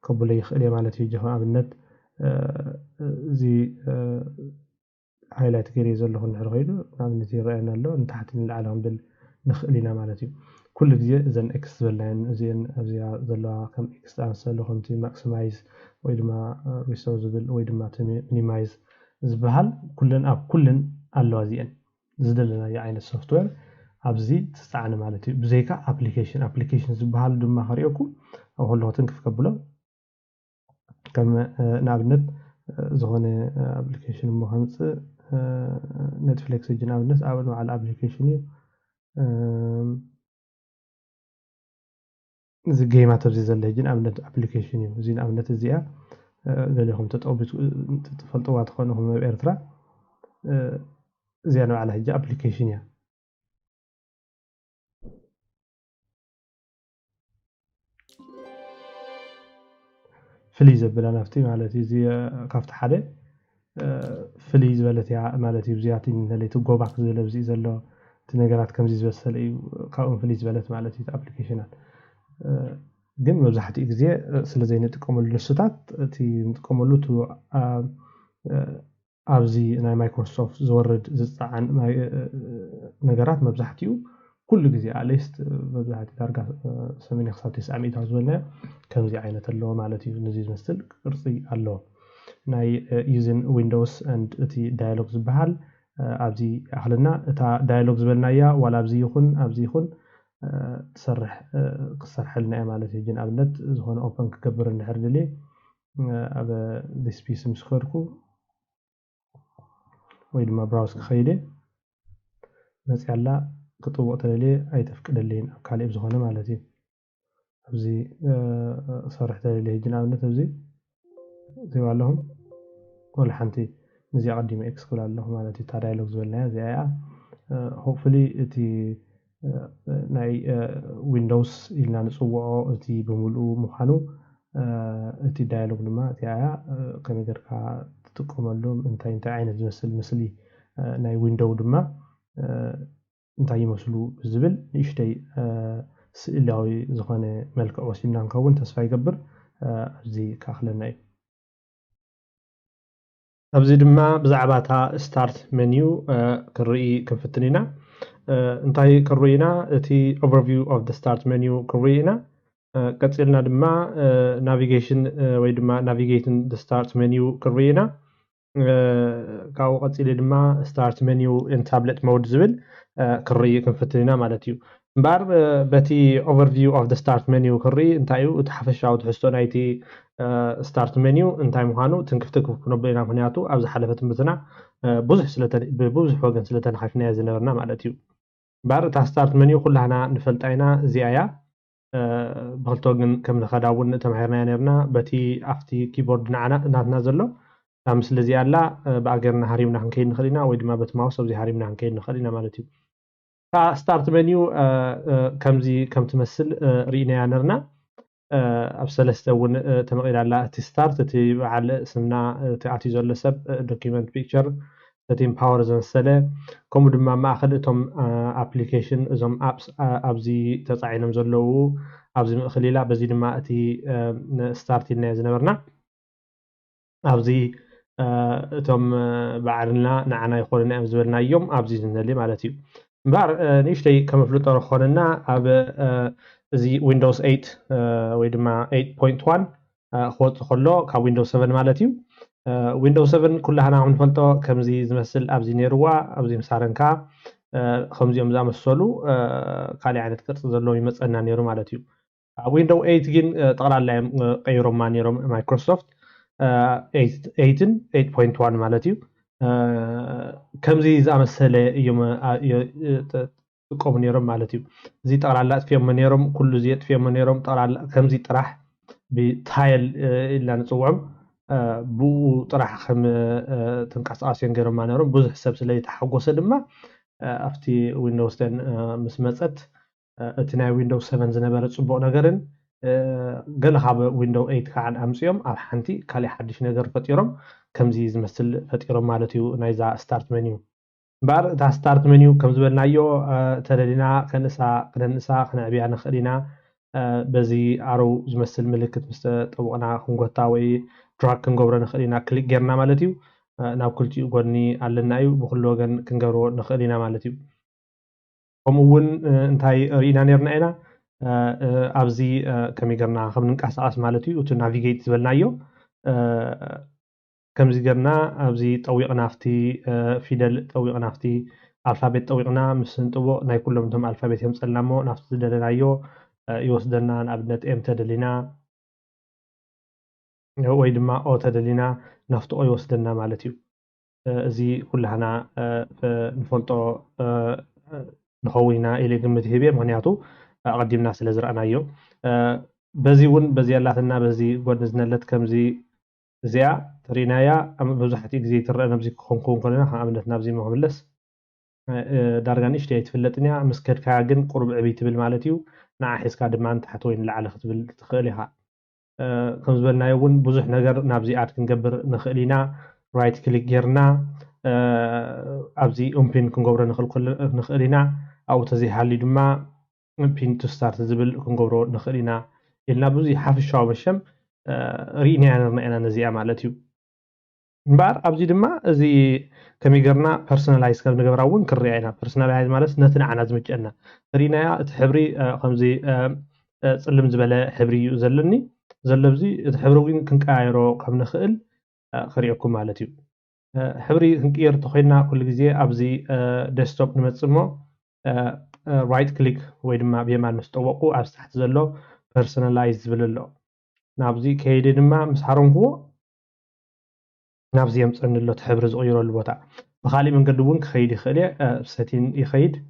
قبلي خلي مالتي جهة أمنت زي هايلايت كيريز اللهم نحرقينه أمنتي رأينا له تحت العالم بالنخلينا مالتي كل جزء زين إكس زلين زين أبزي زلا كم إكس أنسى لهم تي ماكسمايز ويدما ريسورسبل ويدما تمي مينيمايز زبهال كلن أب كلن اللوازين زدلنا يا عين السوفت وير أبزي تستعنا مالتي بزيكا أبليكيشن زبهال دم خريوكم أو هلا تنكف قبله كما نابنت زغني أبليكيشن مهندس نتفليكس جناب الناس أول على الأبليكيشن زي جيمات بزي زلهجين أبنت أبليكيشن يو زين أبنت زيها قالهم تتقبل تفلتوا تخونهم بإرترا زيانو على هجة أبليكيشن يا فليز بلا نفتي مالتي زي كافت حدا فليز بلتي مالتي بزياتي اللي تجو باك زي لبزي زلوا تنقلات كم زي بس اللي كأون فليز بلت مالتي أبليكيشنات ግን መብዛሕትኡ ግዜ ስለ ዘይንጥቀመሉ ንስታት እቲ ንጥቀመሉ ኣብዚ ናይ ማይክሮሶፍት ዝወርድ ዝፀዓን ነገራት መብዛሕትኡ ኩሉ ግዜ ኣትሊስት መብዛሕትኡ ዳርጋ 80 ክሳብ 90 ዝበልናዮ ከምዚ ዓይነት ኣለዎ ማለት እዩ ነዚ ዝመስል ቅርፂ ኣለዎ ናይ ዩዝን ዊንዶውስ ኤንድ እቲ ዳያሎግ ዝበሃል ኣብዚ ኣኽልና እታ ዳያሎግ ዝበልናያ ዋላ ኣብዚ ይኹን تسرح قصر حلنا مالتي جن أبنت زهون أوبن كبر النحر لي أبا this piece مسخركو ويد ما براوس خيلي ناس يلا قطوة لي أي تفكر اللين كالي بزهون مالتي أبزي صرحت لي جن أبنت أبزي زي والهم ولا حنتي نزي أقدم إكس كل الله مالتي تاريلوكس ولا زي hopefully تي ናይ ዊንዶውስ ኢልና ንፅውዖ እቲ ብምሉኡ ምዃኑ እቲ ዳያሎግ ድማ እቲ ኣያ ከመይ ጌርካ ትጥቀመሉ እንታይ ዓይነት ዝመስል ምስሊ ናይ ዊንዶው ድማ እንታይ ይመስሉ ዝብል ንእሽተይ ስእላዊ ዝኾነ መልክዕ ወሲድና ንከውን ተስፋ ይገብር ኣብዚ ካኽለና እዩ ኣብዚ ድማ ብዛዕባ እታ ስታርት ሜኒው ክንርኢ ክንፍትን ኢና እንታይ ክንርኢ ኢና እቲ overview of the start menu ክንርኢ ኢና ቀፂልና ድማ navigation ወይ ድማ navigating the start menu ክንርኢ ኢና ካብኡ ቀፂሉ ድማ start menu in tablet mode ዝብል ክንርኢ ክንፍትን ኢና ማለት እዩ እምበር በቲ overview of the start menu ክንርኢ እንታይ እዩ እቲ ሓፈሻዊ ትሕዝቶ ናይቲ start menu እንታይ ምዃኑ ትንክፍቲ ክነብሎ ኢና ምክንያቱ ኣብ ዝሓለፈ ትምህርትና ብብዙሕ ወገን ስለተነሓፍናዮ ዝነበርና ማለት እዩ بار تا ستارت منيو كلنا نفلتاينا زيايا بغلتو ግን ከም ንኸዳውን ተማሂርና ነርና በቲ ኣፍቲ ኪቦርድ ናትና ዘሎ ምስሊ እዚ ኣላ ብኣገርና ሃሪምና ክንከይድ ንኽእል ኢና ወይ ድማ በቲ ማውስ ኣብዚ ሃሪምና ክንከይድ ንኽእል ኢና ማለት እዩ ታ ስታርት መንዩ ከምዚ ከም ትመስል ርኢናያ ነርና ኣብ ሰለስተ እውን ተመቒላ ኣላ እቲ ስታርት እቲ በዓል ስምና እቲ ኣትዩ ዘሎ ሰብ ዶክመንት ፒክቸር setting power ዘመሰለ ከምኡ ድማ ማእኸል እቶም ኣፕሊኬሽን እዞም ኣፕስ ኣብዚ ተፃዒኖም ዘለዉ ኣብዚ ምእኽል ኢላ በዚ ድማ እቲ ስታርት ኢልና ዝነበርና ኣብዚ እቶም በዓልና ንዓና ይኮኑና እዮም ዝበልናዮም ኣብዚ ዝንሄሊ ማለት እዩ እምበር ንእሽተይ ከመፍልጦ ክኾነና ኣብ እዚ ዊንዶውስ 8 ወይ ድማ 8.1 ክወፅእ ከሎ ካብ ዊንዶውስ 7 ማለት እዩ ዊንዶውስ 7 ኩላህና ክንፈልጦ ከምዚ ዝመስል ኣብዚ ነይርዋ ኣብዚ ምሳረንካ ከምዚኦም ዝኣመሰሉ ካልእ ዓይነት ቅርፂ ዘለዎ ይመፀና ነይሩ ማለት እዩ ኣብ ዊንዶው 8 ግን ጠቕላላ እዮም ቀይሮማ ነይሮም ማይክሮሶፍት 8.1 ማለት እዩ ከምዚ ዝኣመሰለ እዮም ጥቆሙ ነይሮም ማለት እዩ እዚ ጠቕላላ ጥፊኦም ነይሮም ኩሉ እዚ ጥፊኦም ነይሮም ጠቕላላ ከምዚ ጥራሕ ብታይል ኢልና ንፅውዖም ብኡ ጥራሕ ከም ተንቀሳቃስዮም ገይሮማ ነይሮም ብዙሕ ሰብ ስለይተሓጎሰ ድማ ኣብቲ ዊንዶውስ 10 ምስ መፀት እቲ ናይ ዊንዶውስ 7 ዝነበረ ፅቡቕ ነገርን ገለ ካብ ዊንዶው 8 ከዓ ኣምፅኦም ኣብ ሓንቲ ካልእ ሓድሽ ነገር ፈጢሮም ከምዚ ዝመስል ፈጢሮም ማለት እዩ ናይዛ ስታርት ሜኒው እምበር እታ ስታርት ሜኒው ከም ዝበልናዮ ተደሊና ክነንሳ ክነዕብያ ንኽእል ኢና በዚ ኣረው ዝመስል ምልክት ምስ ጠቡቕና ክንጎታ ወይ ድራግ ክንገብሮ ንኽእል ኢና ክሊክ ጌርና ማለት እዩ ናብ ክልቲኡ ጎኒ ኣለና እዩ ብኩሉ ወገን ክንገብሮ ንኽእል ኢና ማለት እዩ ከምኡ እውን እንታይ ርኢና ነርና ኢና ኣብዚ ከመይ ጌርና ከም ንንቀሳቐስ ማለት እዩ እቲ ናቪጌት ዝበልናዮ ከምዚ ጌርና ኣብዚ ጠዊቕና ኣብቲ ፊደል ጠዊቕና ኣብቲ ኣልፋቤት ጠዊቕና ምስ ንጥቡቕ ናይ ኩሎም እቶም ኣልፋቤት የምፀልና እሞ ናብቲ ዝደለናዮ ይወስደና ንኣብነት ኤም ተደሊና ወይ ድማ ኦ ተደሊና ናፍቲ ኦ ይወስደና ማለት እዩ እዚ ኩላህና ንፈልጦ ንኸውን ኢና ኢለ ግምት ይህብ እየ ምክንያቱ ኣቐዲምና ስለ ዝረአናዮ بزي ون بزي اللاتنا بزي قد نزنلت كم زي زيا ترينايا بزحتي جزي ترى نبزي خنكون كلنا عملت نبزي مهملس دارغانيش تي تفلتنيا مسكد كاغن قرب عبيت بالمالتيو نع حس كاد ما انت حتوين لعل خطبل تخليها كم زبلنا يون بزح نجر نبزي ارت كنقبر نخلينا رايت كليك جيرنا ابزي بين كنقبر نخل كل نخلينا او تزي حالي دما بين تو ستارت زبل كنقبر نخلينا إلنا بزي حاف الشعب الشم ريني أنا نزيع مالتيو مبار أبزي دما زي كمي قرنا personalize كم نقبراون كريعنا personalize مالس نتنا عنا زمجنا رينا تحبري خمزي تسلم زبالة حبري زلني زلبزي تحبروين كنكايرو كم نخل خريعكم مالتيو حبري كنكير تخينا كل جزء أبزي ديسكتوب نمتصمو رايت كليك ويدما بيمان مستوقو أبز تحت زلو personalize زبللو نابزي كيدي دما مسحرون هو نابزي يمصن له تحبر زغيرو البوتا بخالي من قدبون كخيد خلي ساتين يخيد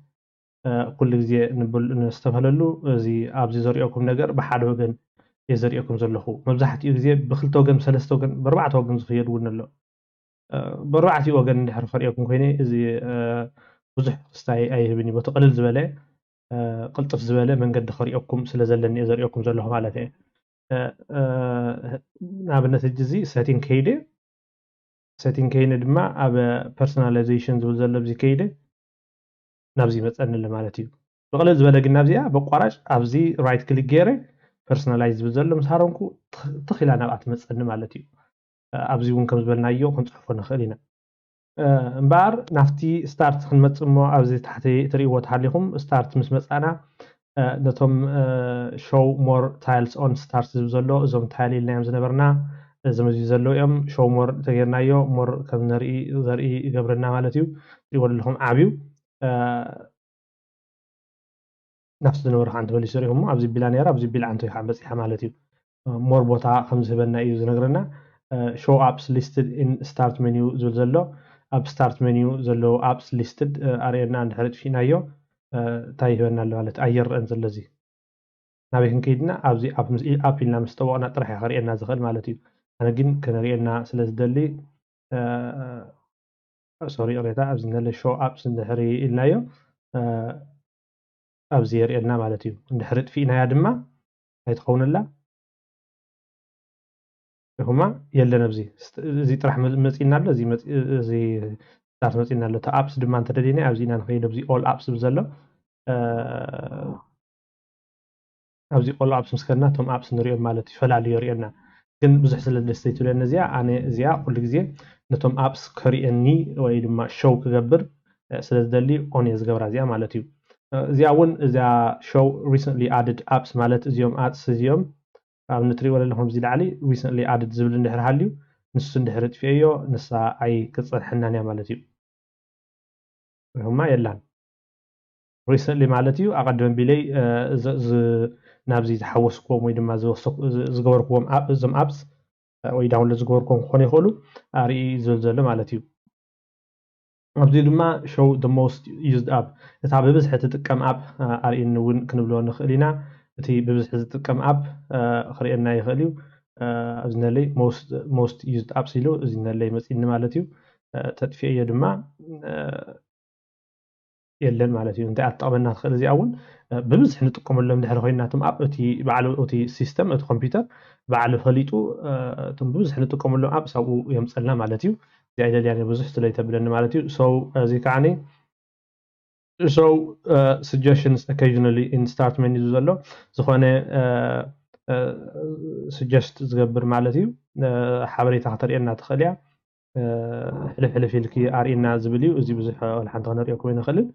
كل جزء نبل نستفهللو زي ابزي زريوكم نجر بحد وجن يزريوكم زلخو مبزحت جزء بخلت وجن سلست وجن بربعة وجن زخيد ونلو بربعة وجن نحر فريقكم كيني زي بزح استاي اي بني بتقلل زباله قلطف زباله من قد خريقكم سلازلني يزريوكم زلخو مالته نابنت الجزي ساتين كيده سيتين كاين دما اب personalization زول زل بزي كيده نابزي مصن لمالتي بقلل زبل ግን ናብዚያ በቋራጭ ኣብዚ ራይት ክሊክ ገይረ personalize ብዘሎ መስሃሮንኩ ተኺላ ናብኣት መጽን ማለት እዩ ኣብዚ እውን ከም ዝበልናዮ ክንጽሕፎ ንኽእል ኢና እምበር ናፍቲ ስታርት ክንመጽሞ ኣብዚ ታሕቲ ትሪእዎ ተሃሊኹም ስታርት ምስ መጻና ነቶም show more tiles on start ዝብዘሎ እዞም ታይል ኢልናዮም ዝነበርና زمزي زلو يوم شو مور تغيرنا يو مور كم زرئي قبرنا مالتيو يقول لهم عابيو نفس نور عند بلي سوري هم ابزي بلانيرا ابزي بيل عنتو يحام بس مالتيو مور بوتا خمس بنا يوز نغرنا شو ابس listed in start menu زلو اب start menu زلو ابس listed ارينا عند حرج فينا يو تايهنا مالت اير انزل لزي نابي كنكيدنا ابزي اب لنا مستوقنا طرح يخرينا زخل مالتيو أنا جن كنرينا سلس دلي سوري قريتها أبز نل شو أبس ندحري إلنايو أبزير إلنا مالتيو ندحرت فينا يا دما هيتخون الله هما يلا نبزي زي طرح مزينا له زي طرح مزينا له تا أبس دما أنت تديني أبزينا نخيل نبزي all أبس بزلو أبزي all أبس مسكرنا توم أبس نريو مالتي فلا ليورينا ግን ብዙሕ ስለ ደስተይቱ ለነዚያ ኣነ እዚኣ ኩሉ ግዜ ነቶም ኣፕስ ከሪአኒ ወይ ድማ ሾው ክገብር ስለ ዝደሊ ኦን እየ ዝገብራ እዚኣ ማለት እዩ እዚኣ እውን እዚኣ ሾው ሪሰንትሊ ኣድድ ኣፕስ ማለት እዚኦም ኣፕስ እዚኦም ኣብ ንትሪእዎ ዘለኹም እዚ ላዕሊ ሪሰንትሊ ኣድድ ዝብል እንድሕር ሃልዩ ንሱ እንድሕር ጥፍአዮ ንሳ ኣይ ክፀንሐናን እያ ማለት እዩ هما የላን ሪሰንትሊ ማለት እዩ ኣቐድመ ቢለይ ናብዚ ዝሓወስክዎም ወይ ድማ ዝገበርክዎም እዞም ኣፕስ ወይ ዳውንሎድ ዝገበርክዎም ክኾኑ ይኽእሉ ኣርኢ ዝብል ዘሎ ማለት እዩ ኣብዚ ድማ show the most used app እታ ብብዝሒ ትጥቀም ኣፕ ኣርእየኒ እውን ክንብሎ ንኽእል ኢና እቲ ብብዝሒ ዝጥቀም ኣፕ ክርእየና ይኽእል እዩ ኣብዚ ነለይ most used apps ኢሉ እዚ ነለይ መፂኒ ማለት እዩ ተጥፊአዮ ድማ የለን ማለት እዩ እንታይ ኣጠቕመና ትኽእል እዚኣ እውን ببزح نتقم لهم دحر خوينا تم اب تي بعلو اوتي سيستم ات كمبيوتر بعلو فليطو تم ببزح نتقم لهم اب سو يمصلنا مالتيو زي ايدل يعني بزح تليت بلن مالتيو سو زي كعني so suggestions occasionally in start menu زلو زخونه suggest زغبر مالتيو حبريتا خطرينا تخليا حلف لكي ارينا زبليو زي بزح الحنت نريو كوين خلل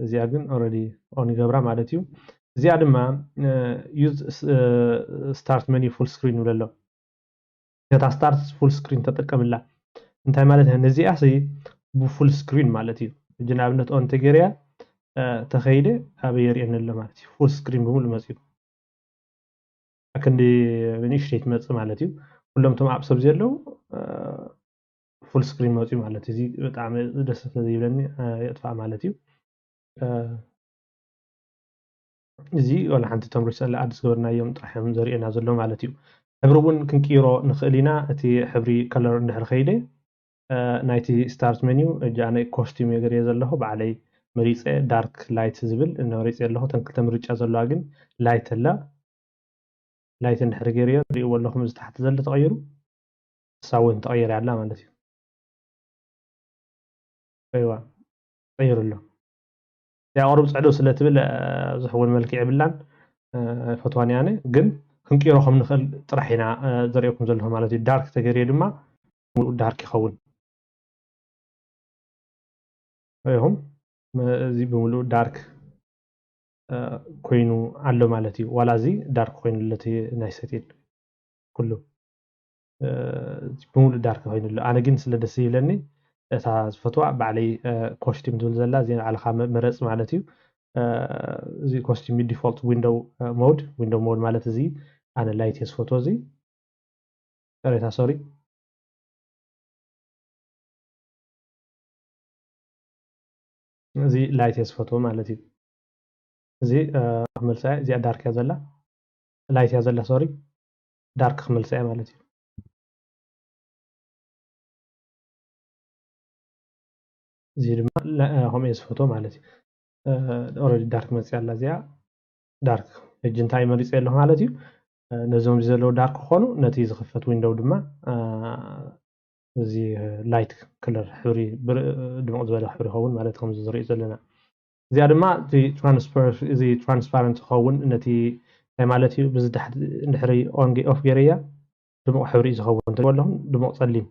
እዚኣ ግን ኦልሬዲ ኦን ይገብራ ማለት እዩ እዚኣ ድማ ዩዝ ስታርት መኒ ፉል ስክሪን ይብለሎ ነታ ስታርት ፉል ስክሪን ተጠቀምላ እንታይ ማለት ነው እዚኣ ሲ ብፉል ስክሪን ማለት እዩ ጅናብነት ኦን ተገሪያ ተኸይደ ኣብ የሪአን ኣሎ ማለት እዩ ፉል ስክሪን ብሙሉ መፅኡ ኣከንዲ ኢኒሽቲቭ መጽ ማለት እዩ ኩሎም ቶም ኣብ ሰብ ዘለው ፉል ስክሪን መፅኡ ማለት እዩ እዚ በጣም ደስ ስለዝብለኒ የጥፋ ማለት እዩ زي ولا حنت تمرس لا أدرس قبرنا يوم طرحهم زري أنا زلهم على تيو حبرون كنكيرو نخلينا تي حبري كلر نحر خيلة نايتي ستارت منيو جانا كوستيم يقري زله بعلي مريض دارك لايت زبل إنه مريض زله تنقل تمرج أزله لكن لايت لا لايت نحر جريا ري ولا خمس تحت زل تغيروا ساوين تغير على مالتي أيوة غير له يا قرب صعدوا سلتبل زحول ملك يعبلان فتواني يعني جن كنكيرو خم نخل طرحينا زريكم زلهم مالتي دارك تغيري دما دارك يخون أيهم زي بملو دارك كوينو علو مالتي ولا زي دارك كوين التي نايستين كله بملو دارك كوين اللي أنا جنس لدسي لني أساس فتوى بعلي كوستيم دول زلا زين على خام مرس مالتي زي كوستيم ديفولت ويندو مود مالتي زي أنا لايتيس فوتو زي ريتا سوري زي لايتيس فوتو مالتي زي خمل ساعة زي دارك يا زلا لايت يا زلا سوري دارك خمل ساعة مالتي زي دما لا هم يسفوتو مالتي اوريدي دارك مصي على زيا دارك اجنتاي مريص يله مالتي نزوم زلو دارك خونو نتي زخفت ويندو دما زي لايت كلر حوري دمق زبل حوري خون مالت خمس زري زلنا زي دما تي ترانسفير زي ترانسبيرنت خون نتي مالتي بز تحت نحري اون اوف جيريا دمق حوري زخون تقولهم دمق صليم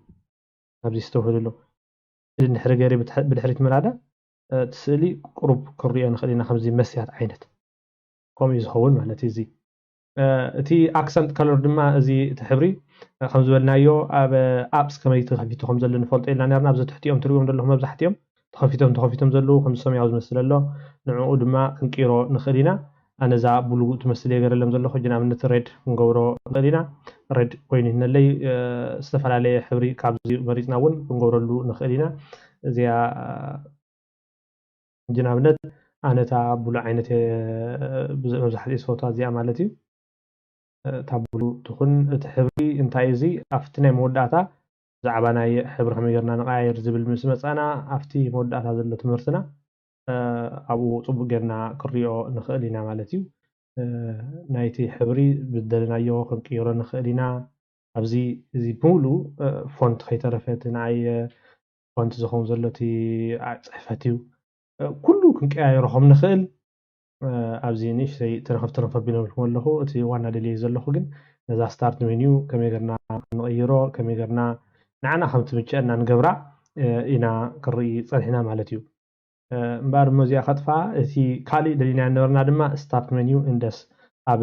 ابزي استوهل له نحري جيري بدحريت مرادا تسالي قرب كريان خلينا خمزي مسيات عينت كوم يزخون معناتي زي تي اكسنت كلر دما زي تحبري خمز بلنايو اب ابس كما يتخفيتهم زل نفلط إلا نرنا بز تحتيهم تريهم دلهم مبزحتيهم تخفيتهم زلو 500 عاوز مسل له نعو دما كنقيرو نخلينا انا زا بلو تمثل يغير لهم زلو خجنا من ريد نغورو نخلينا ريد وين نلي استفعل حبري كابزي مريضنا ون نغورو نخلينا زي جنابነት ኣነ እታ ብሉ ዓይነት መብዛሕትኡ ዝፈትዋ እዚኣ ማለት እዩ እታ ብሉ ትኹን እቲ ሕብሪ እንታይ እዚ ኣብቲ ናይ መወዳእታ ብዛዕባ ናይ ሕብሪ ከመይ ጌርና ንቀያየር ዝብል ምስ መፃና ኣብቲ መወዳእታ ዘሎ ትምህርትና ኣብኡ ፅቡቅ ጌርና ክሪኦ ንኽእል ኢና ማለት እዩ ናይቲ ሕብሪ ብዝደለናዮ ክንቅይሮ ንኽእል ኢና ኣብዚ እዚ ብምሉእ ፎንት ከይተረፈ እቲ ንዓይ ፎንት ዝኸውን ዘሎ እቲ ፅሕፈት እዩ ኩሉ ክንቀያየሮ ከም ንኽእል ኣብዚ ንእሽተይ ተረኸብ ኣቢሎም ኢልኩም ኣለኹ እቲ ዋና ደልየ ዘለኹ ግን ነዛ ስታርት ሜኒዩ ከመይ ጌርና ንቕይሮ ከመይ ጌርና ንዓና ከም ትምችአና ንገብራ ኢና ክርኢ ፀኒሕና ማለት እዩ እምበር እሞ እዚኣ ከጥፋ እቲ ካሊእ ደሊና ነበርና ድማ ስታርት ሜኒዩ እንደስ ኣብ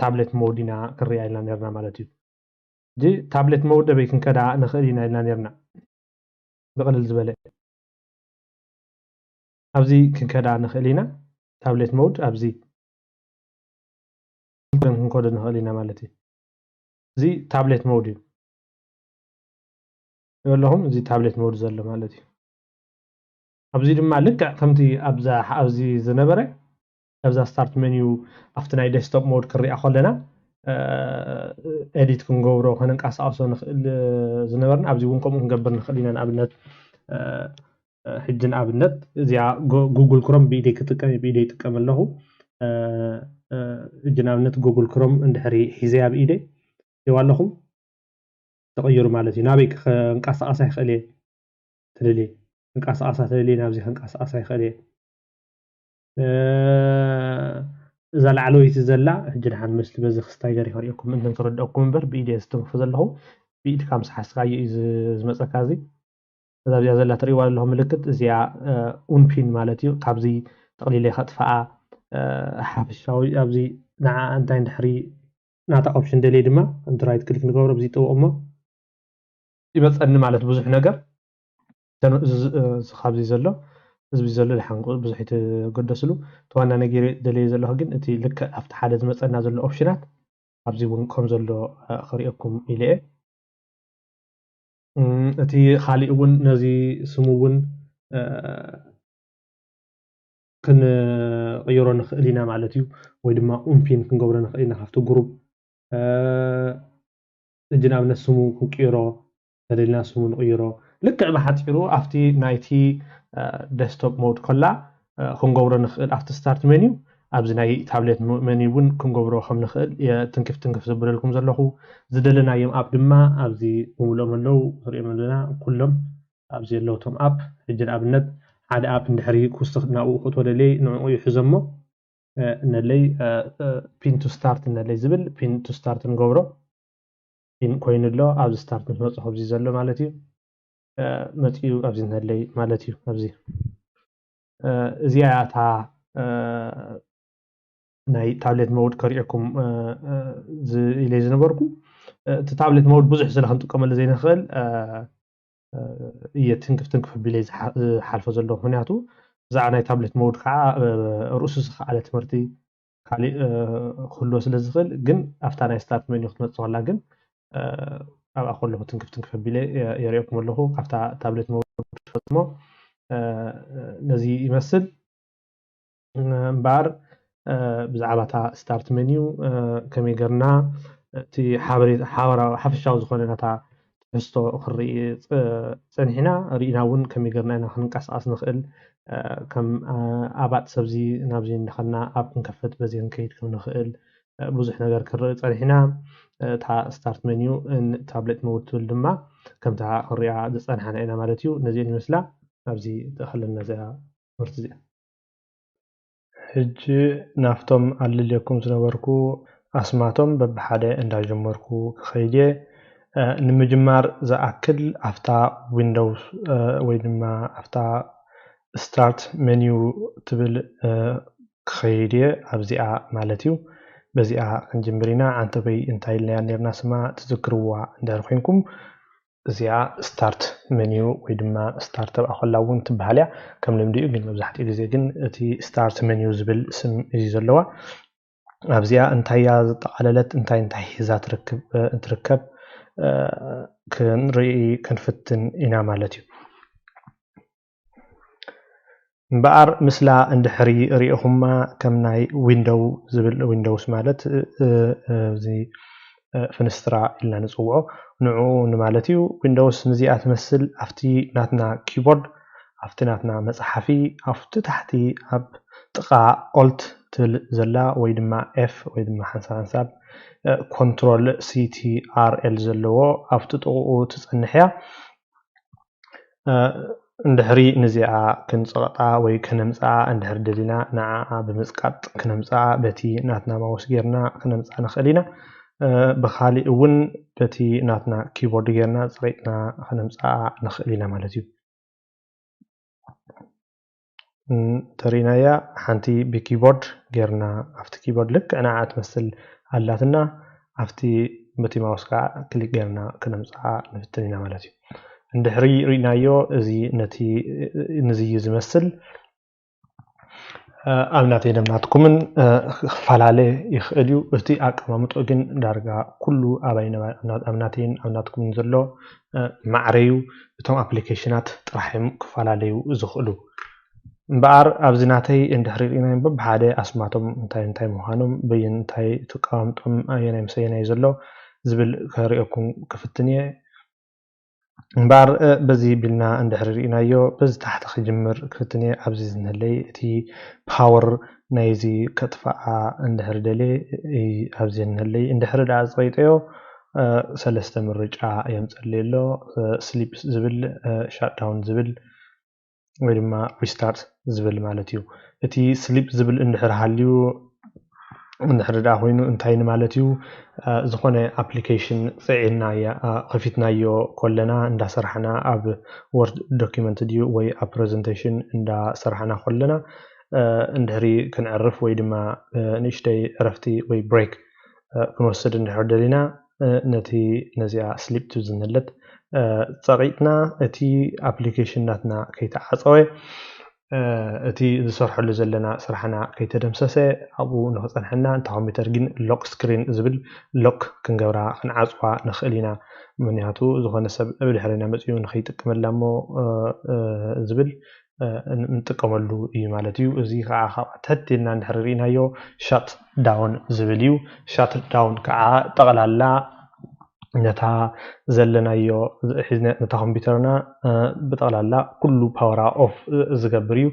ታብሌት ሞድ ኢና ክሪኣ ኢልና ነርና ማለት እዩ እዚ ታብሌት ሞድ ኣበይ ክንከዳ ንኽእል ኢና ኢልና ነርና ብቕልል ዝበለ ኣብዚ ክንከዳ ንኽእል ኢና ታብሌት ሞድ ኣብዚ ክንከዶ ንኽእል ኢና ማለት እዩ እዚ ታብሌት ሞድ እዩ የለኹም እዚ ታብሌት ሞድ ዘሎ ማለት እዩ ኣብዚ ድማ ልክዕ ከምቲ ኣብዚ ዝነበረ ኣብዛ ስታርት ሜኒዩ ኣብቲ ናይ ዴስክቶፕ ሞድ ክሪኣ ከለና ኤዲት ክንገብሮ ከነንቀሳቕሶ ንኽእል ዝነበርና ኣብዚ እውን ከምኡ ክንገብር ንኽእል ኢና ንኣብነት ሕጂ ንኣብነት እዚኣ ጉግል ክሮም ብኢደይ ክጥቀም ብኢደይ ይጥቀም ኣለኹ ሕጂ ንኣብነት ጉግል ክሮም እንድሕሪ ሒዘያ ብኢደይ ሒዘዋ ኣለኹ ተቐይሩ ማለት እዩ ናበይ ክንቀሳቐሳ ይኽእል እየ ትደልየ ክንቀሳቐሳ ተደልየ ናብዚ ክንቀሳቐሳ ይኽእል እየ እዛ ላዕለወይቲ ዘላ ሕጂ ድሓን ምስሊ በዚ ክስታይ ገይረ ክሪአኩም እንተን ክረድአኩም እምበር ብኢደይ ዝትንክፎ ዘለኹ ብኢድካ ምስ ሓስካዮ እዩ ዝመፀካ እዚ እዛ እዚኣ ዘላ ትሪእዋ ዘለኹም ምልክት እዚኣ ኡንፒን ማለት እዩ ካብዚ ጠቕሊለ ከጥፍኣ ሓፈሻዊ ኣብዚ ንዓ እንታይ እንድሕሪ ናታ ኦፕሽን ደልየ ድማ እንቲ ራይት ክሊክ ንገብሮ ብዚ ጥውቕ እሞ ይመፀኒ ማለት ብዙሕ ነገር ካብዚ ዘሎ ህዝቢ ዘሎ ድሓን ብዙሕ ይትገደስሉ ተዋና ነገር ደልየ ዘለኹ ግን እቲ ልክዕ ኣብቲ ሓደ ዝመፀና ዘሎ ኦፕሽናት ኣብዚ እውን ከም ዘሎ ክሪአኩም ኢለ እየ እቲ ካሊእ እውን ነዚ ስሙ እውን كنغيرو نخእል ኢና ማለት እዩ ወይ ድማ ኡምፒን ክንገብሮ ንኽእል ኢና ካብቲ ግሩፕ እጅ ንኣብነት ስሙ ክንቅይሮ ተደሊና ስሙ ንቕይሮ ልክዕ ብሓፂሩ ኣብቲ ናይቲ ዴስክቶፕ ሞድ ኮላ ክንገብሮ ንኽእል ኣብቲ ስታርት ሜኒዩ ኣብዚ ናይ ታብሌት ሜኒዩ እውን ክንገብሮ ከም ንኽእል ትንክፍ ትንክፍ ዝብለልኩም ዘለኹ ዝደለናዮም ኣፕ ድማ ኣብዚ ምብሎም ኣለው ንሪኦም ኣለና ኩሎም ኣብዚ ኣለው እቶም ኣፕ ሕጂ ንኣብነት ሓደ ኣፕ እንድሕሪ ክውስኽ ናብኡ ክትወደለይ ንዕኡ ይሕዞሞ ነለይ ፒን ቱ ስታርት ነለይ ዝብል ፒን ቱ ስታርት ንገብሮ ፒን ኮይኑ ኣሎ ኣብዚ ስታርት ንመፅኦ ኣብዚ ዘሎ ማለት እዩ መፅኡ ኣብዚ ነለይ ማለት እዩ ኣብዚ እዚኣ እታ ናይ ታብሌት ሞድ ከሪአኩም ኢለይ ዝነበርኩ እቲ ታብሌት ሞድ ብዙሕ ስለ ክንጥቀመሉ ዘይንኽእል እየ ትንክፍ ትንክፍ ቢለይ ዝሓልፎ ዘለኹ ምክንያቱ ብዛዕባ ናይ ታብሌት ሞድ ከዓ ርእሱ ዝከኣለ ትምህርቲ ካሊእ ክህልዎ ስለ ዝኽእል ግን ኣብታ ናይ ስታርት ሜኒዩ ክትመፅእ ከላ ግን ኣብኣ ከለኹ ትንክፍ ትንክፍ ኣቢለ የሪአኩም ኣለኹ ካብታ ታብሌት ሞድ ፈፅሞ ነዚ ይመስል እምበር ብዛዕባ እታ ስታርት ሜኒዩ ከመይ ጌርና እቲ ሓፈሻዊ ዝኾነ ናታ ትሕዝቶ ክንርኢ ፀኒሕና ርኢና እውን ከመይ ጌርና ኢና ክንቀሳቀስ ንኽእል ከም ኣባጥ ሰብዚ ናብዚ እንዳኸድና ኣብ ክንከፍት በዚ ክንከይድ ከም ንኽእል ብዙሕ ነገር ክንርኢ ፀኒሕና እታ ስታርት ሜኒዩ ታብሌት ሞድ ትብል ድማ ከምታ ክንሪኣ ዝፀንሐና ኢና ማለት እዩ ነዚአን ይመስላ ኣብዚ ተኸለና እዚኣ ትምህርቲ እዚኣ ሕጂ ናፍቶም ኣልልየኩም ዝነበርኩ ኣስማቶም በብሓደ እንዳጀመርኩ ክኸይድ እየ ንምጅማር ዝኣክል ኣፍታ ዊንዶውስ ወይ ድማ ኣፍታ ስታርት ሜኒዩ ትብል ክኸይድ እየ ኣብዚኣ ማለት እዩ በዚኣ ክንጅምር ኢና ዓንተበይ እንታይ ኢልናያ ነርና ስማ ትዝክርዋ እንድሕር ኮይንኩም እዚኣ ስታርት ሜኒዩ ወይ ድማ ስታርት ተብኣ ከላ እውን ትበሃል እያ ከም ልምዲ እዩ ግን መብዛሕትኡ ግዜ ግን እቲ ስታርት ሜኒዩ ዝብል ስም እዩ ዘለዋ ኣብዚኣ እንታይ እያ ዘጠቃለለት እንታይ እንታይ ሒዛ ትርከብ ክንርኢ ክንፍትን ኢና ማለት እዩ እምበኣር ምስላ እንድሕሪ ሪኢኹማ ከም ናይ ዊንዶው ዝብል ዊንዶውስ ማለት እዚ ፍንስትራ ኢልና ንፅውዖ ንዕኡ ንማለት እዩ ዊንዶውስ ንዚኣ ትመስል ኣብቲ ናትና ኪቦርድ ኣብቲ ናትና መፅሓፊ ኣብቲ ታሕቲ ኣብ ጥቃ ኦልት ትብል ዘላ ወይ ድማ ኤፍ ወይ ድማ ሓንሳብ ኮንትሮል ሲቲአርኤል ዘለዎ ኣብቲ ጥቕኡ ትፀንሕ እያ እንድሕሪ ንዚኣ ክንፀቕጣ ወይ ክነምፅኣ እንድሕሪ ደሊና ንዓኣ ብምፅቃጥ ክነምፅኣ በቲ ናትና ማውስ ጌርና ክነምፅኣ ንኽእል ኢና ብካሊእ እውን በቲ ናትና ኪቦርድ ጌርና ፅሬጥና ክነምፅኣ ንኽእል ኢና ማለት እዩ ተሪእናያ ሓንቲ ብኪቦርድ ጌርና ኣብቲ ኪቦርድ ልክዕ ንዓኣ ትመስል ኣላትና ኣብቲ በቲ ማውስ ከዓ ክሊክ ጌርና ክነምፅኣ ንፍትን ኢና ማለት እዩ እንድሕሪ ሪእናዮ እዚ ነቲ ንዝዩ ዝመስል ኣብ ናተይ ደምናትኩምን ክፈላለየ ይኽእል እዩ እቲ ኣቀማምጦ ግን ዳርጋ ኩሉ ኣብ ናተይን ኣብ ናትኩምን ዘሎ ማዕረዩ እቶም ኣፕሊኬሽናት ጥራሕዮም ክፈላለዩ ዝኽእሉ እምበኣር ኣብዚ ናተይ እንድሕሪ ሪእናዮም በብሓደ ኣስማቶም እንታይ እንታይ ምዃኖም በየንታይ ተቀማምጦም ኣየናይ ምስ ኣየናይ ዘሎ ዝብል ከሪአኩም ክፍትን እየ እምበኣር በዚ ቢልና እንድሕሪ ሪእናዮ በዚ ታሕቲ ክጅምር ክፍትን እየ ኣብዚ ዝንህለይ እቲ ፓወር ናይዚ ከጥፋኣ እንድሕሪ ደልየ ኣብዚ ዝንህለይ እንድሕሪ ዳ ዝፀይጠዮ ሰለስተ ምርጫ የምፀለይ ኣሎ ስሊፕ ዝብል ሻትዳውን ዝብል ወይ ድማ ሪስታርት ዝብል ማለት እዩ እቲ ስሊፕ ዝብል እንድሕር ሃልዩ እንድሕር ዳ ኮይኑ እንታይ ማለት እዩ ዝኾነ ኣፕሊኬሽን ፅዒና ከፊትናዮ ኮለና እንዳሰርሐና ኣብ ወርድ ዶኪመንት ድዩ ወይ ኣብ ፕሬዘንቴሽን እንዳሰርሐና ኮለና እንድሕሪ ክንዕርፍ ወይ ድማ ንእሽተይ ዕረፍቲ ወይ ብሬክ ክንወስድ እንድሕር ደሊና ነቲ ነዚኣ ስሊፕ ዝንለት ፀቂጥና እቲ ኣፕሊኬሽን ናትና ከይተዓፀወ እቲ ዝሰርሐሉ ዘለና ስራሕና ከይተደምሰሰ ኣብኡ ንክፀንሐና እንታ ኮምፒተር ግን ሎክ ስክሪን ዝብል ሎክ ክንገብራ ክንዓፅዋ ንኽእል ኢና ምክንያቱ ዝኾነ ሰብ ብድሕሪና መፅኡ ንከይጥቀመላ እሞ ዝብል نጥቀመሉ እዩ ማለት እዩ እዚ ከዓ ተቲልና እንድሕርኢናዮ ሻት ዳውን ዝብል እዩ ሻት ዳውን ከዓ ጠቕላላ ነታ ዘለናዮ ነታ ኮምፒውተርና ብጠቕላላ ኩሉ ፓወራ ኦፍ ዝገብር እዩ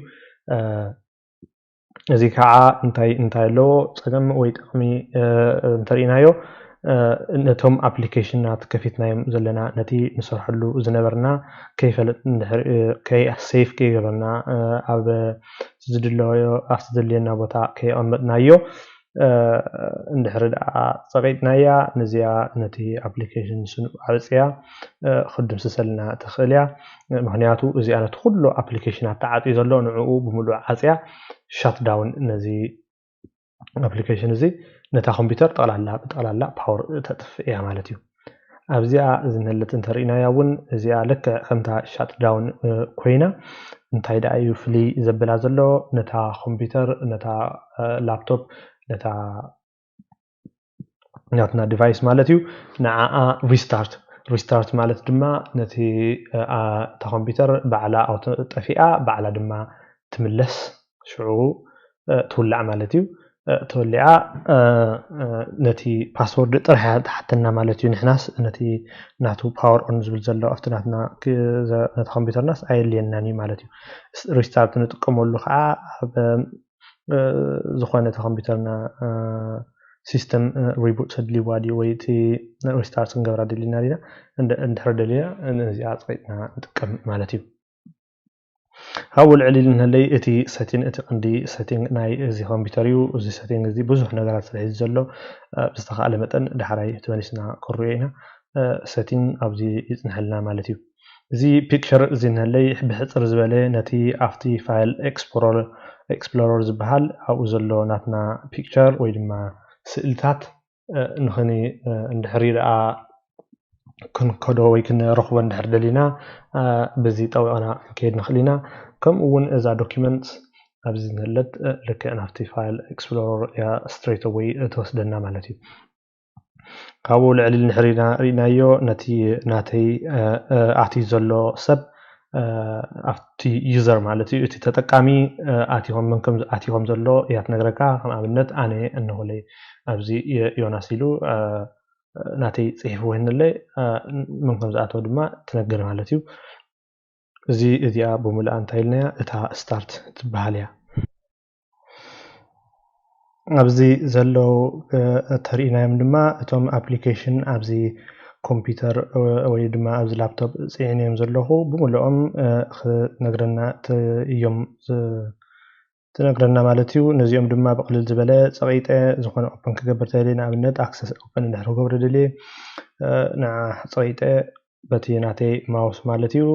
እዚ ከዓ እንታይ ኣለዎ ፀገም ወይ ጥቕሚ እንተሪኢናዮ ነቶም ኣፕሊኬሽናት ከፊትናዮም ዘለና ነቲ ንሰርሐሉ ዝነበርና ከይፈለጥ ሴፍ ከይገበርና ኣብ ዝድለየና ቦታ ከይቐመጥናዮ እንድሕር ደኣ ፀቂጥናያ ነዚኣ ነቲ ኣፕሊኬሽን ስኑእ ዓፅያ ክድምስሰልና ትኽእል እያ ምክንያቱ እዚኣ ነቲ ኩሉ ኣፕሊኬሽናት ተዓፅዩ ዘሎ ንዕኡ ብምሉእ ዓፅያ ሻት ዳውን ነዚ ኣፕሊኬሽን እዚ ነታ ኮምፒውተር ጠቕላላ ፓወር ተጥፍእ እያ ማለት እዩ ኣብዚኣ ዝንህልት እንተሪኢናያ እውን እዚኣ ልክዕ ከምታ ሻት ዳውን ኮይና እንታይ ደኣ እዩ ፍልይ ዘበላ ዘሎ ነታ ኮምፒውተር ነታ ላፕቶፕ ነታ ናትና ዲቫይስ ማለት እዩ ንዓኣ ሪስታርት ማለት ድማ ነቲ እታ ኮምፒውተር ባዕላ ጠፊኣ ባዕላ ድማ ትምለስ ሽዑ ትውላዕ ማለት እዩ ተወሊዓ ነቲ ፓስወርድ ጥራሕ ተሓተና ማለት እዩ ንሕናስ ነቲ ናቱ ፓወር ኦን ዝብል ዘሎ ኣብቲ ናትና ነቲ ኮምፒውተርናስ ኣየድልየናን እዩ ማለት እዩ ሪስታርት ንጥቀመሉ ከዓ ኣብ ዝኾነ እቲ ኮምፒውተርና ሲስተም ሪቡት ተድልይዋ ድዩ ወይ እቲ ሪስታርት ክንገብራ ደሊና ዲና እንድሕር ደሊና ነዚኣ ፀቂጥና ንጥቀም ማለት እዩ ካብኡ ልዕሊ ንህለይ እቲ ሴቲንግ እቲ ቀንዲ ሴቲንግ ናይ እዚ ኮምፒውተር እዩ እዚ ሴቲንግ እዚ ብዙሕ ነገራት ስለሒዙ ዘሎ ብዝተኻእለ መጠን ዳሕራይ ተመሊስና ክንሪኦ ኢና ሴቲንግ ኣብዚ ይፅንሐልና ማለት እዩ እዚ ፒክቸር እዚ ንህለይ ብሕፅር ዝበለ ነቲ ኣብቲ ፋይል ኤክስፕሎረር ዝበሃል ኣብኡ ዘሎ ናትና ፒክቸር ወይ ድማ ስእልታት ንኽኒ እንድሕር ደኣ ክንከዶ ወይ ክንረኽቦ እንድሕር ደሊና በዚ ጠዊቕና ክንከይድ ንኽእል ኢና ከምኡ እውን እዛ ዶኪመንት ኣብዚ ዝንህለት ልክዕ ናብቲ ፋይል ኤክስፕሎረር እያ ስትሬት ኣዌይ ተወስደና ማለት እዩ ካብኡ ልዕሊ ንሕሪና ርኢናዮ ነቲ ናተይ ኣትዩ ዘሎ ሰብ ኣብቲ ዩዘር ማለት እዩ እቲ ተጠቃሚ ኣትዮም መንከም ኣትዮም ዘሎ እያ ትነግረካ ከም ኣብነት ኣነ እንሆለይ ኣብዚ ዮናስ ኢሉ ናተይ ፅሒፍ ወይንለይ መንከም ዝኣተወ ድማ ትነግር ማለት እዩ እዚ እዚኣ ብምሉኣ እንታይ ኢልናያ እታ ስታርት ትበሃል እያ ኣብዚ ዘለው ተሪኢናዮም ድማ እቶም ኣፕሊኬሽን ኣብዚ ኮምፒውተር ወይ ድማ ኣብዚ ላፕቶፕ ፅዒነዮም ዘለኹ ብምሉኦም ክነግረና እዮም ትነግረና ማለት እዩ ነዚኦም ድማ ብቕልል ዝበለ ፀቂጠ ዝኾነ ኦፕን ክገብር ተደልየ ንኣብነት ኣክሰስ ኦፕን እንድሕር ክገብሮ ደልየ ንዓ ፀቂጠ በቲ ናተይ ማውስ ማለት እዩ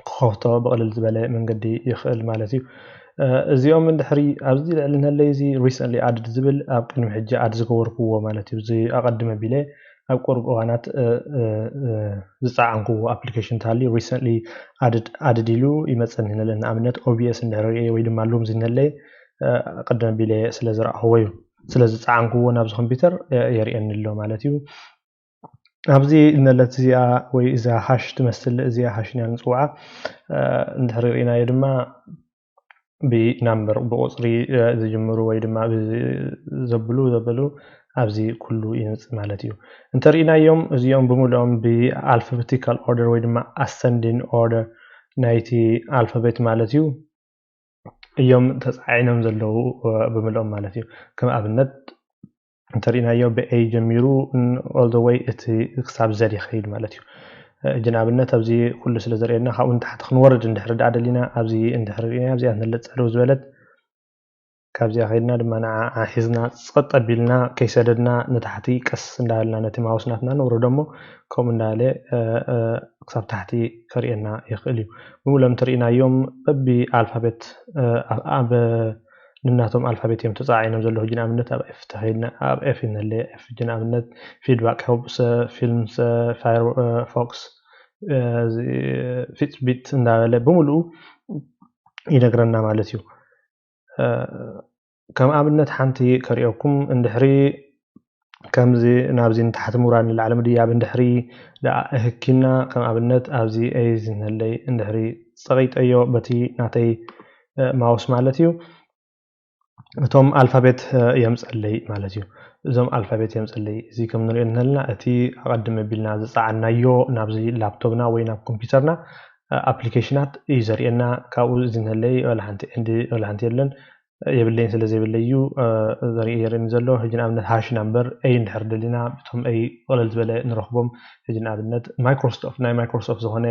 ክኸፍቶ ብቕልል ዝበለ መንገዲ ይኽእል ማለት እዩ እዚኦም እንድሕሪ ኣብዚ ልዕሊ ንህለይ እዚ ሪሰንትሊ ኣድድ ዝብል ኣብ ቅድሚ ሕጂ ኣድ ዝገበርክዎ ማለት እዩ እዚ ኣቐድመ ቢለ ኣብ ቁርብ እዋናት ዝፀዓንክዎ ኣፕሊኬሽን እንተሃልዩ ሪሰንትሊ ኣድድ ኢሉ ይመፀኒ ንለ ንኣብነት ኦቢኤስ እንድሕር ሪአ ወይ ድማ ሉምዚ ንለይ ቀደመ ቢለ ስለ ዝረኣኽዎ እዩ ስለ ዝፀዓንክዎ ናብዚ ኮምፒውተር የርእየኒ ኣሎ ማለት እዩ ኣብዚ ነለት እዚኣ ወይ እዛ ሃሽ ትመስል እዚኣ ሃሽ ና ንፅውዓ እንድሕር ርኢናዮ ድማ ብናምበር ብቁፅሪ ዝጅምሩ ወይ ድማ ዘበሉ ኣብዚ ኩሉ ይመፅእ ማለት እዩ እንተሪኢናዮም እዚኦም ብምሉኦም ብኣልፋቤቲካል ኦርደር ወይ ድማ ኣሰንዲንግ ኦርደር ናይቲ ኣልፋቤት ማለት እዩ እዮም ተፃዒኖም ዘለው ብምሉኦም ማለት እዩ ከም ኣብነት እንተሪኢናዮ ብኤ ጀሚሩ ኦል ዘ ዌይ እቲ ክሳብ ዘድ ይኸይድ ማለት እዩ እጅን ኣብነት ኣብዚ ኩሉ ስለ ዘርእየና ካብኡ ንታሕቲ ክንወርድ እንድሕር ደኣ ደሊና ኣብዚ እንድሕር ርኢና ኣብዚኣ ንለጥ ፀልው ዝበለት ካብዚኣ ከይድና ድማ ንዓ ሒዝና ፀጥ ኣቢልና ከይሰደድና ንታሕቲ ቀስ እንዳበልና ነቲ ማውስ ናትና ንውርዶ እሞ ከምኡ እንዳበለ ክሳብ ታሕቲ ከርእየና ይኽእል እዩ ብምሉኦም ተሪኢናዮም በቢ ኣልፋቤት ኣብ ንናቶም ኣልፋቤት እዮም ተፃዒኖም ዘለዉ ጅን ኣብነት ኣብ ኤፍ ተኸይድና ኣብ ኤፍ ይንህለ ኤፍ ጅን ኣብነት ፊድባክ ሄልፕስ ፊልምስ ፋየርፎክስ ፊትቢት እንዳበለ ብምሉኡ ይነግረና ማለት እዩ ከም ኣብነት ሓንቲ ከሪኦኩም እንድሕሪ ከምዚ ናብዚ ንታሕቲ ምውራድ ንላዕሊ ምድያብ እንድሕሪ ህኪና ከም ኣብነት ኣብዚ ኤዝ ንህለይ እንድሕሪ ፀቂጠዮ በቲ ናተይ ማውስ ማለት እዩ እቶም አልፋቤት የምፀለይ ማለት እዩ እዞም አልፋቤት የምፀለይ እዚ ከም ንሪኦ ዘለና እቲ አቀድም ቢልና ዝፃዓናዮ ናብዚ ላፕቶፕና ወይ ናብ ኮምፒውተርና አፕሊኬሽናት እዩ ዘርእየና ካብኡ እዚ ንህለይ ወላ ሓንቲ የለን የብለይን ስለ ዘይብለዩ ዘርእየኒ ዘሎ ሕጂ ንኣብነት ሃሽ ናምበር ኤይ እንድሕር ደሊና እቶም ኤይ ቅልል ዝበለ ንረክቦም ሕጂ ንኣብነት ማይክሮሶፍት ናይ ማይክሮሶፍት ዝኾነ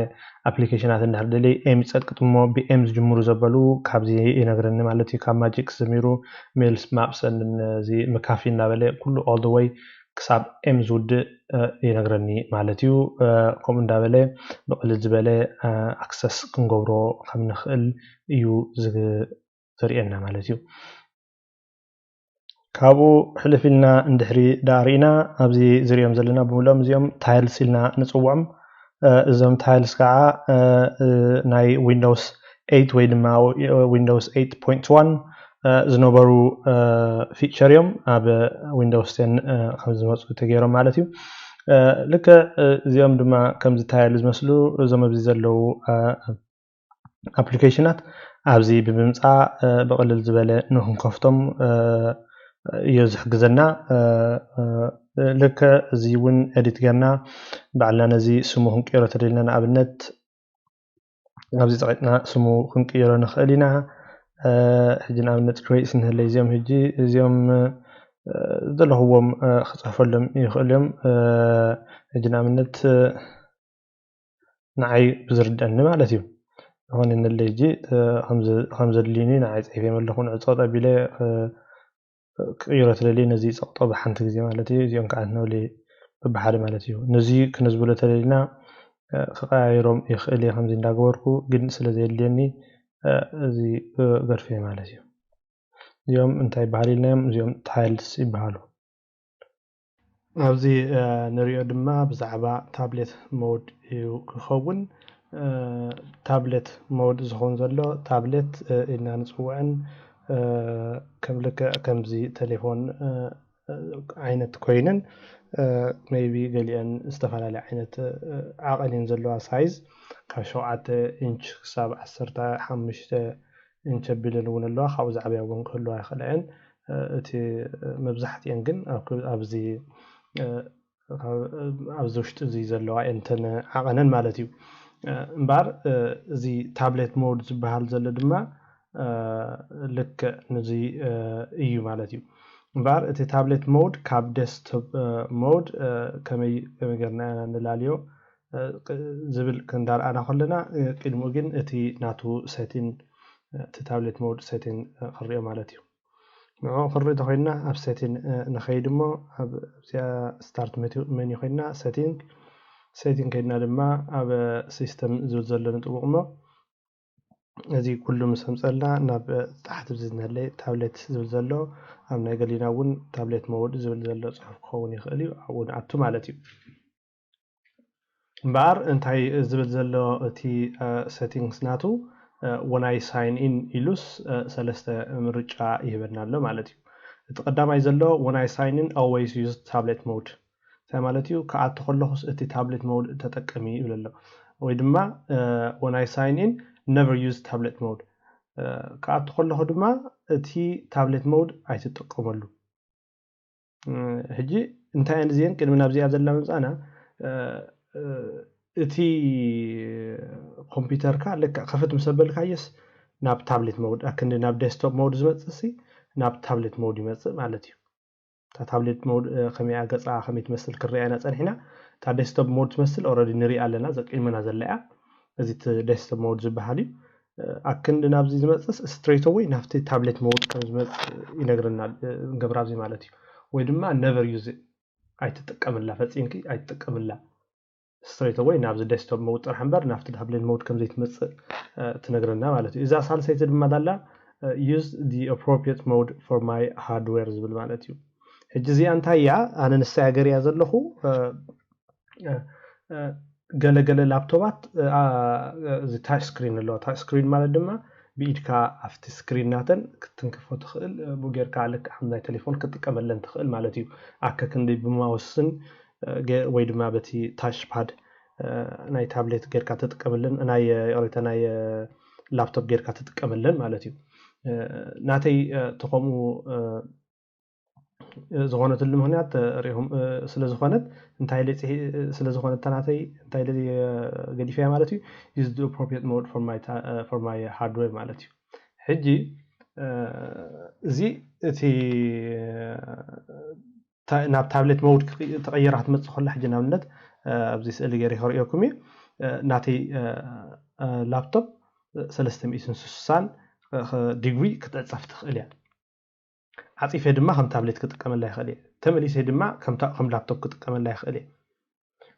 አፕሊኬሽናት እንድሕር ደለይ ኤም ይፀድቅጥ እሞ ብኤም ዝጅምሩ ዘበሉ ካብዚ ይነግረኒ ማለት እዩ ካብ ማጂክስ ዘሚሩ ሜልስ ማፕሰን እዚ መካፊ እናበለ ኩሉ ኦል ደ ዌይ ክሳብ ኤም ዝውድእ ይነግረኒ ማለት እዩ ከምኡ እንዳበለ ብቅልል ዝበለ አክሰስ ክንገብሮ ከም ንክእል እዩ ዘርእየና ማለት እዩ ካብኡ ሕልፍ ኢልና እንድሕሪ ዳሪእና ኣብዚ ዝሪኦም ዘለና ብምሎም እዚኦም ታይልስ ኢልና ንፅውዖም እዞም ታይልስ ከዓ ናይ ዊንዶውስ 8 ወይ ድማ ዊንዶውስ 8.1 ዝነበሩ ፊቸር እዮም ኣብ ዊንዶውስ 10 ከም ዝመፁ ተገይሮም ማለት እዩ ልክ እዚኦም ድማ ከምዚ ታይል ዝመስሉ እዞም ኣብዚ ዘለው አፕሊኬሽናት ኣብዚ ብምምፃእ ብቅልል ዝበለ ንክንከፍቶም እዩ ዝሕግዘና ልክ እዚ እውን ኤዲት ጌርና ባዕልና ነዚ ስሙ ክንቅይሮ ተደሊና ንኣብነት ኣብዚ ፀቂጥና ስሙ ክንቅይሮ ንክእል ኢና ሕጂ ንኣብነት ክሬት ንህለይ እዚኦም ሕጂ እዚኦም ዘለኽዎም ክፅሕፈሎም ይኽእል እዮም ሕጂ ንኣብነት ንዓይ ብዝርድአኒ ማለት እዩ ዝኾነ ንለይ ሕጂ ከም ዘድልዩኒ ንዓይ ፅሒፈዮም ኣለኹ ንዕፆ ጠቢለ ክቅይሮ ተደልየ ነዚ ፀቕጦ ብሓንቲ ግዜ ማለት እዩ እዚኦም ከዓ ነብለ በብሓደ ማለት እዩ ነዚ ክነዝብሎ ተደሊና ክቀያይሮም ይኽእል እየ ከምዚ እንዳገበርኩ ግን ስለዘየድልየኒ እዚ ገርፈ ማለት እዩ እዚኦም እንታይ ይበሃል ኢልናዮም እዚኦም ታይልስ ይበሃሉ ኣብዚ ንሪኦ ድማ ብዛዕባ ታብሌት ሞድ እዩ ክኸውን ታብሌት ሞድ ዝኸውን ዘሎ ታብሌት ኢልና ንፅውዐን ከም ልክዕ ከምዚ ቴሌፎን ዓይነት ኮይነን ሜይቢ ገሊአን ዝተፈላለየ ዓይነት ዓቐንን ዘለዋ ሳይዝ ካብ 7 ኢንች ክሳብ 15 ኢንች ኣቢለን እውን ኣለዋ ካብኡ ዝዓበያ እውን ክህልዋ ይኽእላ እየን እቲ መብዛሕትአን ግን ኣብዚ ውሽጢ እዚ ዘለዋ እየን ዓቐነን ማለት እዩ እምበር እዚ ታብሌት ሞድ ዝበሃል ዘሎ ድማ ልክዕ ነዚ እዩ ማለት እዩ እምበር እቲ ታብሌት ሞድ ካብ ዴስክቶፕ ሞድ ከመይ ጌርና ንላልዮ ዝብል ክንዳርኣና ከለና ቅድሚኡ ግን እቲ ናቱ ሴቲን እቲ ታብሌት ሞድ ሴቲን ክንሪኦ ማለት እዩ ንዑ ክንሪኦ ተኮይንና ኣብ ሴቲን ንኸይድ እሞ ኣብ ስታርት ሜኑ ኮይንና ሴቲንግ ከይድና ድማ ኣብ ሲስተም ዝብል ዘሎ ንጥውቕ እሞ እዚ ኩሉ ምስ ምፀልና ናብ ታሕቲ ዝነለይ ታብሌት ዝብል ዘሎ ኣብ ናይ ገሊና እውን ታብሌት ሞድ ዝብል ዘሎ ፅሑፍ ክኸውን ይኽእል እዩ ኣብኡ ንኣቱ ማለት እዩ እምበር እንታይ ዝብል ዘሎ እቲ ሴቲንግስ ናቱ when I sign in ኢሉስ ሰለስተ ምርጫ ይህበና ኣሎ ማለት እዩ እቲ ቀዳማይ ዘሎ when I sign in always use tablet mode እንታይ ማለት እዩ ክኣቱ ከለኹስ እቲ ታብሌት ሞድ ተጠቀሚ ይብል ኣሎ ወይ ድማ when I sign in never use tablet mode ክኣቱ ከለኹ ድማ እቲ ታብሌት ሞድ ኣይትጥቀመሉ ሕጂ እንታይ እየን እዚአን ቅድሚ ናብዚኣ ዘላ ምምፃና እቲ ኮምፒውተርካ ልክዕ ከፈት ምስ ኣበልካየስ ናብ ታብሌት ሞድ ኣክንዲ ናብ ዴስክቶፕ ሞድ ዝመፅእ ሲ ናብ ታብሌት ሞድ ይመፅእ ማለት እዩ እታ ታብሌት ሞድ ከመይ ገፃ ከመይ ትመስል ክሪኣ ኢና ፀኒሕና እታ ዴስክቶፕ ሞድ ትመስል ኦልሬዲ ንሪኣ ኣለና ዘቂልመና ዘላ እያ እዚ ዴስክቶፕ ሞድ ዝበሃል እዩ ኣክንዲ ናብዚ ዝመፅስ ስትሬት ወይ ናብቲ ታብሌት ሞድ ከም ዝመፅእ ይነግረና ገብራ ኣብዚ ማለት እዩ ወይ ድማ never use ኣይትጥቀምላ ፈፂምኪ ኣይትጥቀምላ ስትሬት ወይ ናብዚ ዴስክቶፕ ሞድ ጥራሕ እምበር ናብቲ ታብሌት ሞድ ከም ዘይትመፅእ ትነግረና ማለት እዩ እዛ ሳልሰይቲ ድማ ዳላ use the appropriate mode for my hardware ዝብል ማለት እዩ ሕጂ እዚኣ እንታይ እያ ኣነ ንሳያ ገሪያ ዘለኹ ገለገለ ላፕቶፓት እዚ ታች ስክሪን ኣለዋ ታች ስክሪን ማለት ድማ ብኢድካ ኣብቲ ስክሪን ናተን ክትንክፎ ትኽእል ብጌርካ ልክ ናይ ቴሌፎን ክትጥቀመለን ትኽእል ማለት እዩ ኣከ ክንደይ ብማውስን ወይ ድማ በቲ ታች ፓድ ناي تابلت غير كتتقبلن ناي يقريت ناي لابتوب غير كتتقبلن مالتي ناتي تقومو زغونت المهنيات ريهم سلازخونت انتاي لي سلازخونت تناتي انتاي لي غدي فيها مالتي use the appropriate mode for my hardware مالتي حجي زي تي ناب تابلت مود تغيرات متصخل حجي نابنت ابزي سالي غير يخريكم ناتي لابتوب 360 ديجري كتصف تخليا عطيفه دما كم تابلت كتقمل يخلي تمليسه دما كم لابتوب كتقمل يخلي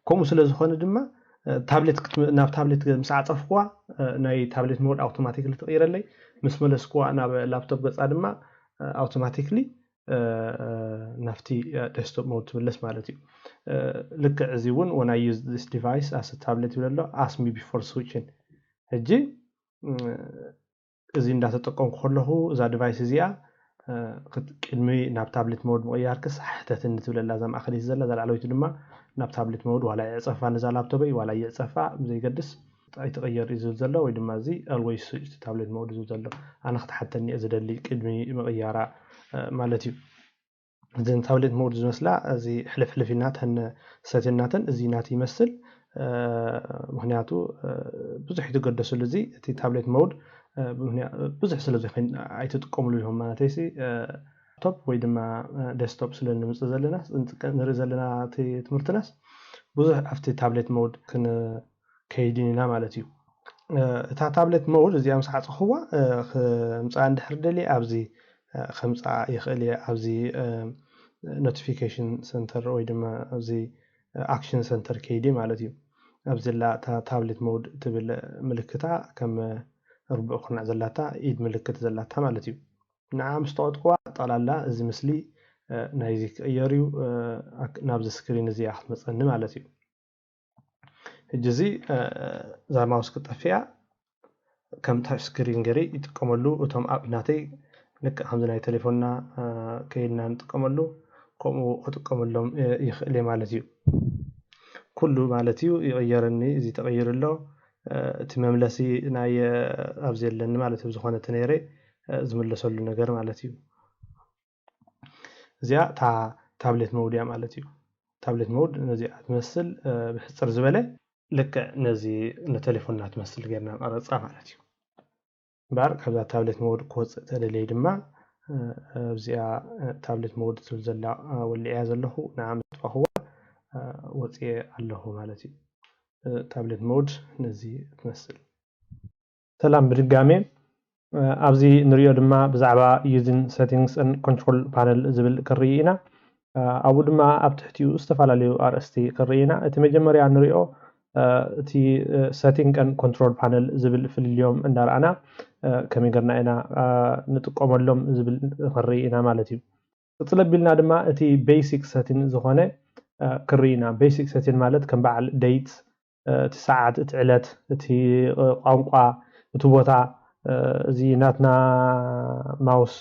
كومو سلازخونه دما تابلت ناب تابلت مسع صفقوا ناي تابلت مود اوتوماتيكلي تغيرلي مس ملسكوا ناب لابتوب بصا دما اوتوماتيكلي نفتي ديسكتوب مود تملس مالتي لك ازيون when I use this device as a tablet يقول له ask me before switching هجي እዚ እንዳተጠቀምኩ ከለኹ እዛ ዲቫይስ እዚኣ ቅድሚ ናብ ታብሌት ሞድ ምቕያርክስ ሕተትን ትብለላ እዛ ማእኸሊት ዘላ ዘላዕለዊቱ ድማ ናብ ታብሌት ሞድ ዋላ የፀፋ ነዛ ላፕቶበይ ዋላ የፀፋ ዘይገድስ ኣይተቐየር እዩ ዝብል ዘሎ ወይ ድማ እዚ always switch to tablet mode ዝብል ዘሎ ኣነ ክትሓተኒ እየ ዝደሊ ቅድሚ ምቕያራ ማለት እዩ እዘን ታብሌት ሞድ ዝመስላ እዚ ሕልፍሕልፊና ተን ሰትናተን እዚ ናት ይመስል ምክንያቱ ብዙሕ ይትገደስሉ እዚ እቲ ታብሌት ሞድ ብዙሕ ስለዘይኮን ኣይትጥቀምሉ ኢሎም ማለትይሲ ቶፕ ወይ ድማ ዴስክቶፕ ስለንምፅ ዘለና ንርኢ ዘለና እቲ ትምህርትናስ ብዙሕ ኣብቲ ታብሌት ሞድ ከይድና ማለት እዩ እታ ታብሌት ሞድ እዚኣ ምስ ሓፅኽዋ ከምፃ እንድሕር ደሊ ኣብዚ ከምፃ ይኽእል እየ ኣብዚ ኖቲፊኬሽን ሰንተር ወይ ድማ ኣብዚ ኣክሽን ሰንተር ከይዲ ማለት እዩ ኣብዚ ላ ታብሌት ሞድ ትብል ምልክታ ከም ርብዕ ኩርናዕ ዘላታ ኢድ ምልክት ዘላታ ማለት እዩ ንዓ ምስ ተቐጥቅዋ ጠቕላላ እዚ ምስሊ ናይዚ ክቅየር እዩ ናብዚ ስክሪን እዚኣ ክትመፀኒ ማለት እዩ ሕጂ እዚ እዛ ማውስ ክጠፍያ ከም ታች ስክሪን ገይረ ይጥቀመሉ እቶም ኣብናተይ ልክ ከምዚ ናይ ቴሌፎንና ከይድና ንጥቀመሉ ከምኡ ክጥቀመሎም ይኽእል ማለት እዩ ኩሉ ማለት እዩ ይቕየረኒ እዚ ተቐይር ኣሎ እቲ መምለሲ ናይ ኣብዚ የለኒ ማለት እዩ ዝኾነ ተነይረ ዝምለሰሉ ነገር ማለት እዩ እዚኣ ታብሌት ሞድ እያ ማለት እዩ ታብሌት ሞድ ነዚኣ ትመስል ብሕፅር ዝበለ ልክዕ ነዚ ንቴሌፎንና ትመስል ጌርና ቀረፃ ማለት እዩ እምበር ካብዛ ታብሌት ሞድ ክወፅእ ተደለየ ድማ ኣብዚኣ ታብሌት ሞድ ትብል ዘላ ወሊዕያ ዘለኹ ንዓ ምስ ጥፋኽዋ ወፅየ ኣለኹ ማለት እዩ ታብሌት ሞድ ነዚ ትመስል ሰላም ብድጋሜ ኣብዚ ንሪኦ ድማ ብዛዕባ using settings and control panel ዝብል ክርኢ ኢና ኣብኡ ድማ ኣብ ትሕቲኡ ዝተፈላለዩ ኣርእስቲ ክርኢ ኢና እቲ መጀመርያ ንሪኦ እቲ setting and control panel ዝብል ፍልልዮም እንዳርኣና ከመይ ጌርና ኢና ንጥቀመሎም ዝብል ክርኢ ኢና ማለት እዩ ቅፅል ኣቢልና ድማ እቲ basic setting ዝኾነ ክርኢ ኢና basic setting ማለት ከም በዓል date እቲ ሰዓት እቲ ዕለት እቲ ቋንቋ እቲ ቦታ እዚ ናትና ማውስ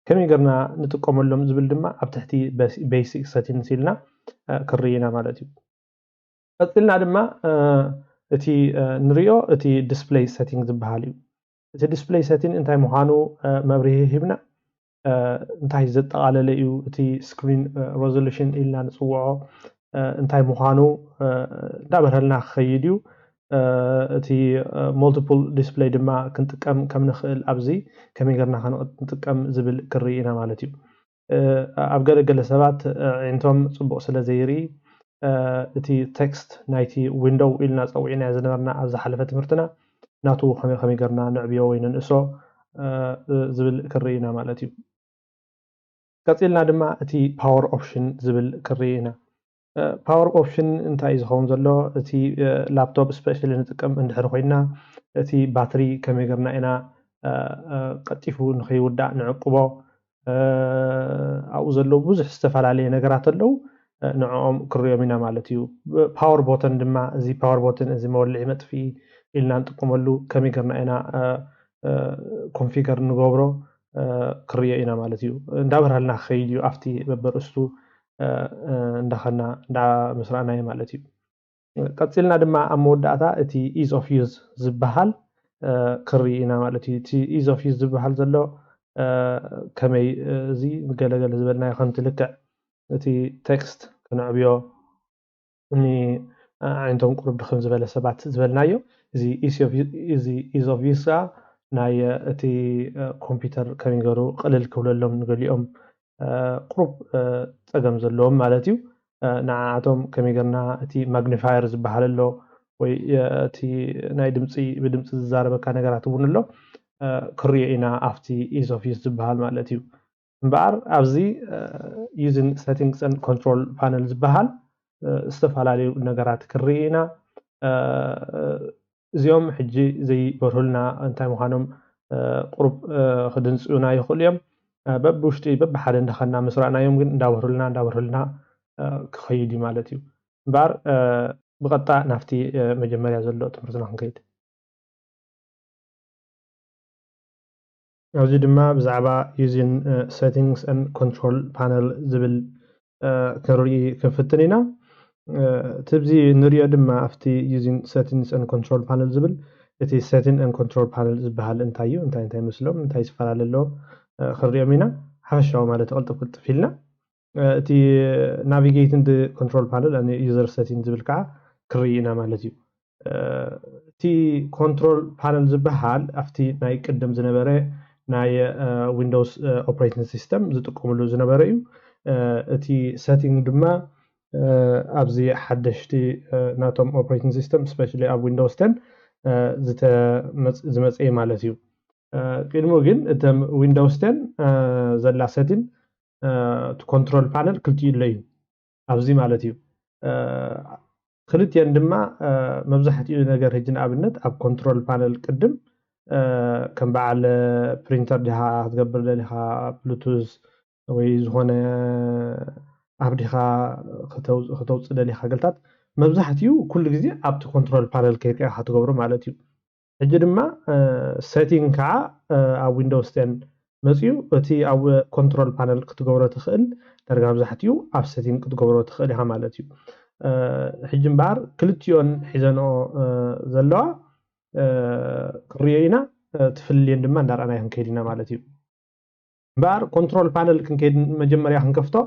ከመይ ጌርና ንጥቀመሎም ዝብል ድማ ኣብ ትሕቲ basic settings ኢልና ክርኢ ኢና ማለት እዩ ቀፂልና ድማ እቲ ንሪኦ እቲ display setting ዝበሃል እዩ እቲ display setting እንታይ ምዃኑ መብርሂ ሂብና እንታይ ዘጠቓለለ እዩ እቲ screen resolution ኢልና ንፅውዖ እንታይ ምዃኑ እንዳበረልና ክኸይድ እዩ እቲ multiple display ድማ ክንጥቀም ከም ንኽእል ኣብዚ ከመይ ጌርና ክንጥቀም ዝብል ክርኢ ኢና ማለት እዩ ኣብ ገለገለ ሰባት ዓይነቶም ፅቡቕ ስለ ዘይርኢ እቲ ቴክስት ናይቲ ዊንዶው ኢልና ፀዊዕና ዝነበርና ኣብ ዝሓለፈ ትምህርትና ናቱ ከመይ ጌርና ንዕብዮ ወይ ንንእሶ ዝብል ክርኢ ኢና ማለት እዩ ቀፂልና ድማ እቲ ፓወር ኦፕሽን ዝብል ክርኢ ኢና ፓወር ኦፕሽን እንታይ ዝኸውን ዘሎ እቲ ላፕቶፕ ስፔሻሊ ንጥቀም እንድሕር ኮይና እቲ ባትሪ ከመይ ጌርና ኢና ቀጢፉ ንኸይውዳእ ንዕቅቦ ኣብኡ ዘለዉ ብዙሕ ዝተፈላለየ ነገራት ኣለዉ ንዕኦም ክሪኦም ኢና ማለት እዩ ፓወር ቦተን ድማ እዚ ፓወር ቦተን እዚ መወልዒ መጥፊኢ ኢልና ንጥቀመሉ ከመይ ጌርና ኢና ኮንፊገር ንገብሮ ክሪኦ ኢና ማለት እዩ እንዳበርሃልና ክኸይድ እዩ ኣብቲ በበርእስቱ እንዳኸና እንዳመስራእናዮ ማለት እዩ قصيلنا دما اب موداتا اتي ease of use زبحال كرينا مالتي تي ease of use زبحال زلو كمي زي مقلقل زبلنا يخنت لك اتي تكست كنعبيو اني عندهم قرب بخمس زبالة سبعة زبالنايو زي ease of use ناي اتي كمبيوتر كمينغرو قلل كوللهم نقوليهم قرب تقم زلوهم مالتيو نعاتهم كميغرنا اتي ماغنيفاير زبحال له وي اتي ناي دمصي بدمص ززاربكا ነገራት እውን ሎ ክሪኢና afti ease of use ዝብሃል ማለት እዩ እምበር ኣብዚ using settings and control panel ዝብሃል ዝተፈላለዩ ነገራት ክሪኢና እዚኦም ሕጂ ዘይበርሁልና እንታይ ምዃኖም ቁርብ ክድንፅዩና ይኽእሉ እዮም በብውሽጢ በብሓደ እንዳኸና ምስራእናዮም ግን እንዳበርሁልና ክኸይድ ማለት እዩ እምበር بقطع نفتي مجمريا زلو تمرتنا خنكيد أوزي دما بزعبا using settings and control panel زبل كنري كنفتنينا تبزي نريا دما افتي using settings and control panel زبل اتي setting and control panel زبهال انتايو انتاي مسلوم انتاي سفرال اللو خريا مينا حفشاو مالت قلتو كنت فيلنا اتي navigating the control panel and user settings زبل كعا كرينا مالتيو تي كنترول بانل زبحال افتي ناي قدم زنبره ناي ويندوز اوبريتنج سيستم زتقوملو زنبره يو تي سيتنج دما ابزي حدشتي ناتوم اوبريتنج سيستم سبيشالي اب ويندوز 10 زمصي مالتيو قدمو جن اتم ويندوز 10 زلا سيتين تو كنترول بانل كلتي لين ابزي مالتيو خليت يندما مبزحتي ነገር هجن ابنت اب كنترول بانل قدم كم بعل برينتر دها تقبل لها بلوتوث ወይ ዝኾነ ኣብዲኻ ከተውፅእ ደሊኻ ገልታት መብዛሕትኡ ኩሉ ግዜ ኣብቲ ኮንትሮል ፓነል ከይድካ ክትገብሮ ማለት እዩ ሕጂ ድማ ሴቲንግ ከዓ ኣብ ዊንዶውስ 10 መፅኡ እቲ ኣብ ኮንትሮል ፓነል ክትገብሮ ትኽእል ደርጋ መብዛሕትኡ ኣብ ሴቲንግ ክትገብሮ ትኽእል ኢኻ ማለት እዩ ሕጂ እምበር ክልቲኦን ሒዘንኦ ዘለዋ ክሪኦ ኢና ትፍልየን ድማ እንዳርኣና ክንከይድ ኢና ማለት እዩ እምበር ኮንትሮል ፓነል ክንከይድ መጀመርያ ክንከፍቶ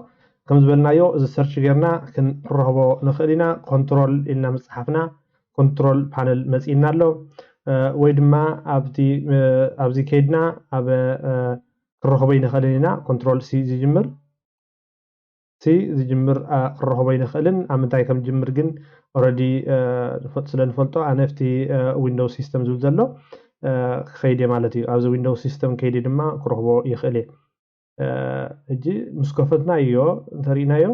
ከም ዝበልናዮ እዚ ሰርች ጌርና ክንረኽቦ ንኽእል ኢና ኮንትሮል ኢልና መፅሓፍና ኮንትሮል ፓነል መፂና ኣሎ ወይ ድማ ኣብዚ ከይድና ኣብ ክረኽቦ ይንኽእል ኢና ኮንትሮል ሲ ዝጅምር ዝጅምር ክረኽቦ ይንኽእልን ኣብ ምንታይ ከም ዝጅምር ግን ኦልሬዲ ስለንፈልጦ ኣነ ኣብቲ ዊንዶውስ ሲስተም ዝብል ዘሎ ክኸይድ ማለት እዩ ኣብዚ ዊንዶውስ ሲስተም ከይዲ ድማ ክረኽቦ ይኽእል እየ እጂ ምስ ከፈትናዮ እንተሪእናዮ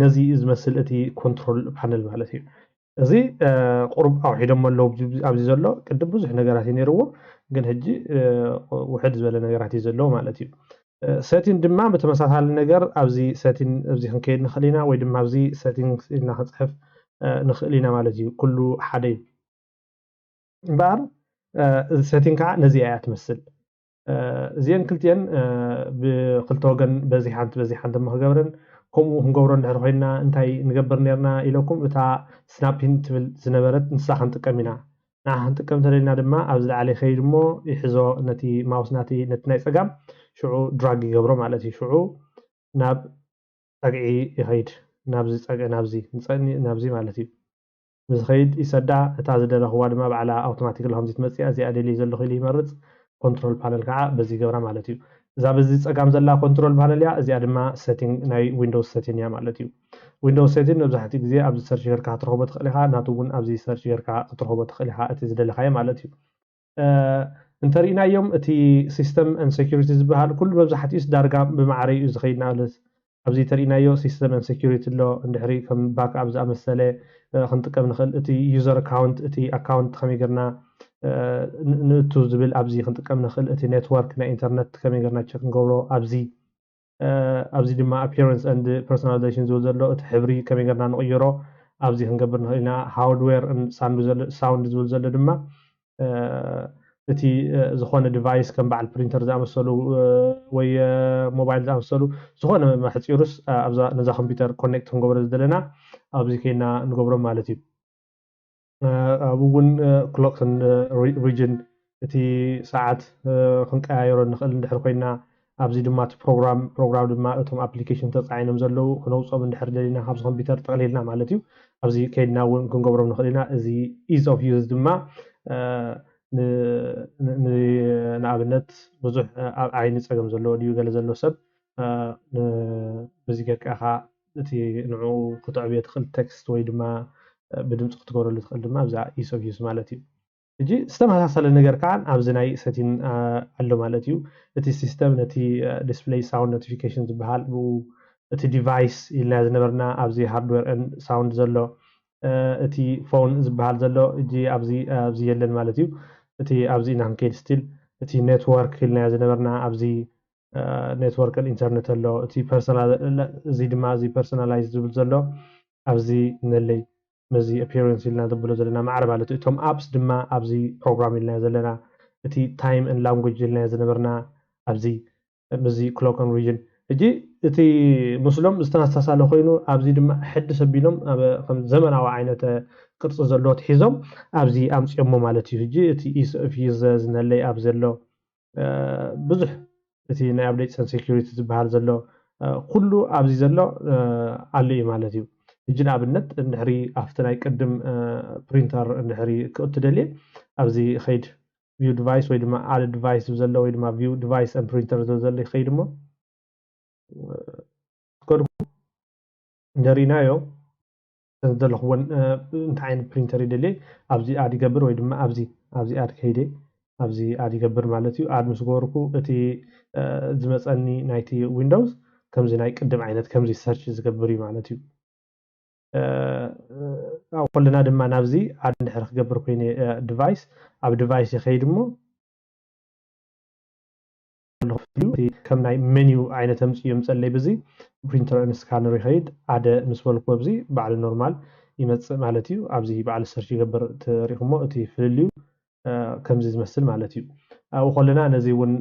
ነዚ ዝመስል እቲ ኮንትሮል ፓነል ማለት እዩ እዚ ቁርብ ኣውሒዶም ኣለዉ ኣብዚ ዘሎ ቅድም ብዙሕ ነገራት እዩ ነይርዎ ግን ሕጂ ውሕድ ዝበለ ነገራት እዩ ዘለዎ ማለት እዩ ሴቲንግ ድማ በተመሳሳሊ ነገር ኣብዚ ሴቲንግ ኣብዚ ክንከይድ ንኽእል ኢና ወይ ድማ ኣብዚ ሴቲንግ ኢልና ክንፅሕፍ ንኽእል ኢና ማለት እዩ ኩሉ ሓደ እዩ እምበር እዚ ሴቲንግ ከዓ ነዚ እያ ትመስል እዚአን ክልቲአን ብክልተ ወገን በዚ ሓንቲ ክገብረን ከምኡ ክንገብሮ እንድሕር ኮይና እንታይ ንገብር ነርና ኢለኩም እታ ስናፒን ትብል ዝነበረት ንሳ ክንጥቀም ኢና ንዓ ክንጥቀም ተለና ድማ ኣብ ዝለዓለ ይኸይድ እሞ ይሕዞ ነቲ ማውስ ነቲ ናይ ፀጋም ሽዑ ድራግ ይገብሮ ማለት እዩ ሽዑ ናብ ፀግዒ ይኸይድ ናብዚ ፀግዒ ናብዚ ማለት እዩ ምስ ኸይድ ይሰዳ እታ ዝደለኽዋ ድማ ባዕላ ኣውቶማቲክ ከምዚ ትመፅያ እዚኣ ደልዩ ዘለኹ ኢሉ ይመርፅ ኮንትሮል ፓነል ከዓ በዚ ገብራ ማለት እዩ እዛ በዚ ፀጋም ዘላ ኮንትሮል ፓነል እያ እዚኣ ድማ ሴቲንግ ናይ ዊንዶውስ ሴቲንግ እያ ማለት እዩ ዊንዶውስ ሴቲንግ መብዛሕትኡ ግዜ ኣብዚ ሰርች ጌርካ ክትረኽቦ ትኽእል ኢኻ ናቱ እውን ኣብዚ ሰርች ጌርካ ክትረኽቦ ትኽእል ኢኻ እቲ ዝደለኻዮ ማለት እዩ እንተሪእናዮም እቲ ሲስተም ኤንድ ሴኩሪቲ ዝበሃል ኩሉ መብዛሕትኡ ዳርጋ ብማዕረ እዩ ዝኸይድ ንኣብነት ኣብዚ ተሪእናዮ ሲስተም ኤንድ ሴኩሪቲ ኣሎ እንድሕሪ ከም ባክኣፕ ዝኣመሰለ ክንጥቀም ንኽእል እቲ ዩዘር ኣካውንት እቲ ኣካውንት ከመይ ጌርና ንእቱ ዝብል ኣብዚ ክንጥቀም ንኽእል እቲ ኔትወርክ ናይ ኢንተርኔት ከመይ ጌርና ቸክ ንገብሮ ኣብዚ ድማ ኣፒረንስ ኤንድ ፐርሶናላይዜሽን ዝብል ዘሎ እቲ ሕብሪ ከመይ ጌርና ንቕይሮ ኣብዚ ክንገብር ንኽእል ኢና ሃርድዌር ሳውንድ ዝብል ዘሎ ድማ እቲ ዝኾነ ዲቫይስ ከም በዓል ፕሪንተር ዝኣመሰሉ ወይ ሞባይል ዝኣመሰሉ ዝኾነ ሕፂሩስ ነዛ ኮምፒውተር ኮኔክት ክንገብሮ ዝደለና ኣብዚ ከይድና ንገብሮ ማለት እዩ أبون clocks and region እቲ ሰዓት ክንቀያየሮ ንኽእል እንድሕር ኮይና ኣብዚ ድማ እቲ ፕሮግራም ድማ እቶም ኣፕሊኬሽን ተፃዒኖም ዘለው ክነውፆም እንድሕር ደሊና ካብዚ ኮምፒተር ጠቕሊልና ማለት እዩ ኣብዚ ከይድና እውን ክንገብሮም ንኽእል ኢና እዚ ኢዝ ኦፍ ዩዝ ድማ ንኣብነት ብዙሕ ኣብ ዓይኒ ፀገም ዘለዎ ድዩ ገለ ዘለዎ ሰብ በዚ ጌርካ ኢኻ እቲ ንዕኡ ክትዕብዮ ትኽእል ቴክስት ወይ ድማ ብድምፂ ክትገብረሉ ትኽእል ድማ ብዛ ኢዝ ኦፍ ዩዝ ማለት እዩ እጂ ዝተመሳሰለ ነገር ከዓ ኣብዚ ናይ ሰቲን ኣሎ ማለት እዩ እቲ ሲስተም ነቲ ዲስፕሌይ ሳውንድ ኖቲፊኬሽን ዝበሃል እቲ ዲቫይስ ኢልና ዝነበርና ኣብዚ ሃርድዌር ሳውንድ ዘሎ እቲ ፎን ዝበሃል ዘሎ እጂ ኣብዚ የለን ማለት እዩ እቲ ኣብዚ ኢና ክንከይድ ስቲል እቲ ኔትወርክ ኢልና ዝነበርና ኣብዚ ኔትወርክን ኢንተርኔት ኣሎ እቲ ፐርሰናል እዚ ድማ እዚ ፐርሰናላይዝ ዝብል ዘሎ ኣብዚ ነለይ መዚ appearance ኢልና ዘብሎ ዘለና ማዕረ ማለት እዩ እቶም apps ድማ ኣብዚ ፕሮግራም ኢልና ዘለና እቲ time and language ኢልና ዝነበርና ኣብዚ መዚ clock and region እጂ እቲ ምስሎም ዝተመሳሰለ ኮይኑ ኣብዚ ድማ ሕድስ ኣቢሎም ከም ዘመናዊ ዓይነት ቅርፂ ዘለዎ ትሒዞም ኣብዚ ኣምፅኦሞ ማለት እዩ እጂ እቲ ፊዝ ዝነለይ ኣብ ዘሎ ብዙሕ እቲ ናይ updates and security ዝበሃል ዘሎ ኩሉ ኣብዚ ዘሎ ኣሎ እዩ ማለት እዩ እጂ ንኣብነት እንድሕሪ ኣብቲ ናይ ቅድም ፕሪንተር እንድሕሪ ክትደልየ ኣብዚ ኸይድ ቪው ዲቫይስ ወይ ድማ ኣድ ዲቫይስ ዘሎ ወይ ድማ ቪው ዲቫይስ and ፕሪንተር ዘሎ ይኸይድ እሞ ከድኩ እንደሪናዮ ዘለኹዎን እንታይ ዓይነት ፕሪንተር ይደልየ ኣብዚ ኣድ ይገብር ወይ ድማ ኣብዚ ኣድ ከይደ ኣብዚ ኣድ ይገብር ማለት እዩ ኣድ ምስ ገበርኩ እቲ ዝመፀኒ ናይቲ ዊንዶውስ ከምዚ ናይ ቅድም ዓይነት ከምዚ ሰርች ዝገብር እዩ ማለት እዩ ኣብ ኩልና ድማ ናብዚ ኣድ እንድሕር ክገብር ኮይነ ዲቫይስ ኣብ ዲቫይስ ይኸይድ እሞ ከም ናይ ሜኒው ዓይነት ኣምፅኡ የምፀለይ ብዚ ፕሪንተር ስካነር ይኸይድ ኣደ ምስ በልኩ ኣብዚ ባዕሉ ኖርማል ይመፅእ ማለት እዩ ኣብዚ ባዕሉ ሰርች ይገብር ትሪኢኹሞ እቲ ፍልልዩ ከምዚ ዝመስል ማለት እዩ ኣብኡ ከለና ነዚ እውን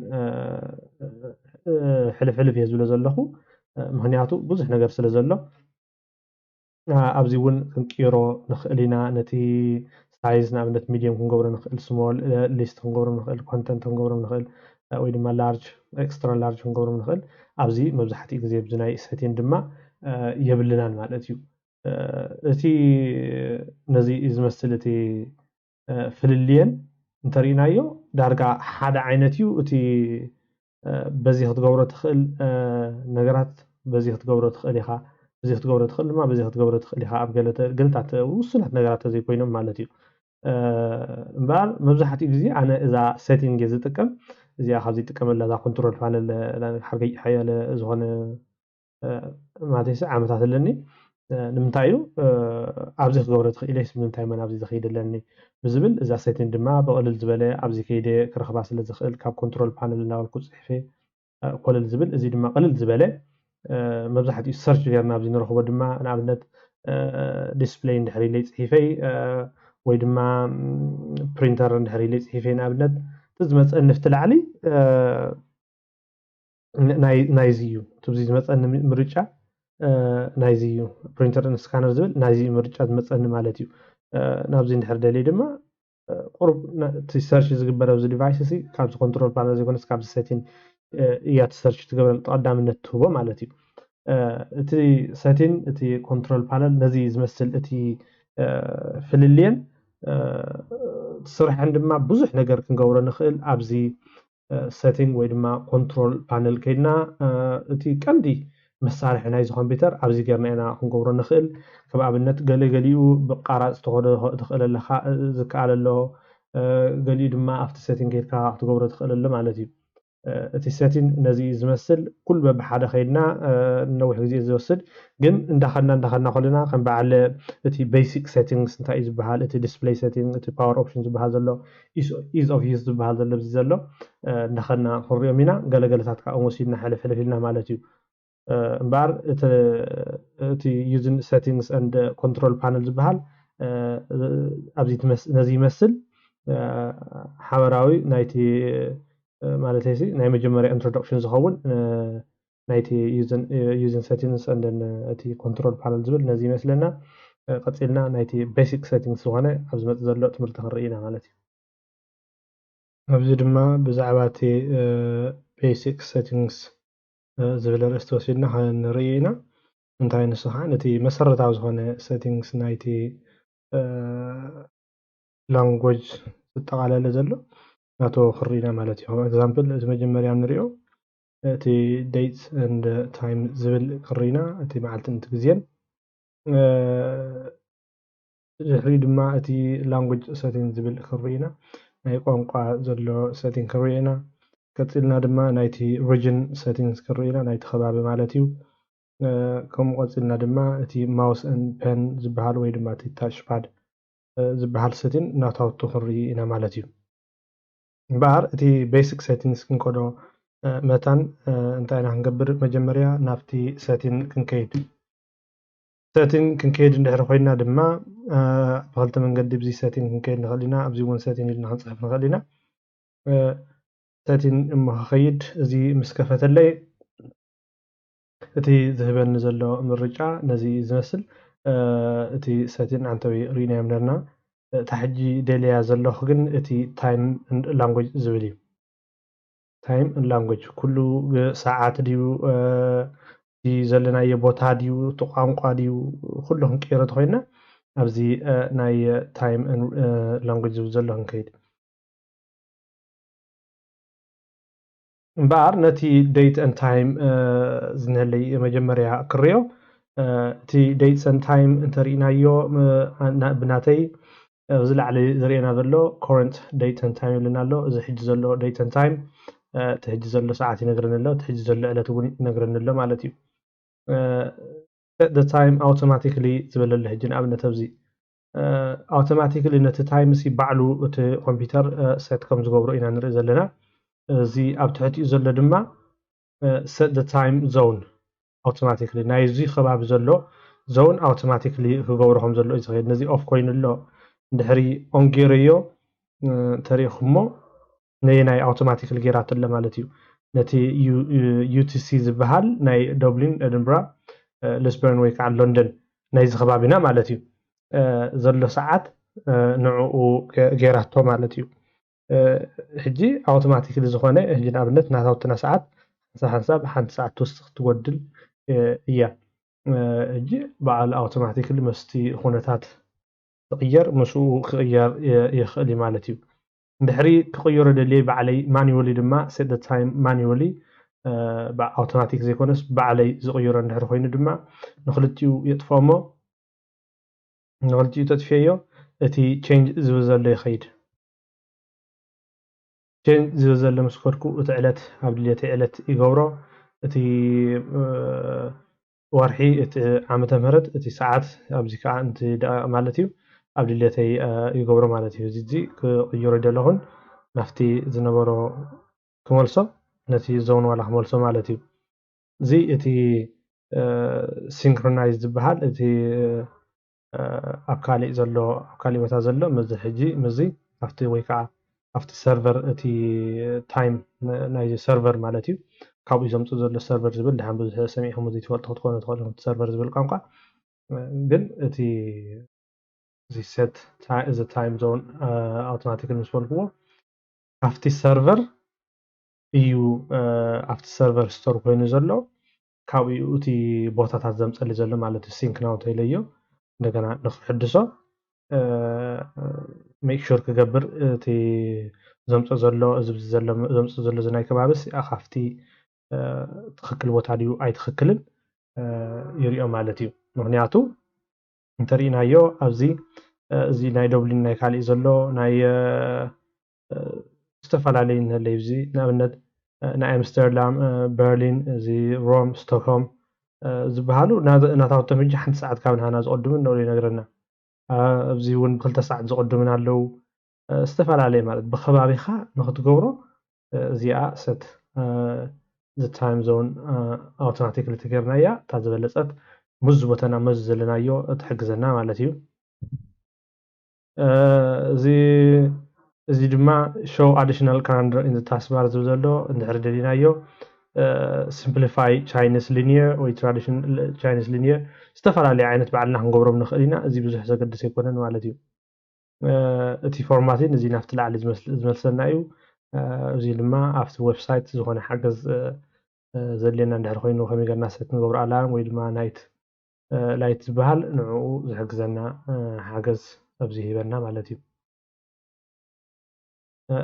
ሕልፍሕልፍ እየ ዝብሎ ዘለኹ ምክንያቱ ብዙሕ ነገር ስለ ዘሎ ኣብዚ እውን ክንቅይሮ ንኽእል ኢና ነቲ ሳይዝ ንኣብነት ሚድየም ክንገብሮ ንኽእል ስሞል ሊስት ክንገብሮ ንኽእል ኮንተንት ክንገብሮ ንኽእል ወይ ድማ ላርጅ ኤክስትራ ላርጅ ክንገብሮ ንኽእል ኣብዚ መብዛሕትኡ ግዜ ብዚ ናይ ሰቲን ድማ የብልናን ማለት እዩ እቲ ነዚ ዝመስል እቲ ፍልልየን እንተሪእናዮ ዳርጋ ሓደ ዓይነት እዩ እቲ በዚ ክትገብሮ ትኽእል ነገራት በዚ ክትገብሮ ትኽእል ኢኻ በዚ ክትገብሮ ትኽእል ድማ በዚ ክትገብሮ ትኽእል ኢኻ ኣብ ገለታት ውሱናት ነገራት ተዘይኮይኖም ማለት እዩ እምበር መብዛሕትኡ ግዜ ኣነ እዛ ሴቲንግ እየ ዝጥቀም እዚኣ ካብዚ ይጥቀመላ እዛ ኮንትሮል ፓነል ሓርገይ ሓያለ ዝኾነ ማለት ዓመታት ኣለኒ ንምንታይ እዩ ኣብዚ ክገብሮ ትኽእል ኢለስ ንምንታይ መን ኣብዚ ዝኸይድ ኣለኒ ብዝብል እዛ ሴቲንግ ድማ ብቕልል ዝበለ ኣብዚ ከይደ ክረኽባ ስለ ዝኽእል ካብ ኮንትሮል ፓነል እናበልኩ ፅሒፈ ኮልል ዝብል እዚ ድማ ቅልል ዝበለ መብዛሕትኡ ሰርች ጌርና ኣብዚ ንረኽቦ ድማ ንኣብነት ዲስፕሌይ እንድሕር ኢለይ ፅሒፈይ ወይ ድማ ፕሪንተር እንድሕር ኢለይ ፅሒፈይ ንኣብነት እቲ ዝመፀኒ ፍቲ ላዕሊ ናይዚ እዩ እቲ ብዚ ዝመፀኒ ምርጫ ናይዚ እዩ ፕሪንተር ስካነር ዝብል ናይዚ ምርጫ ዝመፀኒ ማለት እዩ ናብዚ እንድሕር ደልየ ድማ ቁርብ እቲ ሰርች ዝግበር ኣብዚ ዲቫይስ እዚ ካብዚ ኮንትሮል ፓነል ዘይኮነስ ካብዚ ሴቲንግ እያ እቲ ሰርች ትገብረ ተቐዳምነት ትህቦ ማለት እዩ እቲ ሴቲንግ እቲ ኮንትሮል ፓነል ነዚ ዝመስል እቲ ፍልልየን ስርሐን ድማ ብዙሕ ነገር ክንገብሮ ንኽእል ኣብዚ ሴቲንግ ወይ ድማ ኮንትሮል ፓነል ከይድና እቲ ቀንዲ መሳርሒ ናይዚ ኮምፒተር ኣብዚ ጌርና ኢና ክንገብሮ ንኽእል ከም ኣብነት ገሊኡ ብቃራፅ ትኽእል ኣለካ ዝከኣል ኣሎ ገሊኡ ድማ ኣብቲ ሴቲንግ ከይድካ ክትገብሮ ትኽእል ኣሎ ማለት እዩ እቲ ሴቲንግ ነዚ ዝመስል ኩሉ በብሓደ ከይድና ነዊሕ ግዜ ዝወስድ ግን እንዳኸድና ከለና ከም በዓል እቲ ቤሲክ ሴቲንግስ እንታይ እዩ ዝበሃል እቲ ዲስፕሌይ ሴቲንግ እቲ ፓወር ኦፕሽን ዝበሃል ዘሎ ኢዝ ኦፍ ዩዝ ዝበሃል ዘሎ ብዚ ዘሎ እንዳኸድና ክንሪኦም ኢና ገለገለታት ከዓ ወሲድና ሕልፍሕልፍ ኢልና ማለት እዩ እምበር እቲ ዩዝን ሴቲንግስ ኤንድ ኮንትሮል ፓነል ዝበሃል ኣብዚ ነዚ ይመስል ሓበራዊ ናይቲ ማለት እዚ ናይ መጀመርያ ኢንትሮዳክሽን ዝኸውን ናይቲ ዩዝን ሴቲንግስ ኤንድ እቲ ኮንትሮል ፓነል ዝብል ነዚ ይመስለና قصيلنا نايتي basic settings ዝኾነ ኣብዚ መጽ ዘሎ ትምህርቲ ክንርኢና ማለት እዩ ኣብዚ ድማ ብዛዕባ እቲ basic settings ዝብል ርእስቲ ወሲድና ክንርኢ ኢና እንታይ ንሱ ከዓ ነቲ መሰረታዊ ዝኾነ settings ናይቲ language ዝጠቃለለ ዘሎ ናቶ ክርኢና ማለት እዩ example እቲ መጀመርያ ንሪኦ እቲ date and time ዝብል ክርኢና እቲ መዓልትን እቲ ግዜን ድሕሪ ድማ እቲ language setting ዝብል ክርኢና ናይ ቋንቋ ዘሎ setting ክርኢና ቀፂልና ድማ ናይቲ region settings ክርኢና ናይቲ ከባቢ ማለት እዩ ከምኡ ቀፂልና ድማ እቲ mouse and pen ዝበሃል ወይ ድማ እቲ touchpad ዝበሃል setting እናታውቱ ክርኢ ኢና ማለት እዩ እምበኣር እቲ basic settings ክንከዶ መታን እንታይ ኢና ክንገብር መጀመርያ ናብቲ setting ክንከይድ setting ክንከይድ እንድሕር ኮይና ድማ ብክልተ መንገዲ ብዚ setting ክንከይድ ንኽእል ኢና ኣብዚ እውን setting ኢልና ክንፅሕፍ ንኽእል ኢና setting እሞ ክኸይድ እዚ ምስ ከፈተለይ እቲ ዝህበኒ ዘሎ ምርጫ ነዚ ዝመስል እቲ setting አንተዊ ሪናዮም ነርና ታሕጂ ደልያ ዘለኹ ግን እቲ time and language ዝብል እዩ time and language ኩሉ ሰዓት ድዩ እቲ ዘለናዮ ቦታ ድዩ እቲ ቋንቋ ድዩ ኩሉ ክንቀይሮ ተኾይና ኣብዚ ናይ time and language ዝብል ዘሎ ክንከይድ እምበኣር ነቲ date and time ዝንህለይ መጀመርያ ክርዮ እቲ dates and time እንተሪእናዮ ብናተይ ኣብዚ ላዕሊ ዝርአና ዘሎ current date and time ይብለና ኣሎ እዚ ሕጂ ዘሎ date and time እቲ ሕጂ ዘሎ ሰዓት ይነግረና ኣሎ እቲ ሕጂ ዘሎ ዕለት እውን ይነግረና ኣሎ ማለት እዩ set the time automatically ዝብለለ ሕጂ ንኣብነት ኣብዚ automatically ነቲ time ሲ ባዕሉ እቲ ኮምፒውተር set ከም ዝገብሮ ኢና ንርኢ ዘለና እዚ ኣብ ትሕቲኡ ዘሎ ድማ set the time zone automatically ናይ እዚ ከባቢ ዘሎ zone automatically ክገብሮ ከም ዘሎ እዩ ዝኸይድ ነዚ off ኮይኑ ኣሎ እንድሕሪ on ገይረዮ ተሪእኹሞ ናይ automatically ገይራት ኣሎ ማለት እዩ ነቲ UTC ዝበሃል ናይ ዶብሊን ኤድንበራ ሊስበርን ወይ ከዓ ሎንደን ናይ እዚ ከባቢና ማለት እዩ ዘሎ ሰዓት ንዕኡ ገይራቶ ማለት እዩ ሕጂ automatically ዝኾነ ሕጂ ንኣብነት ናታውትና ሰዓት ሓንሳብ ሓንቲ ሰዓት ትወስኽ ትጎድል እያ ሕጂ በዓል automatically መስቲ ኩነታት تغير مسو كغير يخلي مالتيو دحري كغير دلي بعلي مانيولي دما set the time manually با اوتوماتيك زيكونس بعلي زغير ندحر خوين دما نخلتيو يطفومو نخلتيو تطفيو اتي change زوزل يخيد change زوزل مسكركو اتعلت عبدلية علت يغورو اتي ورحي عامة مرد اتي ساعات ابزيكا انت مالتيو ኣብ ድሌተይ ይገብሮ ማለት እዩ እዚ ክቅይሮ ደለኹን ናፍቲ ዝነበሮ ክመልሶ ነቲ ዞን ዋላ ክመልሶ ማለት እዩ እዚ እቲ ሲንክሮናይዝ ዝበሃል እቲ ኣብ ካሊእ ዘሎ ኣብ ካሊእ ቦታ ዘሎ መዚ ሕጂ መዚ ኣብቲ ወይ ከዓ ኣብቲ ሰርቨር እቲ ታይም ናይ ሰርቨር ማለት እዩ ካብኡ ዘምፁ ዘሎ ሰርቨር ዝብል ድሓን ብዙሕ ሰሚዕኹም እዚ ትፈልጡ ክትኮኑ ትኽእሉ ሰርቨር ዝብል ቋንቋ ግን እቲ the set is a time zone automatically مسولكو after server እዩ after server store ኮይኑ ዘሎ ካብኡ እቲ ቦታታት ዘምፀሊ ዘሎ ማለት ሲንክ ናው ተይለዮ እንደገና ንኽሕድሶ make sure ክገብር እቲ ዘምፀ ዘሎ እዚ ዘሎ ዘምፀ ዘሎ ዝናይ ከባቢስ ኣኻፍቲ ትኽክል ቦታ ድዩ ኣይትኽክልን ይሪኦ ማለት እዩ ምክንያቱ እንተሪእናዮ ኣብዚ እዚ ናይ ዶብሊን ናይ ካሊእ ዘሎ ናይ ዝተፈላለዩ ንህለይ እዚ ንኣብነት ናይ ኣምስተርዳም በርሊን እዚ ሮም ስቶክሆልም ዝበሃሉ እናታውቶም ሕጂ ሓንቲ ሰዓት ካብ ንሃና ዝቕድሙን ነው ይነግረና ኣብዚ እውን ብክልተ ሰዓት ዝቕድሙን ኣለው ዝተፈላለዩ ማለት ብኸባቢኻ ንኽትገብሮ እዚኣ set the time zone automatically ተገርና እያ እታ ዝበለፀት مز بوتنا مز زلنايو تحجزنا مالتيو زي دما show additional calendar in the taskbar زلو ندحر دلينايو simplify Chinese linear or traditional Chinese linear استفعل عينت بعلنا هنقبرهم نخلينا زي بزح زقد سيكونن مالتي እቲ ፎርማትን እዚ ናፍቲ ላዕሊ ዝመልሰልና እዩ እዚ ድማ ኣብቲ ዌብሳይት ዝኾነ ሓገዝ ዘድልየና እንድሕር ኮይኑ ከመይ ጌርና ሴት ንገብሮ ኣላርም ወይ ድማ ላይት ዝበሃል ንዕኡ ዝሕግዘና ሓገዝ ኣብዚ ሂበና ማለት እዩ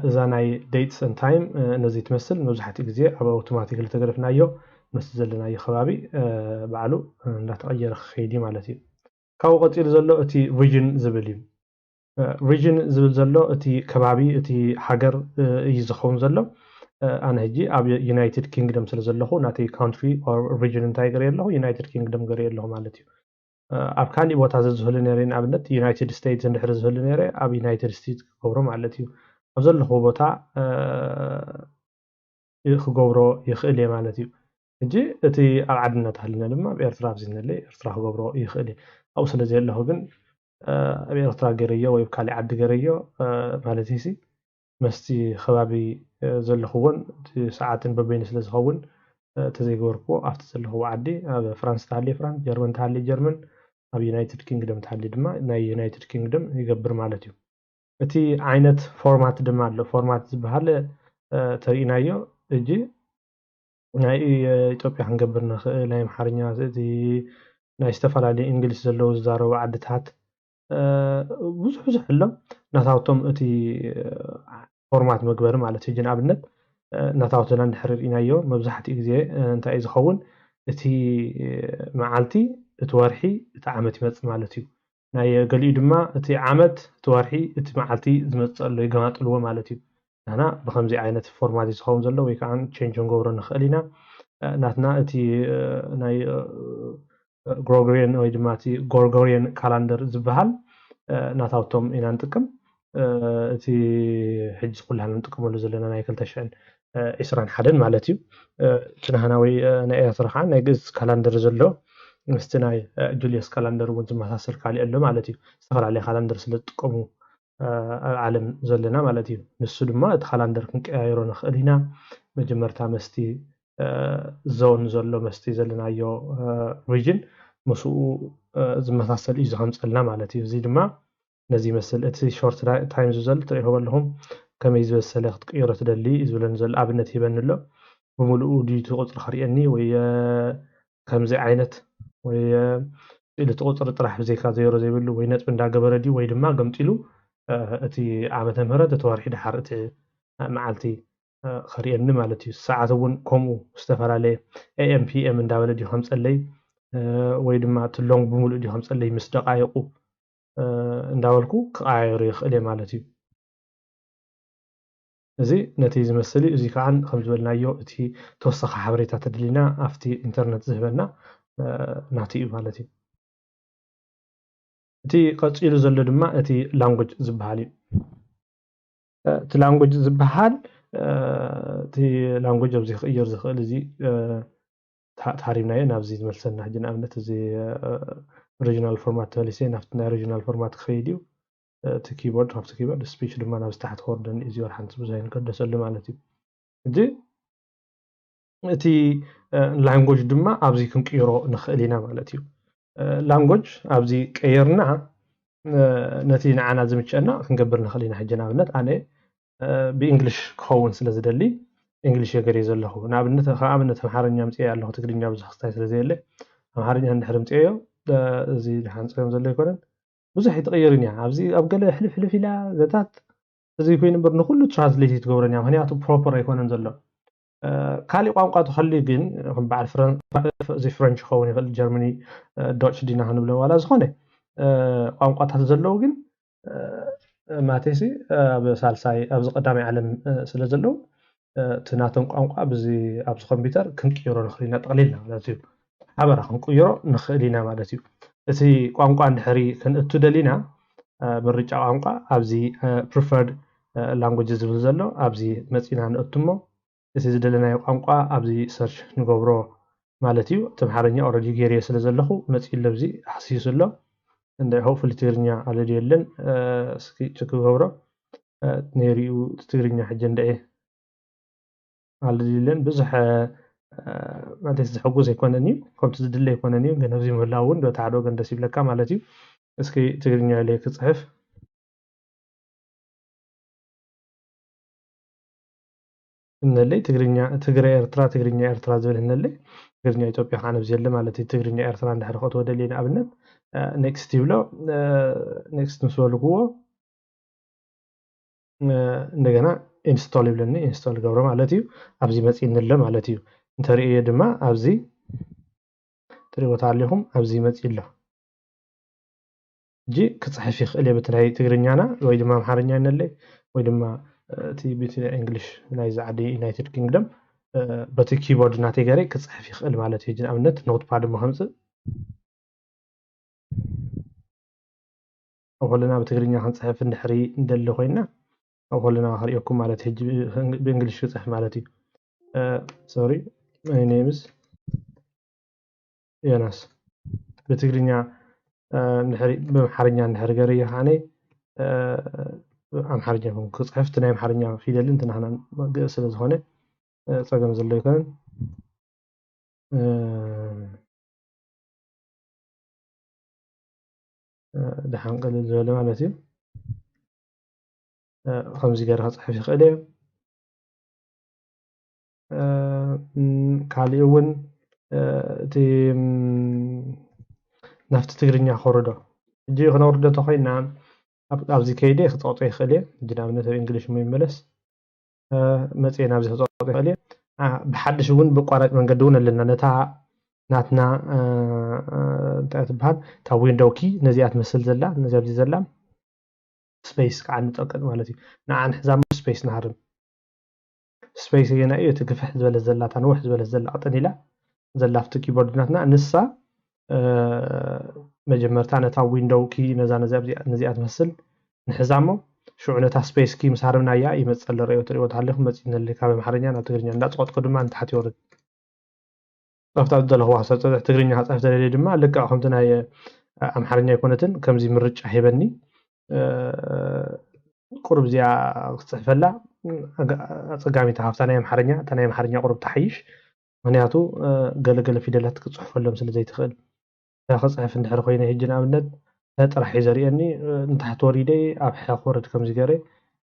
እዛ ናይ ዴትስ ኤንድ ታይም ነዚ ትመስል መብዛሕትኡ ግዜ ኣብ ኣውቶማቲክ ዝተገደፍናዮ ምስ ዘለናዮ ከባቢ ባዕሉ እንዳተቐየረ ክኸይድ ማለት እዩ ካብኡ ቀፂሉ ዘሎ እቲ ቪዥን ዝብል እዩ ሪጅን ዝብል ዘሎ እቲ ከባቢ እቲ ሃገር እዩ ዝኸውን ዘሎ ኣነ ሕጂ ኣብ ዩናይትድ ኪንግደም ስለ ዘለኹ ናተይ ካንትሪ ኦር ሪጅን እንታይ ገይረ ኣለኹ ዩናይትድ ኪንግደም ገይረ ኣለኹ ማለት እዩ ኣብ ካሊእ ቦታ ዝህሉ ነይረ ንኣብነት ዩናይትድ ስቴትስ እንድሕር ዝህሉ ነይረ ኣብ ዩናይትድ ስቴትስ ክገብሮ ማለት እዩ ኣብ ዘለኹ ቦታ ክገብሮ ይኽእል እየ ማለት እዩ ሕጂ እቲ ኣብ ዓድና ተሃልና ድማ ብኤርትራ ኣብዚ ነለይ ኤርትራ ክገብሮ ይኽእል እየ ኣብኡ ስለዘየለኹ ግን ኣብ ኤርትራ ገይረዮ ወይ ካሊእ ዓዲ ገይረዮ ማለት እዩ መስቲ ከባቢ ዘለኹዎን ሰዓትን በበይነ ስለ ዝኸውን ተዘይገበርክዎ ኣብቲ ዘለኹዎ ዓዲ ኣብ ፍራንስ ተሃልየ ፍራንስ ጀርመን ተሃልየ ጀርመን ኣብ ዩናይትድ ኪንግደም ተሃልየ ድማ ናይ ዩናይትድ ኪንግደም ይገብር ማለት እዩ እቲ ዓይነት ፎርማት ድማ ኣሎ ፎርማት ዝበሃል ተሪእናዮ እጂ ናይ ኢትዮጵያ ክንገብር ንኽእል ናይ ኣምሓርኛ እቲ ናይ ዝተፈላለዩ እንግሊዝ ዘለዉ ዝዛረቡ ዓድታት ብዙሕ ብዙሕ ኣሎ ናታውቶም እቲ ፎርማት መግበሪ ማለት እዩ ንኣብነት ናታውትና እንድሕር ርኢናዮ መብዛሕትኡ ግዜ እንታይ እዩ ዝኸውን እቲ መዓልቲ እቲ ወርሒ እቲ ዓመት ይመፅእ ማለት እዩ ናይ ገሊኡ ድማ እቲ ዓመት እቲ ወርሒ እቲ መዓልቲ ዝመፅእ ኣሎ ይገማጥልዎ ማለት እዩ ንሕና ብከምዚ ዓይነት ፎርማት እዩ ዝኸውን ዘሎ ወይ ከዓ ቼንጅ ክንገብሮ ንኽእል ኢና ናትና እቲ ናይ ግሮጎሪያን ወይ ድማ እቲ ጎርጎሪያን ካላንደር ዝበሃል ናታውቶም ኢና ንጥቀም እቲ ሕጂ ኩላና ንጥቀመሉ ዘለና ናይ 2021 ማለት እዩ እቲ ናህና ወይ ናይ ኤርትራ ከዓ ናይ ግእዝ ካላንደር ዘሎ ምስቲ ናይ ጁልየስ ካላንደር እውን ዝመሳሰል ካሊእ ኣሎ ማለት እዩ ዝተፈላለየ ካላንደር ስለ ዝጥቀሙ ኣብ ዓለም ዘለና ማለት እዩ ንሱ ድማ እቲ ካላንደር ክንቀያይሮ ንኽእል ኢና መጀመርታ መስቲ ዞን ዘሎ መስቲ ዘለናዮ ሪጅን ምስኡ ዝመሳሰል እዩ ዝኸምፀልና ማለት እዩ እዚ ድማ ነዚ ይመስል እቲ ሾርት ታይም ዝዘል ትሪእዎ ኣለኹም ከመይ ዝበሰለ ክትቅይሮ ትደሊ ዝብለኒ ዘሎ ኣብነት ሂበኒ ኣሎ ብምሉኡ ድዩቲ ቁፅሪ ክርአኒ ወይ ከምዚ ዓይነት ወይ እቲ ቁፅሪ ጥራሕ ብዘይካ ዘይሮ ዘይብሉ ወይ ነጥቢ እንዳገበረ ድዩ ወይ ድማ ገምፂሉ እቲ ዓመተ ምህረት እቲ ወርሒ ድሓር እቲ መዓልቲ ክርአኒ ማለት እዩ ሰዓት እውን ከምኡ ዝተፈላለየ ኤኤም ፒኤም እንዳበለ ድዩ ከምፀለይ ወይ ድማ እቲ ሎንግ ብምሉእ ድዩ ከምፀለይ ምስ ደቃየቁ እንዳበልኩ ክቀያየሩ ይኽእል እየ ማለት እዩ እዚ ነቲ ዝመስል እዩ እዚ ከዓ ከም ዝበልናዮ እቲ ተወሳኺ ሓበሬታ ተደሊና ኣብቲ ኢንተርነት ዝህበና ናቲ እዩ ማለት እዩ እቲ ቀፂሉ ዘሎ ድማ እቲ ላንጉጅ ዝበሃል እዩ እቲ ላንጉጅ ዝበሃል እቲ ላንጉጅ ኣብዚ ክቅየር ዝኽእል እዚ ታሪምናዮ ናብዚ ዝመልሰና ሕጂ ንኣብነት እዚ ሪጅናል ፎርማት ተመሊሰ ናብቲ ናይ ሪጅናል ፎርማት ክኸይድ እዩ እቲ ኪቦርድ ካብቲ ኪቦርድ ስፒች ድማ ናብ ታሕቲ ክወርደኒ እዚ ሓንቲ ብዙሕ ንከደሰሉ ማለት እዩ ሕጂ እቲ ላንጉጅ ድማ ኣብዚ ክንቅይሮ ንኽእል ኢና ማለት እዩ ላንጉጅ ኣብዚ ቀየርና ነቲ ንዓና ዝምቸአና ክንገብር ንኽእል ኢና ሕጂ ንኣብነት ኣነ ብእንግሊሽ ክኸውን ስለ ዝደሊ እንግሊሽ የገርየ ዘለኹ ንኣብነት ኣብነት ኣምሓርኛ ምፅአ ኣለኹ ትግርኛ ብዙሕ ክስታይ ስለ ዘየለ ኣምሓርኛ እንድሕር ምፅአዮ እዚ ሓንፅዮም ዘሎ ይኮነን ብዙሕ ይትቀየርን እያ ኣብዚ ኣብ ገለ ሕልፍ ሕልፍ ኢላ ዘታት እዚ ኮይኑ እምበር ንኩሉ ትራንስሌት ትገብረን እያ ምክንያቱ ፕሮፐር ኣይኮነን ዘሎ ካሊእ ቋንቋ ተኸሊ ግን ከም በዓል ፍረንች ክኸውን ይኽእል ጀርመኒ ዶች ዲና ክንብሎ ዋላ ዝኾነ ቋንቋታት ዘለዉ ግን ማቴሲ ኣብ ሳልሳይ ኣብዚ ቀዳማይ ዓለም ስለ ዘለዉ እቲ ናቶም ቋንቋ ኣብዚ ኮምፒተር ክንቅይሮ ንኽእል ኢና ጠቕሊልና ማለት እዩ ሓበራ ክንቅይሮ ንኽእል ኢና ማለት እዩ እቲ ቋንቋ እንድሕሪ ክንእቱ ደሊና ምርጫ ቋንቋ ኣብዚ ፕሪፈርድ ላንጉጅ ዝብል ዘሎ ኣብዚ መፂና ንእቱ እሞ እቲ ዝደለናዮ ቋንቋ ኣብዚ ሰርች ንገብሮ ማለት እዩ እቲ ኣምሓርኛ ኦልሬዲ ገይርየ ስለ ዘለኹ መፂኡ ለብዚ ሓሲሱ ኣሎ እንደ ሆፕፉሊ ትግርኛ ኣልሬዲ የለን እስኪ ቼክ ክገብሮ ነይሩ ትግርኛ ሕጂ እንድአ ኣልሬዲ የለን ብዙሕ ማለት ዝሕጉዝ ኣይኮነን እዩ ከምቲ ዝድለ ኣይኮነን እዩ ግን ኣብዚ ምህላው እውን በቲ ሓደ ወገን ደስ ይብለካ ማለት እዩ እስኪ ትግርኛ ኢለ ክፅሕፍ እንለይ ትግራይ ኤርትራ ዝብል እንለይ ትግርኛ ኢትዮጵያ ከዓ ነብዚ የለ ማለት እዩ ትግርኛ ኤርትራ እንድሕር ከተወደልየ ንኣብነት ኔክስት ይብሎ ኔክስት ምስ በልክዎ እንደገና ኢንስቶል ይብለኒ ኢንስቶል ገብሮ ማለት እዩ ኣብዚ መፅእ እንለ ማለት እዩ እንተርእየ ድማ ኣብዚ ትሪእዎ ኣለኹም ኣብዚ መፅእ ኣሎ እጂ ክፅሕፍ ይኽእል እየ በቲ ናይ ትግርኛና ወይ ድማ ኣምሓርኛ እንለይ ወይ ድማ እቲ ቤት እንግሊሽ ናይ ዛዕዲ ዩናይትድ ኪንግደም በቲ ኪቦርድ ናተይ ገይረ ክፅሕፍ ይኽእል ማለት እዩ ንኣብነት ኖትፓድ እሞ ከምፅእ ኣብ ከለና ብትግርኛ ክንፅሕፍ እንድሕሪ እንደሊ ኮይና ኣብ ከለና ክሪኦኩም ማለት ሕጂ ብእንግሊሽ ክፅሕፍ ማለት እዩ ሶሪ ማይ ኔም ኢዝ ዮናስ ብትግርኛ እንድሕሪ ብኣምሓርኛ እንድሕሪ ገይረዮ ከዓነ ኣምሓርኛ ክፅሕፍ እቲ ናይ ኣምሓርኛ ፊደልን እቲ ናትና ግእዝ ስለ ዝኾነ ፀገም ዘሎ ይኮነን ድሓን ቅልል ዝበለ ማለት እዩ ከምዚ ገይረ ክፅሕፍ ይኽእል እየ ካሊእ እውን እቲ ናብቲ ትግርኛ ከውርዶ ሕጂ ክነውርዶ እንተኮይና ኣብዚ ከይደ ክፀቕጦ ይኽእል እየ ሕጂ ንኣብነት ኣብ እንግሊሽ ሞ ይመለስ መፅአ ናብዚ ክፀቕጦ ይኽእል እየ ብሓድሽ እውን ብቋራጭ መንገዲ እውን ኣለና ነታ ናትና እንታይ ትበሃል እታ ዊንዶው ኪ ነዚኣ ትመስል ዘላ ነዚ ኣብዚ ዘላ ስፔስ ከዓ ንጠቅጥ ማለት እዩ ንዓ ንሕዛሞ ስፔስ ንሃርም ስፔስ ገና እዩ እቲ ግፍሕ ዝበለ ዘላ እታ ንውሕ ዝበለ ዘላ ቅጥን ኢላ ዘላ ኣብቲ ኪቦርድ ናትና ንሳ መጀመርታ ነታ ዊንዶው ኪ ነዚኣ ትመስል ንሕዛሞ ሽዑ ነታ ስፔስ ኪ ምስ ሃርምናያ ይመፅእ ኣሎ ሪኦ ትሪእዎ ኣለኹም መፂእ ንለይ ካብ ኣምሓርኛ ናብ ትግርኛ እንዳፀቆጥኩ ድማ ንታሕቲ ይወርድ ኣብታ ዝደለኽዋ ሰፀሕ ትግርኛ ክፀሕፍ ተደልየ ድማ ልክዕ ከምቲ ናይ ኣምሓርኛ ኣይኮነትን ከምዚ ምርጫ ሂበኒ ቁርብ እዚኣ ክፅሕፈላ ኣፀጋሚታ ካብታ ናይ ኣምሓርኛ ቁርብ ተሓይሽ ምክንያቱ ገለገለ ፊደላት ክፅሕፈሎም ስለ ዘይትኽእል ክፅሕፍ እንድሕር ኮይነ ሕጂ ንኣብነት ጥራሕ እዩ ዘርእየኒ ንታሕቲ ወሪደ ኣብ ሕያ ክወርድ ከምዚ ገይረ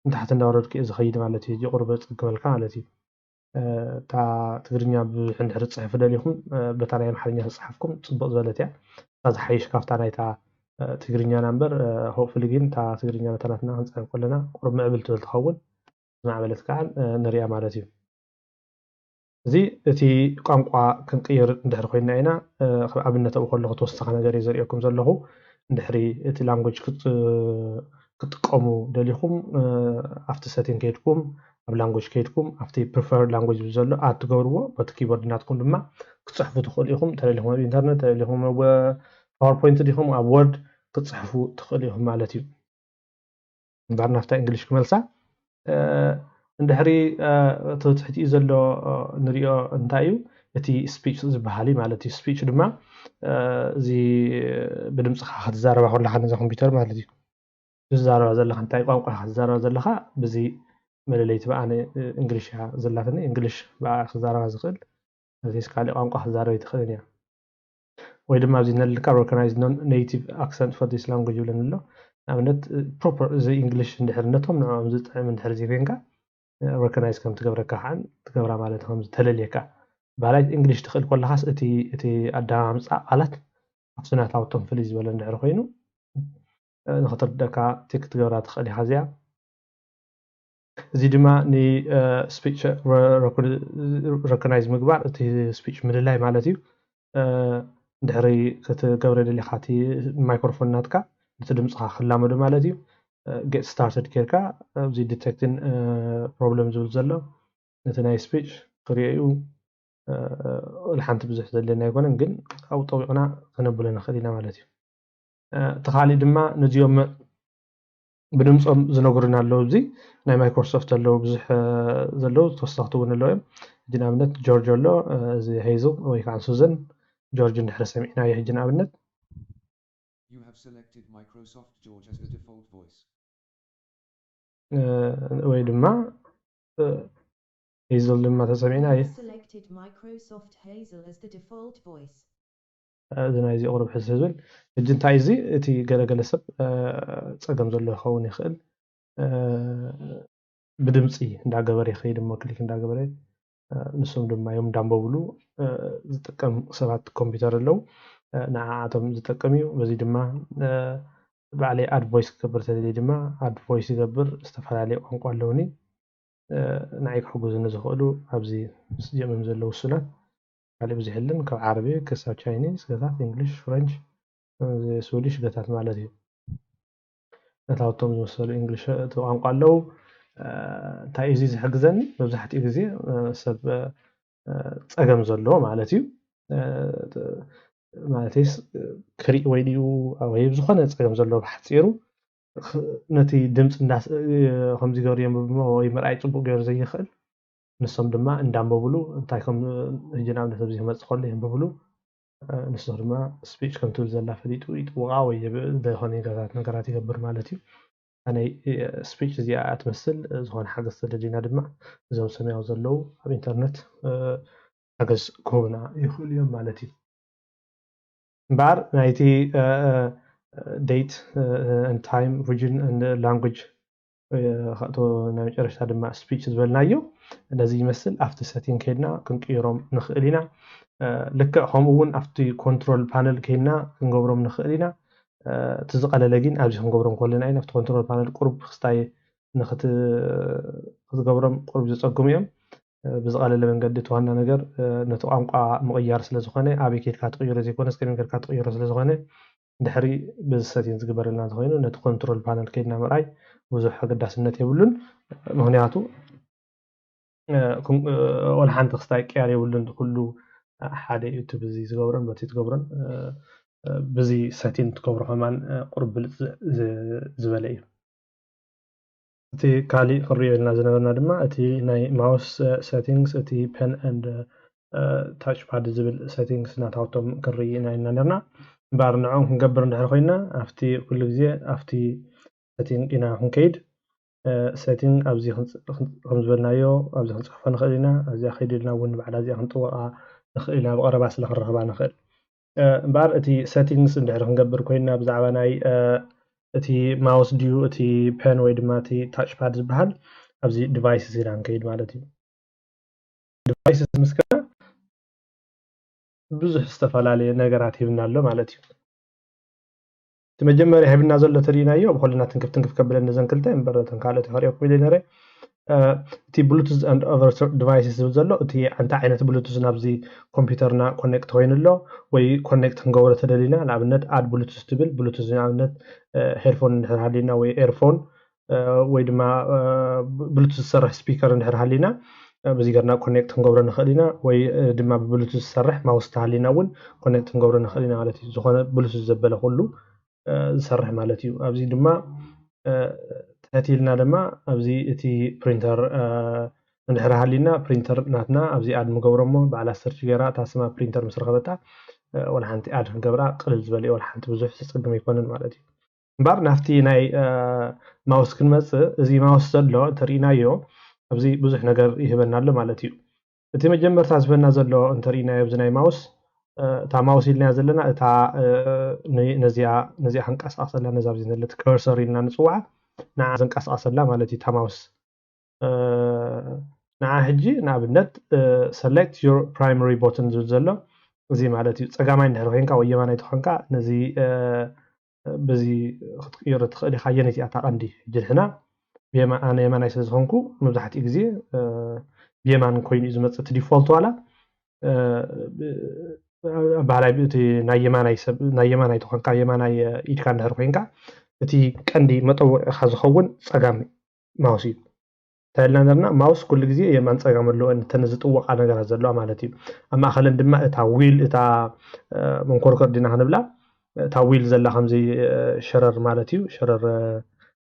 ንታሕቲ እንዳወረድኩ እየ ዝኸይድ ማለት እዩ እዚ ቁርበ ፅግመልካ ማለት እዩ እታ ትግርኛ ብዙሕ እንድሕር ፅሕፍ ደልይኹም በታ ናይ ኣምሓርኛ ክፅሓፍኩም ፅቡቅ ዝበለት እያ እታ ዝሓይሽ ካብታ ናይታ ትግርኛና እምበር ሆፕፉሊ ግን እታ ትግርኛ በተናትና ክንፅሕፍ ከለና ቁርብ ምዕብል ትብል ትኸውን ዝማዕበለት ከዓ ንሪኣ ማለት እዩ እዚ እቲ ቋንቋ ክንቅይር እንድሕር ኮይና ኢና ኣብነት ኣብኡ ከለኹ ተወሳኺ ነገር እዩ ዘርእየኩም ዘለኹ እንድሕሪ እቲ ላንጉጅ ክጥቀሙ ደሊኹም ኣብቲ ሰቲንግ ከይድኩም ኣብ ላንጉጅ ከይድኩም ኣብቲ ፕሪፈርድ ላንጉጅ ዘሎ ኣድ ትገብርዎ በቲ ኪቦርድ ናትኩም ድማ ክፅሕፉ ትኽእሉ ኢኹም ተደሊኹም ኣብ ኢንተርነት ተደሊኹም ኣብ ፓወርፖይንት ዲኹም ኣብ ወርድ ክፅሕፉ ትኽእሉ ኢኹም ማለት እዩ እምበር ናብታ እንግሊሽ ክመልሳ እንድሕሪ እቲ ትሕቲኡ ዘሎ ንሪኦ እንታይ እዩ እቲ ስፒች ዝበሃል ማለት እዩ ስፒች ድማ እዚ ብድምፅኻ ክትዛረባ ከለካ ነዛ ኮምፒተር ማለት እዩ ትዛረባ ዘለካ እንታይ ቋንቋ ክትዛረባ ዘለካ ብዚ መለለይቲ በኣነ እንግሊሽ እያ ዘላትኒ እንግሊሽ በኣ ክዛረባ ዝኽእል እዚ ካሊእ ቋንቋ ክዛረብ ይትኽእልን እያ ወይ ድማ ኣብዚ ነልካ ሪኮግናይዝ ኖን ኔቲቭ ኣክሰንት ፎር ዲስ ላንጉጅ ይብለኒ ኣሎ ንኣብነት ፕሮፐር እዚ እንግሊሽ እንድሕር ነቶም ንዕኦም ዝጥዕም እንድሕር እዚ ኮንካ ሪኮግናይዝ ከም ትገብረካ ከዓ ትገብራ ማለት ከም ተለልየካ ባህላይ እንግሊሽ ትኽእል ከለኻስ እቲ ኣደማምፃ ቃላት ኣብስናታውቶም ፍልይ ዝበለ እንድሕር ኮይኑ ንኽትርደካ ቴክ ትገብራ ትኽእል ኢኻ እዚኣ እዚ ድማ ንስፒች ሪኮግናይዝ ምግባር እቲ ስፒች ምልላይ ማለት እዩ እንድሕሪ ክትገብረ ደሊኻ እቲ ማይክሮፎን ናትካ ነቲ ድምፅኻ ክላመዶ ማለት እዩ ጌት ስታርትድ ጌርካ ኣብዚ ዲቴክትን ፕሮብለም ዝብል ዘሎ ነቲ ናይ ስፒች ክሪኦ ንሓንቲ ብዙሕ ዘለና ኣይኮነን ግን ኣብኡ ጠዊቕና ክነብሎ ንኽእል ኢና ማለት እዩ እቲ ካሊእ ድማ ነዚኦም ብድምፆም ዝነግሩና ኣለዉ እዚ ናይ ማይክሮሶፍት ኣለዉ ብዙሕ ዘለዉ ተወሳኽቲ እውን ኣለዉ እዮም ሕጂ ንኣብነት ጆርጅ ኣሎ እዚ ሄይዞ ወይ ከዓ ሱዘን ጆርጅ እንድሕሪ ሰሚዕናዮ ሕጂ ንኣብነት ወይ ድማ ሄይዞ ድማ ተሰሚዕና selected Microsoft Hazel as the default voice. زنا زي قرب حسزول الجنتاي زي تي جل سب تصقم زلو يخون يخل بدمصي ندا غبر يخيد ما كليك ندا غبر نسوم دما يوم دامبولو زتقم سبات كمبيوتر لو نعاتم زتقميو بزي دما بعلي اد فويس كبر تدي دما اد فويس يغبر استفعالي قنقوا لوني نعيك حجوز نزخلو ابزي جمم زلو وسنا على بزي هلن كاب عربي كسا تشاينيز كذا انجلش فرنش سويدش كذا مالتي نتاوتم زوسل انجلش قنقوا لو እንታይ እዚ ዝሕግዘኒ መብዛሕትኡ ግዜ ሰብ ፀገም ዘለዎ ማለት እዩ ማለትስ ክሪእ ወይ ድዩ ወይ ዝኾነ ፀገም ዘለዎ ብሓፂሩ ነቲ ድምፂ ከምዚ ገይሩ የንብብ ወይ ምርኣይ ፅቡቅ ገይሩ ዘይኽእል ንሶም ድማ እንዳንበብሉ እንታይ ከም ህጅናብ ነቲ ዝመፅእ ከሎ የንብብሉ ንሱ ድማ ስፒች ከም ትብል ዘላ ፈሊጡ ይጥውቃ ወይ ዝኾነ ነገራት ይገብር ማለት እዩ أنا سبيتش زي أتمثل زهون حاجة استراتيجية دمع زو سميع زلوا على الإنترنت حاجة كونا يخلي يوم مالتي بار نايتي date and time region and language خاطو نمج أرشاد دمع سبيتش زبلنايو الذي يمثل after setting كنا كنقيرهم نخلينا لك هم ون after control panel كنا كنقبرهم نخلينا تزقللجين أبجي خنقبرهم كلنا أين في كنترول بانل قرب خستاي نخت خزقبرهم قرب جزءكم يوم بزقلل من قد توهنا نجر نتوقع مغير سلزخانة أبي كيت كاتغير زي كونس كريم كاتغير سلزخانة دحري بزساتين زقبر لنا تغينو نت كنترول بانل كيدنا مرأي وزح حق الداس النت يقولون مهنياتو ولا حنت خستاي كاري يقولون كله حدا يوتيوب زي زقبرن بتي تقبرن بزي ساتين تكبر كمان قرب زبالي تي كالي قرية لنا زنبرنا دما تي ناي ماوس سيتينغز تي بن اند تاتش باد زبل سيتينغز ناتاوتم قرية ناي نرنا بارنعون كنقبر ندحر خوينا افتي كل جزء افتي سيتينغ انا هنكيد سيتينغ ابزي خمزبلنايو ابزي خنصحفا نخلينا ابزي خيدلنا ون بعد ابزي خنطوقا نخلينا بقربا سلخرخبا نخل بار اتي سيتينغز ندحر كنقبر كوينا بزعبا ناي اتي ماوس ديو اتي بن وي دما اتي تاتش باد زبحال ابزي ديفايسز الى نكيد مالتي ديفايسز مسكنا بزح استفالالي نغرات يبنالو مالتي تمجمر يحبنا زلو ترينايو بخلينا تنكف كبل نزن كلتا امبرتن كالتي خريق ميلينري تي بلوتوث اند اذر ديفايسز زلو تي انت عينت بلوتوث نابزي كمبيوترنا كونيكت وينلو وي كونيكت نغور تدلينا لابنت اد بلوتوث تبل بلوتوث نابنت هيدفون نحرالينا وي ايرفون وي دما بلوتوث سرح سبيكر نحرالينا بزي غرنا كونيكت نغور نخلينا وي دما بلوتوث سرح ماوس تحالينا ون كونيكت نغور نخلينا مالتي زخونه بلوتوث زبله كله زسرح مالتي ابزي دما تاتيلنا دما ابزي اتي برينتر ندحر حالينا برينتر ناتنا ابزي اد مغبرمو بعلا سيرش غيرا تاسما برينتر مسرخبتا ولا حنتي اد نغبرا قلل زبلي ولا حنت بزح تسقدم يكونن مالتي بار نافتي ناي ماوس كنمص ازي ماوس زلو ترينايو ابزي بزح نغر يهبنالو مالتي اتي مجمر تاسبنا زلو انترينايو بزناي ماوس تا ماوس إلنا زلنا تا نزيا حنقاس أصلا نزابزي نلت كورسر إلنا نصوعة نع زنقاس أصلا مالتي تا ماوس نع هجي نع بالنت select your primary button زلو زي مالتي تسقامين نحرخينكا ويمانا يتخنكا نزي بزي خطقير تخلي خاينتي أتاقندي جلحنا بيما أنا يمانا يسلزخونكو مبزحت إكزي بيمان كوين إزمت تديفولتو على ባህላዊ እቲ ናይ የማናይ ተኾንካ የማናይ ኢድካ እንድሕር ኮይንካ እቲ ቀንዲ መጠወቂኻ ዝኸውን ፀጋም ማውስ እዩ ታይልና ነርና ማውስ ኩሉ ግዜ የማን ፀጋም ኣለዎ እንተን ዝጥወቃ ነገራት ዘለዋ ማለት እዩ ኣብ ማእኸለን ድማ እታ ዊል እታ መንኮርኮር ዲና ክንብላ እታ ዊል ዘላ ከምዚ ሸረር ማለት እዩ ሸረር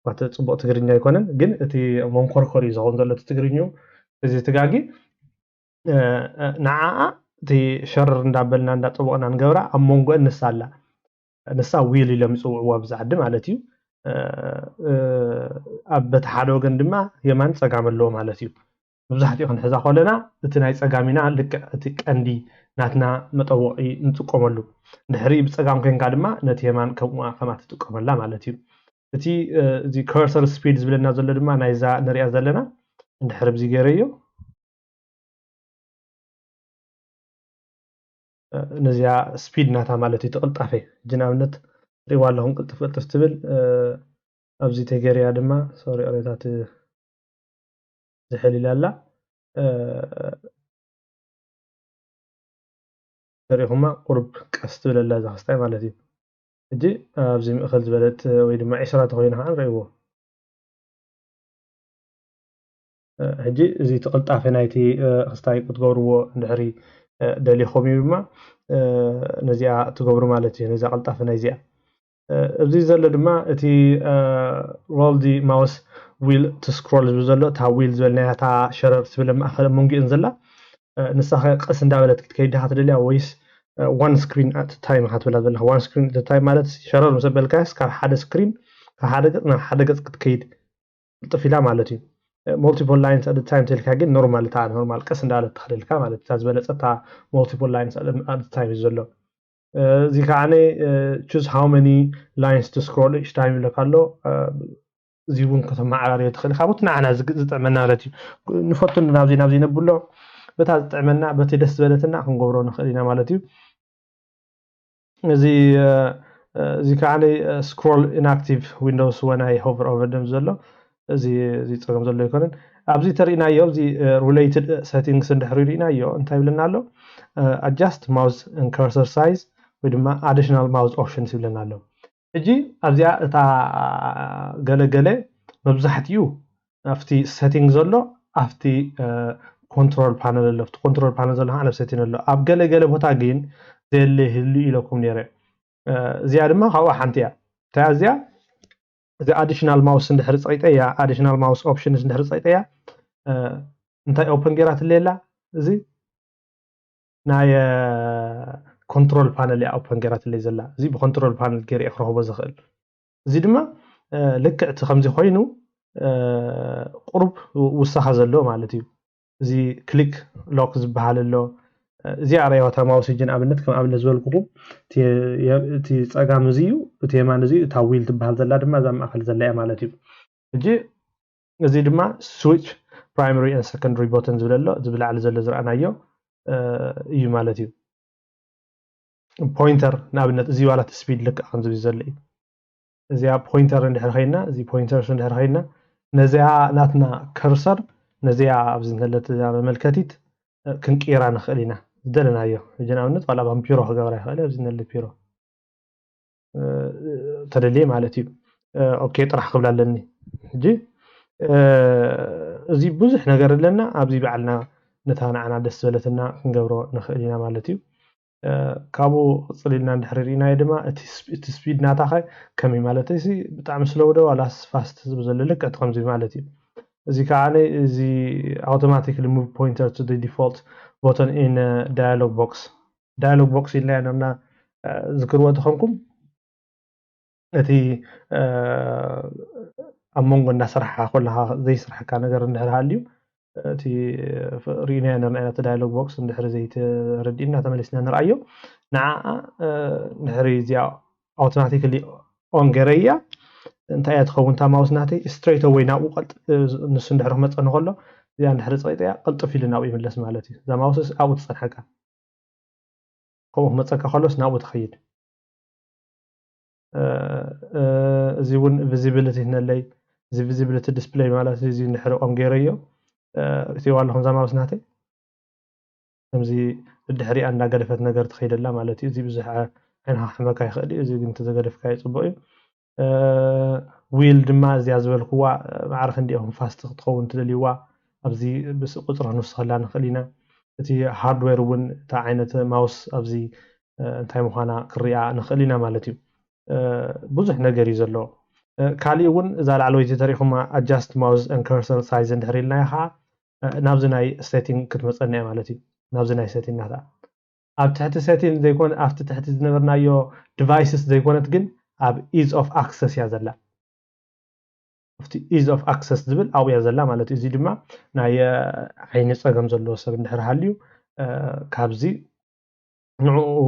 ዋት ፅቡቅ ትግርኛ ኣይኮነን ግን እቲ መንኮርኮር እዩ ዝኸውን ዘሎ ትግርኙ እዚ ትጋጊ ንዓኣ تي شرر ندابلنا ندطبقنا نغبرا امونغو نسالا نسا ويل لم يصوعوا بزعد مالتي ابت حدو غن دما يمان صقاملو مالتي مبزحتي كنحزا كلنا እቲ ናይ ፀጋሚና ልክዕ እቲ ቀንዲ ናትና መጠወቂ ንጥቀመሉ ድሕሪ ብፀጋም ኮንካ ድማ ነቲ የማን ከማ ትጥቀመላ ማለት እዩ እቲ እዚ cursor speed ዝብለና ዘሎ ድማ ናይዛ ንሪኣ ዘለና እንድሕር ብዚ ገይረዮ ነዚያ ስፒድ ናታ ማለት እዩ ተቅልጣፈ ጅናብነት ሪዋ ኣለኹም ቅልጥፍ ቅልጥፍ ትብል ኣብዚ ተገርያ ድማ ሶሪ ኦሬታት ዝሕልል ኣላ تريهما قرب كاستو للا زاستاي مالتي اجي ابزي مخل زبلت وي دما 10 تخوينا نريبو اجي زي تقلطافه نايتي خستاي كتغورو ندحري دلي خوميما نزيا تغورو مالتي نزيا قلطافه نايزيا ابزي زل دما اتي رول دي ماوس ويل تو سكرول زلو تا ويل زلنا تا شرر سبل ماخذ مونغي انزلا نسخ قس እንዳበለት ክትከይድ ሃትደልያ ወይስ one screen at a time ሃትበላ ዘለኻ one screen at a time ማለት ሸረር መሰበልካስ ካብ ሓደ ስክሪን ካብ ሓደ ገጽ ናብ ሓደ ገጽ ክትከይድ ጥፊላ ማለት እዩ multiple lines at a time ተልካ ግን ኖርማል ታ ኖርማል ቀስ እንዳበለት ትኸደልካ ማለት እዩ ዝበለጸታ multiple lines at a time ዘሎ እዚ ከዓነ choose how many lines to scroll each time ይለካሎ እዚ እውን ከተማዓራርዮ ትኽእል ካብት ንዓና ዝጥዕመና ማለት እዩ ንፈቱ ናብዚ ነብሎ بتا تعملنا بتي دس بلتنا كنغبرو نخلينا مالتي زي كاني سكرول inactive windows when I hover over them زلو زي تصقم زلو يكونن ابزي ترينا يو زي related settings اندحرينا يو انتي بلنا له adjust mouse and cursor size ودما additional mouse options بلنا له اجي ابزي تا غلغله مبزحتيو افتي settings زلو افتي كنترول بانل لفت كنترول بانل زلها على سيتين له اب ገለ ቦታ ግን ዘለ ህሊ ኢለኩም ነረ እዚያ ድማ ካው ሓንቲያ ታዚያ እዚ አዲሽናል ማውስ እንድሕር ፀይጠያ አዲሽናል ማውስ ኦፕሽንስ እንድሕር ፀይጠያ እንታይ ኦፕን ጌራት ሌላ እዚ ናይ كنترول بانل ያ ኦፕን ጌራት ለ ዘላ እዚ ብኮንትሮል ፓነል ገሪ እخرهو ዝኽእል እዚ ድማ ልክዕቲ ከምዚ ኮይኑ ቁርብ ውሳኻ ዘሎ ማለት እዩ زي كليك لوك زبحال له زي عريوة ماوس يجن أبنت كم أبنت زولكم تي تساقام زيو تي مان زيو تاويل تبحال زلا دما زم أخل زلا مالتي جي زي دما switch primary and secondary buttons زبلا زبلا على زلا زرعنا يو يو مالتي pointer نابنت زيو على تسبيد لك أخن زبي زلي زي pointer ندحر خينا زي pointer ندحر خينا نزيها ناتنا cursor نزيا ابز نلت ملكتيت كنقيرا نخلينا دلنايو جناونت ولا بامبيرو غبره خالي ابز نل بيرو تدلي مالتي اوكي طرح قبلالني جي ازي بزح ነገር ለና ابزي بعلنا نتانا دس بلتنا كنغبرو نخلينا مالتي كابو صلينا ندحرينا يدما اتي سبيد ناتاخ كمي مالتي سي بتاع مسلو ده ولا فاست زبزللك اتخمزي مالتي زي كاني زي automatically move pointer to the default button in dialog box اللي أنا ذكروا تخمكم التي أمونغ الناس راح كلها زي صراحة كان نقدر نحرها اليوم التي رينا أنا dialog box نحر زي تردينا تملسنا نرأيه نع نحري زي automatically on جريا انت ايات خون تا ماوس ناتي ستريت اوي ناو قلط نس ندحرو مصن خلو يا ندحر صيطيا قلطف لنا وي ملس مالتي ذا ماوس او تصحقا كوم مصقا خلوس ناو تخيد زيون فيزيبيليتي هنلي زي فيزيبيليتي ديسبلاي مالتي زي ندحرو اون غيريو تي والله ذا ماوس ناتي زي الدحري ان غدفت ነገር تخيدላ مالتي زي بزح عين حمكا يخدي زي انت زغدفكا يصبوي ويل دما زيا زبلكوا معرف انديهم فاست تخون تدليوا ابزي بس قطر نص خلانا خلينا تي هاردوير ون تاع عينه ماوس ابزي انتي مخانا كريا نخلينا مالتي بزح ነገር يزلو كالي ون اذا لعلويتي تاريخما adjust mouse and cursor size اندحريلنا يخا نابزناي setting كتمصنيا مالتي نابزناي setting ناتا اب تحت setting زيكون افت تحت زنبرنايو devices زيكونت ግን اب ease of access ያዘላ ኣብቲ ease of access ዝብል ኣብያ ዘላ ማለት እዚ ድማ ናይ ዓይኒ ፀገም ዘለዎ ሰብ እንድሕር ሃልዩ ካብዚ ንዕኡ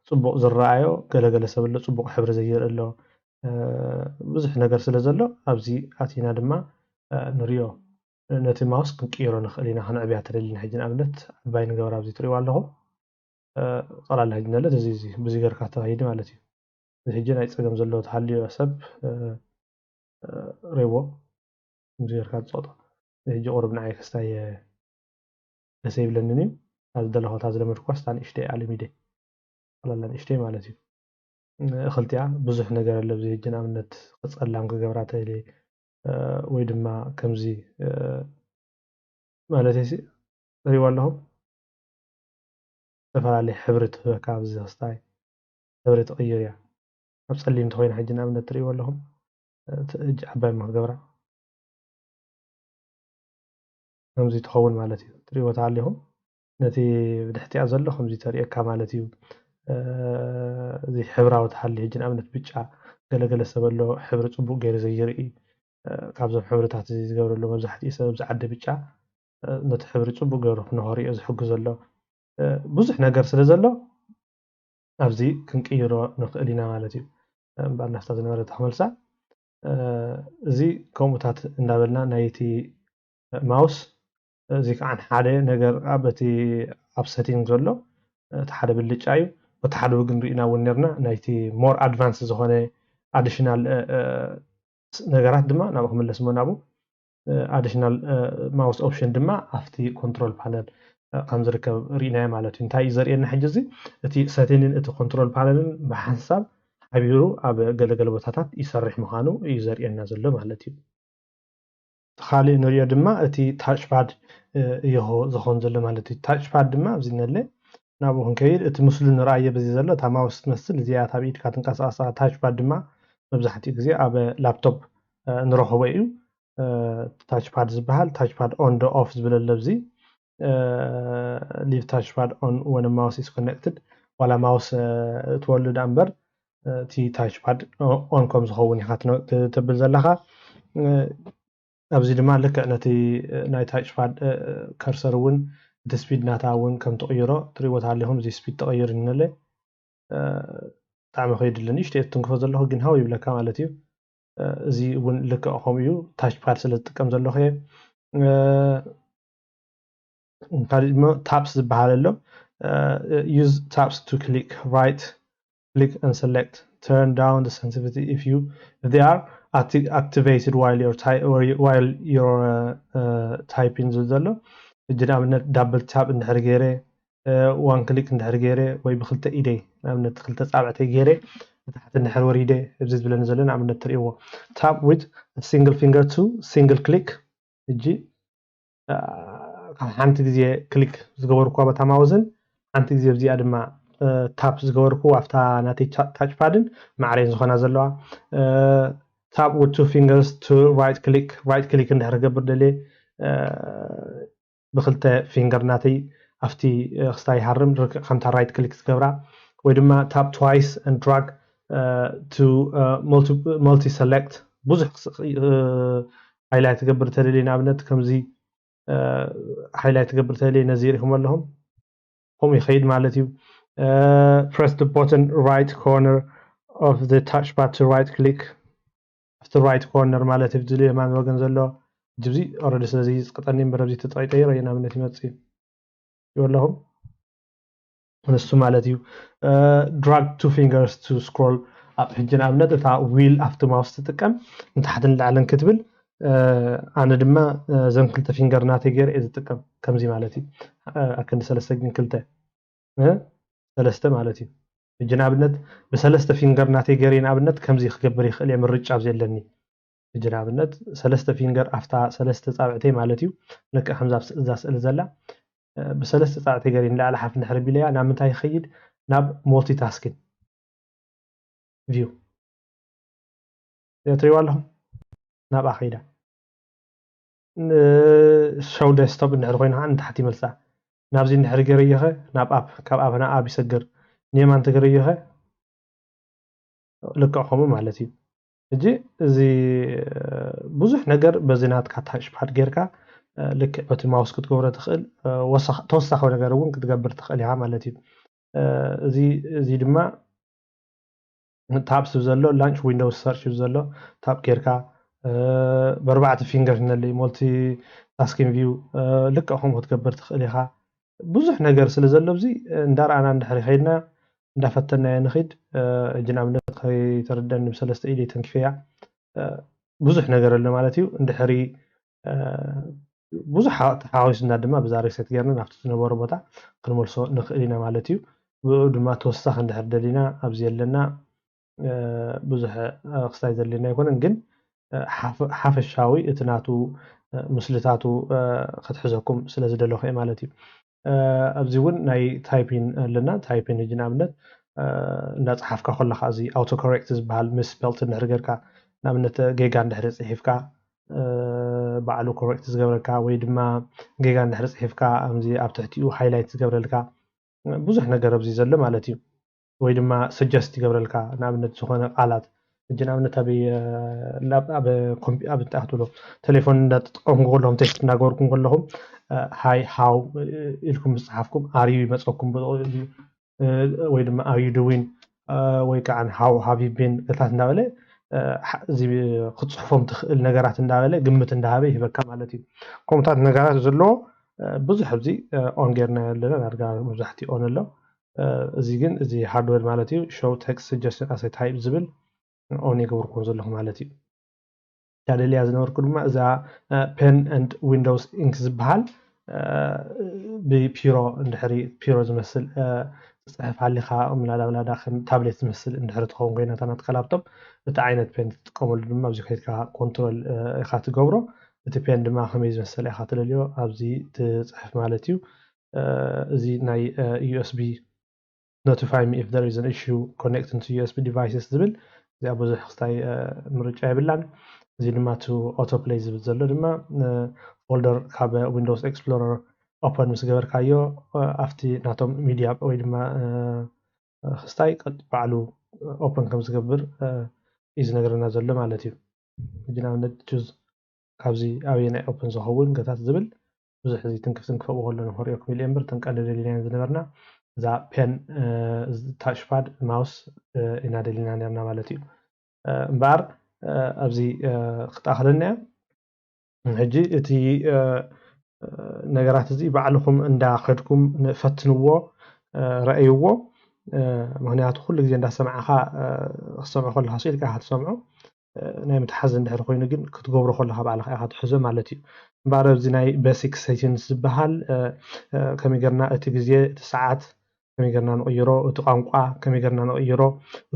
ጽቡቕ ዝረኣዮ ገለገለ ሰብ ኣሎ ጽቡቕ ሕብሪ ዘይርኢ ኣሎ ብዙሕ ነገር ስለ ዘሎ ኣብዚ ኣቲና ድማ ንሪኦ ነቲ ማውስ ክንቅይሮ ንኽእል ኢና ክንዕብያ ተደሊና ሕጂ ንኣብነት ዓባይ ንገበራ ኣብዚ ትሪእዎ ኣለኹም ቀላል ሕጂ ነለት እዚ ብዚ ጌርካ ተኻይዲ ማለት እዩ እዚ ሕጂ ናይ ፀገም ዘለዎ ተሃልዮ ሰብ ሬዎ ብዚ ጌርካ ትፀቕጦ ሕጂ ቁርብ ንዓይ ክስታይ ደስ ይብለንን እዩ ኣብ ዝደለኹ እታ ዝለመድኳ ስታ ንእሽተይ ኣልሚደ ቀላል ንእሽተይ ማለት እዩ እኽልቲያ ብዙሕ ነገር ኣሎ ብዚ ሕጂ ንኣብነት ክፀላም ክገብራ ተይለ ወይ ድማ ከምዚ ማለት እዩ ትሪእዎ ኣለኹም ዝተፈላለዩ ሕብሪ ትህበካ ኣብዚ ክስታይ ሕብሪ ትቕይር እያ ኣብ ፀሊም እንተኮይና ሕጂ ንኣብነት ትሪእዎ ኣለኹም ሕጂ ዓባይ እማ ክገብራ ከምዚ ትኸውን ማለት እዩ ትሪእዎ ተሃሊኹም ነቲ ብድሕቲኣ ዘሎ ከምዚ ተርእየካ ማለት እዩ እዚ ሕብራዊ ተሃሊ ሕጂ ንኣብነት ብጫ ገለገለ ሰብ ኣሎ ሕብሪ ፅቡቅ ገይሩ ዘይርኢ ካብዞም ሕብርታት እዚ ዝገብረሉ መብዛሕትኡ ሰብ ዝዓደ ብጫ ነቲ ሕብሪ ፅቡቅ ገይሩ ንኸሪኦ ዝሕግዞ ኣሎ ብዙሕ ነገር ስለ ዘሎ ኣብዚ ክንቅይሮ ንኽእል ኢና ማለት እዩ እምበር ናፍታ ዝነበረ ተኽመልሳ እዚ ከምኡታት እንዳበልና ናይቲ ማውስ እዚ ከዓ ሓደ ነገር ኣብ ሰቲንግ ዘሎ እቲ ሓደ ብልጫ እዩ እቲ ሓደ ግን ሪኢና እውን ነርና ናይቲ ሞር ኣድቫንስ ዝኾነ ኣዲሽናል ነገራት ድማ ናብ ክምለስ ሞ ናብኡ ኣዲሽናል ማውስ ኦፕሽን ድማ ኣብቲ ኮንትሮል ፓነል ከም ዝርከብ ሪኢናዮ ማለት እዩ እንታይ እዩ ዘርእየና ሕጂ እዚ እቲ ሰቲንን እቲ ኮንትሮል ፓነልን ብሓንሳብ ሓቢሩ ኣብ ገለገለ ቦታታት ይሰርሕ ምዃኑ እዩ ዘርእየና ዘሎ ማለት እዩ ካሊእ ንሪኦ ድማ እቲ ታች ፓድ እዮ ዝኾን ዘሎ ማለት እዩ ታች ፓድ ድማ ኣብዚ ነለ ናብኡ ክንከይድ እቲ ምስሊ ንረኣየ በዚ ዘሎ እታ ማውስ ትመስል እዚኣ ኣብ ኢድካ ትንቀሳቐሳ ታች ፓድ ድማ መብዛሕትኡ ግዜ ኣብ ላፕቶፕ ንረኽቦ እዩ ታች ፓድ ዝበሃል ታች ፓድ ኦን ዶ ኦፍ ዝብል ኣሎ ኣብዚ leave touch pad on when a mouse is connected ዋላ ማውስ ትወልድ እምበር እቲ ታች ፓድ ኦን ከም ዝኸውን ኢኻ ትብል ዘለኻ ኣብዚ ድማ ልክዕ ነቲ ናይ ታች ፓድ ከርሰር እውን እቲ ስፒድ ናታ እውን ከም ትቕይሮ ትሪእዎ ተሃሊኹም እዚ ስፒድ ተቐይር ንለ ብጣዕሚ ከይድለ ንእሽተይ ትንክፎ ዘለኹ ግን ሃው ይብለካ ማለት እዩ እዚ እውን ልክዕ ከምኡ እዩ ታች ፓድ ስለ ዝጥቀም ዘለኹ እየ taps ዝበሃል ኣሎ use taps to click and select turn down the sensitivity if they are activated while you're typing ዘሎ እጂ ንኣብነት ዳብል ታፕ እንድሕር ገይረ ዋን ክሊክ እንድሕር ገይረ ወይ ብክልተ ኢደይ ንኣብነት ክልተ ፃብዕተይ ገይረ ታሕቲ እንድሕር ወሪደ እዚ ዝብለኒ ዘሎ ንኣብነት ትሪእዎ ታፕ with a single finger to single click እጂ ሓንቲ ግዜ ክሊክ ዝገበርኩ በታ ማውዝን ሓንቲ ግዜ በዚኣ ድማ ታፕ ዝገበርኩ ኣብታ ናተይ ታች ፓድን ማዕረን ዝኾና ዘለዋ ታፕ with two fingers to right click እንድሕር ገብር ደልየ ብክልተ ፊንገር ናተይ ኣብቲ ክስታይ ሃርም ከምታ ራይት ክሊክ ዝገብራ ወይ ድማ ታፕ twice and drag to multi select ብዙሕ ሃይላይት ገብር ተደልየ ንኣብነት ከምዚ ሃይላይት ገብር ተደልየ ነዚ ሪኢኹም ኣለኹም ከምኡ ይኸይድ ማለት እዩ press the button right corner of the touchpad to right click after right corner ማለት እዩ ዝልየ ማን ወገን ዘሎ ጅብዚ ኦልሬዲ ስለዚ ዝቅጠኒ እምበር ኣብዚ ተጠይጠይረ የናብነት ይመፅእ ይወለኹም ንሱ ማለት እዩ drag two fingers to scroll ኣብ ሕጂ ንኣብነት እታ ዊል ኣብቲ ማውስ ትጥቀም ንታሕትን ንላዕልን ክትብል ኣነ ድማ ዘን ክልተ ፊንገር ናተይ ገይረ እየ ዝጥቀም ከምዚ ማለት እዩ ኣክንዲ ሰለስተ ግን ክልተ ሰለስተ ማለት እዩ ሕጂ ንኣብነት ብሰለስተ ፊንገር ናተይ ገይረ ንኣብነት ከምዚ ክገብር ይኽእል እየ ምርጫ ኣብ ዘለኒ ሕጂ ንኣብነት ሰለስተ ፊንገር ኣፍታ ሰለስተ ፃብዕተይ ማለት እዩ ልክዕ ከምዛ እዛ ስእሊ ዘላ ብሰለስተ ፃብዕተይ ገይረ ንላዕሊ ሓፍ እንድሕር ቢለያ ናብ ምንታይ ይኸይድ ናብ ሞልቲ ታስኪንግ ቪው ትሪእዎ ኣለኹም ናብኣ ኸይዳ ሾው ዴስክቶፕ እንድሕር ኮይና ከዓ ንታሕቲ ይመልሳ ናብዚ እንድሕር ገይረዮ ኸ ናብ ኣፕ ካብ ኣፕ ናብ ኣፕ ይሰግር ንየማን ተገይረዮ ኸ ልክዕ ከምኡ ማለት እዩ اجي زي بزح نجر بزينات كاتاش بحد غيركا لك بتي ماوس كتغبر تخيل وسخ توسخ نجر ون كتغبر تخيل يا مالتي زي دما تابس زلو لانش ويندوز سيرش زلو تاب غيركا بربعه فينجر نلي مولتي تاسكين فيو لك اخم كتغبر تخيل يا بزح نجر سل زلو بزي ندار انا ندحري خيدنا እንዳፈተና ንخيد እጅና ምነት ከይተረዳን በሰለስተ ኢዲ ተንክፈያ ብዙሕ ነገር አለ ማለት እዩ እንድሕሪ ብዙሕ ተሓዋዊስና ድማ ብዛሬ ሰት ገርና ናብቲ ዝነበረ ቦታ ክንመልሶ ንኽእል ኢና ማለት እዩ ብኡ ድማ ተወሳኺ እንድሕር ደሊና ኣብዚ ኣለና ብዙሕ ክስታይ ዘለና ኣይኮነን ግን ሓፈሻዊ እቲ ናቱ ምስልታቱ ክትሕዘኩም ስለ ዝደለኹ እየ ማለት እዩ ኣብዚ እውን ናይ ታይፒን ኣለና ታይፒን እጅና ምነት እንዳፅሓፍካ ከለካ እዚ ኣውቶ ኮሬክት ዝበሃል ምስ ስፔልት እንድሕር ጌርካ ንኣብነት ጌጋ እንድሕር ፅሒፍካ ባዕሉ ኮሬክት ዝገብረካ ወይ ድማ ጌጋ እንድሕር ፅሒፍካ ከምዚ ኣብ ትሕቲኡ ሃይላይት ዝገብረልካ ብዙሕ ነገር ኣብዚ ዘሎ ማለት እዩ ወይ ድማ ሰጀስት ይገብረልካ ንኣብነት ዝኾነ ቃላት እጅና ምነት ኣብ እንታትሎ ቴሌፎን እንዳትጥቀሙ ከለኹም ቴክስት እናገበርኩም ከለኹም ሃይ ሃው ኢልኩም ዝፅሓፍኩም ኣርዩ ይመፀኩም ወይ ድማ ኣር ዩ ዱዊን ወይ ከዓ ሃው ሃቭ ዩ ቢን ገታት እንዳበለ እዚ ክፅሕፎም ትኽእል ነገራት እንዳበለ ግምት እንዳሃበ ይህበካ ማለት እዩ ከምኡታት ነገራት ዘለዎ ብዙሕ ኣብዚ ኦን ጌርና ኣለና ዳርጋ መብዛሕትኡ ኦን ኣሎ እዚ ግን እዚ ሃርድዌር ማለት እዩ ሾው ቴክስት ሰጀስሽን ኣስ ታይፕ ዝብል ኦን ይገብርኩም ዘለኹ ማለት እዩ ታደልያ ዝነበርኩ ድማ እዛ ፔን ኤንድ ዊንዶውስ ኢንክ ዝበሃል ብፒሮ እንድሕሪ ፒሮ ዝመስል ፅሕፍ ሃሊኻ ምናላብላዳ ከም ታብሌት ዝመስል እንድሕሪ ትኸውን ኮይና ናትካ ላፕቶፕ እቲ ዓይነት ፔን ትጥቀመሉ ድማ ኣብዚ ከይድካ ኮንትሮል ኢኻ ትገብሮ እቲ ፔን ድማ ከመይ ዝመሰለ ኢኻ ትደልዮ ኣብዚ ትፅሕፍ ማለት እዩ እዚ ናይ ዩኤስቢ notify me if there is an issue connecting to USB devices ዝብል እዚኣ ብዙሕ ክስታይ ምርጫ የብላን እዚ ድማ ቱ ኦቶ ፕሌይ ዝብል ዘሎ ድማ ፎልደር ካብ ዊንዶውስ ኤክስፕሎረር ኦፕን ምስ ገበርካዮ ኣብቲ ናቶም ሚድያ ወይ ድማ ክስታይ ባዕሉ ኦፕን ከም ዝገብር እዩ ዝነግረና ዘሎ ማለት እዩ እጅና ምነት ቹዝ ካብዚ ኣብየ ናይ ኦፕን ዝኸውን ገታት ዝብል ብዙሕ እዚ ትንክፍ ትንክፈው ከለና ክሪኦኩም ኢለ እምበር ተንቀልል ኢልና ዝነበርና እዛ ፔን ታች ፓድ ማውስ ኢና ደሊና ነርና ማለት እዩ እምበር ኣብዚ ክጣኽለና ሕጂ እቲ ነገራት እዚ ባዕልኩም እንዳኸድኩም ፈትንዎ ረአይዎ ምክንያቱ ኩሉ ግዜ እንዳሰማዓኻ ክሰምዖ ከለካ ስኢልካ ኢኻ ትሰምዖ ናይ ምትሓዝ እንድሕር ኮይኑ ግን ክትገብሮ ከለካ ባዕልካ ኢኻ ትሕዞ ማለት እዩ እምበር ኣብዚ ናይ ቤሲክ ሴቲንግስ ዝበሃል ከመይ ጌርና እቲ ግዜ እቲ ሰዓት ከመይ ጌርና ንቕይሮ እቲ ቋንቋ ከመይ ጌርና ንቕይሮ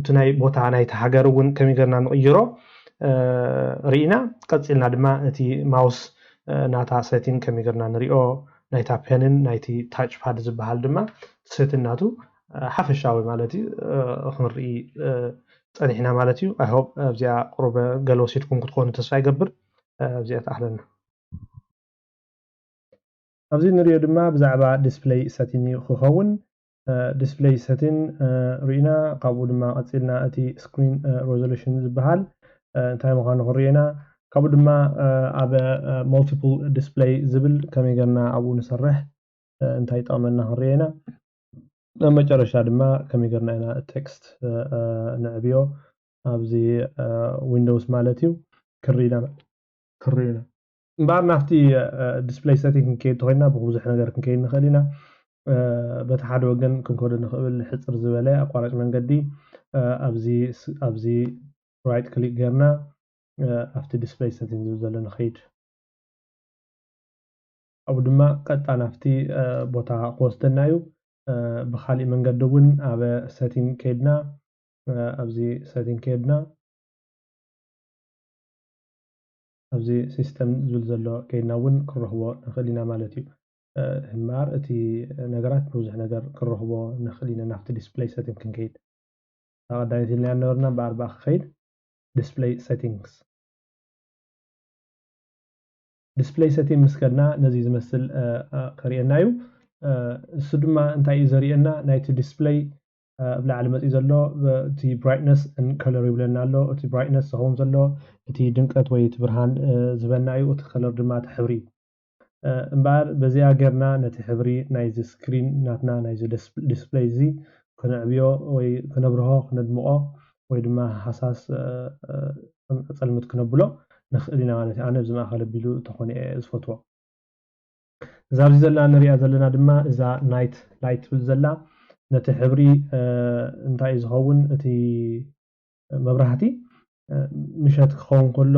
እቲ ናይ ቦታ ናይቲ ሃገር እውን ከመይ ጌርና ንቕይሮ ርኢና ቀፂልና ድማ እቲ ማውስ ናታ ሴቲንግ ከመይ ጌርና ንሪኦ ናይታ ፔንን ናይቲ ታች ፓድ ዝበሃል ድማ ሴትናቱ ሓፈሻዊ ማለት እዩ ክንርኢ ፀኒሕና ማለት እዩ ኣይ ሆፕ ኣብዚኣ ቁሩብ ገለ ወሲድኩም ክትኮኑ ተስፋ ይገብር ኣብዚኣ ተኣህለና ኣብዚ ንሪኦ ድማ ብዛዕባ ዲስፕሌይ ሰቲንግ ክኸውን ዲስፕሌይ ሰቲንግ ርኢና ካብኡ ድማ ቀፂልና እቲ ስክሪን ሬዞሉሽን ዝበሃል እንታይ ምዃኑ ክንርኢና ካብኡ ድማ ኣብ ማልቲፕል ዲስፕሌይ ዝብል ከመይ ጌርና ኣብኡ ንሰርሕ እንታይ ይጠቕመና ክንርኢና ኣብ መጨረሻ ድማ ከመይ ጌርና ኢና ቴክስት ንዕብዮ ኣብዚ ዊንዶውስ ማለት እዩ ክርኢና እምበር ናብቲ ዲስፕሌይ ሴቲንግ ክንከይድ ተኮይና ብብዙሕ ነገር ክንከይድ ንኽእል ኢና በቲ ሓደ ወገን ክንከዶ ንኽእል ሕፅር ዝበለ ኣቋራጭ መንገዲ ኣብዚ ራይት ክሊክ ጌርና ኣብቲ ዲስፕሌይ ሴቲንግ ዝብል ዘሎ ንኸይድ ኣብኡ ድማ ቀጥታ ናብቲ ቦታ ክወስደና እዩ ብካሊእ መንገዲ እውን ኣብ ሴቲንግ ከይድና ኣብዚ ሴቲንግ ከይድና ኣብዚ ሲስተም ዝብል ዘሎ ከይድና እውን ክንረኽቦ ንኽእል ኢና ማለት እዩ እምበር እቲ ነገራት ብዙሕ ነገር ክንረኽቦ ንኽእል ኢና ናብቲ ዲስፕሌይ ሴቲንግ ክንከይድ ቀዳሚት ኢልና ነበርና ብኣርባዕ ክኸይድ ዲስፕሌይ ሴቲንግስ ዲስፕሌይ ሴቲንግ ምስ ከድና ነዚ ዝመስል ከሪአና እዩ እሱ ድማ እንታይ እዩ ዘሪአና ናይቲ ዲስፕሌይ ብላዕሊ መፅኡ ዘሎ እቲ brightness and color ይብለና ኣሎ እቲ brightness ዝኸውን ዘሎ እቲ ድምቀት ወይ እቲ ብርሃን ዝበና እዩ እቲ color ድማ እቲ ሕብሪ እምበር በዚኣ ጌርና ነቲ ሕብሪ ናይዚ ስክሪን ናትና ናይዚ ዲስፕሌይ እዚ ክነዕብዮ ወይ ክነብርሆ ክነድምቆ ወይ ድማ ሃሳስ ፀልምት ክነብሎ ንኽእል ኢና ማለት እዩ ኣነ እዚ ማእኸል ኣቢሉ ተኾነ ዝፈትዎ እዛ ኣብዚ ዘላ ንሪኣ ዘለና ድማ እዛ ናይት ላይት ትብል ዘላ ነቲ ሕብሪ እንታይ ዝኸውን እቲ መብራህቲ ምሸት ክኸውን ከሎ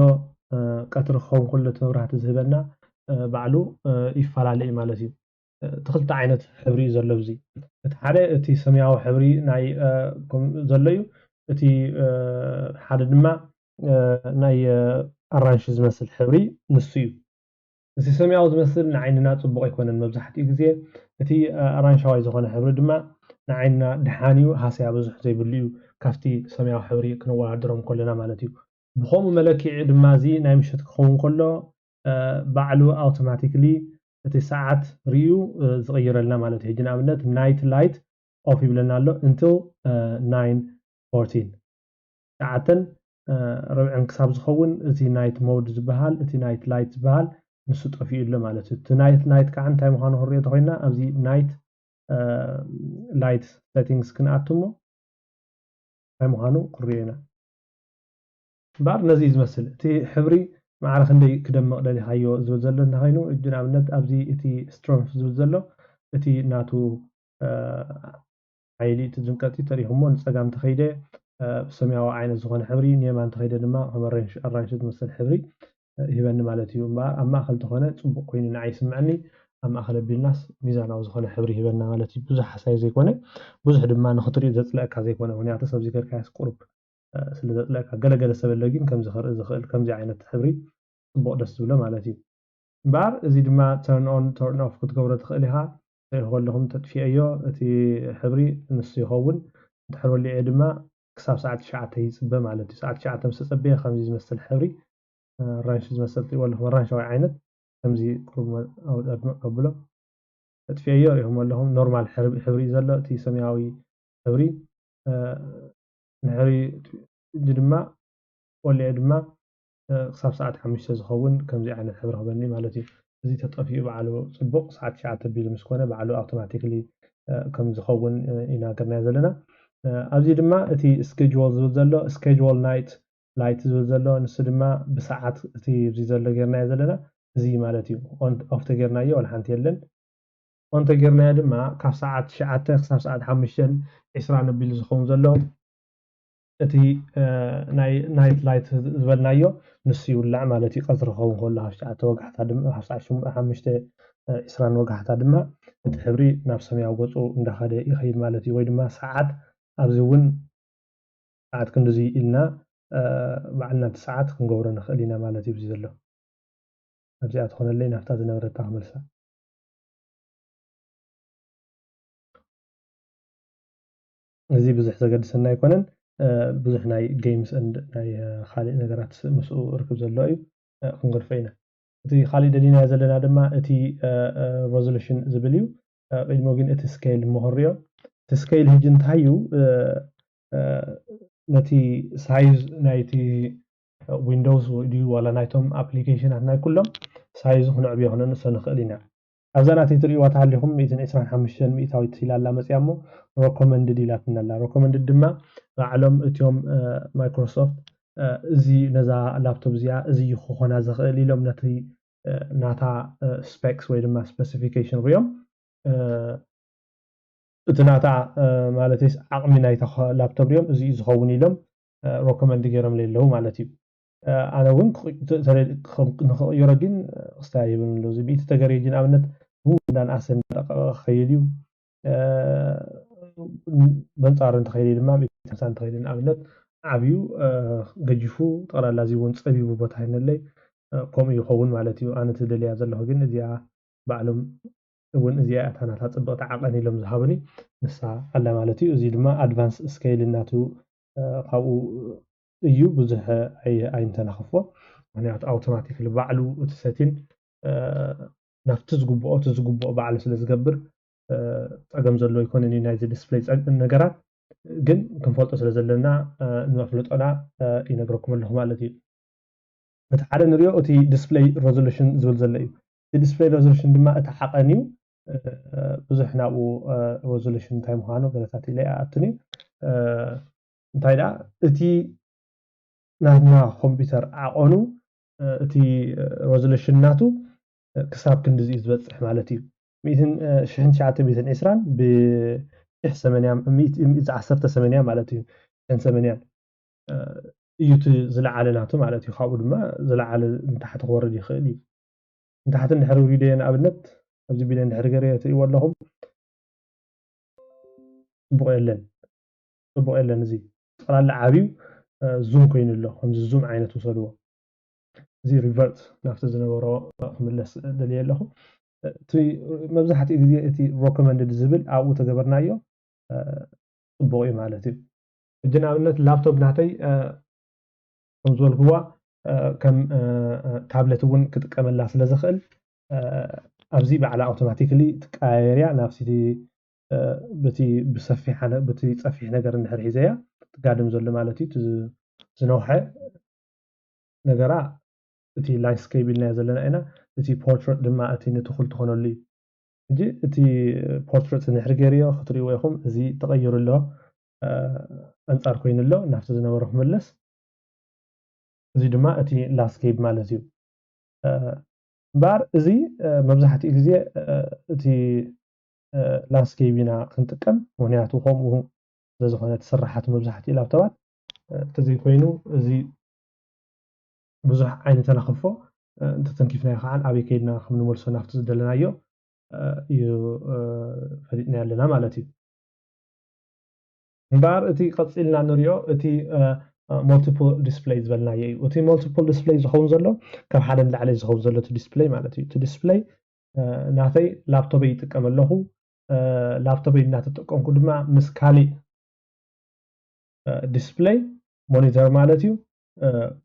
ቀትሪ ክኸውን ከሎ እቲ መብራህቲ ዝህበና ባዕሉ ይፈላለ ማለት እዩ እቲ ክልተ ዓይነት ሕብሪ እዩ ዘሎ እዚ እቲ ሓደ እቲ ሰማያዊ ሕብሪ ናይ ዘሎ እዩ እቲ ሓደ ድማ ናይ ኣራንሺ ዝመስል ሕብሪ ንሱ እዩ እቲ ሰማያዊ ዝመስል ንዓይንና ፅቡቅ ኣይኮነን መብዛሕትኡ ግዜ እቲ ኣራንሻዋይ ዝኾነ ሕብሪ ድማ ንዓይንና ድሓንዩ ሃስያ ብዙሕ ዘይብሉ እዩ ካብቲ ሰማያዊ ሕብሪ ክንወዳደሮም ከለና ማለት እዩ ብከምኡ መለክዒ ድማ እዚ ናይ ምሸት ክኸውን ከሎ ባዕሉ ኣውቶማቲክሊ እቲ ሰዓት ርዩ ዝቕይረልና ማለት እዩ ሕጂ ንኣብነት ናይት ላይት ኦፍ ይብለና ኣሎ until 9:14 ሰዓትን ረብዕን ክሳብ ዝኸውን እቲ ናይት ሞድ ዝበሃል እቲ ናይት ላይት ዝበሃል ንሱ ጠፊኡ ኣሎ ማለት እዩ እቲ ናይት ከዓ እንታይ ምዃኑ ክንሪኦ ተኾይና ኣብዚ ናይት ላይት ሴቲንግስ ክንኣትሞ እንታይ ምዃኑ ክንሪኦ ኢና እምበር ነዚ ዝመስል እቲ ሕብሪ ማዕረ ክንደይ ክደምቕ ደሊኻዮ ዝብል ዘሎ እንተኮይኑ እጂ ንኣብነት ኣብዚ እቲ ስትሮንግ ዝብል ዘሎ እቲ ናቱ ሓይሊ እቲ ድምቀት እዩ ተሪኹሞ ንፀጋም ተኸይደ ሰማያዊ ዓይነት ዝኾነ ሕብሪ ንየማን ተኸይደ ድማ ኣራንሺ ዝመስል ሕብሪ ይህበኒ ማለት እዩ እምበር ኣብ ማእኸል ተኾነ ፅቡቅ ኮይኑ ንዓይ ይስምዐኒ ኣብ ማእኸል ኣቢልናስ ሚዛናዊ ዝኾነ ሕብሪ ይህበና ማለት እዩ ብዙሕ ሓሳይ ዘይኮነ ብዙሕ ድማ ንኽትሪኦ ዘፅለአካ ዘይኮነ ምክንያቱ ሰብዚ ጌርካስ ቁሩብ ስለ ዘፅለአካ ገለገለ ሰብ ኣሎ ግን ከምዚ ክርኢ ዝኽእል ከምዚ ዓይነት ሕብሪ ፅቡቅ ደስ ዝብሎ ማለት እዩ እምበር እዚ ድማ ተርን ኦን ተርን ኦፍ ክትገብሮ ትኽእል ኢኻ ትሪእዎ ከለኹም ተጥፊአዮ እቲ ሕብሪ ንሱ ይኸውን እንድሕር ወሊዐ ድማ ክሳብ ሰዓት 9 ይፅበ ማለት እዩ ሰዓት 9 ምስ ተፀበየ ከምዚ ዝመስል ሕብሪ ኣራንሺ ዝመስል ትሪእዎ ኣለኹም ኣራንሻዊ ዓይነት ከምዚ ቁሩብ ኣብሎ ተጥፊአዮ ሪኢኹም ኣለኹም ኖርማል ሕብሪ ዘሎ እቲ ሰማያዊ ሕብሪ ንሕሪ እዚ ድማ ወሊዐ ድማ ክሳብ ሰዓት 5 ዝኸውን ከምዚ ዓይነት ሕብሪ ክበኒ ማለት እዩ እዚ ተጠፊኡ ባዕሉ ፅቡቅ ሰዓት 9 ኣቢሉ ምስ ኮነ ባዕሉ ኣውቶማቲክሊ ከም ዝኸውን ኢና ገርናዮ ዘለና ኣብዚ ድማ እቲ ስኬጁል ዝብል ዘሎ ስኬጁል ናይት ላይት ዝብል ዘሎ ንሱ ድማ ብሰዓት እቲ ዘሎ ጌርናዮ ዘለና እዚ ማለት እዩ ኦፍ ተጌርናዮ ወላ ሓንቲ የለን ኦን ተጌርናዮ ድማ ካብ ሰዓት 9 ክሳብ ሰዓት 5 20 ኣቢሉ ዝኸውን ዘሎ እቲ ናይ ናይት ላይት ዝበልናዮ ንሱ ይውላዕ ማለት እዩ ቀትሪ ክኸውን ከሎ ካብ 9 ወጋሕታ ድማ ካብ 5 20 ወጋሕታ ድማ እቲ ሕብሪ ናብ ሰማያዊ ገፁ እንዳኸደ ይኸይድ ማለት እዩ ወይ ድማ ሰዓት ኣብዚ እውን ሰዓት ክንዲዚ ኢልና ባዕልና እቲ ሰዓት ክንገብሮ ንኽእል ኢና ማለት እዩ እዚ ዘሎ ኣብዚኣ ትኾነለይ ናብታ ዝነበረታ ክመልሳ እዚ ብዙሕ ዘገድሰና ኣይኮነን ብዙሕ ናይ ጌምስ ናይ ካልእ ነገራት ምስኡ ርክብ ዘሎ እዩ ክንገድፎ ኢና እቲ ካልእ ደሊናዮ ዘለና ድማ እቲ ሬዞሉሽን ዝብል እዩ ቅድሞ ግን እቲ ስኬል እሞ ክንሪኦ እቲ ስኬል ሕጂ እንታይ እዩ ነቲ ሳይዝ ናይቲ ዊንዶውስ ድዩ ዋላ ናይቶም ኣፕሊኬሽናት ናይ ኩሎም ሳይዙ ክንዕብዮ ክነንሶ ንኽእል ኢና ኣብዛ ናተይ ትሪእዋ ተሃሊኹም 125 ሚእታዊት ኢላ ኣላ መፅያ እሞ ሮኮመንድድ ኢላትና ኣላ ሮኮመንድድ ድማ ባዕሎም እትዮም ማይክሮሶፍት እዚ ነዛ ላፕቶፕ እዚኣ እዚ ክኾና ዝኽእል ኢሎም ነቲ ናታ ስፔክስ ወይ ድማ ስፔሲፊኬሽን ሪኦም እቲ ናታ ማለት ዓቕሚ ናይታ ላፕቶፕ ሪኦም እዚ ዝኸውን ኢሎም ሮኮመንድ ገይሮም ለለዉ ማለት እዩ ኣነ እውን ንኽቕይሮ ግን ክስታይ ይብሉ ኣለዉ እዚ ብኢቲ ተገይረ ግን ኣብነት እንዳንኣሰ እንዳደቐቐ ክኸይድ እዩ በንፃሩ እንተኸይደ ድማ ቤተክርስትያን እንተኸይደ ንኣብነት ዓብዩ ገጂፉ ጠቕላላ እዚ እውን ፀቢቡ ቦታ ይነለይ ከምኡ ይኸውን ማለት እዩ ኣነ ትደልያ ዘለኹ ግን እዚኣ ባዕሎም እውን እዚኣ እታ ናታ ፅብቕቲ ዓቐን ኢሎም ዝሃቡኒ ንሳ ኣላ ማለት እዩ እዚ ድማ ኣድቫንስ ስኬል እናቱ ካብኡ እዩ ብዙሕ ኣይንተናኽፎ ምክንያቱ ኣውቶማቲክሊ ባዕሉ እቲ ሰቲን ናብቲ ዝግብኦ ባዕሉ ስለ ዝገብር ፀገም ዘለዎ ይኮነን እዩ ናይዚ ዲስፕሌይ ነገራት ግን ክንፈልጦ ስለ ዘለና ንመፍለጦና ይነግረኩም ኣለኹ ማለት እዩ እቲ ሓደ ንሪኦ እቲ ዲስፕሌይ ሬዞሉሽን ዝብል ዘሎ እዩ እቲ ዲስፕሌይ ሬዞሉሽን ድማ እቲ ሓቐን እዩ ብዙሕ ናብኡ ሬዞሉሽን እንታይ ምዃኑ ገለታት ኢለ ኣትኒ እንታይ ደኣ እቲ ናትና ኮምፒውተር ዓቐኑ እቲ ሬዞሉሽን ናቱ ክሳብ ክንዲ ዝበፅሕ ማለት እዩ 1920 ብ1800 ማለት እዩ 80 እዩ እቲ ዝለዓለ ናቱ ማለት እዩ ካብኡ ድማ ዝለዓለ ንታሕቲ ክወርድ ይኽእል እዩ ንታሕቲ እንድሕር ቪድዮ ንኣብነት ኣብዚ ቪድዮ እንድሕር ገይረ ትሪእዎ ኣለኹም ፅቡቕ የለን እዚ ጠቕላላ ዓብዩ ዙም ኮይኑ ኣሎ ከምዚ ዙም ዓይነት ውሰድዎ እዚ ሪቨርት ናብቲ ዝነበሮ ክምለስ ደልየ ኣለኹ እቲ መብዛሕትኡ ግዜ እቲ ሬኮመንድድ ዝብል ኣብኡ ተገበርናዮ ፅቡቕ እዩ ማለት እዩ ሕጂ ንኣብነት ላፕቶፕ ናተይ ከም ዝበልክዋ ከም ታብሌት እውን ክጥቀመላ ስለ ዝኽእል ኣብዚ ባዕላ ኣውቶማቲክሊ ትቀያየርያ ናብቲ በቲ ፀፊሕ ነገር እንድሕር ሒዘያ ትጋድም ዘሎ ማለት እዩ ዝነውሐ ነገራ እቲ ላንድስኬፕ ኢልና ዘለና ኢና እቲ ፖርትሬት ድማ እቲ ንትኹል ትኾነሉ እዩ ሕጂ እቲ ፖርትሬት እንድሕር ገይርዮ ክትሪእዎ ኢኹም እዚ ተቐይሩ ኣሎ ኣንጻር ኮይኑ ኣሎ ናብቲ ዝነበረ ክምለስ እዚ ድማ እቲ ላንድስኬፕ ማለት እዩ እምበር እዚ መብዛሕትኡ ግዜ እቲ ላንድስኬፕ ኢና ክንጥቀም ምክንያቱ ከምኡ ስለዝኾነ ትስራሓት መብዛሕትኡ ላፕቶፓት እንተዘይኮይኑ እዚ ብዙሕ ዓይነተና ክፎ እንተተንኪፍናዮ ከዓ ኣበይ ከይድና ከም ንመልሶ ናብቲ ዝደለናዮ እዩ ፈሊጥና ኣለና ማለት እዩ እምበር እቲ ቀፂልና ንሪኦ እቲ multiple display ዝበልናዮ እዩ እቲ multiple display ዝኸውን ዘሎ ካብ ሓደ ንላዕሊ ዝኸውን ዘሎ እቲ ዲስፕሌይ ማለት እዩ እቲ ዲስፕሌይ ናተይ ላፕቶፐይ ይጥቀም ኣለኹ ላፕቶፐይ እናተጠቀምኩ ድማ ምስ ካሊእ ዲስፕሌይ ሞኒተር ማለት እዩ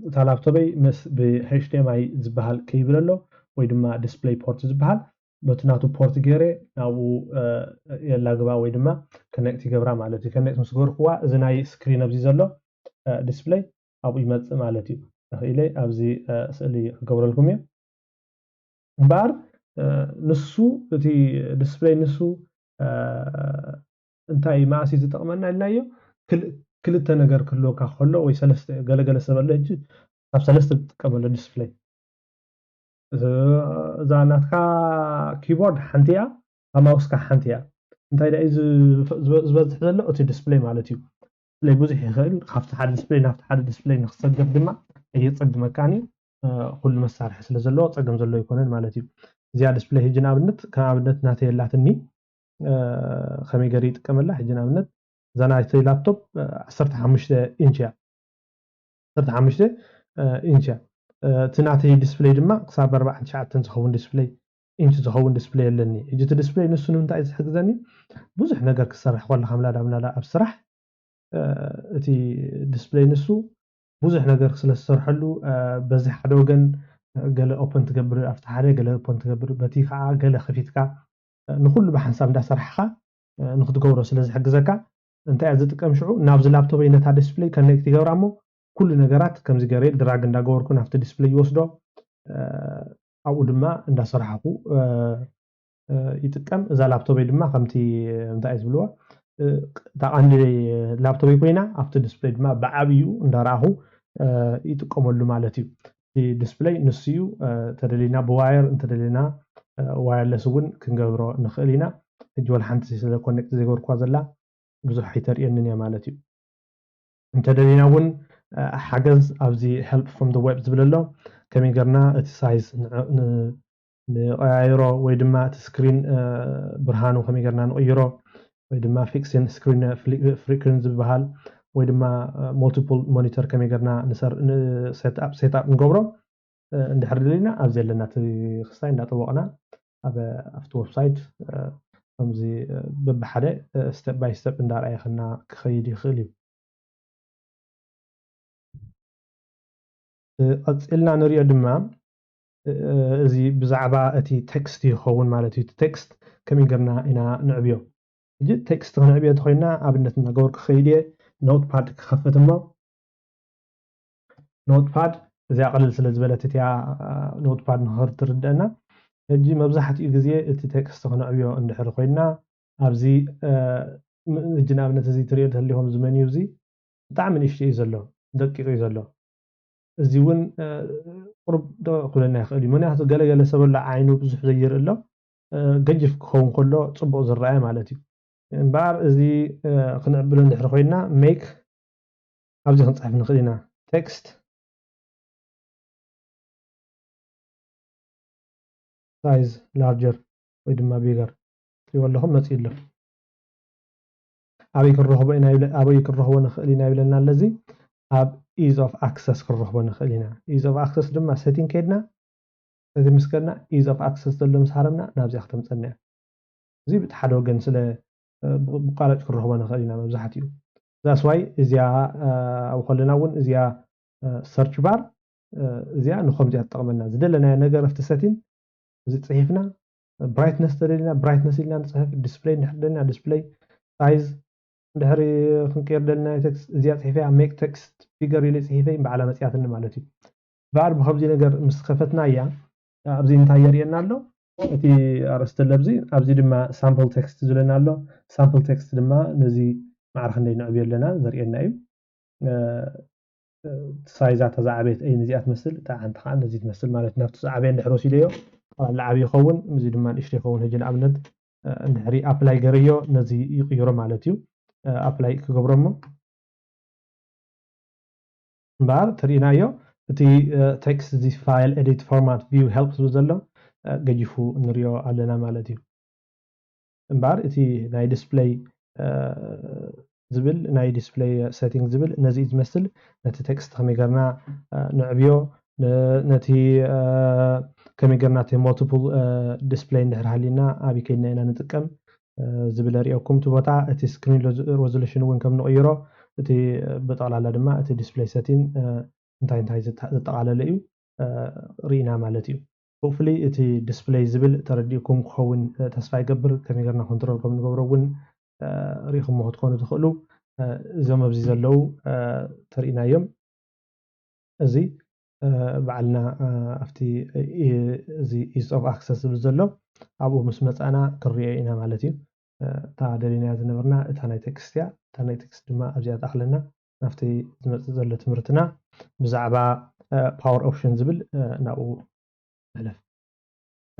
እታ ላፕቶፐይ ምስ ብኤችዲኤምኣይ ዝበሃል ኬብል ኣሎ ወይ ድማ ዲስፕሌይ ፖርት ዝበሃል በቲ ናቱ ፖርት ገይረ ናብኡ የላግባ ወይ ድማ ከነክት ይገብራ ማለት እዩ ከነክት ምስ ገበርክዋ እዚ ናይ ስክሪን ኣብዚ ዘሎ ዲስፕሌይ ኣብኡ ይመፅእ ማለት እዩ ተኽኢለ ኣብዚ ስእሊ ክገብረልኩም እየ እምበር ንሱ እቲ ዲስፕሌይ ንሱ እንታይ ማእሲ ዝጠቕመና ኢልናዮ ክልተ ነገር ክህልወካ ከሎ ወይ ሰለስተ ገለገለ ሰብ ኣሎ ሕጂ ካብ ሰለስተ ትጥቀመሉ ዲስፕሌይ እዛ ናትካ ኪቦርድ ሓንቲ እያ ኣብ ማውስካ ሓንቲ እያ እንታይ ደኣ ዝበዝሕ ዘሎ እቲ ዲስፕሌይ ማለት እዩ ዲስፕሌይ ብዙሕ ይኽእል ካብቲ ሓደ ዲስፕሌይ ናብቲ ሓደ ዲስፕሌይ ንክትሰገር ድማ እየፀግመካኒ ኩሉ መሳርሒ ስለ ዘለዎ ፀገም ዘሎ ይኮነን ማለት እዩ እዚኣ ዲስፕሌይ ሕጂ ንኣብነት ከም ኣብነት ናተይ የላትኒ ከመይ ገይረ ይጥቀመላ ሕጂ ንኣብነት እዛ ናተይ ላፕቶፕ 15 ኢንች እያ 15 ኢንች እያ እቲ ናተይ ዲስፕሌይ ድማ ክሳብ 49 ዝኸውን ዲስፕሌይ ኢንች ዝኸውን ዲስፕሌይ ኣለኒ ሕጂ እቲ ዲስፕሌይ ንሱ ንምንታይ ዝሕግዘኒ ብዙሕ ነገር ክሰርሕ ከለካ ምላዳ ኣብ ስራሕ እቲ ዲስፕሌይ ንሱ ብዙሕ ነገር ስለ ዝሰርሐሉ በዚ ሓደ ወገን ገለ ኦፕን ትገብር ኣብቲ ሓደ ገለ ኦፕን ትገብር በቲ ከዓ ገለ ከፊትካ ንኩሉ ብሓንሳብ እንዳሰርሕካ ንክትገብሮ ስለ ዝሕግዘካ እንታይ እያ ዝጥቀም ሽዑ ናብዚ ላፕቶፐይ ነታ ዲስፕሌይ ከነክት ይገብራ እሞ ኩሉ ነገራት ከምዚ ገይረ ድራግ እንዳገበርኩ ናብቲ ዲስፕሌይ ይወስዶ ኣብኡ ድማ እንዳሰርሓኩ ይጥቀም እዛ ላፕቶፐይ ድማ ከምቲ እንታይ ዝብልዎ ታቃንዲ ላፕቶፐይ ኮይና ኣብቲ ዲስፕሌይ ድማ ብዓብዩ እንዳረኣኹ ይጥቀመሉ ማለት እዩ እቲ ዲስፕሌይ ንሱ እዩ ተደሊና ብዋየር እንተደሊና ዋየርለስ እውን ክንገብሮ ንኽእል ኢና ሕጂ ወላ ሓንቲ ስለ ኮኔክት ዘይገበርክዋ ዘላ ብዙሕ ኣይተርእየንን እያ ማለት እዩ እንተደሊና እውን ሓገዝ ኣብዚ help from the web ዝብል ኣሎ ከመይ ገርና እቲ ሳይዝ ንቀያይሮ ወይ ድማ እቲ ስክሪን ብርሃኑ ከመይ ገርና ንቀይሮ ወይ ድማ ፊክስን ስክሪን ፍሪክን ዝበሃል ወይ ድማ multiple monitor ከመይ ገርና ሴትኣፕ ንገብሮ እንድሕር ደሊና ኣብዚ ዘለና እቲ ክስታይ እንዳጠወቕና ኣብቲ ዌብሳይት ከምዚ በብሓደ ስቴፕ ባይ ስቴፕ እንዳርኣየኸና ክኸይድ ይኽእል እዩ ቀፂልና ንሪኦ ድማ እዚ ብዛዕባ እቲ ቴክስት ይኸውን ማለት እዩ እቲ ቴክስት ከመይ ገርና ኢና ንዕብዮ جي تكست غنعبيه تخوينا ابنتنا غور كخيدي نوت باد كخفتمو نوت باد اذا قلل سلا زبلتتيا نوت باد نهر تردنا هجي مبزحتي غزي اتي تكست غنعبيه اندحر خوينا ابزي جنابنا تزي تريد هليهم زمنيو زي بطعم نشتي زلو دقيق زلو زي ون قرب قلنا يخلي مناهته قال سبب عينه بزح زير له قجف كون كله صبو زرعه مالتي امبار ازي كنعبلو ندحر خوينا ميك ابزي كنصحف نخلينا تكست سايز لارجر ويدما بيجر يولهم نصيل له ابي كرهبو انا ابي كرهبو نخلينا يبلنا الذي اب ease of access كرهبو نخلينا ease of access دما setting كيدنا እዚ مسكنا ease of access ዘሎ ምስ ሓረምና ናብዚ ክትምፀና እዚ ብትሓደ ወገን ስለ ብቃላጭ ክረኽቦ ንኽእል ኢና መብዛሕትኡ ዛስ ዋይ እዚኣ ኣብ ከለና እውን እዚኣ ሰርች ባር እዚኣ ንከምዚኣ ትጠቕመና ዝደለናዮ ነገር ኣብቲ ሰቲን እዚ ፅሒፍና ብራይትነስ ተደሊና ብራይትነስ ኢልና ንፅሕፍ ዲስፕሌይ እንድሕር ደሊና ዲስፕሌይ ሳይዝ እንድሕሪ ክንቀይር ደሊና ቴክስት እዚኣ ፅሒፈያ ሜክ ቴክስት ፊገር ኢለ ፅሒፈይ በዓላ መፅያትኒ ማለት እዩ ባር ብከምዚ ነገር ምስ ከፈትና እያ ኣብዚ እንታይ የርእየና ኣሎ እቲ ኣርእስተ ለብዚ ኣብዚ ድማ ሳምፕል ቴክስት ዝብለና ኣሎ ሳምፕል ቴክስት ድማ ነዚ ማዕርክ እንደይ ንዕብዮ ኣለና ዘርእየና እዩ ሳይዛታ ዛዕበየት ኣይ ነዚኣ ትመስል እታ ሓንቲ ከዓ ነዚ ትመስል ማለት ናብቲ ዛዕበየ እንድሕር ወሲደዮ ላዓቢ ይኸውን እዚ ድማ ንእሽቶ ይኸውን ሕጂ ንኣብነት እንድሕሪ ኣፕላይ ገርዮ ነዚ ይቕይሮ ማለት እዩ ኣፕላይ ክገብሮ እሞ እምበር ትርኢናዮ እቲ ቴክስት እዚ ፋይል ኤዲት ፎርማት ቪው ሄልፕ ዝብል ዘሎ ገጂፉ ንሪኦ ኣለና ማለት እዩ እምበር እቲ ናይ ዲስፕሌይ ዝብል ናይ ዲስፕሌይ ሴቲንግ ዝብል ነዚ ዝመስል ነቲ ቴክስት ከመይ ጌርና ንዕብዮ ነቲ ከመይ ጌርና እቲ multiple ዲስፕሌይ እንድሕር ሃልዩና ኣብይ ከይድና ኢና ንጥቀም ዝብል ኣሪኦኩም እቲ ቦታ እቲ ስክሪን ሬዞሉሽን እውን ከም ንቕይሮ እቲ ብጠቕላላ ድማ እቲ ዲስፕሌይ ሴቲንግ እንታይ እንታይ ዘጠቃለለ እዩ ሪኢና ማለት እዩ ሆፕፉሊ እቲ ዲስፕሌይ ዝብል ተረዲእኩም ክኸውን ተስፋ ይገብር ከመይ ጌርና ኮንትሮል ከም ንገብሮ እውን ሪኢኹምዎ ክትኮኑ ትኽእሉ እዞም ኣብዚ ዘለው ተርኢናዮም እዚ ባዕልና ኣብቲ እዚ ኢዝ ኦፍ ኣክሰስ ዝብል ዘሎ ኣብኡ ምስ መፃና ክንሪኦ ኢና ማለት እዩ እታ ደሊናያ ዝነበርና እታ ናይ ቴክስት እያ እታ ናይ ቴክስት ድማ ኣብዚኣ ተኣኽለና ናብቲ ዝመፅእ ዘሎ ትምህርትና ብዛዕባ ፓወር ኦፕሽን ዝብል ናብኡ ንሕለፍ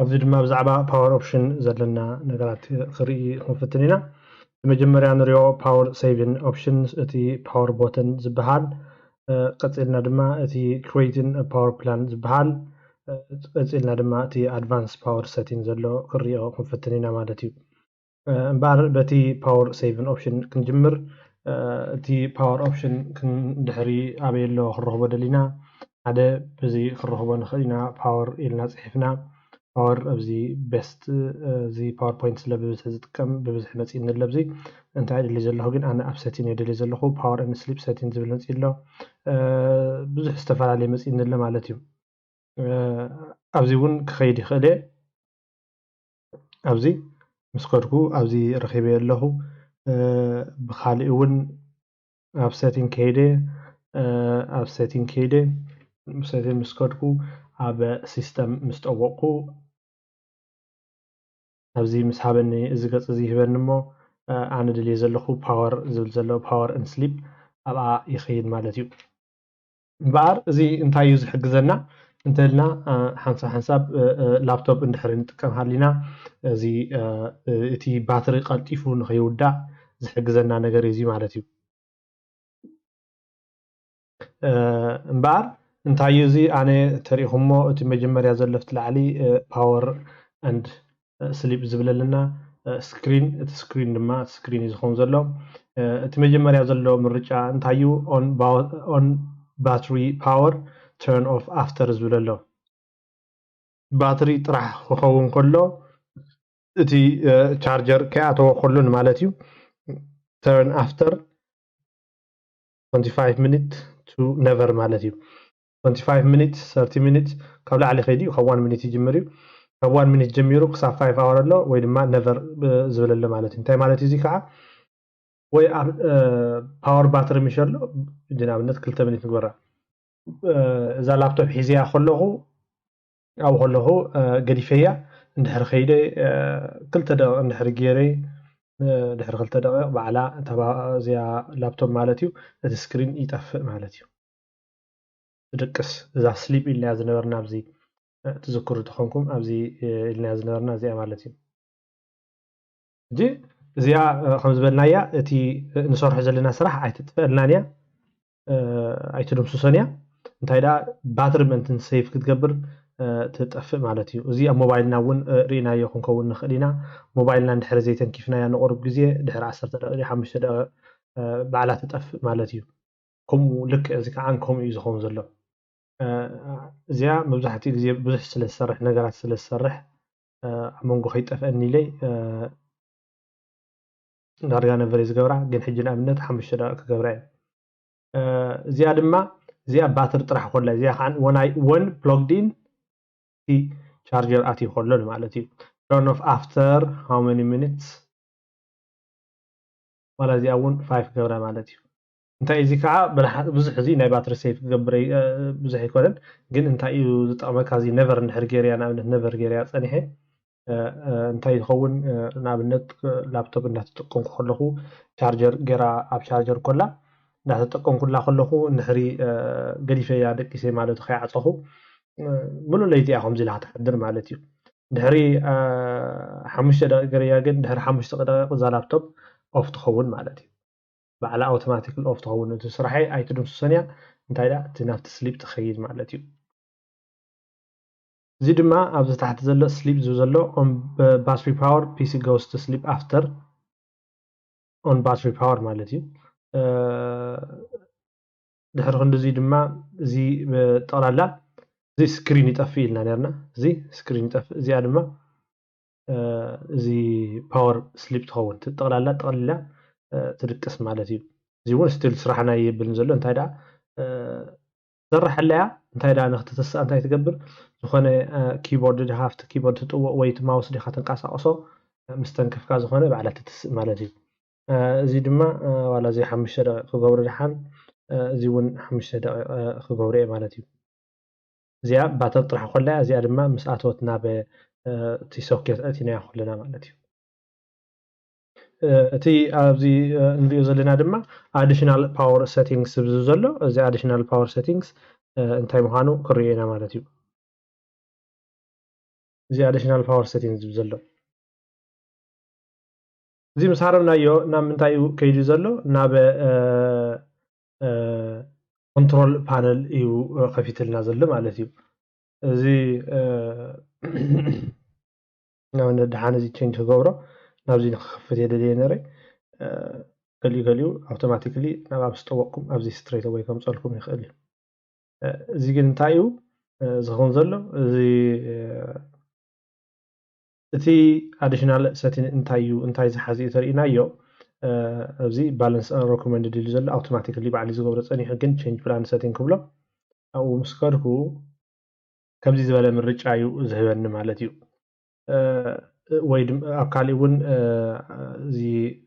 ኣብዚ ድማ ብዛዕባ ፓወር ኦፕሽን ዘለና ነገራት ክርኢ ክንፍትን ኢና መጀመርያ ንሪኦ ፓወር ሴቪን ኦፕሽንስ እቲ ፓወር ቦተን ዝበሃል ቀፂልና ድማ እቲ ክሬቲን ፓወር ፕላን ዝበሃል ቀፂልና ድማ እቲ ኣድቫንስ ፓወር ሴቲንግ ዘሎ ክሪኦ ክንፍትን ኢና ማለት እዩ እምበር በቲ ፓወር ሴቪን ኦፕሽን ክንጅምር እቲ ፓወር ኦፕሽን ክንድሕሪ ኣበየሎ ክረኽቦ ደሊና ሓደ በዚ ክረኽቦ ንኽእል ኢና ፓወር ኢልና ፅሒፍና ፓወር ኣብዚ ቤስት እዚ ፓወርፖይንት ስለ ብብዝሒ ዝጥቀም ብብዝሒ መፂእ ንለብዚ እንታይ ደልዩ ዘለኹ ግን ኣነ ኣብ ሴቲን እየ ደልዩ ዘለኹ ፓወር ኤንድ ስሊፕ ሴቲን ዝብል መፂእ ኣሎ ብዙሕ ዝተፈላለየ መፂእ ንለ ማለት እዩ ኣብዚ እውን ክኸይድ ይኽእል እየ ኣብዚ ምስ ከድኩ ኣብዚ ረኺበየ ኣለኹ ብካሊእ እውን ኣብ ሴቲንግ ከይደ ኣብ ሴቲንግ ከይደ ሴቲንግ ምስ ከድኩ ኣብ ሲስተም ምስ ጠወቕኩ ኣብዚ ምስ ሃበኒ እዚ ገፅ እዚ ይህበኒ እሞ ኣነ ድልየ ዘለኹ ፓወር ዝብል ዘሎ ፓወር ኤንድ ስሊፕ ኣብኣ ይኸይድ ማለት እዩ እምበኣር እዚ እንታይ እዩ ዝሕግዘና እንተልና ሓንሳብ ላፕቶፕ እንድሕሪ ንጥቀም ሃሊና እዚ እቲ ባትሪ ቀልጢፉ ንኸይውዳእ ዝሕግዘና ነገር እዩ ማለት እዩ እምበኣር እንታይ እዩ እዚ ኣነ ተሪኢኹሞ እቲ መጀመርያ ዘሎ ኣብቲ ላዕሊ ፓወር ኤንድ ስሊፕ ዝብለልና ስክሪን እቲ ስክሪን ድማ ስክሪን እዩ ዝኸውን ዘሎ እቲ መጀመርያ ዘሎ ምርጫ እንታይ እዩ ኦን ባትሪ ፓወር ተርን ኦፍ ኣፍተር ዝብል ኣሎ ባትሪ ጥራሕ ክኸውን ከሎ እቲ ቻርጀር ከይኣተወ ከሎ ማለት እዩ ተርን ኣፍተር 25 ሚኒት ቱ ነቨር ማለት እዩ 25 ሚኒት 30 ሚኒት ካብ ላዕሊ ኸይዲ እዩ ካብ 1 ሚኒት ይጅምር እዩ ካብ 1 ሚኒት ጀሚሩ ክሳብ 5 hour ኣሎ ወይ ድማ never ዝበለለ ማለት እንታይ ማለት እዚ ከዓ ወይ ፓወር ባትሪ ምሸሎ ጅናብነት 2 ሚኒት ንግበራ እዛ ላፕቶፕ ሒዝያ ከለኹ ኣብ ከለኹ ገዲፈያ እንድሕር ከይደ 2 ደቂቃ እንድሕር ገይረ ድሕሪ 2 ደቂቃ ባዕላ እዚኣ ላፕቶፕ ማለት እዩ እቲ ስክሪን ይጠፍእ ማለት እዩ ትድቅስ እዛ ስሊፕ ኢልና ዝነበርና ኣብዚ تذكر تخونكم أبزي اللي نزلنا زي مالتي دي زي خمس بالنايا تي نصرح زلنا صراحة عيتتفعلنانيا عيتدوم سوسانيا انت هيدا باتر منتن سيف كتقبر تتقفل مالتي وزي موبايلنا ون رينا يكون كون نخلينا موبايلنا ندحر زيتن كيفنا يا نقرب جزية دحر 10 دقائق 5 دقائق بعلا تتقفل مالتي كم لك إذا كان كم يزخون زلوا زيا مبزحتي زي بزح سلسرح نجارات سلسرح منقو خيط أفني لي نرجعنا فريز جورا جن حجنا أبنت حمش دقائق جورا زيا دما زيا باتر طرح كله زيا خان one plugged in في charger أتي كله مالتي turn off after how many minutes ولا زيا one 5 جورا مالتي انتي إذا كعا بزح زي ناي باتر سيف قبري بزح يكون جن انتي يزطعمك هذه never نحرجيريا أنا never جيريا صنيحة انتي يخون نابنت لابتوب إنها تتقون كله شارجر جرا أب شارجر كله إنها تتقون كله كله نحري قريفة يادك كيسي مالته خي عطه منو ليتي أخم زي لها تحضر مالتي نحري 5 دقائق جريا جن نحري 5 دقائق زي لابتوب أوف تخون مالتي بعلا اوتوماتيك الاوف تهون انت صراحه ايتدوم ثانيه انت لا تنافت سليب تخيل معناتيو زي دما ابز تحت زله سليب زلو on battery power PC goes to sleep after on battery power معناتيو دحر خند زي دما زي طرالا زي سكرين يطفي لنا نرنا زي سكرين يطفي زي دما زي باور سليب تهون طرالا تدقس مالتي زي وين ستيل صراحنا يبل نزلو انت هيدا صرح لها انت هيدا نختتس انت تقبر زخونه كيبورد هافت كيبورد تطوق ويت ماوس دي خاتنقاسقسو مستنكف كا زخونه بعلا تتس مالتي زي دما ولا زي 5 دقائق كغبر دحان زي ون 5 دقائق كغبر مالتي زي باتر طرح كلها زي دما مساتوتنا ب تي سوكيت اتينا كلنا مالتي تي ابزي نريو زلنا دما additional power settings بزو زلو زي additional power settings انتي مخانو كرينا مالتيو زي additional power settings بزلو زي مسحرمنا يو نام منتايو كيدو زلو ناب control panel يو خفيتلنا زلو مالتيو زي نام ندحان زي change كغبرو نابزي نخفت يدلي نري كليو automatically ناب استوقكم ابزي straight away كم صالكم يخلي زي كن تايو زخون زلو زي تي additional setting انتاي زحازي ترينا يو ابزي balance recommended اللي زلو automatically بعلي زغبر صنيح كن change plan setting كبلو او مسكركو كمزي زباله مرجعيو زهبن مالتيو ويدم أكالي ون زي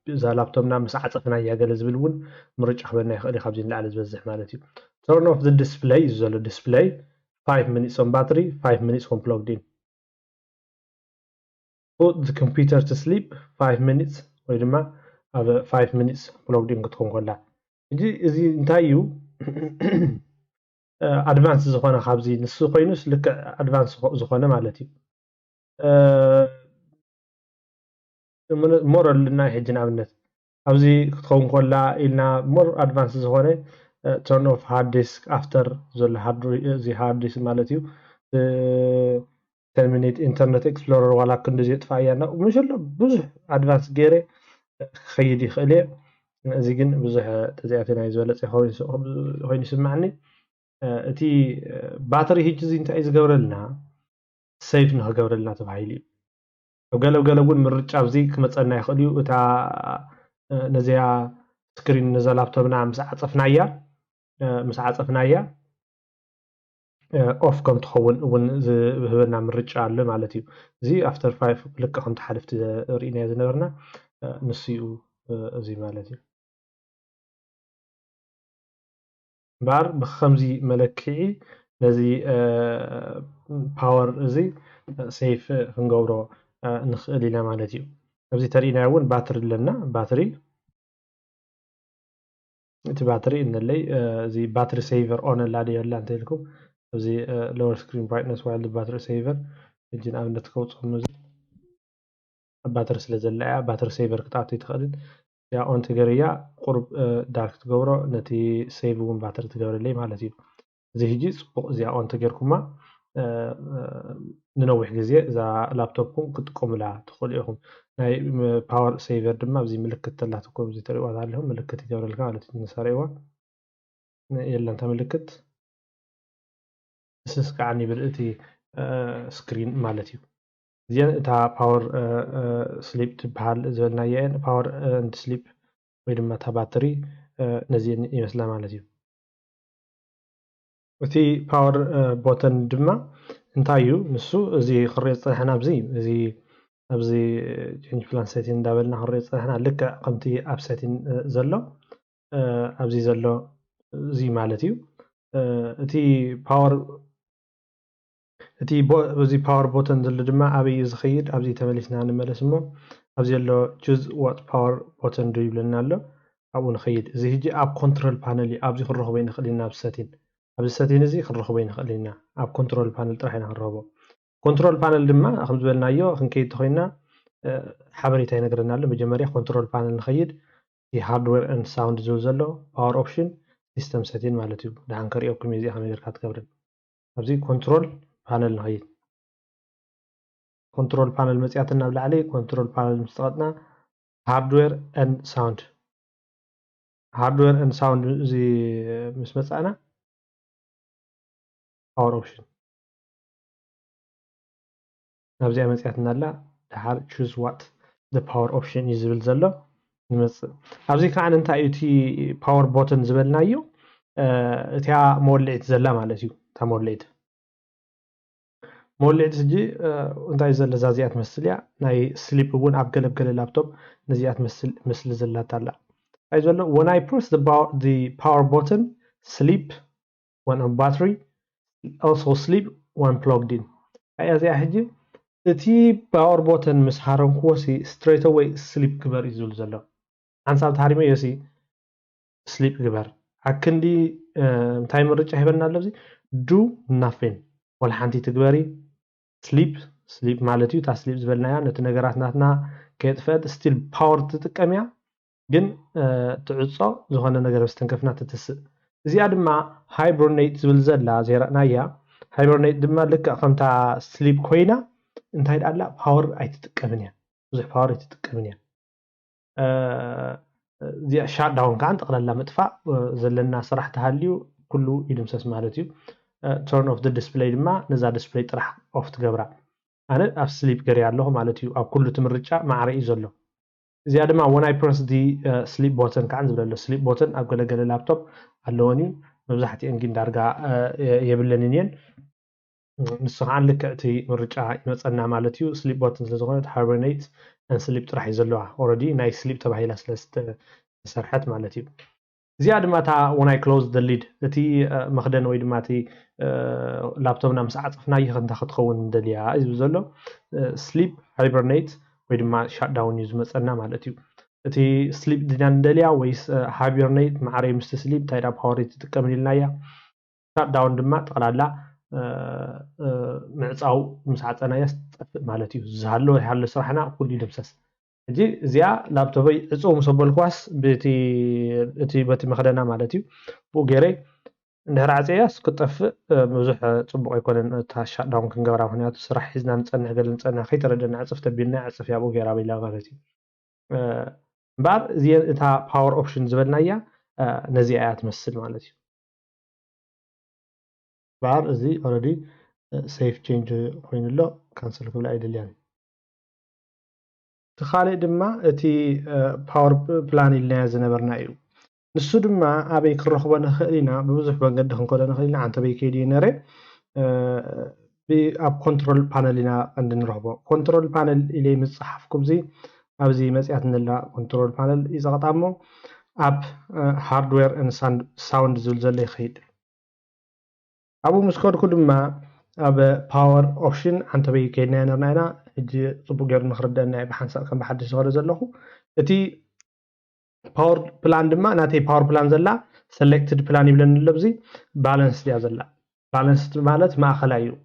ذا لابتوبنا مساعد صفنا ياقل زبلون مرج أخبرنا يخلي خابزين لعلى زبزح مالتي turn off the display زول display 5 minutes on battery 5 minutes on plugged in put the computer to sleep 5 minutes ويدما 5 minutes plugged in كتكون كلها زي انتايو advance زخونا خابزين نسو قينوس لك advance زخونا مالتي مور لنا حجنا بالنت ابزي كتكون كلها إلنا مور ادفانس زخونه turn off hard disk after زل hard disk مالتيو terminate internet explorer ولا كند زي طفايانا ومشلو بزح ادفانس غيري خيدي خلي زي كن بزح تزياتنا يزبلص هوين يسمعني اتي باتري هيج زي انت ايز غبرلنا سيف نه غبرلنا تبعيلي وقالوا مرج ابزي كمصنا يخليو اتا نزيا سكرين نزا لابتوبنا مساعه صفنايا اوف كم تخون ون بهبنا مرجع له مالتي زي افتر 5 لك كنت حلفت رينا زنبرنا نسيو زي مالتي بار بخمزي ملكي نزي باور زي سيف كنقبرو نخلي لنا مالتي نبزي ترينا ون باتري لنا باتري انت باتري ان اللي زي باتري سيفر اون اللي يلا انت لكم زي lower screen brightness while the battery saver እጅን ኣብነት ከውፅም እዚ ባትሪ ስለ ዘለያ ባትሪ ሴቨር ክትኣቱ ትኽእል ያ ኦን ትገርያ ቁርብ ዳርክ ትገብሮ ነቲ ሴቭ እውን ባትሪ ትገብረለይ ማለት እዩ እዚ ሕጂ ፅቡቅ እዚኣ ኦን ተገርኩማ ንነዊሕ ግዜ እዛ ላፕቶፕኩም ክትጥቀሙላ ትኽእሉ ኢኹም ናይ ፓወር ሴቨር ድማ ኣብዚ ምልክት ተላትኩም እዚ ትሪእዋ ኣለኹም ምልክት ይገብረልካ ማለት እዩ ንሰሪዕዋ የላ እንታ ምልክት እስስ ከዓኒ ብልእቲ ስክሪን ማለት እዩ እዚአን እታ ፓወር ስሊፕ ትበሃል ዝበልናየ እየን ፓወር ኤንድ ስሊፕ ወይ ድማ እታ ባትሪ ነዚአን ይመስላ ማለት እዩ እቲ ፓወር ቦተን ድማ እንታይ እዩ ንሱ እዚ ክሪኦ ዝፀንሐና እዚ ኣብዚ ቼንጅ ፕላን ሴቲንግ እንዳበልና ክሪኦ ዝፀንሐና ልክዕ ከምቲ ኣብ ሴቲንግ ዘሎ ኣብዚ ዘሎ እዚ ማለት እዩ እቲ ፓወር እቲ በዚ ፓወር ቦተን ዘሎ ድማ ኣብይ ዝኸይድ ኣብዚ ተመሊስና ንመለስ እሞ ኣብዚ ዘሎ ቹዝ ዋት ፓወር ቦተን ዱ ይብለና ኣሎ ኣብኡ ንኸይድ እዚ ሕጂ ኣብ ኮንትሮል ፓነል ኣብዚ ክንረኽቦ ይንኽእል ኢና ኣብ ሴቲንግ ኣብዚ ሴቲንግ እዚ ክንረኽቦ ይንኽእል ኢና ኣብ ኮንትሮል ፓነል ጥራሕ ኢና ክንረኽቦ ኮንትሮል ፓነል ድማ ከም ዝበልናዮ ክንከይድ ተኾይና ሓበሬታ ይነግረና ኣሎ መጀመርያ ኮንትሮል ፓነል ንኸይድ እቲ ሃርድዌር ኤንድ ሳውንድ ዝብል ዘሎ ፓወር ኦፕሽን ሲስተም ሴቲንግ ማለት እዩ ድሓን ከሪኦኩም እዚኣ ከመይ ጌርካ ትገብርን ኣብዚ ኮንትሮል ፓነል نخيد كنترول بانل مصياتنا بلاعلي كنترول بانل مستقطنا هاردوير اند ساوند هاردوير اند ساوند زي مس مصانا باور اوبشن نابزي مصياتنا لا دحر choose what the power option يزبل زلو نمص ابزي كان انت ايتي باور بوتن زبلنايو اتيا موليت زلا مالتيو تا موليت مولد سجي انتاي زل زازيات مسليا ناي سليب ون اب قلب لابتوب نزيات مسل زلات الله اي زل when I press the power button sleep when on battery also sleep when plugged in اي ازي حجي اتي power button مس حرم كوسي straight away sleep كبر يزول زلو انصاب تحريمه يسي sleep كبر عكندي تايمر رجع هبنا لبزي do nothing ولا حنتي تكبري sleep مالتيو تا sleep زبلنايا نت ነገራት ናትና ከጥፈት still power ተጥቀምያ ግን ትዕጾ ዝኾነ ነገር በስተንከፍና ትትስእ እዚኣ ድማ hibernate ዝብል ዘላ ዘራናያ hibernate ድማ ልክ ከምታ sleep ኮይና እንታይ ዳላ power ኣይትጥቀምን እያ ብዙሕ power ኣይትጥቀምን እያ እዚኣ shut down ካን ጠቅላላ መጥፋእ ዘለና ስራሕ ተሃልዩ ኩሉ ይድምሰስ ማለት እዩ turn off the display ድማ ነዛ display ጥራሕ off ትገብራ ኣነ ኣብ sleep ገሪ ኣለኹ ማለት እዩ ኣብ ኩሉ ትምርጫ ማዕረይ ዘሎ እዚኣ ድማ when I press the sleep button ካን ዝብለሎ sleep button ኣብ ገለገለ ላፕቶፕ ኣለወኒ መብዛሕትአን ግን ዳርጋ የብለንን እየን ንሱ ከዓ ልክዕ እቲ ምርጫ ይመፀና ማለት እዩ sleep button ስለዝኾነ hibernate and sleep ጥራሕ እዩ ዘለዋ already ናይ sleep ተባሂላ ስለዝተሰርሐት ማለት እዩ እዚኣ ድማ ታ when I close the lid እቲ መኽደን ወይ ድማ እቲ ላፕቶፕና ምስ ዓፀፍናዮ ከንታ ክትኸውን እንደልያ እዩ ዘሎ sleep hibernate ወይ ድማ shut down እዩ ዝመፀና ማለት እዩ እቲ sleep ድና እንደልያ ወይስ hibernate ማዕረይ ምስ sleep ታይዳ ፓወር ትጥቀምን ኢልናያ shut down ድማ ጠቅላላ ምዕፃው ምስ ዓፀናያ ዝጠፍእ ማለት እዩ ዝሃሎ ይሃሎ ስራሕና ኩሉ ይድምሰስ እጂ እዚኣ ላፕቶፕይ ዕፁው ምሰበልኳስ እቲ በቲ መኽደና ማለት እዩ ብኡ ገይረ እንድሕር ዓፀያስ ክጠፍእ ብዙሕ ፅቡቅ ኣይኮነን እታ ሻትዳውን ክንገብራ ምክንያቱ ስራሕ ሒዝና ንፀንሕ ገለ ንፀንሕ ከይተረደና ዕፅፍ ተቢልና ዕፅፍ ያ ብኡ ገይራ በኢላ ማለት እዩ እምበር እዚአ እታ ፓወር ኦፕሽን ዝበልናያ ነዚኣ እያ ትመስል ማለት እዩ እምበር እዚ ኦልሬዲ ሴፍ ቼንጅ ኮይኑሎ ካንሰል ክብላ ኣይደልያን تخالي دما اتي باور بلان اللي زنبرنا ايو نسو دما ابي كرخبو نخلينا ببزح بنقد خنكو نخلينا عن تبي كيدي نري بأب كنترول بانلنا عندنا رهبة كنترول بانل اللي متصحفكم زي أبزي مسيحنا لا كنترول بانل إذا قطعمو أب هاردوير and sound زلزال يخيد أبو مسكور كل ما أب باور أوبشن عن تبي كينا نرنا يجي صبوا غير نخردنا بحنسا كم بحد صغير زلهم تي باور بلان دما ناتي باور بلان زلا selected بلان يبلن اللبزي بالانس يا زلا بالانس مالت ما خلايو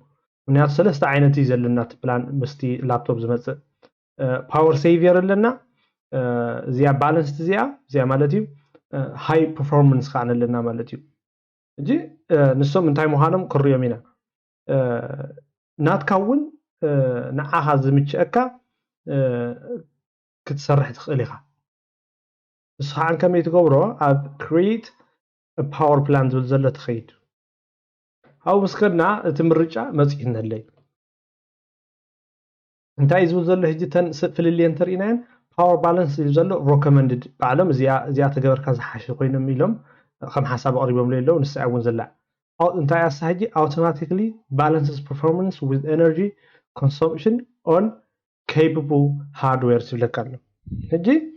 ونيات سلسة عينتي زلنا بلان مستي لابتوب زمت باور سيفير لنا زيا بالانس زيا مالتيو هاي performance خان لنا مالتيو جي نسوم انتاي مهانم كريو مينا نات كون نعاها زمتشأكا كتسرح تخليها بس عن كم يتقبرو أب create a power plant زلزلة تخيد أو مسكرنا تمرجع مزيحنا الليل انتاي زلزلة هجتن سفل اللي انترينين power balance زلزلة recommended بعلم زيا تقبر كذا حاشي قوينا ميلهم خم حساب قريبهم ليلو نسعون زلع انتاي أسهجي automatically balances performance with energy consumption on capable hardware سبلكانو هجي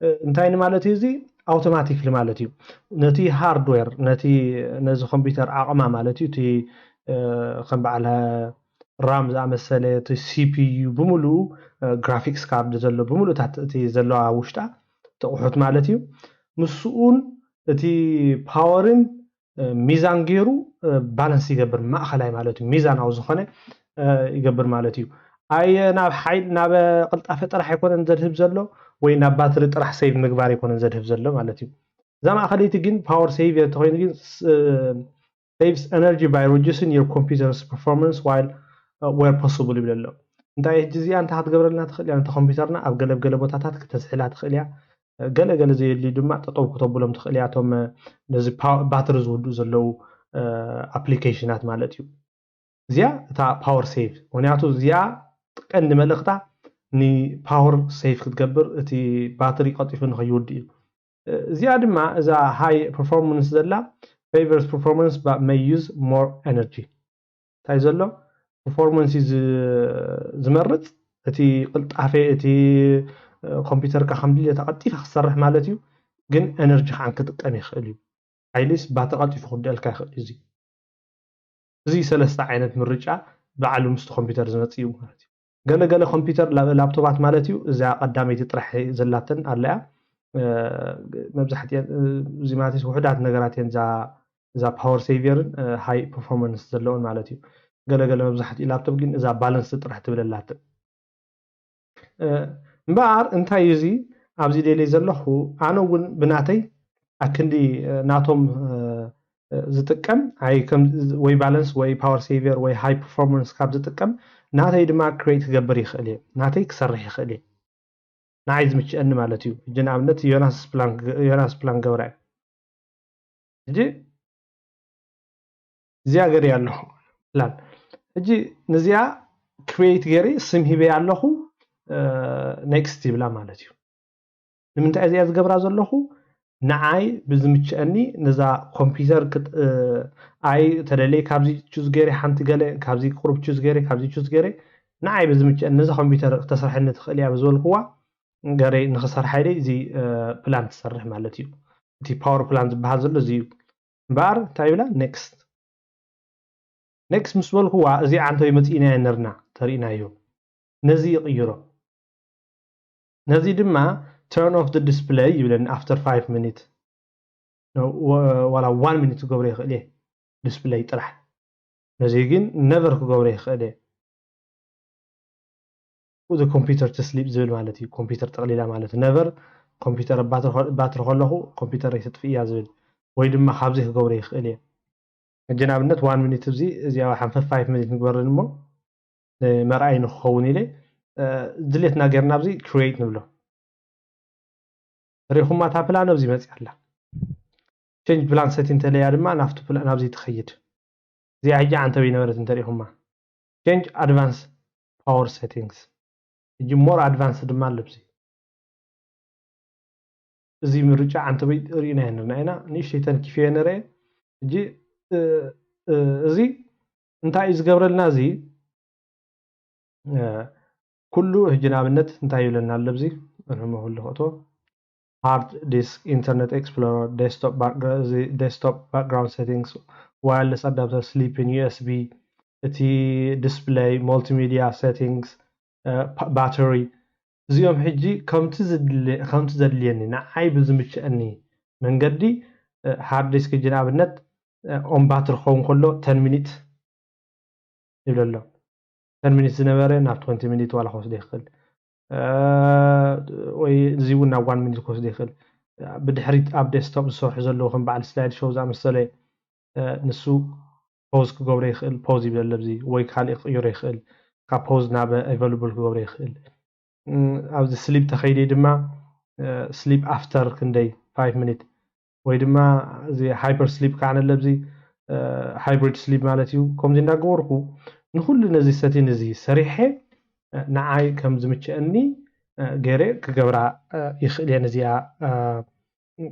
انتاين مالتي زي اوتوماتيكلي مالتي نتي هاردوير نتي نز كمبيوتر عقما مالتي تي خم بعلها رام زع مساله تي سي بي يو بملو جرافيكس كارد زلو بملو تي زلو وشتا تقحت مالتي مسؤون تي باورن ميزان غيرو بالانس يقبر ماخلاي مالتي ميزان او زخنه يقبر مالتي اي ناب حيل ناب قلطافه طرح يكون زدهب زلو ወይ ናብ ባትሪ ጥራሕ ሴቭ ምግባር ይኮነን ዘድህብ ዘሎ ማለት እዩ እዛ ማእኸለይቲ ግን ፓወር ሴቭ ተኮይኑ ግን saves energy by reducing your computer's performance while where possible ይብለሎ እንታይ ሕጂ እዚኣ እንታይ ክትገብረልና ትኽእል እያ ነቲ ኮምፒውተርና ኣብ ገለ ቦታታት ክትስሕላ ትኽእል እያ ገለ ዘየድልዩ ድማ ጠጠው ክተብሎም ትኽእል እያ እቶም ነዚ ባትሪ ዝውድኡ ዘለው ኣፕሊኬሽናት ማለት እዩ እዚኣ እታ ፓወር ሴቭ ምክንያቱ እዚኣ ቀንዲ መልእኽታ ني باور سيف كتقبر تي باتري قطيف انه يودي زيادة ما اذا هاي performance زلا favors performance but may use more energy تايزلو performance زمرت تي قلت عافية تي كمبيوتر كحملية تقطيف خسرح مالتيو جن energy عن كتقامي خليو عيليس باتر قطيف خدي الكاخ زي سلسة عينت من رجعة بعلو مست كمبيوتر زمتيو مالتيو ገለ ኮምፒውተር ላፕቶፓት ማለት እዩ እዛ ቀዳመይቲ ጥራሕ ዘላተን ኣለያ መብዛሕትአን እዚ ማለት እዩ ውሕዳት ነገራት እየን እዛ ፓወር ሴቪርን ሃይ ፐርፎርማንስ ዘለዎን ማለት እዩ ገለ መብዛሕትኡ ላፕቶፕ ግን እዛ ባላንስ ጥራሕ ትብለላትን እምበኣር እንታይ እዚ ኣብዚ ደለይ ዘለኹ ኣነ እውን ብናተይ ኣክንዲ ናቶም ዝጥቀም ኣይ ከም ወይ ባላንስ ወይ ፓወር ሴቪር ወይ ሃይ ፐርፎርማንስ ካብ ዝጥቀም ناتي دما كريت قبر يخلي ناتي كسرح يخلي نعايز متشأن مالتيو جن عملت يوناس بلان قورع جي زيا غير يالله لا جي نزيا كريت غيري سمهي بي يالله نيكست بلا مالتيو لمن تعزي از قبر زلله نعاي بزمتشأني نزا كمبيوتر اي تدلي كابزي تشوز غيري حنت غله كابزي قرب تشوز غيري كابزي تشوز غيري نعاي بزمتشأني نزا كمبيوتر تسرحني تخلي يا بزول هو غيري نخسر حيلي زي بلان تسرح مالتيو تي باور بلان بهذا زلو زي بار تايبلا نيكست مسول هو زي عنده يمتينا نرنا ترينا يو نزي يغيرو نزي دما turn off the display يبلن after 5 minutes ولا 1 minute تقبر يخليه display طرح نزيجين never تقبر يخليه وذا كمبيوتر تسليب زول مالتي كمبيوتر تقليلا مالتي never كمبيوتر باتر خله كمبيوتر يتطفئ زول ويدما خابزه تقبر يخليه الجنابنت 1 minute زي 5 minute نقبر نمو مرأي نخوني لي دليتنا غيرنا بزي create نبلو ريخوما تا بلان ابزي مصي الله change plan setting تليا دما نافتو بلان ابزي تخيد زي حاجه انت بينورت انت ريخوما change advanced power settings يجي more advanced دما لبزي زي مرجع انت بي رينا هنا نيشيتن كيفيه نري እጂ እዚ እንታይ እዩ ዝገብረልና እዚ ኩሉ ሕጂ ንኣብነት እንታይ ይብለና ኣሎ ብዚ ንመህሉ ክእቶ ሃርድ ዲስክ ኢንተርኔት ኤክስፕሎረር ዴስክቶፕ ባክግራውንድ ሴቲንግስ ዋየርለስ አዳፕተር ስሊፕን ዩኤስቢ እቲ ዲስፕሌይ ሙልቲሚዲያ ሴቲንግስ ባተሪ እዚኦም ሕጂ ከምቲ ዘድልየኒ ንዓይ ብዝምችአኒ መንገዲ ሃርድ ዲስክ ሕጂ ንኣብነት ኦን ባትሪ ክኸውን ከሎ 10 ሚኒት ይብለ ኣሎ 10 ሚኒት ዝነበረ ናብ 20 ሚኒት ዋላ ክወስዶ ይኽእል ወይ እዚ እውን ናብ 1 ሚኒት ክወስዶ ይኽእል ብድሕሪት ኣብ ዴስክቶፕ ዝሰርሑ ዘለዉ ከም በዓል ስላይድ ሾው ዝኣመሰለ ንሱ ፖዝ ክገብሮ ይኽእል ፖዝ ይብል ኣሎ ብዚ ወይ ካልእ ክቅይሮ ይኽእል ካብ ፖዝ ናብ ኣቬይለብል ክገብሮ ይኽእል ኣብዚ ስሊፕ ተኸይደ ድማ ስሊፕ ኣፍተር ክንደይ 5 ሚኒት ወይ ድማ እዚ ሃይፐር ስሊፕ ከዓ ኣሎ ብዚ ሃይብሪድ ስሊፕ ማለት እዩ ከምዚ እንዳገበርኩ ንኩሉ ነዚ ሰቲን እዚ ሰሪሐ ንዓይ ከም ዝምችአኒ ገይረ ክገብራ ይኽእል እየ ነዚኣ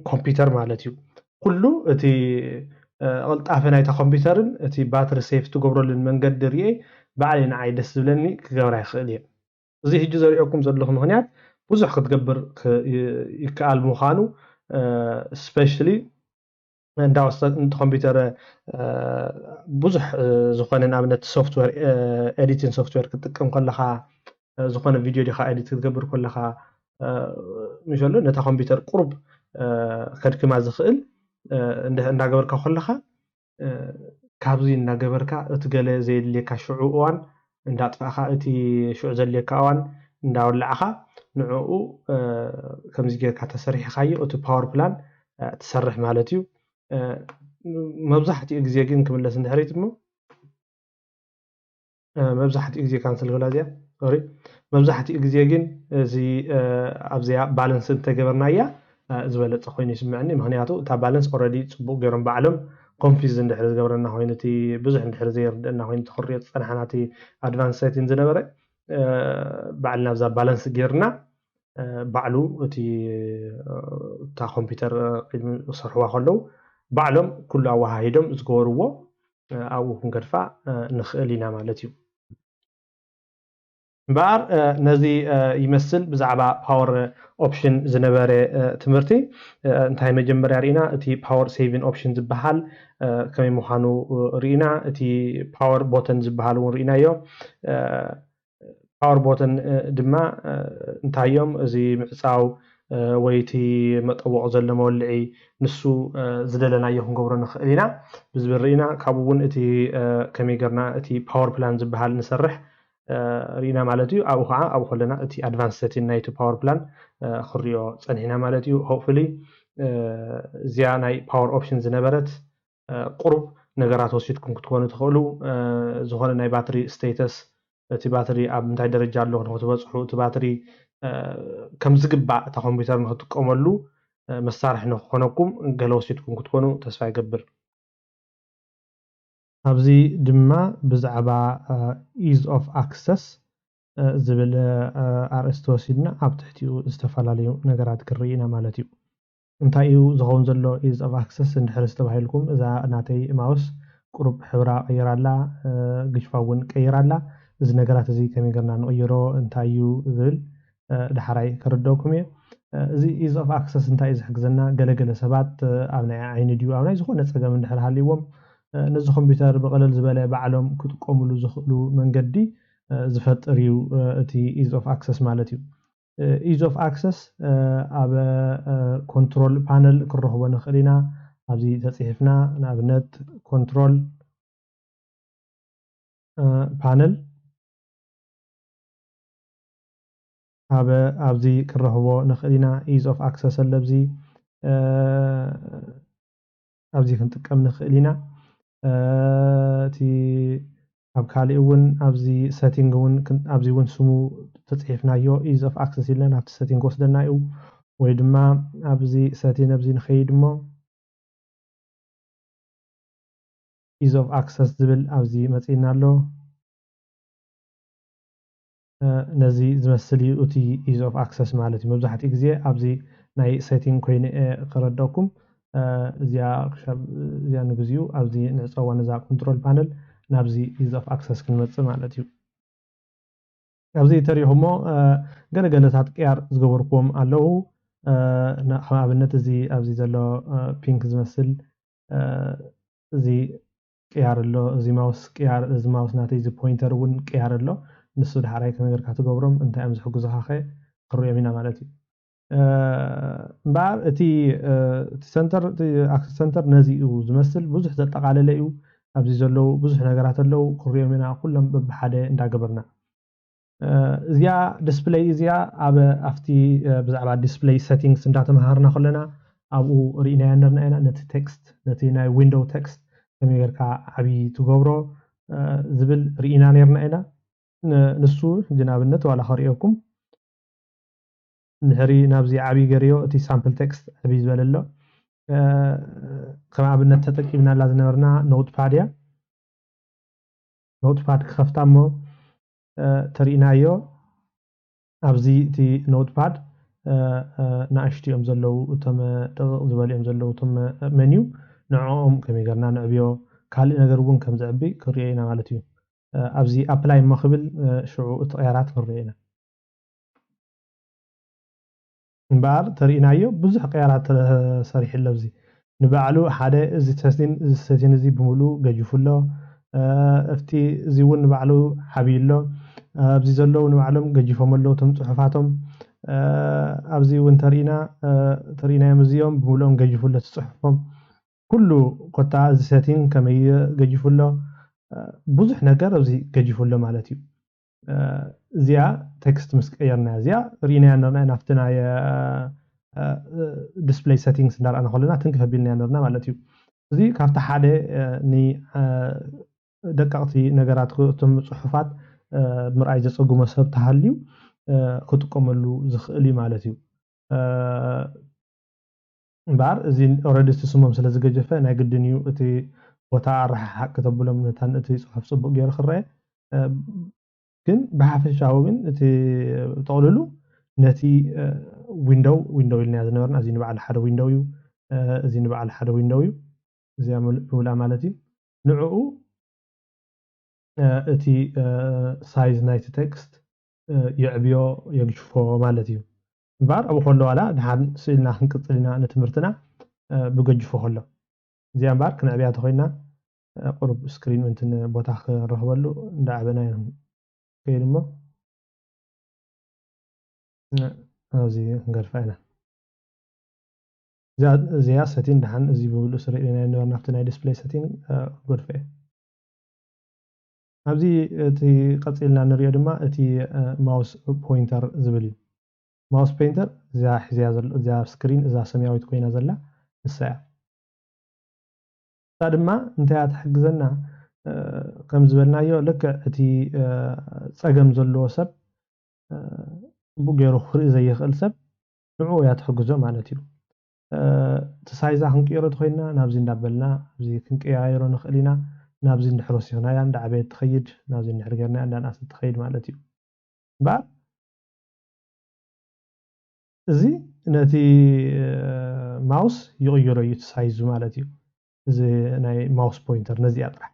ኮምፒውተር ማለት እዩ ኩሉ እቲ ቅልጣፈ ናይታ ኮምፒውተርን እቲ ባትሪ ሴፍ ትገብረሉን መንገዲ ርኤ ባዕለይ ንዓይ ደስ ዝብለኒ ክገብራ ይኽእል እየ እዚ ሕጂ ዘሪኦኩም ዘለኹ ምክንያት ብዙሕ ክትገብር ይከኣል ምዃኑ ስፔሻሊ እንዳወሰድ እንት ኮምፒውተር ብዙሕ ዝኾነ ንኣብነት ሶፍትዌር ኤዲቲንግ ሶፍትዌር ክትጥቀም ከለኻ ዝኾነ ቪድዮ ዲኻ ኤዲት ክትገብር ከለኻ ምሸሎ ነታ ኮምፒውተር ቁርብ ከድክማ ዝኽእል እንዳገበርካ ከለኻ ካብዚ እንዳገበርካ እቲ ገለ ዘየድልየካ ሽዑ እዋን እንዳጥፋእካ እቲ ሽዑ ዘድልየካ እዋን እንዳወላዕኻ ንዕኡ ከምዚ ጌርካ ተሰሪሕካዮ እቲ ፓወር ፕላን ትሰርሕ ማለት እዩ መብዛሕትኡ ግዜ ግን ክምለስ እንድሕሪት እሞ መብዛሕትኡ ግዜ ካንሰል ገላ እዚኣ ሶሪ መብዛሕትኡ ግዜ ግን እዚ ኣብዚኣ ባላንስ እንተገበርና እያ ዝበለፀ ኮይኑ ይስምዐኒ ምክንያቱ እታ ባላንስ ኦልሬዲ ፅቡቅ ገይሮም ባዕሎም ኮንፊዝ እንድሕር ዝገበረና ኮይኑ እቲ ብዙሕ እንድሕር ዘይርድአና ኮይኑ ተኽርዮ ዝፀናሕና እቲ ኣድቫንስ ሴቲን ዝነበረ ባዕልና ብዛ ባላንስ ጌርና ባዕሉ እቲ እታ ኮምፒውተር ክሰርሕዋ ከለዉ ባዕሎም ኩሉ ኣወሃሂዶም ዝገበርዎ ኣብኡ ክንገድፋ ንኽእል ኢና ማለት እዩ እምበኣር ነዚ ይመስል ብዛዕባ ፓወር ኦፕሽን ዝነበረ ትምህርቲ እንታይ መጀመርያ ርኢና እቲ ፓወር ሴቪን ኦፕሽን ዝበሃል ከመይ ምዃኑ ርኢና እቲ ፓወር ቦተን ዝበሃል እውን ርኢናዮ ፓወር ቦተን ድማ እንታይ እዮም እዚ ምዕፃው ወይ እቲ መጠወቕ ዘሎ መወልዒ ንሱ ዝደለናዮ ክንገብሮ ንኽእል ኢና ብዝብል ርኢና ካብኡ እውን እቲ ከመይ ጌርና እቲ ፓወር ፕላን ዝበሃል ንሰርሕ ርኢና ማለት እዩ ኣብኡ ከዓ ኣብኡ ከለና እቲ ኣድቫንስ ሴቲን ናይቲ ፓወር ፕላን ክሪኦ ፀኒሕና ማለት እዩ ሆፕፉሊ እዚኣ ናይ ፓወር ኦፕሽን ዝነበረት ቁሩብ ነገራት ወሲድኩም ክትኮኑ ትኽእሉ ዝኾነ ናይ ባትሪ ስቴተስ እቲ ባትሪ ኣብ ምንታይ ደረጃ ኣሎ ንክትበፅሑ እቲ ባትሪ ከም ዝግባእ እታ ኮምፒውተር ንክትጥቀመሉ መሳርሒ ንክኾነኩም ገለ ወሲድኩም ክትኮኑ ተስፋ ይገብር ኣብዚ ድማ ብዛዕባ ኢዝ ኦፍ ኣክሰስ ዝብል ኣርእስቲ ወሲድና ኣብ ትሕቲኡ ዝተፈላለዩ ነገራት ክርኢ ኢና ማለት እዩ እንታይ እዩ ዝኸውን ዘሎ ኢዝ ኦፍ ኣክሰስ እንድሕር ዝተባሂልኩም እዛ ናተይ ማውስ ቁሩብ ሕብራ ቀይራላ ግሽፋ እውን ቀይራላ እዚ ነገራት እዚ ከመይ ጌርና ንቕይሮ እንታይ እዩ ዝብል ድሓራይ ከረድአኩም እየ እዚ ኢዝ ኦፍ ኣክሰስ እንታይ እዩ ዝሕግዘና ገለገለ ሰባት ኣብ ናይ ዓይኒ ድዩ ኣብ ናይ ዝኾነ ፀገም እንድሕር ሃልይዎም ነዚ ኮምፒውተር ብቐለል ዝበለ ባዕሎም ክጥቀምሉ ዝኽእሉ መንገዲ ዝፈጥር እዩ እቲ ኢዝ ኦፍ ኣክሰስ ማለት እዩ ኢዝ ኦፍ ኣክሰስ ኣብ ኮንትሮል ፓነል ክረኽቦ ንኽእል ኢና ኣብዚ ተፂሒፍና ንኣብነት ኮንትሮል ፓነል ኣብዚ ክረኽቦ ንኽእል ኢና ኢዝ ኦፍ ኣክሰስ ኣሎ ኣብዚ ኣብዚ ክንጥቀም ንኽእል ኢና እቲ ኣብ ካሊእ እውን ኣብዚ ሴቲንግ እውን ኣብዚ እውን ስሙ ተፂሒፍናዮ ኢዝ ኦፍ ኣክሰስ ኢልና ናብቲ ሴቲንግ ወስደና እዩ ወይ ድማ ኣብዚ ሴቲንግ ኣብዚ ንኸይድ እሞ ኢዝ ኦፍ ኣክሰስ ዝብል ኣብዚ መፂና ኣሎ ነዚ ዝመስል እዩ እቲ ኢዝ ኦፍ ኣክሰስ ማለት እዩ መብዛሕትኡ ግዜ ኣብዚ ናይ ሴቲንግ ኮይኑ ክረድአኩም እዚያ ንግዚኡ ኣብዚ ንዕፀዋ ነዛ ኮንትሮል ፓነል ናብዚ ኢዝ ኦፍ ኣክሰስ ክንመጽእ ማለት እዩ ኣብዚ ተሪኹሞ ገለገለታት ቅያር ዝገበርክዎም ኣለዉ ከም ኣብነት እዚ ኣብዚ ዘሎ ፒንክ ዝመስል እዚ ቅያር ኣሎ እዚ ማውስ ቅያር እዚ ማውስ ናተይ እዚ ፖይንተር እውን ቅያር ኣሎ ንሱ ድሓራይ ከመይ ጌርካ ትገብሮም እንታይ እዮም ዝሕግዙካ ኸ ክሪኦም ኢና ማለት እዩ እምበር እቲ ሰንተር ኣክሰስ ሰንተር ነዚኡ ዝመስል ብዙሕ ዘጠቃለለ እዩ ኣብዚ ዘለው ብዙሕ ነገራት ኣለው ክሪኦም ኢና ኩሎም በብሓደ እንዳገበርና እዚኣ ዲስፕሌይ እዚኣ ኣብ ኣፍቲ ብዛዕባ ዲስፕሌይ ሴቲንግስ እንዳተማሃርና ከለና ኣብኡ ርኢናያ ነርና ኢና ነቲ ቴክስት ነቲ ናይ ዊንዶው ቴክስት ከመይ ጌርካ ዓብይ ትገብሮ ዝብል ርኢና ነርና ኢና ንሱ ጅናብነት ዋላ ከሪኦኩም ንሕሪ ናብዚ ዓብይ ገርዮ እቲ ሳምፕል ቴክስት ዓብይ ዝበለ ኣሎ ከም ኣብነት ተጠቂምናላ ዝነበርና ኖትፓድ እያ ኖትፓድ ክኸፍታ እሞ ተሪእናዮ ኣብዚ እቲ ኖትፓድ ንኣሽትኦም ዘለው እቶም ደቕቕ ዝበልኦም ዘለው እቶም ሜኒው ንዕኦም ከመይ ጌርና ንዕብዮ ካልእ ነገር እውን ከም ዘዕቢ ክሪኦ ኢና ማለት እዩ ኣብዚ ኣፕላይ እሞ ክብል ሽዑ እቲ ቅያራት ክንሪኦ ኢና እምበር ተሪእናዮ ብዙሕ ቅያራት ተሰሪሕሎ ኣብዚ ንባዕሉ ሓደ እዚ ሰቲን እዚ ብምሉእ ገጂፉሎ ኣብቲ እዚ እውን ንባዕሉ ሓቢዩሎ ኣብዚ ዘለው ንባዕሎም ገጂፎም ኣለው እቶም ፅሑፋቶም ኣብዚ እውን ተሪእናዮም እዚኦም ብምሉኦም ገጂፉሎ ፅሑፎም ኩሉ ኮታ እዚ ሰቲን ከመይ ገጂፉሎ ብዙሕ ነገር ኣብዚ ገጂፉሎ ማለት እዩ እዚኣ ቴክስት ምስ ቀየርና እዚኣ ርኢናያ ነርና ናብቲ ናይ ዲስፕሌይ ሴቲንግስ እንዳርኣና ከለና ትንክፍ ኣቢልና ነርና ማለት እዩ እዚ ካብቲ ሓደ ደቀቕቲ ነገራት እቶም ፅሑፋት ምርኣይ ዘፀጉሞ ሰብ ተሃልዩ ክጥቀመሉ ዝኽእል እዩ ማለት እዩ እምበር እዚ ኦልሬዲ ስሞም ስለ ዝገጀፈ ናይ ግድን እዩ እቲ ቦታ ኣረሓሓቅ ከተብሎም ነታን እቲ ፅሑፍ ፅቡቅ ገይሩ ክረአ ግን ብሓፈሻዊ ግን እቲ ጠቕልሉ ነቲ ዊንዶው ኢልና ዝነበርና እዚ ንባዕሉ ሓደ ዊንዶው እዩ እዚ ንባዕሉ ሓደ ዊንዶው እዩ እዚኣ ምብላ ማለት እዩ ንዕኡ እቲ ሳይዝ ናይቲ ቴክስት የዕብዮ የግሽፎ ማለት እዩ እምበር ኣብኡ ከሎ ዋላ ድሓን ስእልና ክንቅፅል ኢና ንትምህርትና ብገጅፎ ከሎ እዚኣ እምበር ክንዕብያ ተኮይና ቁሩብ ስክሪን እንትን ቦታ ክንረክበሉ እንዳዕበና ከይድ እሞ ኣብዚ ክንገድፋ ኢና እዚኣ ሰቲን ድሓን እዚ ብምሉእ ስርኢና ነበርና ናብቲ ናይ ዲስፕሌይ ሰቲን ክገድፎ እየ ኣብዚ እቲ ቀፂልና ንሪኦ ድማ እቲ ማውስ ፖይንተር ዝብል እዩ ማውስ ፖይንተር እዚኣ ሒዝያ ዘሎ እዚኣ ስክሪን እዛ ሰማያዊት ኮይና ዘላ ንሳ እያ እታ ድማ እንታይ እያ ትሕግዘና ከም ዝበልናዮ ልክዕ እቲ ፀገም ዘለዎ ሰብ ፅቡቅ ገይሩ ክርኢ ዘይኽእል ሰብ ንዕኡ እያ ትሕግዞ ማለት እዩ እቲ ሳይዛ ክንቅይሮ ተኮይንና ናብዚ እንዳበልና ኣብዚ ክንቀያየሮ ንኽእል ኢና ናብዚ እንድሕር ወሲኽናያ እንዳዓበየት ትኸይድ ናብዚ እንድሕር ጌርናያ እንዳንኣሰት ትኸይድ ማለት እዩ እምበር እዚ ነቲ ማውስ ይቕይሮ እዩ እቲ ሳይዙ ማለት እዩ እዚ ናይ ማውስ ፖይንተር ነዚኣ ጥራሕ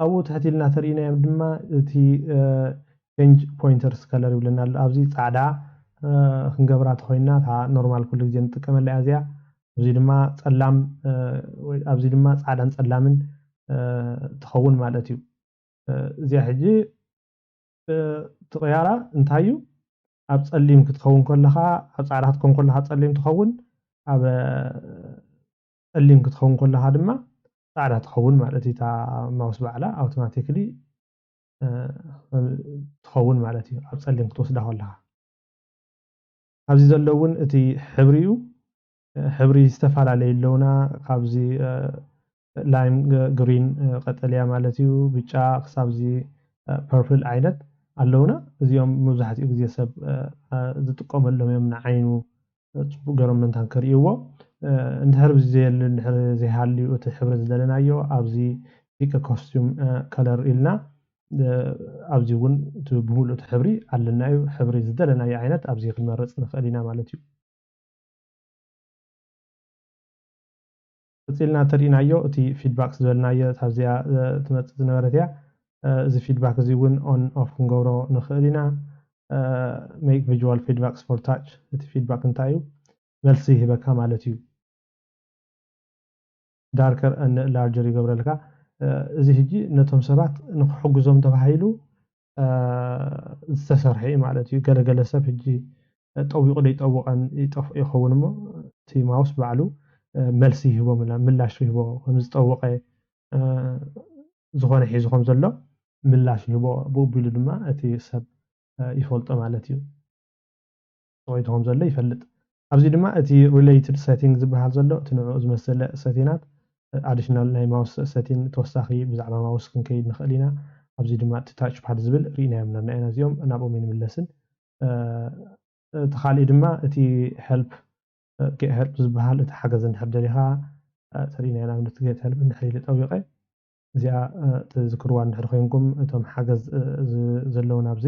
ኣብኡ ትሕት ኢልና ተሪእናዮም ድማ እቲ ቼንጅ ፖይንተርስ ከለር ይብለና ኣሎ ኣብዚ ፃዕዳ ክንገብራ ተኮይንና እታ ኖርማል ኩሉ ግዜ ንጥቀመላ እያ እዚኣ ኣብዚ ድማ ፀላም ኣብዚ ድማ ፃዕዳን ፀላምን ትኸውን ማለት እዩ እዚኣ ሕጂ ትቕያራ እንታይ እዩ ኣብ ፀሊም ክትኸውን ከለኻ ኣብ ፃዕዳ ክትከውን ከለኻ ፀሊም ትኸውን ኣብ ፀሊም ክትኸውን ከለኻ ድማ ፃዕዳ ትኸውን ማለት እዩ እታ ማውስ ባዕላ ኣውቶማቲክሊ ትኸውን ማለት እዩ ኣብ ፀሊም ክትወስዳ ከለኻ ኣብዚ ዘሎ እውን እቲ ሕብሪኡ ሕብሪ ዝተፈላለዩ ኣለውና ካብዚ ላይም ግሪን ቀጠልያ ማለት እዩ ብጫ ክሳብዚ ፐርፕል ዓይነት ኣለውና እዚኦም መብዛሕትኡ ግዜ ሰብ ዝጥቀመሎም እዮም ንዓይኑ ፅቡቅ ገይሮም ምንታን ከርእይዎ እንድሕር እንድሕር ዘይሃልዩ እቲ ሕብሪ ዝደለናዮ ኣብዚ ፒክ ኮስቱም ከለር ኢልና ኣብዚ እውን እቲ ብምሉእ እቲ ሕብሪ ኣለና እዩ ሕብሪ ዝደለናዮ ዓይነት ኣብዚ ክንመርፅ ንኽእል ኢና ማለት እዩ قصيلنا ترينايو تي فيدباك زبلنايو تابزيا تمت زنبرتيا زي فيدباك زي ون اون اوف كنغورو نخلينا make visual feedbacks for touch تي فيدباك نتايو ملسي هبكا مالتيو داركر ان لارجر يقبر لك زي هجي نتهم سبات نحجزهم تبعيلو ዝተሰርሐ ማለት እዩ ገለገለ ሰብ ሕጂ ጠዊቑ ዘይጠወቐን ይጠፍኡ ይኸውን እሞ እቲ ማውስ ባዕሉ መልሲ ይህቦ ምላሽ ይህቦ ከም ዝጠወቐ ዝኾነ ሒዙ ከም ዘሎ ምላሽ ይህቦ ብኡቢሉ ድማ እቲ ሰብ ይፈልጦ ማለት እዩ ጠቂቱ ከም ዘሎ ይፈልጥ ኣብዚ ድማ እቲ ሪሌትድ ሴቲንግ ዝበሃል ዘሎ እቲ ንዕኡ ዝመሰለ ሴቲናት ኣዲሽናል ናይ ማውስ ሴቲንግ ተወሳኺ ብዛዕባ ማውስ ክንከይድ ንኽእል ኢና ኣብዚ ድማ እቲ ታች ፓድ ዝብል ርኢናዮም ነርና እዚኦም ናብኦም ይንምለስን እቲ ካልእ ድማ እቲ ሄልፕ ጌት ሄልፕ ዝበሃል እቲ ሓገዝ እንድሕር ደሊኻ ተሪእና ኢና ንኣብነት ጌት ሄልፕ እንድሕር ኢለ ጠዊቐ እዚኣ ትዝክርዋ እንድሕር ኮይንኩም እቶም ሓገዝ ዘለውና ኣብዚ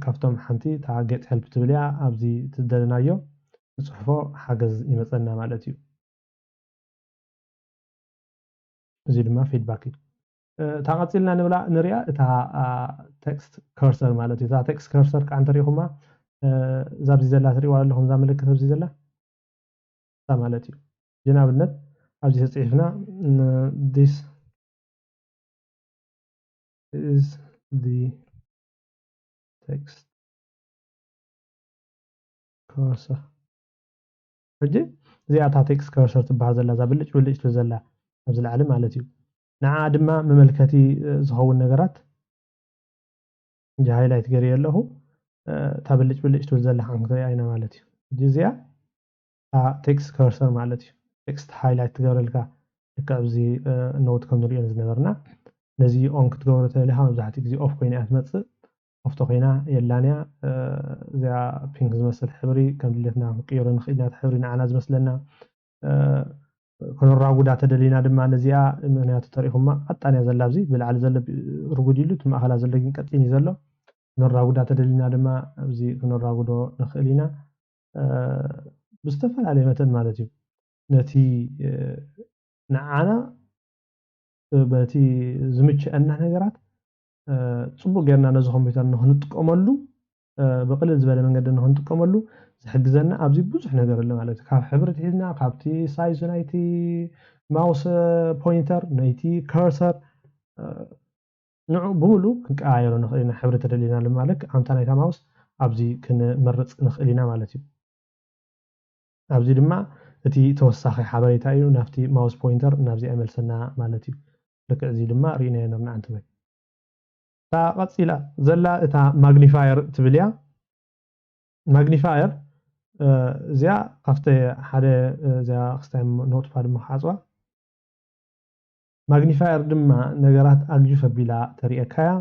ካብቶም ሓንቲ እታ ጌት ሄልፕ ትብል እያ ኣብዚ ትደለናዮ ንፅሕፎ ሓገዝ ይመፀና ማለት እዩ እዚ ድማ ፊድባክ እዩ ታቐፂልና ንብላ ንሪኣ እታ ቴክስት ከርሰር ማለት እዩ እታ ቴክስት ከርሰር ከዓ እንተሪኢኹማ እዛ ኣብዚ ዘላ ትሪእዋ ኣለኹም እዛ ምልክት ኣብዚ ዘላ እታ ማለት እዩ ንኣብነት ኣብዚ ተፅሒፍና this is the text cursor ሕጂ እዚኣ እታ ቴክስት ከርሰር ትበሃል ዘላ እዛ ብልጭ ብልጭ ትብል ዘላ ኣብዚ ላዕሊ ማለት እዩ ንዓ ድማ መመልከቲ ዝኸውን ነገራት እንጂ ሃይላይት ገይረ ኣለኹ እታ ብልጭ ብልጭ ትብል ዘላ ክንሪኣ ኢና ማለት እዩ ሕጂ እዚኣ ቴክስት ከርሰር ማለት እዩ ቴክስት ሃይላይት ትገብረልካ ልክዕ ኣብዚ ኖት ከም ንሪኦ ዝነበርና ነዚ ኦን ክትገብሮ ተደሊኻ መብዛሕትኡ ግዜ ኦፍ ኮይና እያ ትመፅእ ኦፍቶ ኮይና የላን እያ እዚኣ ፒንክ ዝመስል ሕብሪ ከም ድሌትና ክንቅይሮ ንኽእል ኢና ሕብሪ ንዓና ዝመስለና ክንራጉዳ ተደሊና ድማ ነዚኣ ምክንያቱ ተሪኢኹማ ቀጣንያ ዘላ ኣብዚ ብላዕሊ ዘሎ ርጉድ ኢሉ እቲ ማእኸላ ዘሎ ግን ቀጢን እዩ ዘሎ ክንራጉዳ ተደሊና ድማ ኣብዚ ክንራጉዶ ንኽእል ኢና ብዝተፈላለየ መጠን ማለት እዩ ነቲ ንዓና በቲ ዝምችአና ነገራት ፅቡቅ ጌርና ነዚ ኮምፒውተር ንክንጥቀመሉ ብቅልል ዝበለ መንገዲ ንክንጥቀመሉ ዝሕግዘና ኣብዚ ብዙሕ ነገር ኣሎ ማለት እዩ ካብ ሕብሪ ትሒዝና ካብቲ ሳይዝ ናይቲ ማውስ ፖይንተር ናይቲ ከርሰር ንዑ ብምሉእ ክንቀያየሮ ንኽእል ኢና ሕብሪ ተደሊና ማለት ኣምታ ናይታ ማውስ ኣብዚ ክንመርፅ ንኽእል ኢና ማለት እዩ ኣብዚ ድማ እቲ ተወሳኺ ሓበሬታ እዩ ናብቲ ማውስ ፖይንተር ናብዚ የመልሰና ማለት እዩ ልክዕ እዚ ድማ ርኢናዮ ነርና እንትበል እታ ቀፂላ ዘላ እታ ማግኒፋየር ትብል እያ ማግኒፋየር እዚኣ ካብቲ ሓደ እዚኣ ክስታይ ኖትፓድ ምክዓፅዋ ማግኒፋየር ድማ ነገራት ኣግጂፍ ኣቢላ ተሪእየካ እያ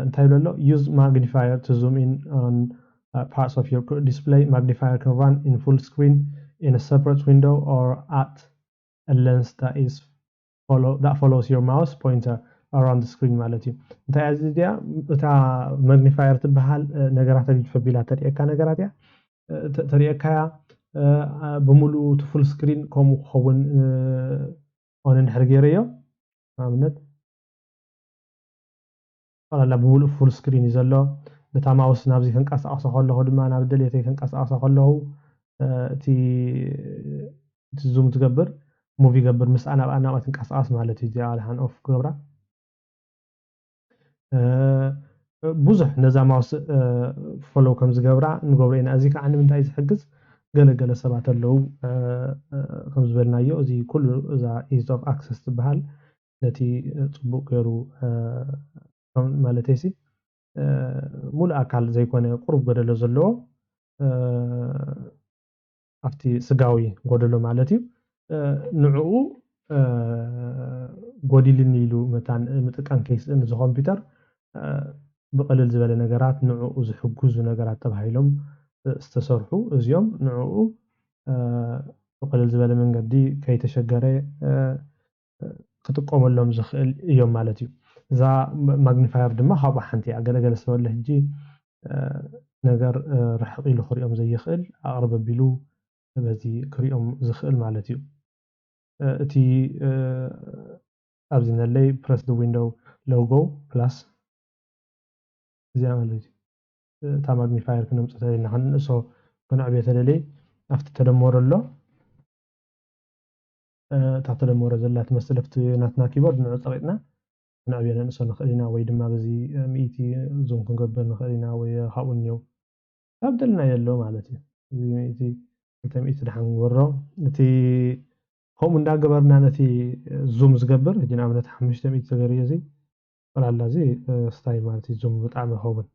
እንታይ ብሎ ኣሎ use magnifier to zoom in on parts of your display magnifier can run in full screen in a separate window or at a lens that follows your mouse pointer around the screen ማለት እዩ እንታይ እዚኣ እታ ማግኒፋየር ትበሃል ነገራት ኣግጂፍ ኣቢላ ተሪእየካ ነገራት እያ ተሪእየካ ብምሉእ እቲ ፉል ስክሪን ከምኡ ክኸውን ኦን እንድሕር ገይረዮ ንኣብነት ዋላ ብምሉእ ፉል ስክሪን እዩ ዘሎ ነታ ማውስ ናብዚ ክንቀሳቀሶ ከለኹ ድማ ናብ ደልየተይ ክንቀሳቀሶ ከለኹ እቲ ዙም ትገብር ሙቪ ገብር ምስኣ ናብኣ ናብኣ ትንቀሳቀስ ማለት እዩ እዚኣ ልሓን ኦፍ ክገብራ ብዙሕ ነዛ ማውስ ፎሎ ከም ዝገብራ ንገብሮ ኢና እዚ ከዓ ንምንታይ ዝሕግዝ ገለገለ ሰባት ኣለው ከም ዝበልናዮ እዚ ኩሉ እዛ ኢዝ ኦፍ ኣክሰስ ትበሃል ነቲ ፅቡቅ ገይሩ ማለት እዩ ሙሉእ ኣካል ዘይኮነ ቁሩብ ጎደሎ ዘለዎ ኣብቲ ስጋዊ ጎደሎ ማለት እዩ ንዕኡ ጎዲልኒ ኢሉ ምጥቃም ከይስእን እዚ ኮምፒውተር ብቅልል ዝበለ ነገራት ንዕኡ ዝሕግዙ ነገራት ተባሂሎም ዝተሰርሑ እዚኦም ንዕኡ ብቅልል ዝበለ መንገዲ ከይተሸገረ ክጥቀመሎም ዝኽእል እዮም ማለት እዩ እዛ ማግኒፋየር ድማ ካብኡ ሓንቲ እያ ገለገለ ሰብ ኣሎ ሕጂ ነገር ርሕቕ ኢሉ ክሪኦም ዘይኽእል ኣቕርብ ኣቢሉ በዚ ክሪኦም ዝኽእል ማለት እዩ እቲ ኣብዚ ነለይ press the window logo plus እዚኣ ማለት እታ ማግኒፋየር ክነምፅእ ተደሊና ክንእሶ ክንዕብዮ ተደለይ ኣብቲ ተደመሮ ኣሎ እታ ተደመሮ ዘላ ትመስል ኣብቲ ናትና ኪቦርድ ንዑ ፀቂጥና ክንዕብዮ ነንእሶ ንኽእል ኢና ወይ ድማ በዚ 100 ዙም ክንገብር ንኽእል ኢና ወይ ካብኡ እኒአው ካብ ደልናዮ ኣሎ ማለት እዩ እዚ 200 ድሓን ንገብሮ እቲ ከምኡ እንዳገበርና ነቲ ዙም ዝገብር ሕጂ ንኣብነት 500 ተገርዮ እዚ ጠቅላላ እዚ ስታይል ማለት እዩ ዙም ብጣዕሚ ይኸውን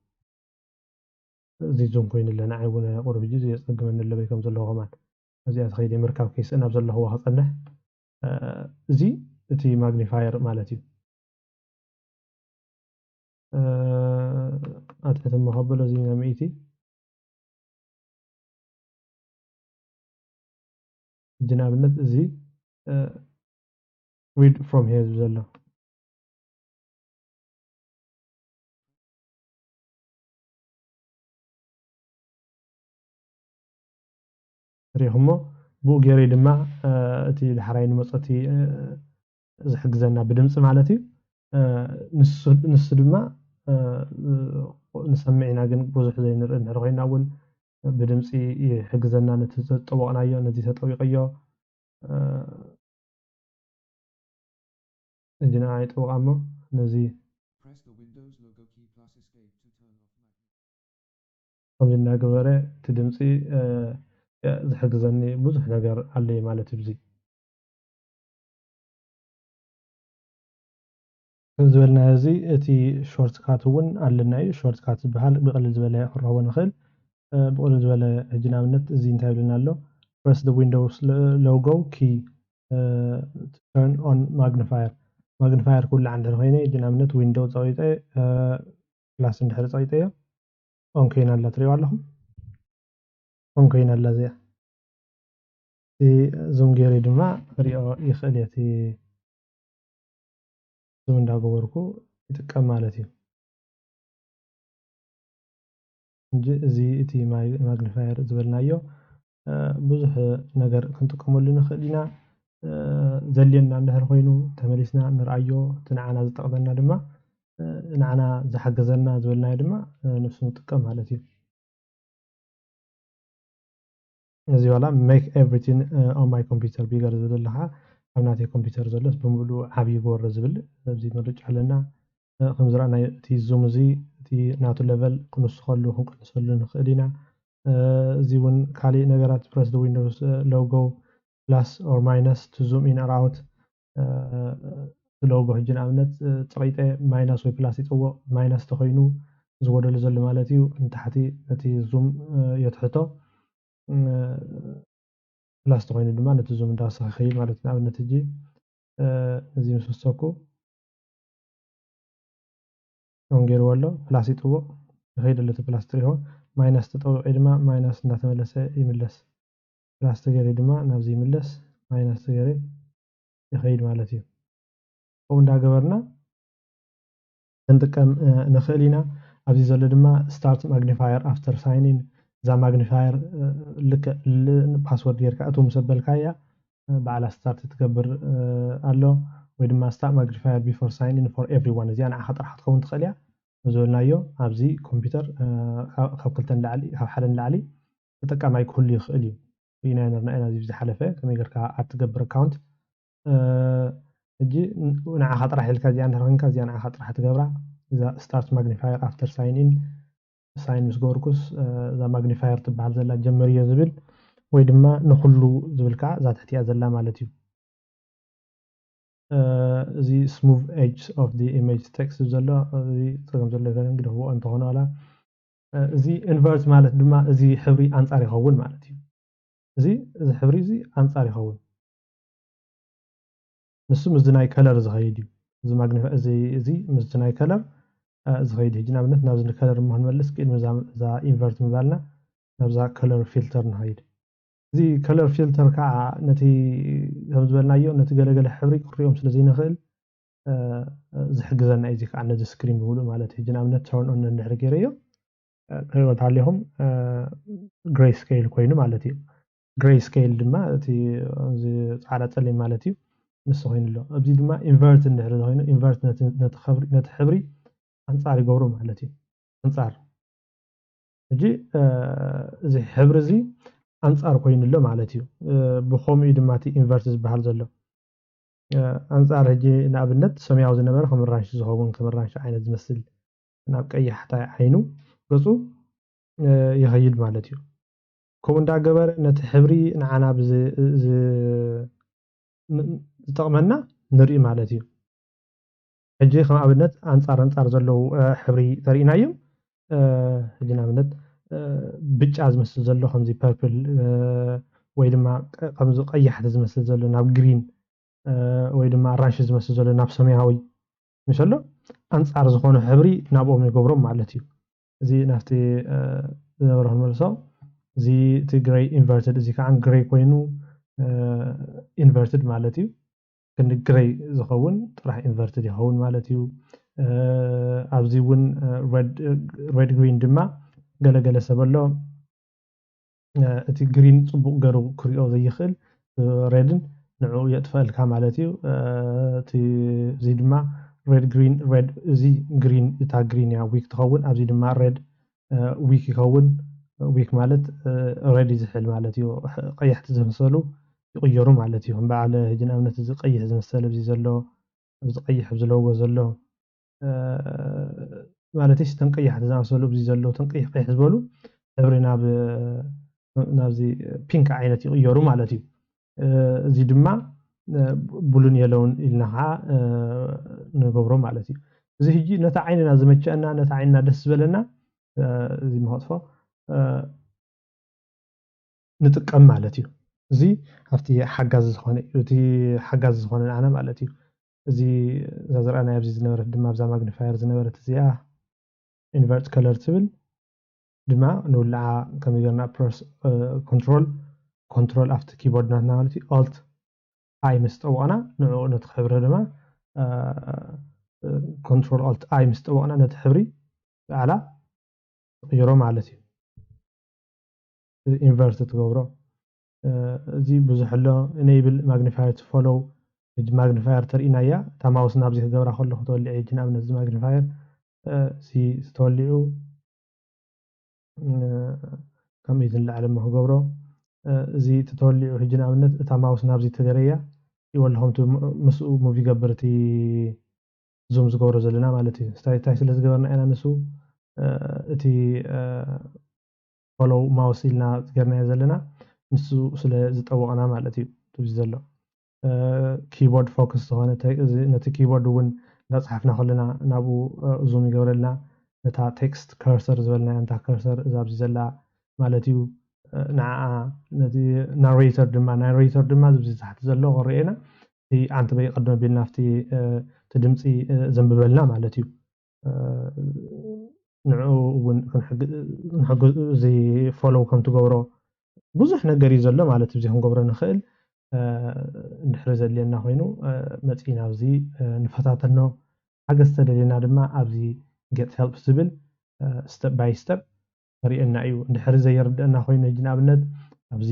እዚ ዙም ኮይኑ ኣለና ንዓይ እውን ቁርብ ግዜ የፀግመኒ ኣሎ ወይ ከም ዘለዎ ከማን እዚኣ ተኸይደ ምርካብ ከይስእን ኣብ ዘለኹዎ ክፀንሕ እዚ እቲ ማግኒፋየር ማለት እዩ ኣትሕት መኸበሎ እዚ 100 ሕጂ ንኣብነት እዚ read from here ዘሎ ሪኹሞ ብኡ ገይረ ድማ እቲ ዳሕራይ ንመፀቲ ዝሕግዘና ብድምፂ ማለት እዩ ንሱ ድማ ንሰምዕ ኢና ግን ብዙሕ ዘይንርኢ እንድሕር ኮይና እውን ብድምፂ ይሕግዘና ነቲ ዘጠወቕናዮ ነዚ ተጠዊቀዮ እጂ ንኣ ይጠውቃ እሞ ነዚ ከምዚ እናገበረ እቲ ድምፂ ዝሕግዘኒ ብዙሕ ነገር ኣለይ ማለት እዩ እዚ ከምዚ ዝበልናዮ እዚ እቲ ሾርት ካት እውን ኣለና እዩ ሾርት ካት ዝበሃል ብቕልል ዝበለ ክረኽቦ ንኽእል ብቕልል ዝበለ ሕጂ ንኣብነት እዚ እንታይ ይብለና ኣሎ press the windows logo key to turn on magnifier ክውላዕ እንድሕር ኮይነ ሕጂ ንኣብነት ዊንዶው ፀቂጠ ፕላስ እንድሕር ፀቂጠዮ ኦን ኮይና ኣላ ትሪእዋ ኣለኹም ኦን ኮይና ኣላ እዚኣ ዙም ገይረ ድማ ክሪኦ ይኽእል እየ እቲ ዙም እንዳገበርኩ ይጥቀም ማለት እዩ እንጂ እዚ እቲ ማግኒፋየር ዝበልናዮ ብዙሕ ነገር ክንጥቀመሉ ንኽእል ኢና ዘልየና እንድሕር ኮይኑ ተመሊስና ንርአዮ እቲ ንዓና ዝጠቕመና ድማ ንዓና ዝሓገዘና ዝበልናዮ ድማ ንሱ ንጥቀም ማለት እዩ እዚ ዋላ make everything on my computer bigger ዝብል ኣለካ ኣብ ናተይ ኮምፒተር ዘሎስ ብምሉእ ዓብዪ ገበሮ ዝብል ኣብዚ ምርጫ ኣለና ከምዚ ረኣናዮ እቲ ዙም እዚ እቲ ናቱ ሌቨል ክንውስኸሉ ክንቅንሰሉ ንኽእል ኢና እዚ እውን ካሊእ ነገራት press the windows logo plus or minus to zoom in or out ሎጎ ሕጂ ንኣብነት ፀቂጠ ማይነስ ወይ ፕላስ ይፅውቕ ማይነስ ተኮይኑ ዝጎደሉ ዘሎ ማለት እዩ ንታሕቲ እቲ ዙም የትሕቶ ፕላስ ተኮይኑ ድማ ነቲ ዙም እንዳወሰኸ ይኸይድ ማለት እዩ ንኣብነት ሕጂ እዚ ምስ ወሰኩ ኦን ገይርዎ ኣሎ ፕላስ ይጥውቕ ይኸይድ ኣሎ እቲ ፕላስ ትሪእዎ ማይነስ ተጠዊቑ ድማ ማይነስ እንዳተመለሰ ይምለስ ፕላስ ተገይረ ድማ ናብዚ ይምለስ ማይነስ ተገይረ ይኸይድ ማለት እዩ ከምኡ እንዳገበርና ክንጥቀም ንኽእል ኢና ኣብዚ ዘሎ ድማ ስታርት ማግኒፋየር ኣፍተር ሳይን ኢን እዛ ማግኒፋየር ልክዕ ፓስወርድ ጌርካ እቱ ምስ ኣበልካያ በዓላ ስታርት ትገብር ኣሎ ወይ ድማ ስታርት ማግኒፋየር ቢፎር ሳይን ኢን ፎር ኤቭሪዋን እዚኣ ንዓኻ ጥራሕ ክትከውን ትኽእል እያ ዝበልናዮ ኣብዚ ኮምፒተር ካብ ክልተ ንላዕሊ ካብ ሓደ ንላዕሊ ተጠቃማይ ክህሉ ይኽእል እዩ ሪእናዮ ነርና ኢና እዚ ብዝሓለፈ ከመይ ጌርካ ኣብ ትገብር ኣካውንት ሕጂ ንዓኻ ጥራሕ ኢልካ እዚኣ እንድሕር ኮንካ እዚኣ ንዓኻ ጥራሕ ትገብራ እዛ ስታርት ማግኒፋየር ኣፍተር ሳይን ኢን ሳይን ምስ ገበርኩስ እዛ ማግኒፋየር ትበሃል ዘላ ጀመርዮ ዝብል ወይ ድማ ንኩሉ ዝብል ከዓ እዛ ትሕቲኣ ዘላ ማለት እዩ እዚ ስሙቭ ኤጅ ኦፍ ዲ ኢሜጅ ቴክስት ዘሎ እዚ ፀገም ዘሎ ይኮነ ግደፍዎ እንተኾነ ዋላ እዚ ኢንቨርት ማለት ድማ እዚ ሕብሪ ኣንፃር ይኸውን ማለት እዩ እዚ ሕብሪ እዚ ኣንፃር ይኸውን ንሱ ምስ ናይ ከለር ዝኸይድ እዩ እዚ ማግኒፋየር እዚ ምስ ናይ ከለር ዝኸይድ ሕጂ ንኣብነት ናብዚ ከለር እሞ ክንመልስ ቅድሚ እዛ ኢንቨርት ምባልና ናብዛ ከለር ፊልተር ንኸይድ እዚ ከለር ፊልተር ከዓ ነቲ ከም ዝበልናዮ ነቲ ገለገለ ሕብሪ ክሪኦም ስለ ዘይንኽእል ዝሕግዘና እዚ ከዓ ነዚ ስክሪን ብምሉእ ማለት ሕጂ ንኣብነት ተርን ኦን እንድሕር ገይረዮ ክሪእዎ እንተሃለኹም ግሬይ ስኬል ኮይኑ ማለት እዩ gray scale ድማ እቲ ፃዕዳ ፀሊም ማለት እዩ ንሱ ኮይኑ ኣሎ ኣብዚ ድማ invert እንድሕር ኮይኑ invert ነቲ ሕብሪ ኣንፃር ይገብሮ ማለት እዩ ኣንፃር ሕጂ እዚ ሕብሪ እዚ ኣንፃር ኮይኑ ኣሎ ማለት እዩ ብከምኡ ድማ እቲ invert ዝበሃል ዘሎ ኣንፃር ሕጂ ንኣብነት ሰማያዊ ዝነበረ ከም ራንሺ ዝኸውን ከም ራንሺ ዓይነት ዝመስል ናብ ቀያሕታይ ዓይኑ ገፁ ይኸይድ ማለት እዩ ከምኡ እንዳገበረ ነቲ ሕብሪ ንዓና ዝጠቕመና ንርኢ ማለት እዩ ሕጂ ከም ኣብነት ኣንፃር ኣንፃር ዘለው ሕብሪ ተሪእናዮም ሕጂ ንኣብነት ብጫ ዝመስል ዘሎ ከምዚ ፐርፕል ወይ ድማ ከምዚ ቀያሕቲ ዝመስል ዘሎ ናብ ግሪን ወይ ድማ ኣራንሺ ዝመስል ዘሎ ናብ ሰማያዊ ምሰሎ ኣንፃር ዝኾነ ሕብሪ ናብኦም ይገብሮም ማለት እዩ እዚ ናፍቲ ዝነበረ ክንመልሶ እዚ እቲ ግሬይ ኢንቨርትድ እዚ ከዓ ግሬይ ኮይኑ ኢንቨርትድ ማለት እዩ ክንዲ ግሬይ ዝኸውን ጥራሕ ኢንቨርትድ ይኸውን ማለት እዩ ኣብዚ እውን ሬድ ግሪን ድማ ገለገለ ሰብ ኣሎ እቲ ግሪን ፅቡቅ ገይሩ ክሪኦ ዘይኽእል ሬድን ንዕኡ የጥፈአልካ ማለት እዩ እቲ እዚ ድማ ሬድ ግሪን ሬድ እዚ ግሪን እታ ግሪን ያ ዊክ ትኸውን ኣብዚ ድማ ሬድ ዊክ ይኸውን ዊክ ማለት ሬድ ዝሕል ማለት እዩ ቀያሕቲ ዝመሰሉ ይቕየሩ ማለት እዩ በዓለ ሕጂ ንኣብነት እዚ ቀይሕ ዝመሰለ እዚ ዘሎ እዚ ቀይሕ ዝለዎ ዘሎ ማለት እዩ ተን ቀያሕቲ ዝኣምሰሉ እዚ ዘሎ ተን ቀይሕ ቀይሕ ዝበሉ ሕብሪ ናብዚ ፒንክ ዓይነት ይቕየሩ ማለት እዩ እዚ ድማ ቡሉን የለውን ኢልና ከዓ ንገብሮ ማለት እዩ እዚ ሕጂ ነታ ዓይንና ዝመቸአና ነታ ዓይንና ደስ ዝበለና እዚ መጥፎ ንጥቀም ማለት እዩ እዚ ኣብቲ ሓጋዝ ዝኾነ እቲ ሓጋዝ ዝኾነ ንዓና ማለት እዩ እዚ ዝረኣናዮ ኣብዚ ዝነበረት ድማ ኣብዛ ማግኒፋየር ዝነበረት እዚኣ ኢንቨርት ከለር ትብል ድማ ንውልዓ ከመይ ጌርና ፕረስ ኮንትሮል ኣብቲ ኪቦርድ ናትና ማለት እዩ ኦልት ኣይ ምስ ጠወቕና ንዕኡ ነቲ ሕብሪ ድማ ኮንትሮል ኦልት ኣይ ምስ ጠወቕና ነቲ ሕብሪ በዓላ ትቕይሮ ማለት እዩ ኢንቨርት ትገብሮ እዚ ብዙሕ ኣሎ ኢኔብል ማግኒፋየር ቱ ፎሎው ሕጂ ማግኒፋየር ተርእና እያ እታ ማውስ ናብዚ ክገብራ ከለኹ ተወሊዐ ሕጂ ንኣብነት እዚ ማግኒፋየር እዚ ተወሊዑ ከምኡ ዝንላዕለ እሞ ክገብሮ እዚ ተተወሊዑ ሕጂ ንኣብነት እታ ማውስ ናብዚ ተገረያ ይወልኹም ምስኡ ሙቭ ይገብር እቲ ዙም ዝገብሮ ዘለና ማለት እዩ እንታይ ስለ ዝገበርና ኢና ንሱ እቲ ፎሎው ማውስ ኢልና ዝገርናዮ ዘለና ንሱ ስለ ዝጠወቕና ማለት እዩ እዚ ዘሎ ኪቦርድ ፎከስ ዝኾነ ነቲ ኪቦርድ እውን እንዳፅሓፍና ከለና ናብኡ ዙም ይገብረልና ነታ ቴክስት ከርሰር ዝበልና እንታ ከርሰር እዛ ኣብዚ ዘላ ማለት እዩ ንዓኣ ነቲ ናሬተር ድማ ዝብዚ ታሕቲ ዘሎ ክርኤና እቲ ኣንተ በይ ቀድሞ ኣቢልና ኣብቲ እቲ ድምፂ ዘንብበልና ማለት እዩ ንዕኡ እውን ክንሕግዝ እዚ ፎሎው ከም ትገብሮ ብዙሕ ነገር እዩ ዘሎ ማለት እዚ ክንገብሮ ንኽእል እንድሕሪ ዘድልየና ኮይኑ መፂና ኣብዚ ንፈታተኖ ሓገዝ ተደልየና ድማ ኣብዚ ጌት ሄልፕ ዝብል ስተፕ ባይ ስተፕ ርኤና እዩ እንድሕሪ ዘይርድአና ኮይኑ ሕጂ ንኣብነት ኣብዚ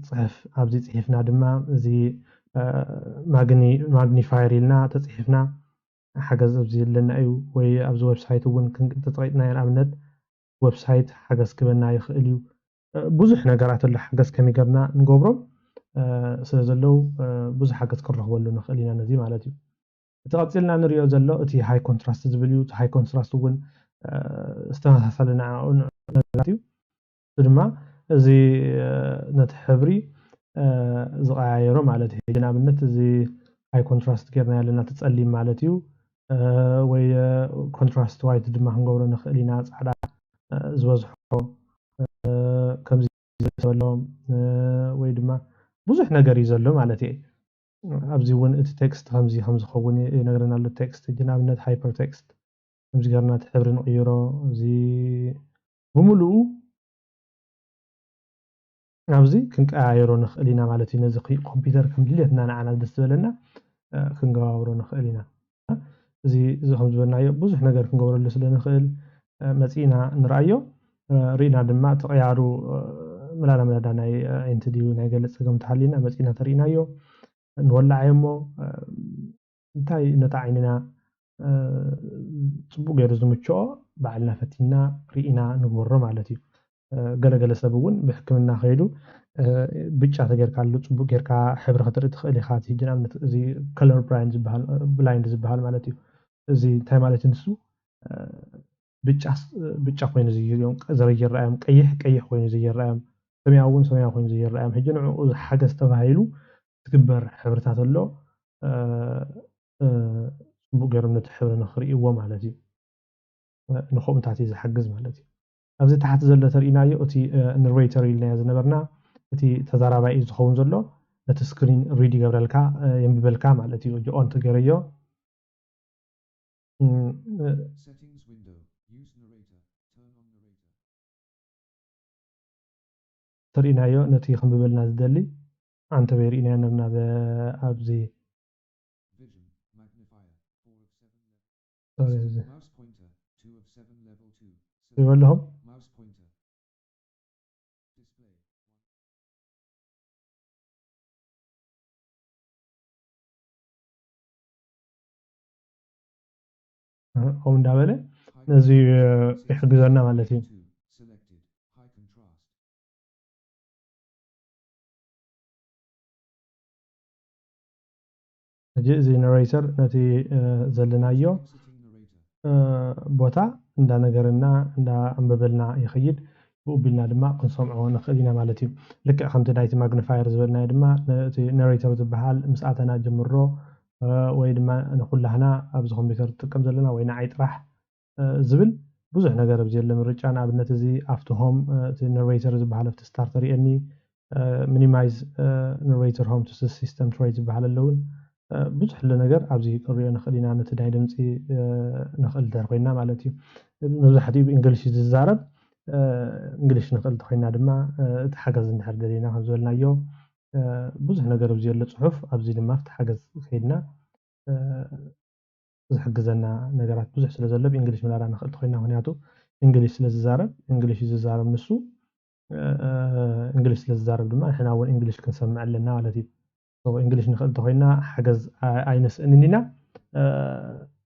ፅሕፍ ኣብዚ ፅሒፍና ድማ እዚ ማግኒፋየር ኢልና ተፅሒፍና ሓገዝ ኣብዚ ዘለና እዩ ወይ ኣብዚ ዌብሳይት እውን ተጠቂጥናዮ ንኣብነት ዌብሳይት ሓገዝ ክበና ይኽእል እዩ ብዙሕ ነገራት ኣሎ ሓገዝ ከመይ ጌርና ንገብሮ ስለ ዘለው ብዙሕ ሓገዝ ክንረኽበሉ ንኽእል ኢና ነዚ ማለት እዩ እቲ ቀፂልና ንሪኦ ዘሎ እቲ ሃይ ኮንትራስት ዝብል እዩ እቲ ሃይ ኮንትራስት እውን ዝተመሳሰለ ንዓኡ ነገራት እዩ እዚ ድማ እዚ ነቲ ሕብሪ ዝቀያየሮ ማለት እዩ ንኣብነት እዚ ሃይ ኮንትራስት ጌርና ዘለና ትፀሊም ማለት እዩ ወይ ኮንትራስት ዋይት ድማ ክንገብሮ ንኽእል ኢና ፃዕዳ ዝበዝሖ ከምዚ ዝበሎም ወይ ድማ ብዙሕ ነገር እዩ ዘሎ ማለት እዩ ኣብዚ እውን እቲ ቴክስት ከምዚ ከምዝኸውን ይነግረና ኣሎ ቴክስት ሕጂ ንኣብነት ሃይፐር ቴክስት ከምዚ ጌርና እቲ ሕብሪ ንቕይሮ እዚ ብምሉኡ ኣብዚ ክንቀያየሮ ንኽእል ኢና ማለት እዩ ነዚ ኮምፒተር ከም ድሌትና ንዓና ደስ ዝበለና ክንገባብሮ ንኽእል ኢና እዚ ከም ዝበልናዮ ብዙሕ ነገር ክንገብረሉ ስለ ንኽእል መፂና ንርአዮ ርኢና ድማ ተቐያሩ ملادا ناي انتديو ناي قلت سقم تحلينا مسئنا ترينايو نولع يمو انتاي نتا عيننا ጽቡቅ ገይሩ ዝምችኦ ባዕልና ፈቲና ርኢና ንግበሮ ማለት እዩ ገለገለ ሰብ እውን ብሕክምና ከይዱ ብጫ ተገይርካሉ ጽቡቅ ጌርካ ሕብሪ ክትርኢ ትኽእል ኢኻ ሕጂ ንኣብነት እዚ ከለር ብላይንድ ዝበሃል ማለት እዩ እዚ እንታይ ማለት ንሱ ብጫ ኮይኑ ዝረአዮም ቀይሕ ኮይኑ ዝረአዮም ሰማያዊ ኮይኑ ዝረአዮም ሕጂ ንዕኡ ሓገዝ ተባሂሉ ትግበር ሕብርታት ኣሎ ጽቡቅ ገይሮም ነቲ ሕብሪ ንኽርእይዎ ማለት እዩ ንኹምታት እዩ ዝሓግዝ ማለት እዩ ኣብዚ ታሕቲ ዘሎ ተርእናዮ እቲ ነሬተር ኢልናዮ ዝነበርና እቲ ተዛራባይ እዩ ዝኸውን ዘሎ ነቲ ስክሪን ሪድ ይገብረልካ የንብበልካ ማለት እዩ እዚ ኦን ትገይረዮ settings window use narrator turn on narrator ተርእናዮ ነቲ ክንብበልና ዝደሊ አንተ በሪእና ነርና ኣብዚ vision magnifier 4 of 7 level mouse pointer 2 of 7 level 2 ይወለهم mouse pointer display او እንዳበለ ነዚ ይሕግዘና ማለት እዩ selected high contrast እዚ ጀነሬተር ነቲ ዘለናዮ ቦታ እንዳ ነገርና እንዳ አንበበልና ይኸይድ ብኡቢልና ድማ ክንሰምዖ ንኽእል ኢና ማለት እዩ ልክዕ ከምቲ ናይቲ ማግኒፋየር ዝበልናዮ ድማ ነቲ ነሬተር ዝበሃል ምስኣተና ጀምሮ ወይ ድማ ንኩላህና ኣብዚ ኮምፒተር ትጥቀም ዘለና ወይ ንዓይ ጥራሕ ዝብል ብዙሕ ነገር ኣብዚ የለ ምርጫ ንኣብነት እዚ ኣፍቲ ሆም እቲ ነሬተር ዝበሃል ኣብቲ ስታርተር የኒ ሚኒማይዝ ነሬተር ሆም ቱ ሲስተም ትሬት ዝበሃል ኣለውን ብዙሕ ነገር ኣብዚ ክሪኦ ንኽእል ኢና ነቲ ናይ ድምፂ ንኽእል ኮይና ማለት እዩ መብዛሕትኡ ብእንግሊሽ ዝዛረብ እንግሊሽ ንኽእል ኮይና ድማ እቲ ሓገዝ እንድሕር ደሊና ከም ዝበልናዮ ብዙሕ ነገር ኣብዚ የለ ፅሑፍ ኣብዚ ድማ ኣብቲ ሓገዝ ከይድና ዝሕግዘና ነገራት ብዙሕ ስለ ዘሎ ብእንግሊሽ ምላላ ንኽእል ኮይና ምክንያቱ እንግሊሽ ስለ ዝዛረብ እንግሊሽ ዝዛረብ ንሱ እንግሊሽ ስለ ዝዛረብ ድማ ንሕና እውን እንግሊሽ ክንሰምዕ ኣለና ማለት እዩ እንግሊሽ ንኽእል ተኮይና ሓገዝ ኣይነስእንኒና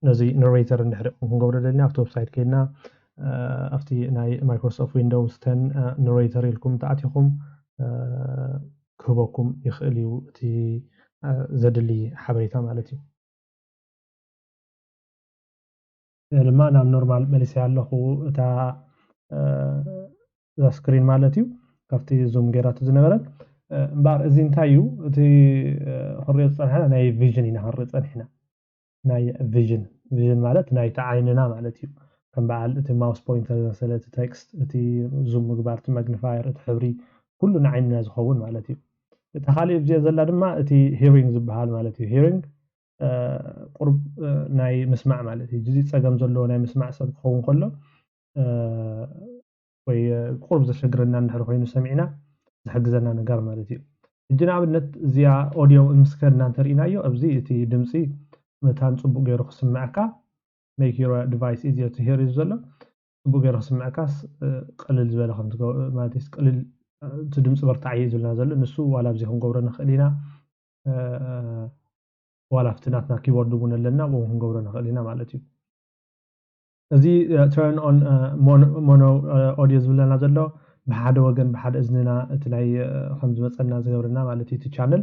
ነዚ ነሬተር እንድሕር ክንገብሮ ደሊና ኣብቲ ዌብሳይት ከይድና ኣብቲ ናይ ማይክሮሶፍት ዊንዶውስ 10 ነሬተር ኢልኩም ተኣቲኹም ክህበኩም ይኽእል እዩ እቲ ዘድሊ ሓበሬታ ማለት እዩ ድማ ናብ ኖርማል መሊሰ ኣለኹ እታ ስክሪን ማለት እዩ ካብቲ ዙም ጌራቱ ዝነበረት እምበር እዚ እንታይ እዩ እቲ ክንሪኦ ዝፀንሐና ናይ ቪዥን ኢና ክንሪኦ ፀኒሕና ናይ ቪዥን ማለት ናይ ዓይንና ማለት እዩ ከም በዓል እቲ ማውስ ፖይንተር ዝመሰለ እቲ ቴክስት እቲ ዙም ምግባር እቲ ማግኒፋየር እቲ ሕብሪ ኩሉ ንዓይንና ዝኸውን ማለት እዩ እቲ ካልእ ብዚኣ ዘላ ድማ እቲ ሂሪንግ ዝበሃል ማለት እዩ ሂሪንግ ቁርብ ናይ ምስማዕ ማለት እዩ እዚ ፀገም ዘለዎ ናይ ምስማዕ ሰብ ክኸውን ከሎ ወይ ቁርብ ዘሸግረና እንድሕር ኮይኑ ሰሚዕና ዝሕግዘና ነገር ማለት እዩ እጂ ንኣብነት እዚኣ ኦዲዮ ምስከርና እንተሪእናዮ ኣብዚ እቲ ድምፂ መታን ፅቡቅ ገይሩ ክስምዐካ make your device easier to hear እዩ ዘሎ ፅቡቅ ገይሩ ክስምዐካስ ቅልል ዝበለ ከም ማለት እዩ ቅልል እቲ ድምፂ በርታዕ እዩ ዝብልና ዘሎ ንሱ ዋላ ኣብዚ ክንገብሮ ንኽእል ኢና ዋላ ኣብቲ ናትና ኪቦርድ እውን ኣለና ብኡ ክንገብሮ ንኽእል ኢና ማለት እዩ እዚ turn on mono audio ዝብለና ዘሎ ብሓደ ወገን ብሓደ እዝንና እቲ ናይ ከም ዝመፀና ዝገብርና ማለት እዩ እቲ ቻነል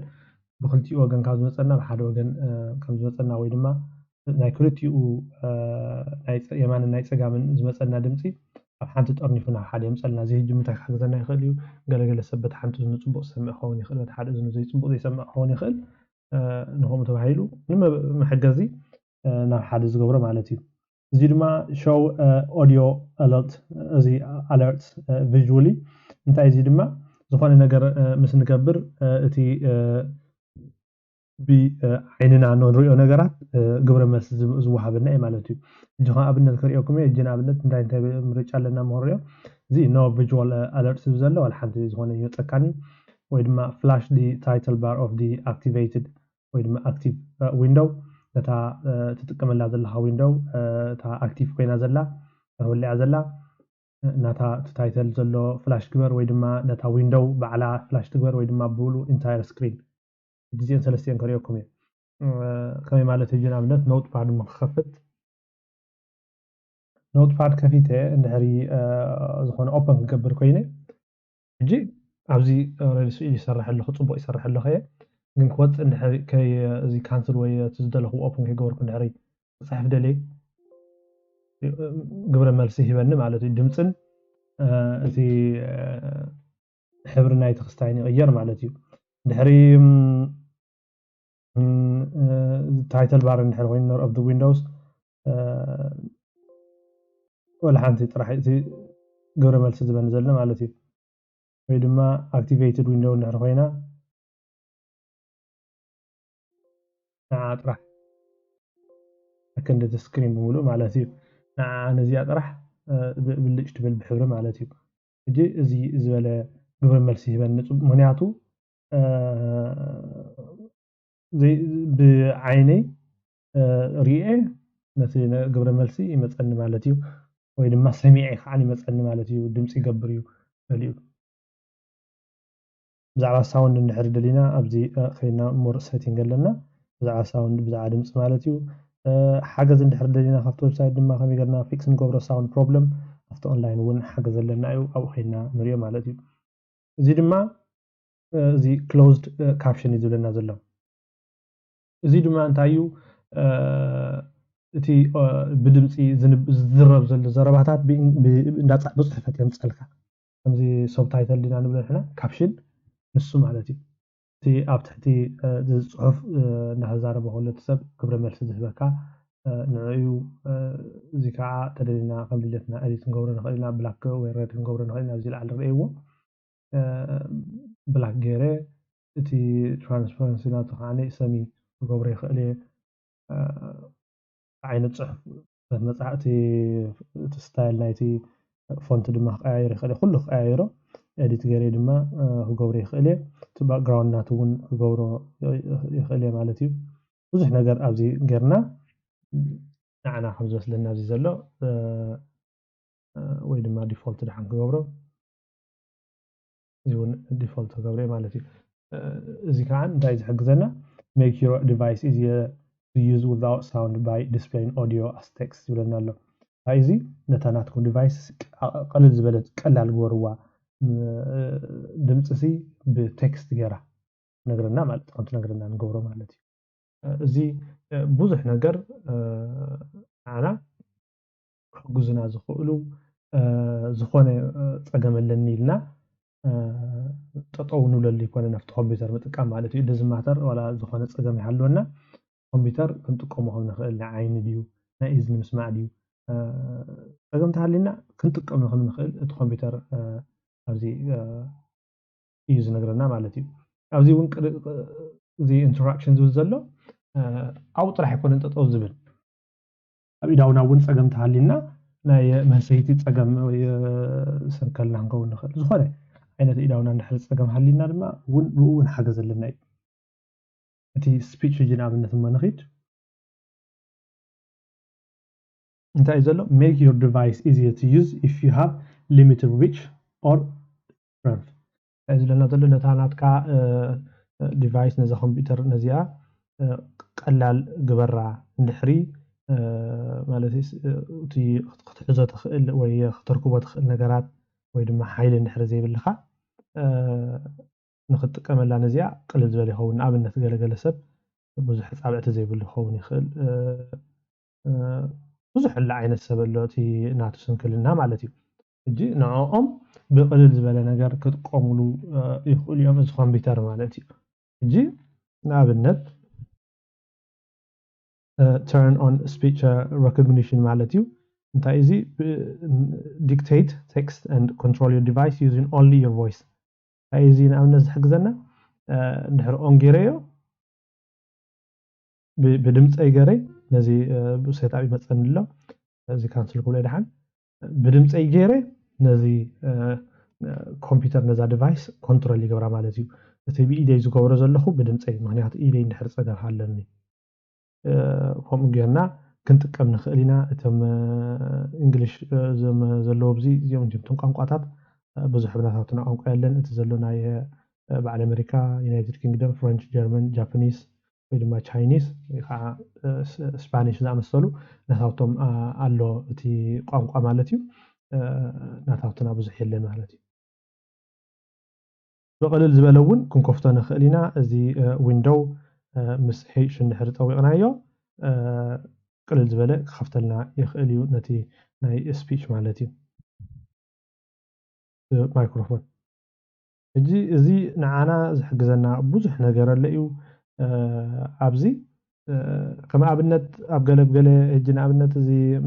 ብክልቲኡ ወገን ካብ ዝመፀና ብሓደ ወገን ከም ዝመፀና ወይ ድማ ናይ ክልቲኡ ናይ የማንን ናይ ፀጋምን ዝመፀና ድምፂ ኣብ ሓንቲ ጠርኒፉ ናብ ሓደ የምፀልና እዚ ሕጂ ምንታይ ክሕግዘና ይኽእል እዩ ገለገለ ሰብ በቲ ሓንቲ እዝኑ ፅቡቅ ዝሰምዕ ክኸውን ይኽእል በቲ ሓደ እዝኑ ዘይፅቡቅ ዘይሰምዕ ክኸውን ይኽእል ንከምኡ ተባሂሉ ንመሐገዚ ናብ ሓደ ዝገብሮ ማለት እዩ እዚ ድማ show audio alert እዚ alert visually እንታይ እዚ ድማ ዝኾነ ነገር ምስ ንገብር እቲ ብዓይንና ንሪኦ ነገራት ግብረ መልሲ ዝወሃበና እዩ ማለት እዩ እጂ ከዓ ኣብነት ክሪኦኩም እየ እጂ ንኣብነት እንታይ ምርጫ ኣለና ምክሪኦ እዚ no visual alert ዝብል ዘሎ ዋላ ሓንቲ ዝኾነ ይወፀካኒ ወይ ድማ flash the title bar of the activated ወይ ድማ active window እታ ትጥቀመላ ዘለካ ዊንዶው እታ ኣክቲቭ ኮይና ዘላ ተወሊዓ ዘላ ناتا تايتل زلو فلاش كبر ويدما ناتا ويندو بعلا فلاش تكبر ويدما بولو انتاير سكرين ديزين سلستين كريوكم كمي مالت يجينا بنت نوت باد مخفت نوت باد كفيته اندحري زخون اوبن كبر كوينه جي ابزي ريلس يسرح له صبو يسرح له خيه ግን ክወፅ እንድሕሪ ከይ እዚ ካንስል ወይ ትዝደለኹ ኦፕን ከይገበርኩ እንድሕሪ ፅሕፍ ደለይ ግብረ መልሲ ሂበኒ ማለት እዩ ድምፅን እቲ ሕብሪ ናይቲ ክስታይን ይቕየር ማለት እዩ ድሕሪ ታይትል ባር እንድሕሪ ኮይኑ ኖር ኦፍ ዘ ዊንዶውስ ወላ ሓንቲ ጥራሕ እቲ ግብረ መልሲ ዝበኒ ዘለና ማለት እዩ ወይ ድማ ኣክቲቬትድ ዊንዶው እንድሕሪ ኮይና ጥራሕ أكنت السكرين بملو مالتي أنا زي أطرح بالليش تبل بحبر مالتي جي زي زبالة قبل ملسي بنت منياتو زي بعيني ريئة مثلا قبل ملسي مثلا مالتي وإذا ما سميعي خاني مثلا مالتي ودمسي قبريو فليو بزعل ساوند نحر دلينا أبزي خلينا مور سيتنج لنا بزعل ساوند بزعل دمس مالتي حاجز እንድሕር ደሊና ካብቲ ዌብሳይት ድማ ከመይ ጌርና ፊክስ ንገብሮ ሳውንድ ፕሮብለም ኣብቲ ኦንላይን እውን ሓገዝ ዘለና እዩ ኣብኡ ኸይድና ንሪኦ ማለት እዩ እዚ ድማ እዚ ክሎዝድ ካፕሽን እዩ ዝብለና ዘሎ እዚ ድማ እንታይ እዩ እቲ ብድምፂ ዝዝረብ ዘሎ ዘረባታት ብፅሕፈት የምፅልካ ከምዚ ሰብታይተል ዲና ንብሎ ንሕና ካፕሽን ንሱ ማለት እዩ እቲ ኣብ ትሕቲ ፅሑፍ እናተዛረበ ከሎ እቲ ሰብ ግብረ መልሲ ዝህበካ ንዕኡ እዚ ከዓ ተደሊና ከም ድሌትና ኤዲት ክንገብሮ ንኽእል ኢና ብላክ ወይ ሬድ ክንገብሮ ንኽእል ኢና ኣብዚ ላዕሊ ርአይዎ ብላክ ገይረ እቲ ትራንስፓረንሲ ናቱ ከዓኒ ሰሚ ክገብሮ ይኽእል እየ ዓይነት ፅሑፍ መፅሓፍቲ እቲ ስታይል ናይቲ ፎንት ድማ ክቀያየር ይኽእል ኩሉ ክቀያየሮ ኤዲት ገይረ ድማ ክገብሮ ይኽእል እየ እቲ ባክግራውንድ ናቱ እውን ክገብሮ ይኽእል እየ ማለት እዩ ብዙሕ ነገር ኣብዚ ጌርና ንዓና ከም ዝመስለና ኣብዚ ዘሎ ወይ ድማ ዲፎልት ድሓን ክገብሮ እዚ እውን ዲፎልት ክገብሮ ማለት እዩ እዚ ከዓ እንታይ ዝሕግዘና make your device easier to use without sound by displaying audio as text ይብለና ኣሎ እዚ ነታ ናትኩም ዲቫይስ ቀልል ዝበለት ቀላል ግበርዋ ድምፅሲ ብቴክስት ገይራ ነግረና ማለት ከምቲ ነግረና ንገብሮ ማለት እዩ እዚ ብዙሕ ነገር ኣና ክሕግዙና ዝኽእሉ ዝኾነ ፀገም ኣለኒ ኢልና ጠጠው ንብለሉ ይኮነን ኣብቲ ኮምፒተር ምጥቃም ማለት እዩ ደዚ ማተር ዋላ ዝኾነ ፀገም ይሃልወና ኮምፒተር ክንጥቀሞ ከም ንኽእል ናይ ዓይኒ ድዩ ናይ እዝኒ ምስማዕ ድዩ ፀገም ተሃሊና ክንጥቀም ከም ንኽእል እቲ ኮምፒተር ኣብዚ እዩ ዝነግረና ማለት እዩ ኣብዚ እውን እዚ ኢንተራክሽን ዝብል ዘሎ ኣብኡ ጥራሕ ኣይኮነን ጠጠው ዝብል ኣብ ኢዳውና እውን ፀገም ተሃሊና ናይ መሰይቲ ፀገም ወይ ሰንከልና ክንከውን ንኽእል ዝኾነ ዓይነት ኢዳውና እንድሕር ፀገም ሃሊና ድማ እውን ብኡ እውን ሓገዝ ኣለና እዩ እቲ ስፒች ሪጅን ኣብነት እሞ ንኺድ እንታይ ዘሎ make your device easier to use if you have limited reach or strength እዚ ለና ዘሎ ነታ ናትካ ዲቫይስ ነዛ ኮምፒተር ነዚኣ ቀላል ግበራ እንድሕሪ ማለት እቲ ክትሕዞ ትኽእል ወይ ክትርክቦ ትኽእል ነገራት ወይ ድማ ሓይሊ እንድሕሪ ዘይብልካ ንክትጥቀመላ ነዚኣ ቅልል ዝበለ ይኸውን ንኣብነት ገለገለ ሰብ ብዙሕ ፃብዕቲ ዘይብሉ ክኸውን ይኽእል ብዙሕ ዓይነት ሰብ ኣሎ እቲ ናቱ ስንክልና ማለት እዩ እጂ ንዕኦም ብቅልል ዝበለ ነገር ክጥቀምሉ ይኽእሉ እዮም እዚ ኮምፒተር ማለት እዩ እጂ ንኣብነት turn on speech recognition ማለት እዩ እንታይ እዚ dictate text and control your device using only your voice እዚ ንኣብነት ዝሕግዘና እንድሕር ኦን ገይረዮ ብድምፀይ ገይረ ነዚ ሴትኣፕ ይመፀኒ ኣሎ እዚ ካንስል ክብሎ ድሓን ብድምፀይ ገይረ ነዚ ኮምፒተር ነዛ ዲቫይስ ኮንትሮል ይገብራ ማለት እዩ እቲ ብኢደይ ዝገብሮ ዘለኹ ብድምፀይ ምክንያቱ ኢደይ እንድሕር ፀገም ሃለኒ ከምኡ ጌርና ክንጥቀም ንኽእል ኢና እቶም እንግሊሽ ዘለዎ ብዚ እዚኦም እቶም ቋንቋታት ብዙሕ ብናታትና ቋንቋ የለን እቲ ዘሎ ናይ በዓል ኣሜሪካ ዩናይትድ ኪንግደም ፍሬንች ጀርመን ጃፓኒስ ወይ ድማ ቻይኒስ ወይ ከዓ ስፓኒሽ ዝኣመሰሉ ናታውቶም ኣሎ እቲ ቋንቋ ማለት እዩ ናታውትና ብዙሕ የለን ማለት እዩ بقلل زبالون كن كفتنا خلينا زي ويندو مس هيش النحر طويقنايو قلل زبالة خفتلنا يخليو نتي ناي سبيتش مالتي مايكروفون زي نعانا زحجزنا بوزح نجار الليو أبزي كما أبنت أبجلب جل جنا أبنت زي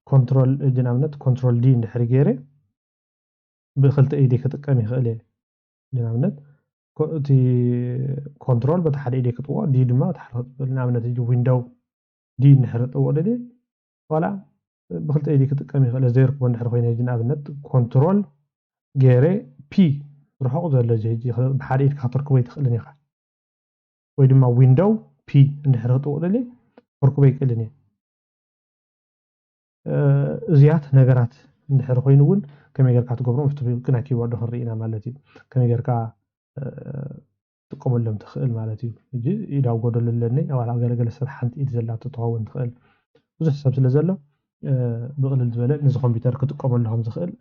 كنترول جنا أبنت كنترول دي نحر جيري بخلت أيدي كتكامي خليه نعمل تي كنترول بتحد إيديك طوع دي دما تحت نعمل تيجي ويندو دي نحرط طوع دي ولا بخلت إيديك تكمل على زير كون نحر خوينا جنا بنت كنترول جيري بي روح أخذ ولا جي بحد إيدك خاطر كويت خلني خا ويدما ويندو بي نحرط طوع دي فركوبي كلني زيات نجارات نحر خوينون كم يقدر كاتقبرون فتبي كنا كيبورد خرينا مالتي كم يقدر كا تقوم لهم تخيل مالتي يجي إذا وجد للني أو على جل سرحنت إذا زلات تطاون تخيل وزح سبب سلزلة بغل الزبالة نزخ كمبيوتر كتقوم لهم تخيل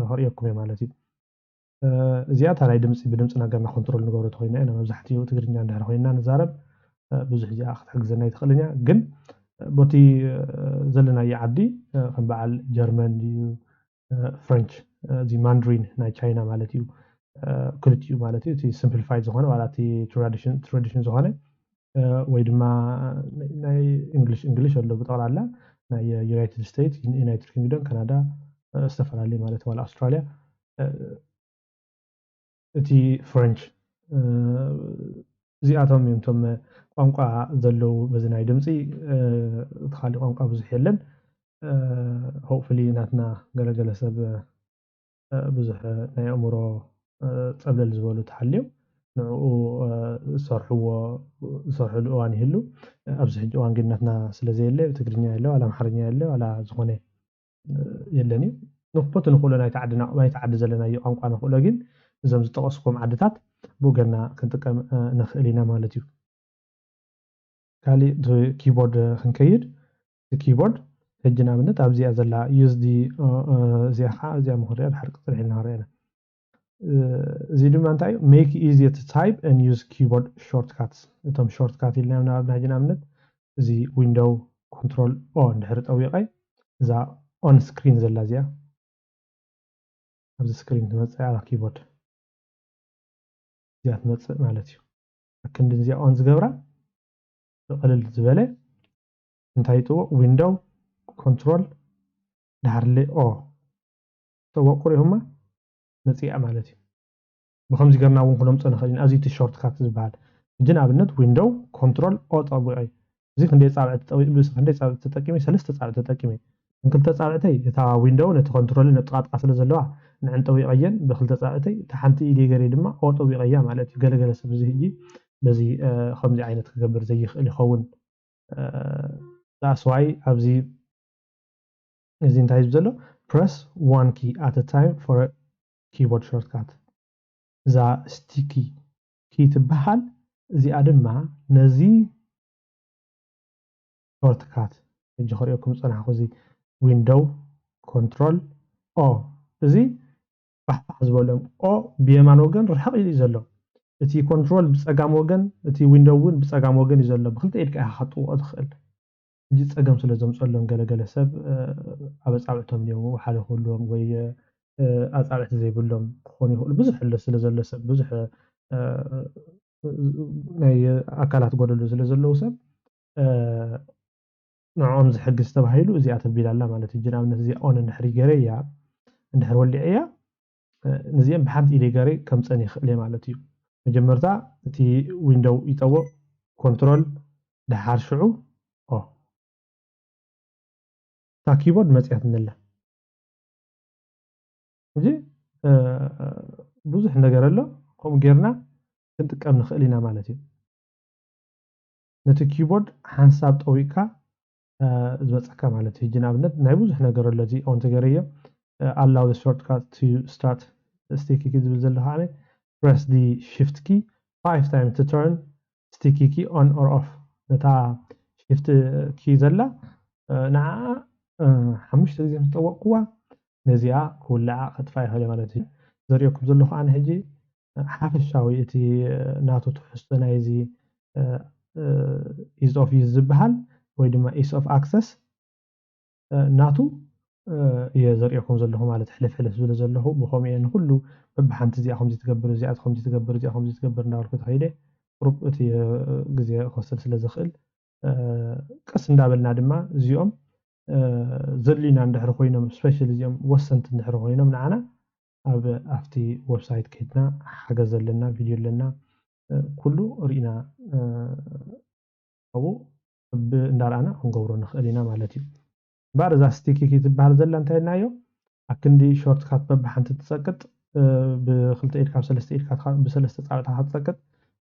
هريكم يا مالتي زيادة على دمس بدمس أنا قرنا كنترول نقول تخيلنا أنا مزحتي وتقدرني عند هرينا نزارب بزح جاء أخذ حق زناي تخيلني جن بوتي زلنا يعدي خم بعل جرمن فرنش زي ماندرين ناي تشاينا مالتيو كلتيو مالتيو تي سمبليفايد زغانه ولا تي تراديشن زغانه ويدما ناي انجلش ولا بطلع ناي يونايتد ستيت يونايتد كينجدم كندا استفرالي مالت ولا استراليا تي فرنش زي اتوم يمتم ቋንቋ ዘለው በዝናይ ድምፂ ተኻሊ ቋንቋ ብዙሕ የለን hopefully ናትና ገለገለ ሰብ ብዙሕ ናይ ኣእምሮ ፀብለል ዝበሉ ተሓልዮም ንዕኡ ዝሰርሕሉ እዋን ይህሉ ኣብዚ ሕጂ እዋን ግን ናትና ስለዘየለ ትግርኛ የለ ዋላ ኣምሓርኛ የለ ዋላ ዝኾነ የለን እዩ ንክቦት ንኽእሎ ናይ ተዓዲ ዘለናዮ ቋንቋ ንኽእሎ ግን እዞም ዝጠቐስኩም ዓድታት ብገና ክንጥቀም ንኽእል ኢና ማለት እዩ كالي كيبورد خنكيد الكيبورد هجنا بنت أبزي أزلا USD زي مهرية الحركة ترحل نهارينا زي دمان تاي make easier to type and use keyboard shortcuts تم shortcut اللي نعمل هجنا بنت زي window control on نحرت أويقاي زا on screen زلا زيا أبزي screen تمسح على كيبورد زي تمسح مالتيو لكن زي on زجبرة قلل زبالة انتهيتو ويندو كنترول دهرلي او توقري هما نسيئة مالتي بخمس قرنا ونكونهم تنخلين ازيت الشورت كات زبال جنا بنت ويندو كنترول او طبيعي زي خندي صابعت بس خندي صابعت تتقيمي ثلاثه صابعت تتقيمي انكل تصابعتي تا ويندو نت كنترول نطقاط قاسل زلوا نعن طبيعيا بخل تصابعتي تحنتي ايدي غري دما او طبيعيا مالتي غلغله سب زي هجي بزي خمسة عينة كجبر زي اللي خون that's why أبزي زين تايز بزلو press one key at a time for a keyboard shortcut زا sticky key تبحال زي أدمع نزي shortcut يجي خريكم صنع خوزي window control O زي بحث زبولهم O بيمان وجن رح يجي زلو እቲ ኮንትሮል ብጸጋም ወገን እቲ ዊንዶው ውን ብጸጋም ወገን ይዘሎ ብክልተ ኢድካ ሓጥዎ ትኽእል እጂ ጸጋም ስለ ዘምጸሎም ገለገለ ሰብ ኣበጻብዕቶም ዲሞ ሓለ ሁሉም ወይ ኣጻብዕቲ ዘይብሎም ክኾኑ ይኽእሉ ብዙሕ ሕለ ስለ ዘሎ ሰብ ብዙሕ ናይ ኣካላት ጎደሎ ስለ ዘለዎ ሰብ ንዖም ዝሕግዝ ተባሂሉ እዚኣ ተቢላላ ማለት እዩ ጅናብነት እዚኣ ኦን እንድሕር ገረያ እንድሕር ወሊዐያ ነዚአን ብሓንቲ ኢደ ገረ ከምፀን ይኽእል ማለት እዩ مجمرتا تي ويندو يتو كنترول دحار شعو او تا كيبورد مصيات نلا نجي بوزح ነገር አለ ቆም ገርና እንጥቀም ንኽእልና ማለት እዩ ነቲ ኪቦርድ ሓንሳብ ጠዊካ ዝበፅካ ማለት እዩ ሕጂ ንኣብነት ናይ ብዙሕ ነገር ኣሎ እዚ ኦን ተገይረዮ allow the shortcut to start sticky key ዝብል ዘሎ ከዓ press the shift key 5 times to turn sticky key on or off ነታ shift key ዘላ ንዓ 5 ግዜ ምጠወቅዋ ነዚኣ ክውላዓ ከጥፋ ይኽእል ማለት እዩ ዘሪኦኩም ዘለኹ ኣነ ሕጂ ሓፈሻዊ እቲ ናቱ ትሕዝቶ ናይዚ ease of use ዝበሃል ወይ ድማ ease of access ናቱ እየ ዘሪኦኩም ዘለኹ ማለት ሕልፍ ሕልፍ ዝብል ዘለኹ ብከምኡ እየ ንኩሉ በብሓንቲ እዚኣ ከምዚ ትገብር እዚኣ ከምዚ ትገብር እዚኣ ከምዚ ትገብር እንዳበልኩ ተኸይደ ቁሩብ እቲ ግዜ ክወስድ ስለ ዝኽእል ቀስ እንዳበልና ድማ እዚኦም ዘድልዩና እንድሕር ኮይኖም ስፔሻሊ እዚኦም ወሰንቲ እንድሕር ኮይኖም ንዓና ኣብ ኣፍቲ ዌብሳይት ከይድና ሓገዝ ዘለና ቪድዮ ኣለና ኩሉ ርኢና ኣብኡ እንዳርኣና ክንገብሮ ንኽእል ኢና ማለት እዩ እምበር እዛ ስቲኪ ኪ ትበሃል ዘላ እንታይ ኢልናዮ ኣብ ክንዲ ሾርት ካት በብሓንቲ ትፀቅጥ ብክልተ ኢድካ ብሰለስተ ኢድካ ብሰለስተ ፃብዕትካ ትፀቅጥ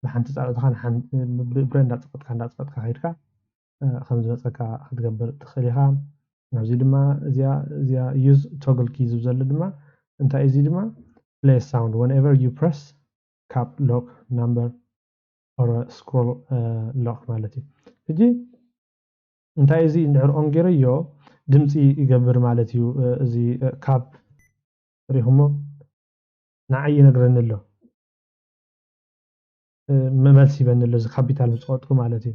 ብሓንቲ ፃብዕትካ ብብሬን እንዳፀቀጥካ ከይድካ ከም ዝመፀካ ክትገብር ትኽእል ኢኻ ኣብዚ ድማ እዚኣ use toggle key ዝብል ዘሎ ድማ እንታይ እዚ ድማ play sound whenever you press cap lock number or scroll lock ማለት እዩ ሕጂ እንታይ እዚ እንድሕር ኦን ገይረዮ ድምፂ ይገብር ማለት እዩ እዚ ካብ ሪኹሞ ንዓይ ይነግረኒ ኣሎ መልሲ ይበኒ ኣሎ እዚ ካፒታል ምፅቆጥኩ ማለት እዩ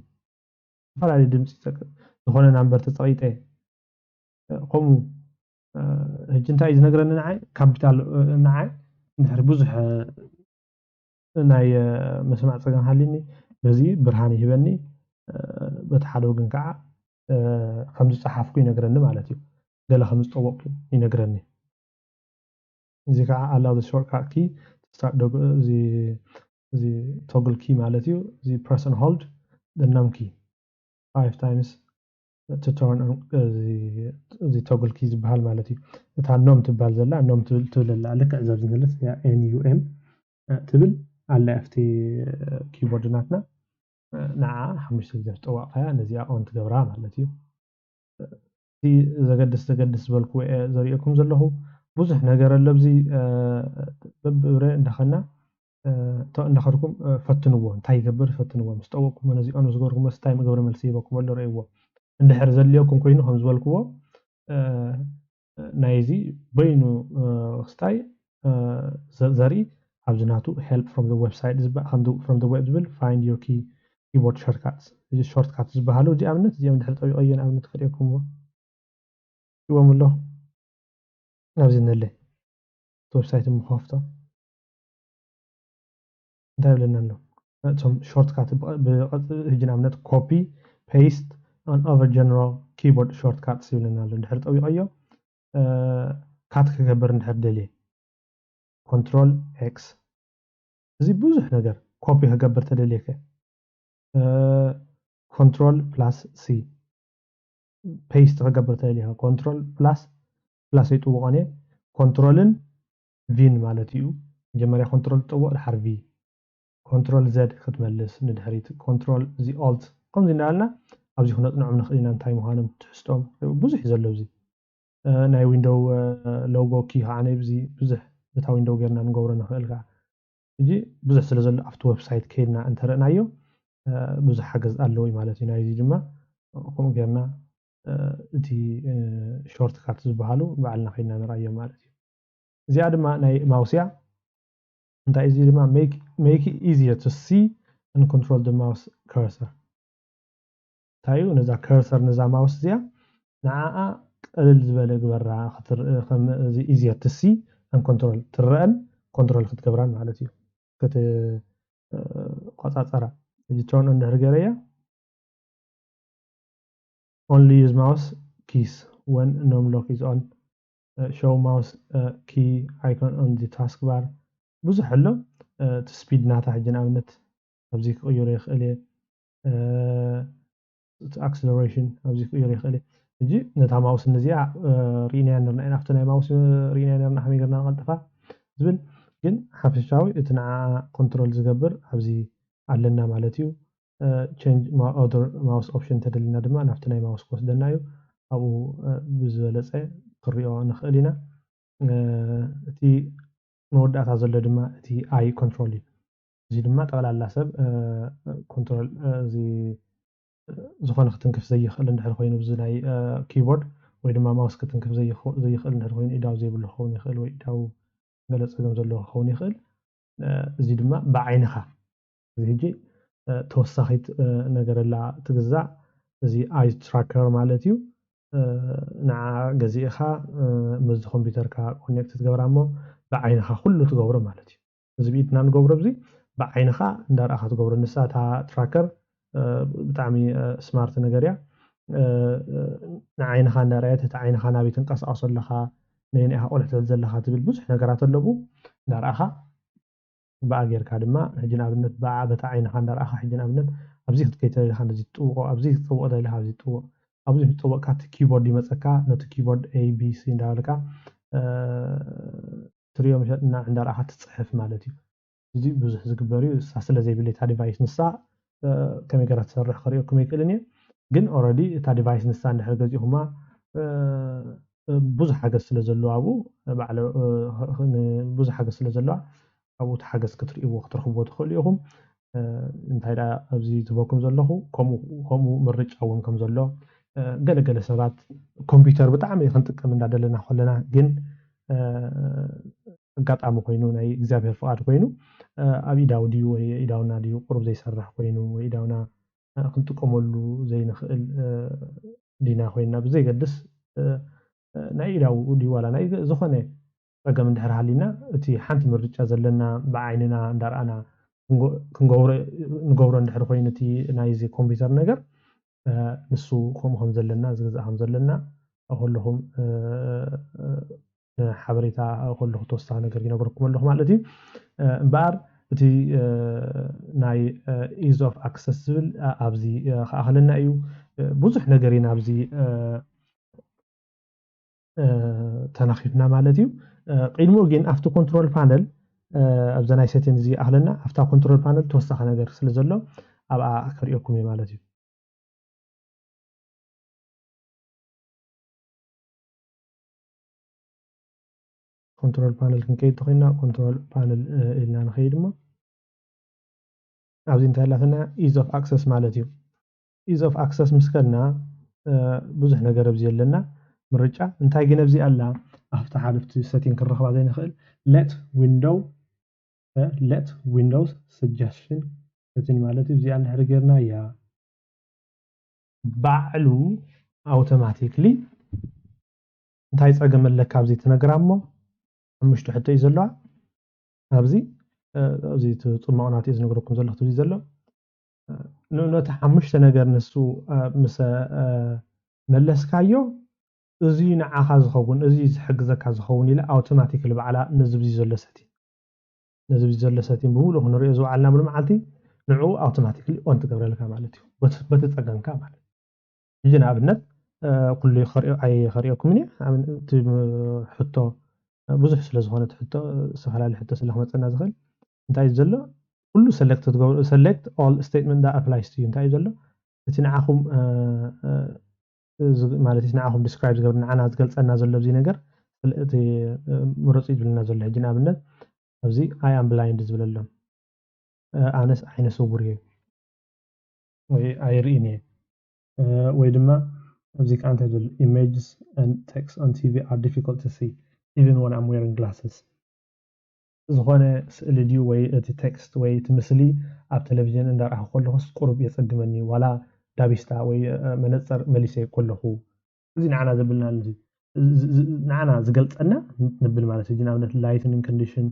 ዝተፈላለዩ ድምፂ ዝኾነ ናምበር ተፀቂጠ ከምኡ ሕጂ እንታይ እዩ ዝነግረኒ ንዓይ ካፒታል ንዓይ እንድሕር ብዙሕ ናይ መስማዕ ፀገም ሃልዩኒ በዚ ብርሃን ይህበኒ በቲ ሓደ ወገን ከዓ ከም ዝፀሓፍኩ ይነግረኒ ማለት እዩ ገለ ከም ዝጠወቅኩ ይነግረኒ እዚ ከዓ allow the shortcut key to start እዚ toggle key ማለት እዩ እዚ press and hold the num key 5 times to turn on እዚ toggle key ዝበሃል ማለት እዩ እታ ኖም ትበሃል ዘላ ኖም ትብለላ ልክዕ ዘብ ዝመለስ NUM ትብል ኣላ ኣብቲ ኪቦርድ ናትና ንዓ 5 ግዜ ትጠዋቕያ ነዚኣ ኦን ትገብራ ማለት እዩ እቲ ዘገድስ ዝበልኩ ዘሪኦኩም ዘለኹ ብዙሕ ነገር ኣሎ ኣብዚ በብብረ እንዳኸና እንዳኸድኩም ፈትንዎ እንታይ ይገብር ፈትንዎ ምስ ጠወቅኩም ነዚ ኦን ዝገበርኩም መስታይ መገብረ መልሲ ይበኩም ኣሎ ርእይዎ እንድሕር ዘድልየኩም ኮይኑ ከም ዝበልክዎ ናይዚ በይኑ ክስታይ ዘርኢ ኣብዚ ናቱ help from the website from the web ዝብል find your keyboard shortcuts እዚ shortcuts ዝበሃሉ እዚ ኣብነት እዚኦም ድሕር ጠቢቆየን ኣብነት ክሪአኩም ይዎም ኣሎ ኣብዚ ነለ ዌብሳይት ምኸፍቶ እንታይ ብለና ኣሎ እቶም shortcut ብሕጂ ኣብነት copy paste and other general keyboard shortcuts ይብለና ኣሎ ድሕር ጠቢቆዮ ካት ክገብር እንድሕር ደልየ control x እዚ ብዙሕ ነገር ኮፒ ክገብር ተደልየከ control plus c paste ክገብር ተደልየከ control plus ይጥውቆነ controlን ቪን ማለት እዩ መጀመርያ control ጥውቕ ድሓር ቪ control z ክትመልስ ንድሕሪት control እዚ alt ከምዚ እንዳበልና ኣብዚ ክነፅንዖም ንኽእል ኢና እንታይ ምዃኖም ትሕዝቶም ብዙሕ እዩ ዘሎ እዚ ናይ ዊንዶው ሎጎ ኪ ከዓ ነብዚ ብዙሕ በታ ዊንዶው ጌርና ንገብሮ ንኽእል ከዓ እጂ ብዙሕ ስለ ዘሎ ኣብቲ ዌብሳይት ከይድና እንተረእናዮ ብዙሕ ሓገዝ ኣለዎ ማለት እዩ ናይዚ ድማ ከምኡ ጌርና እቲ ሾርት ካት ዝበሃሉ በዓልና ከይድና ንርአዮም ማለት እዩ እዚኣ ድማ ናይ ማውስያ እንታይ እዚ ድማ make it easier to see and control the mouse cursor ታዩ ነዛ cursor ነዛ ማውስ እዚኣ ንዓኣ ቀለል ዝበለ ግበራ ከም እዚ easier to see and control ትረአን ኮንትሮል ክትገብራን ማለት እዩ ቆፃፀራ እዚ turn on ድሕር ገይረያ only use mouse keys when gnome lock is on show mouse key icon on the taskbar ብዙሕ ኣሎ እቲ ስፒድ ናታ ሕጂ ንኣብነት ኣብዚ ክቅይሮ ይኽእል እየ እቲ ኣክሰለሬሽን ኣብዚ ክቅይሮ ይኽእል እየ ሕጂ ነታ ማውስ ነዚኣ ርኢናያ ነርና ኢና ኣብቲ ናይ ማውስ ርኢናያ ነርና ከመይ ጌርና ንቐልጥፋ ዝብል ግን ሓፈሻዊ እቲ ንዓ ኮንትሮል ዝገብር ኣብዚ ኣለና ማለት እዩ change other mouse option ተደሊና ድማ ናብቲ ናይ ማውስ ክወስደና እዩ ኣብኡ ብዝበለፀ ክሪኦ ንኽእል ኢና እቲ መወዳእታ ዘሎ ድማ እቲ ኣይ ኮንትሮል እዩ እዚ ድማ ጠቕላላ ሰብ ኮንትሮል እዚ ዝኾነ ክትንክፍ ዘይኽእል እንድሕር ኮይኑ ብዚ ናይ ኪቦርድ ወይ ድማ ማውስ ክትንክፍ ዘይኽእል እንድሕር ኮይኑ ኢዳው ዘይብሉ ክኸውን ይኽእል ወይ ኢዳው ገለ ፀገም ዘለዎ ክኸውን ይኽእል እዚ ድማ ብዓይንኻ እዚ ሕጂ ተወሳኺት ነገረላ ትግዛእ እዚ ኣይ ትራከር ማለት እዩ ንዓ ገዚእኻ ምስ ኮምፒውተርካ ኮኔክት ትገብራ እሞ ብዓይንኻ ኩሉ ትገብሮ ማለት እዩ እዚ ብኢድና ንገብሮ እዚ ብዓይንኻ እንዳርኣኻ ትገብሮ ንሳ እታ ትራከር ብጣዕሚ ስማርት ነገር እያ ንዓይንኻ እንዳርኣየት እቲ ዓይንኻ ናበይ ትንቀሳቐሶ ኣለኻ ነየኒኢኻ ቆልሕትሕል ዘለኻ ትብል ብዙሕ ነገራት ኣለዉ እንዳርኣኻ بقى غير كلمة هجين أبنت بقى بتاعين خان در آخر هجين أبنت أبزي خد كي خان زي تو أبزي تو ده له أبزي تو أبزي تو كات كيبورد دي مسكا نت كيبورد A B C ده لك تريو مش عند راحة تصحف مالتي زي بزح زكبري ساسل زي بلي تا ديفايس نسا كم يقرأ تصرح خريو كم يكلني جن already تا ديفايس نسا نحن جزء هما بزح حاجة سلزلوا أبو بعد بزح حاجة سلزلوا أو تحجز كتريبو خطرخبو تخليهم انتهى أبزي تباكم زلهم كم مرج أو كم زلهم جل سبات كمبيوتر بتعمل خنتك من دلنا خلنا جن قطع مقينو أي إجابة فؤاد قينو أبي داودي وهي داونا ديو قرب زي سرح قينو وهي داونا خنتك أمولو زي نخل دينا خوينا بزي قدس ناي داودي ولا ناي زخنة رقم دحر حالينا تي حنت مرجع زلنا بعيننا دار أنا نجور دحر خوينتي نايزي كمبيوتر نجر نسو هم زلنا زغز هم زلنا أقول لهم حبريتا أقول له توسع نجر ينبركم لهم مالتي بار تي ناي ease of accessible أبزي أهلنا أيو بزح نجرين أبزي تناخفنا مالتي قيمو جين after control panel أبزناي setting زي أهلنا after control panel توسع نجر سلزلو أبقى كريوكم مالتي control panel كنكي تخينا control panel إلنا نخيدمه أبزين تهلاتنا ease of access مالتي ease of access مسكنا بزح نجر بزي لنا مرجع انتاي جنبزي ألا أفتح حالفتي setting كالرخبة زي نخيل let windows suggestion setting مالتي بزي ألا هرقرنا يا بعلو automatically انتاي تساقم لك أبزي تنقرامو مش تحت يزلع أبزي تصمعونات إذا نقولكم زلع تبي زلع نتحمش تنقر نسو مسا ملس كايو زين عخاز خون زي حق زك عز خون إلى أوتوماتيك اللي بعلا نزب زي زلساتين بقوله هنا رئيسو على نمر معتي نعو أوتوماتيك اللي أنت قبل لك عملتي بتتقن كامل يجينا بالنت كل خريقكم مني عم تحطه بزح سلازهونه تحطه سهل حتى سلاح مصنا زخل انتي زلو كله select all statement that applies to you انتي زلو እቲ ንዓኹም ማለት እቲ ንዓኹም describe ዝገብር ንዓና ዝገልጸና ዘሎ እዚ ነገር እቲ ምርጽ ይብልና ዘሎ ሕጂ ንኣብነት ኣብዚ I am blind ዝብለሎም ኣነስ ዓይነ ስውር እየ ወይ ኣይርኢን እየ ወይ ድማ ኣብዚ ከዓ እንታይ ዘሎ images and text on TV are difficult to see even when I'm wearing glasses ዝኾነ ስእሊ ድዩ ወይ እቲ ቴክስት ወይ እቲ ምስሊ ኣብ ቴሌቪዥን እንዳርኣኹ ከለኹስ ቁርብ የጸግመኒ ዋላ ዳቢስታ ወይ መነጽር መሊሰ ከለኹ እዚ ንዓና ዘብልና ንዓና ዝገልጸና ንብል ማለት እዩ ንኣብነት lightning condition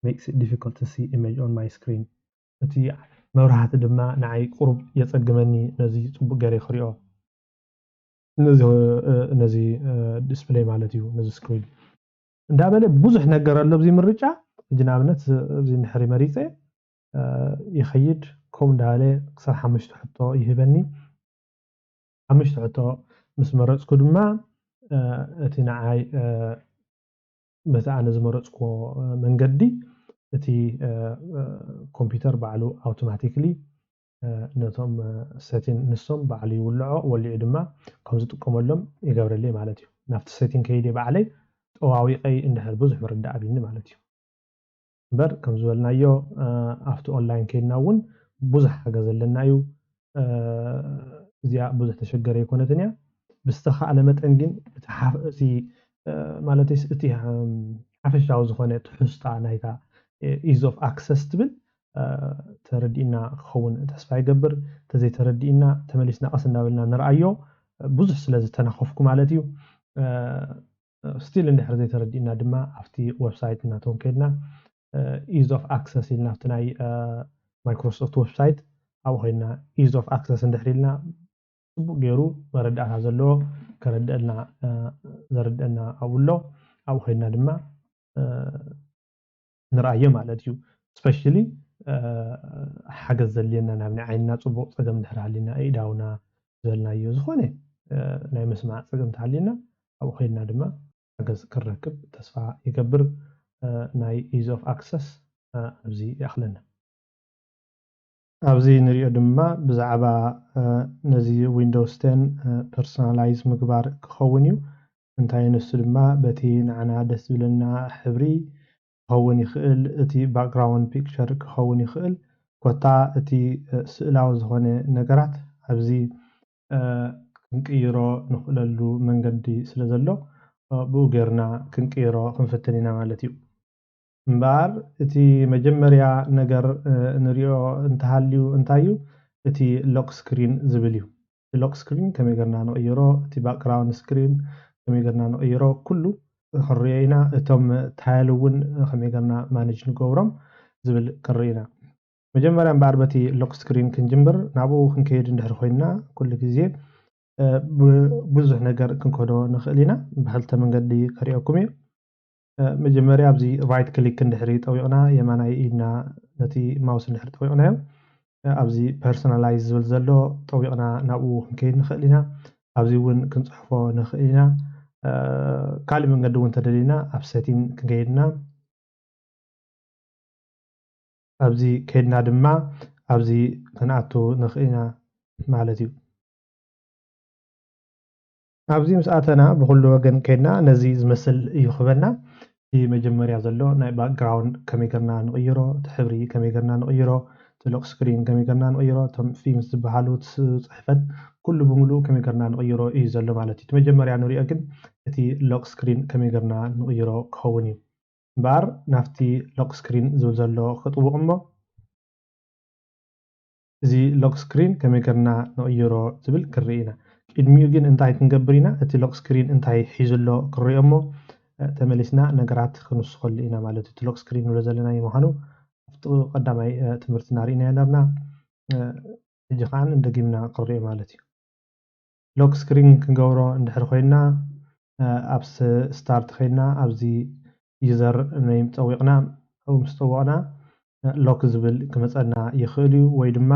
makes it difficult to see image on my screen እቲ መብራህቲ ድማ ንዓይ ቁርብ የጸግመኒ ነዚ ጽቡቕ ገይረ ክሪኦ ነዚ ዲስፕሌይ ማለት እዩ ነዚ ስክሪን እንዳበለ ብዙሕ ነገር ኣሎ በዚ ምርጫ جنابنت زين حري مريضة يخيد كم دالة كسر حمش تحطه يهبني حمش تحطه مسمرت كدما تنعي مثلا أنا زمرت كو من جدي تي كمبيوتر بعلو automatically ነቶም ሴቲን ንሶም ባዕሉ ይውልዖ ወሊዑ ድማ ከም ዝጥቀመሎም ይገብረልይ ማለት እዩ ናብቲ ሴቲን ከይደ ባዕለይ ጠዋዊቀይ እንድሕር ብዙሕ ምርዳእ ኣብኒ ማለት እዩ እምበር ከም ዝበልናዮ ኣብቲ ኦንላይን ከይድና እውን ብዙሕ ሓገዝ ኣለና እዩ እዚኣ ብዙሕ ተሸገረ ይኮነትን እያ ብዝተኸኣለ መጠን ግን እቲ ማለት እቲ ሓፈሻዊ ዝኾነ ትሕዝታ ናይታ ኢዝ ኦፍ ኣክሰስ ትብል ተረዲእና ክኸውን ተስፋ ይገብር ተዘይተረዲእና ተመሊስና ቀስ እናበልና ንርኣዮ ብዙሕ ስለ ዝተናኸፍኩ ማለት እዩ ስቲል እንድሕር ዘይተረዲእና ድማ ኣብቲ ዌብሳይት እናቶም ከይድና ኢዝ ኦፍ ኣክሰስ ኢልና ኣብቲ ናይ ማይክሮሶፍት ዌብሳይት ኣብኡ ኮይና ኢዝ ኦፍ ኣክሰስ እንድሕር ኢልና ጽቡቕ ገይሩ መረዳእታ ዘለዎ ከረድአልና ዘረድአና ኣብሎ ኣብኡ ኮይና ድማ ንርኣዮ ማለት እዩ ስፔሻሊ ሓገዝ ዘልየና ናብ ናይ ዓይንና ጽቡቕ ፀገም እንድሕር ሃልየና ኢዳውና ዘልናዮ ዝኾነ ናይ መስማዕ ፀገም እንተሃልየና ኣብኡ ኮይና ድማ ሓገዝ ክረክብ ተስፋ ይገብር ናይ ኢዝ ኦፍ ኣክሰስ ኣብዚ ይኣኽለና ኣብዚ ንሪኦ ድማ ብዛዕባ ነዚ ዊንዶውስ 10 ፐርሶናላይዝ ምግባር ክኸውን እዩ እንታይ ንሱ ድማ በቲ ንዓና ደስ ዝብለና ሕብሪ ክኸውን ይኽእል እቲ ባክግራውንድ ፒክቸር ክኸውን ይኽእል ኮታ እቲ ስእላዊ ዝኾነ ነገራት ኣብዚ ክንቅይሮ ንኽእለሉ መንገዲ ስለ ዘሎ ብኡ ጌርና ክንቅይሮ ክንፍትን ኢና ማለት እዩ እምበር እቲ መጀመርያ ነገር ንሪኦ እንተሃልዩ እንታይ እዩ እቲ ሎክ ስክሪን ዝብል እዩ እቲ ሎክ ስክሪን ከመይ ጌርና ንቕይሮ እቲ ባክግራውንድ ስክሪን ከመይ ጌርና ንቕይሮ ኩሉ ክንሪኦ ኢና እቶም ታይል እውን ከመይ ጌርና ማኔጅ ንገብሮም ዝብል ክንርኢ ኢና መጀመርያ እምበር በቲ ሎክ ስክሪን ክንጅምር ናብኡ ክንከይድ እንድሕር ኮይና ኩሉ ግዜ ብዙሕ ነገር ክንከዶ ንኽእል ኢና ብክልተ መንገዲ ከሪአኩም እየ መጀመርያ ኣብዚ ራይት ክሊክ እንድሕር ጠዊቕና የማናይ ኢድና ነቲ ማውስ እንድሕር ጠዊቕናዮ ኣብዚ ፐርሶናላይዝ ዝብል ዘሎ ጠዊቕና ናብኡ ክንከይድ ንኽእል ኢና ኣብዚ እውን ክንፅሕፎ ንኽእል ኢና ካልእ መንገዲ እውን ተደሊና ኣብ ሴቲንግ ክንከይድና ኣብዚ ከይድና ድማ ኣብዚ ክንኣቱ ንኽእል ኢና ማለት እዩ ኣብዚ ምስ ኣተና ብኩሉ ወገን ከይድና ነዚ ዝመስል እዩ ክበና እቲ መጀመርያ ዘሎ ናይ ባክግራውንድ ከመይ ጌርና ንቕይሮ እቲ ሕብሪ ከመይ ጌርና ንቕይሮ እቲ ሎክ ስክሪን ከመይ ጌርና ንቕይሮ እቶም ፊምስ ዝበሃሉ ፅሕፈት ኩሉ ብምሉእ ከመይ ጌርና ንቕይሮ እዩ ዘሎ ማለት እዩ እቲ መጀመርያ ንሪኦ ግን እቲ ሎክ ስክሪን ከመይ ጌርና ንቕይሮ ክኸውን እዩ እምበር ናብቲ ሎክ ስክሪን ዝብል ዘሎ ክጥውቕ እሞ እዚ ሎክ ስክሪን ከመይ ጌርና ንቕይሮ ዝብል ክርኢ ኢና ቅድሚኡ ግን እንታይ ክንገብር ኢና እቲ ሎክ ስክሪን እንታይ ሒዙሎ ክንሪኦ እሞ ተመሊስና ነገራት ክንውስኸሉ ኢና ማለት እዩ እቲ ሎክ ስክሪን ንብሎ ዘለና ምዃኑ ኣብቲ ቀዳማይ ትምህርቲ እናርኢና ነርና ሕጂ ከዓ እንደጊምና ክንሪኦ ማለት እዩ ሎክ ስክሪን ክንገብሮ እንድሕር ኮይና ኣብ ስታርት ከይድና ኣብዚ ዩዘር ኔም ጠዊቕና ኣብኡ ምስ ጠወቕና ሎክ ዝብል ክመፀና ይኽእል እዩ ወይ ድማ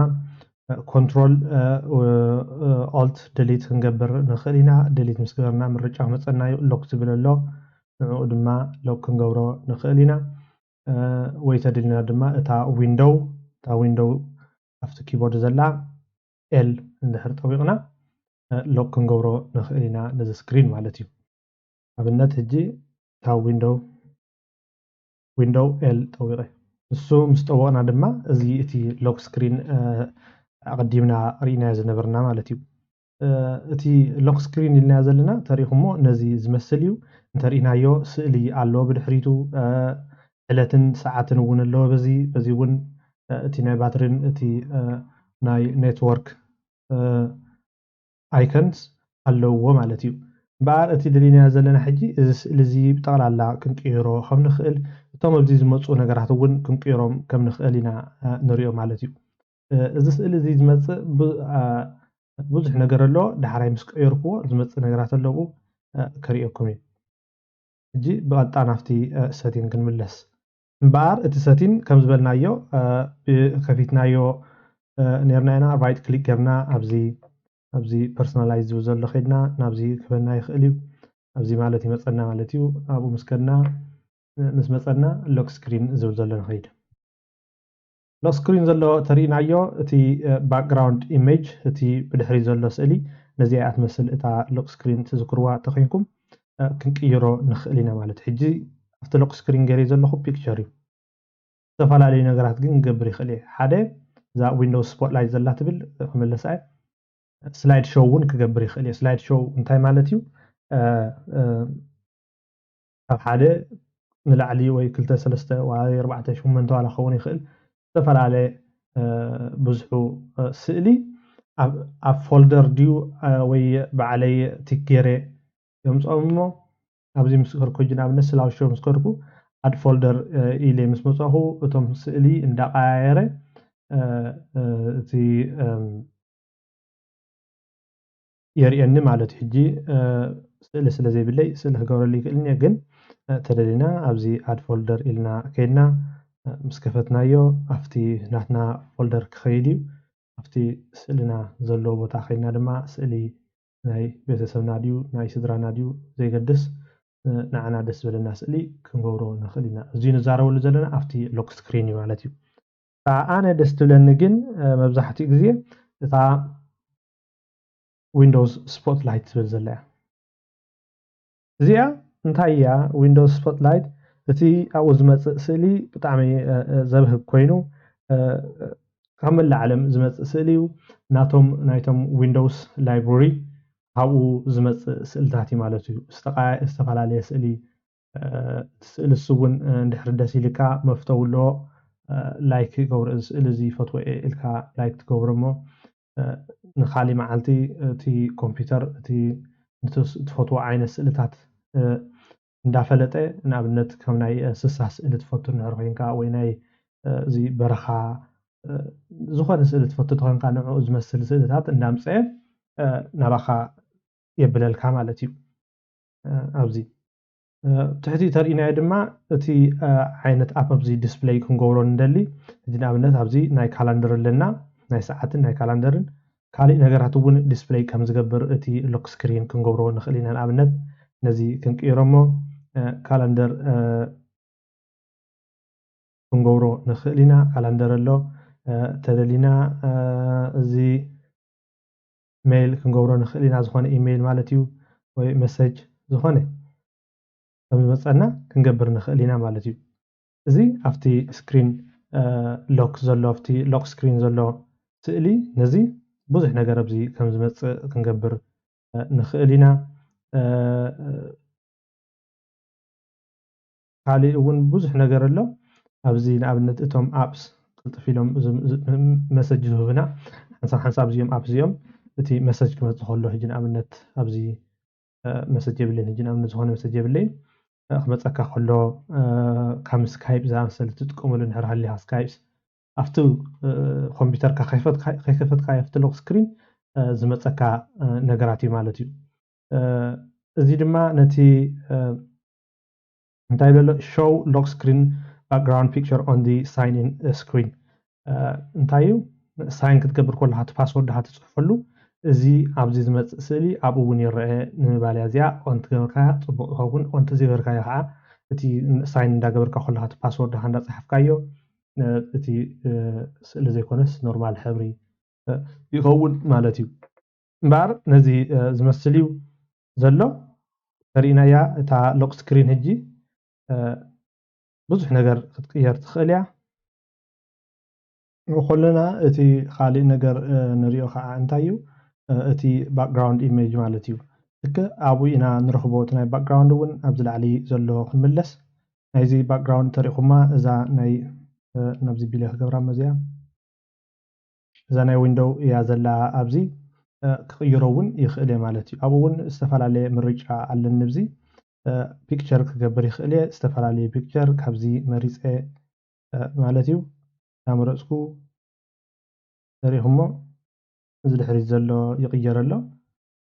ኮንትሮል ኦልት ደሊት ክንገብር ንኽእል ኢና ደሊት ምስ ገበርና ምርጫ ክመፀና ሎክ ዝብል ኣሎ ንዕኡ ድማ ሎክ ክንገብሮ ንኽእል ኢና ወይ ተደሊና ድማ እታ ዊንዶው ኣብቲ ኪቦርድ ዘላ ኤል እንድሕር ጠዊቕና ሎክ ክንገብሮ ንኽእል ኢና ነዚ ስክሪን ማለት እዩ ኣብነት ሕጂ እታ ዊንዶው ኤል ጠዊቐ ንሱ ምስ ጠወቕና ድማ እዚ እቲ ሎክ ስክሪን ኣቐዲምና ርኢናዮ ዝነበርና ማለት እዩ እቲ ሎክ ስክሪን ኢልናዮ ዘለና ተሪኢኹሞ ነዚ ዝመስል እዩ እንተርኢናዮ ስእሊ ኣሎ ብድሕሪቱ ዕለትን ሰዓትን እውን ኣለዎ በዚ እውን እቲ ናይ ባትሪን እቲ ናይ ኔትወርክ ኣይከንስ ኣለውዎ ማለት እዩ እምበር እቲ ደሊናዮ ዘለና ሕጂ እዚ ስእሊ እዚ ብጠቕላላ ክንቅይሮ ከም ንኽእል እቶም ኣብዚ ዝመፁ ነገራት እውን ክንቅይሮም ከም ንኽእል ኢና ንሪኦ ማለት እዩ እዚ ስእሊ እዚ ዝመፅእ ብዙሕ ነገር ኣሎ ዳሕራይ ምስ ቀየርክዎ ዝመፅእ ነገራት ኣለዉ ከሪአኩም እዩ ሕጂ ብቐጥታ ናብቲ ሰቲን ክንምለስ እምበር እቲ ሰቲን ከም ዝበልናዮ ከፊትናዮ ነርና ኢና ራይት ክሊክ ጌርና ኣብዚ ፐርሶናላይዝ ዝብል ዘሎ ከይድና ናብዚ ክበና ይኽእል እዩ ኣብዚ ማለት ይመፀና ማለት እዩ ኣብኡ ምስ ከድና ምስ መፀና ሎክ ስክሪን ዝብል ዘሎ ንኸይድ ሎክ ስክሪን ዘሎ ተሪእናዮ እቲ ባክግራውንድ ኢሜጅ እቲ ብድሕሪ ዘሎ ስእሊ ነዚኣ ትመስል እታ ሎክ ስክሪን ትዝክርዋ ተኮይንኩም ክንቅይሮ ንኽእል ኢና ማለት ሕጂ ኣብቲ ሎክ ስክሪን ገይረ ዘለኹ ፒክቸር እዩ ዝተፈላለዩ ነገራት ግን ክገብር ይኽእል እየ ሓደ እዛ ዊንዶውስ ስፖትላይት ዘላ ትብል ክመለስ እየ ስላይድ ሾው እውን ክገብር ይኽእል እየ ስላይድ ሾው እንታይ ማለት እዩ ኣብ ሓደ ንላዕሊ ወይ 2 3 ወይ 4 8 ዋላ ክኸውን ይኽእል ዝተፈላለየ ብዙሑ ስእሊ ኣብ ፎልደር ድዩ ወይ ባዕለይ ቲክ ገይረ የምፅኦም እሞ ኣብዚ ምስ ከርኩ ንኣብነት ስላው ሾው ምስ ከርኩ ኣድ ፎልደር ኢለ ምስ መፅኹ እቶም ስእሊ እንዳቀያየረ እቲ የርእየኒ ማለት ሕጂ ስእሊ ስለ ዘይብለይ ስእሊ ክገብረሉ ይኽእልኒ ግን ተደሊና ኣብዚ ኣድ ፎልደር ኢልና ከይድና ምስ ከፈትናዮ ኣብቲ ናትና ፎልደር ክኸይድ እዩ ኣብቲ ስእልና ዘለዎ ቦታ ከይድና ድማ ስእሊ ናይ ቤተሰብና ድዩ ናይ ስድራና ድዩ ዘይገድስ ንዓና ደስ ዝበለና ስእሊ ክንገብሮ ንኽእል ኢና እዚ ንዛረበሉ ዘለና ኣብቲ ሎክ ስክሪን እዩ ማለት እዩ ኣነ ደስ ትብለኒ ግን መብዛሕትኡ ግዜ እታ ዊንዶውስ ስፖትላይት ትብል ዘላ እዚኣ እንታይ እያ ዊንዶውስ ስፖትላይት እቲ ኣብኡ ዝመፅእ ስእሊ ብጣዕሚ ዘብህግ ኮይኑ ካብ መላእ ዓለም ዝመፅእ ስእሊ እዩ ናይቶም ዊንዶውስ ላይብረሪ ኣብኡ ዝመፅእ ስእልታት እዩ ማለት እዩ ዝተፈላለየ ስእሊ ስእሊ እሱ እውን እንድሕር ደስ ኢልካ መፍተው ኣለዎ ላይክ ገብሮ እዚ ስእሊ እዚ ፈትዎ ኢልካ ላይክ ትገብሮ እሞ ንኻሊእ መዓልቲ እቲ ኮምፒውተር እቲ ትፈትዎ ዓይነት ስእልታት እንዳፈለጠ ንኣብነት ከም ናይ እንስሳ ስእሊ ትፈቱ እንድሕር ኮንካ ወይ ናይ እዚ በረኻ ዝኾነ ስእሊ ትፈቱ ኮንካ ንዕኡ ዝመስል ስእልታት እንዳምፅአ ናባኻ የብለልካ ማለት እዩ ኣብዚ ትሕቲ ተርእናዮ ድማ እቲ ዓይነት ኣፕ ኣብዚ ዲስፕሌይ ክንገብሮ እንደሊ እዚ ንኣብነት ኣብዚ ናይ ካላንደር ኣለና ናይ ሰዓትን ናይ ካላንደርን ካልእ ነገራት እውን ዲስፕሌይ ከም ዝገብር እቲ ሎክ ስክሪን ክንገብሮ ንኽእል ኢና ንኣብነት ነዚ ክንቅይሮሞ ካላንደር ክንገብሮ ንኽእል ኢና ካላንደር ኣሎ ተደሊና እዚ ሜይል ክንገብሮ ንኽእል ኢና ዝኾነ ኢሜይል ማለት እዩ ወይ መሰጅ ዝኾነ ከም ዝመፀና ክንገብር ንኽእል ኢና ማለት እዩ እዚ ኣብቲ ስክሪን ሎክ ዘሎ ኣብቲ ሎክ ስክሪን ዘሎ ስእሊ ነዚ ብዙሕ ነገር ኣብዚ ከም ዝመፅእ ክንገብር ንኽእል ኢና ካልእ እውን ብዙሕ ነገር ኣሎ ኣብዚ ንኣብነት እቶም ኣፕስ ቅልጥፍ ኢሎም መሰጅ ዝህቡና ሓንሳብ እዚኦም ኣፕ እዚኦም እቲ መሰጅ ክመፅእ ከሎ ሕጂ ንኣብነት ኣብዚ መሰጅ የብለይን ሕጂ ንኣብነት ዝኾነ መሰጅ የብለይን ክመፀካ ከሎ ከም ስካይፕ ዝኣመሰለ ትጥቀመሉ እንድሕር ሃልይካ ስካይፕ ኣብቲ ኮምፒውተርካ ከይከፈትካ ኣብቲ ሎክ ስክሪን ዝመፀካ ነገራት እዩ ማለት እዩ እዚ ድማ ነቲ እንታይ ዘሎ ሾው ሎክ ስክሪን ባክግራውንድ ፒክቸር ኦን ዲ ሳይን ኢን ስክሪን እንታይ እዩ ሳይን ክትገብር ከለካ እቲ ፓስወርድ ካ ትፅሕፈሉ እዚ ኣብዚ ዝመፅእ ስእሊ ኣብኡ እውን ይርአ ንምባል እያ እዚኣ ኦን ትገበርካያ ፅቡቅ ይኸውን ኦን ተዘይገበርካዮ ከዓ እቲ ሳይን እንዳገበርካ ከለካ እቲ ፓስወርድ ካ እንዳፅሓፍካዮ እቲ ስእሊ ዘይኮነስ ኖርማል ሕብሪ ይኸውን ማለት እዩ እምበር ነዚ ዝመስል እዩ ዘሎ ተሪእናያ እታ ሎክ ስክሪን ሕጂ ብዙሕ ነገር ክትቅየር ትኽእል እያ ከለና እቲ ካልእ ነገር ንሪኦ ከዓ እንታይ እዩ እቲ ባክግራውንድ ኢሜጅ ማለት እዩ ልክ ኣብኡ ኢና ንረኽቦ እቲ ናይ ባክግራውንድ እውን ኣብዚ ላዕሊ ዘሎ ክንምለስ ናይዚ ባክግራውንድ ተሪእኹማ እዛ ናይ ናብዚ ቢለ ክገብራ መዚያ እዛ ናይ ዊንዶው እያ ዘላ ኣብዚ ክቅይሮ እውን ይኽእል እየ ማለት እዩ ኣብኡ እውን ዝተፈላለየ ምርጫ ኣለኒ ብዚ ፒክቸር ክገብር ይኽእል እየ ዝተፈላለየ ፒክቸር ካብዚ መሪፀ ማለት እዩ ናመረፅኩ ተሪእኹሞ እዚ ድሕሪት ዘሎ ይቕየር ኣሎ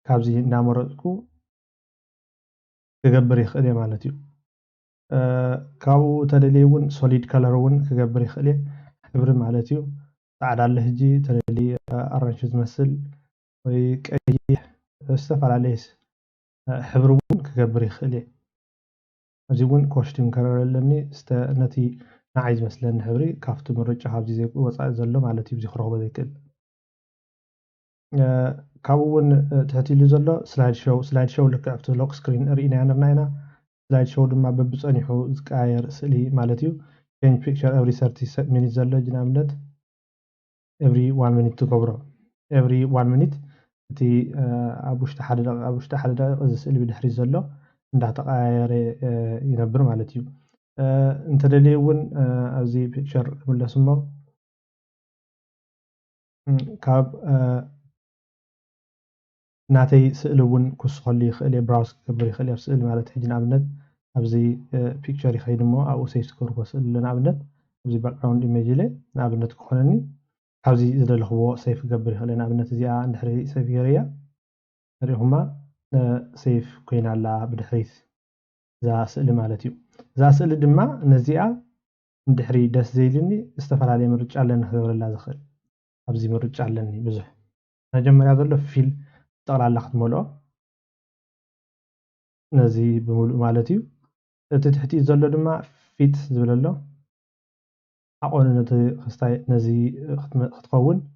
ካብዚ እንዳመረፅኩ ክገብር ይኽእል እየ ማለት እዩ ካብኡ ተደልየ እውን ሶሊድ ከለር እውን ክገብር ይኽእል እየ ሕብሪ ማለት እዩ ፃዕዳ ኣሎ ሕጂ ተደልየ ኣራንሺ ዝመስል ወይ ቀይሕ ዝተፈላለየ ሕብሪ እውን ክገብር ይኽእል እየ እዚ እውን ኮስቱም ከለር ኣለኒ ነቲ نعيز مثلا حبري كافت مرجع حابزي زي وصع زلو مالتي بزي خرغبة زي كل كابون تحتي اللي زلو سلايد شو لك عفتو لوك سكرين رينا نرنا سلايد شو دما ببصاني حو زكاير سلي مالتيو change picture every 30 minutes زلو جنامنت every 1 minute تكبره every 1 minute تي أبوشت حد إذا سلي بدحري زلو عندها تغير ينبر مالتيو انت دليون أزي picture ولا سمو كاب ناتي سئلون كوس خلي خلي براوس كبري خلي أبسئل مالت حجن عبنت أبزي picture يخيد مو أو سيف سكور بسئل لنا عبنت أبزي background image لي عبنت كخونني أبزي إذا هو سيف كبري خلينا عبنت زي عند حري سيف يريا هما سيف كوين على بدحريث ذا سئل مالتيو ذا سئل دما نزيعة دحري دس زيلني استفعل عليه مرج على خبر الله زخل أبزي مرج علني بزح مجمع هذا له فيل طلع على خد مولو نزي بمولو مالتيو تحتي زلو دما فيت زبللو أقول نتي خستاي نزي خطقون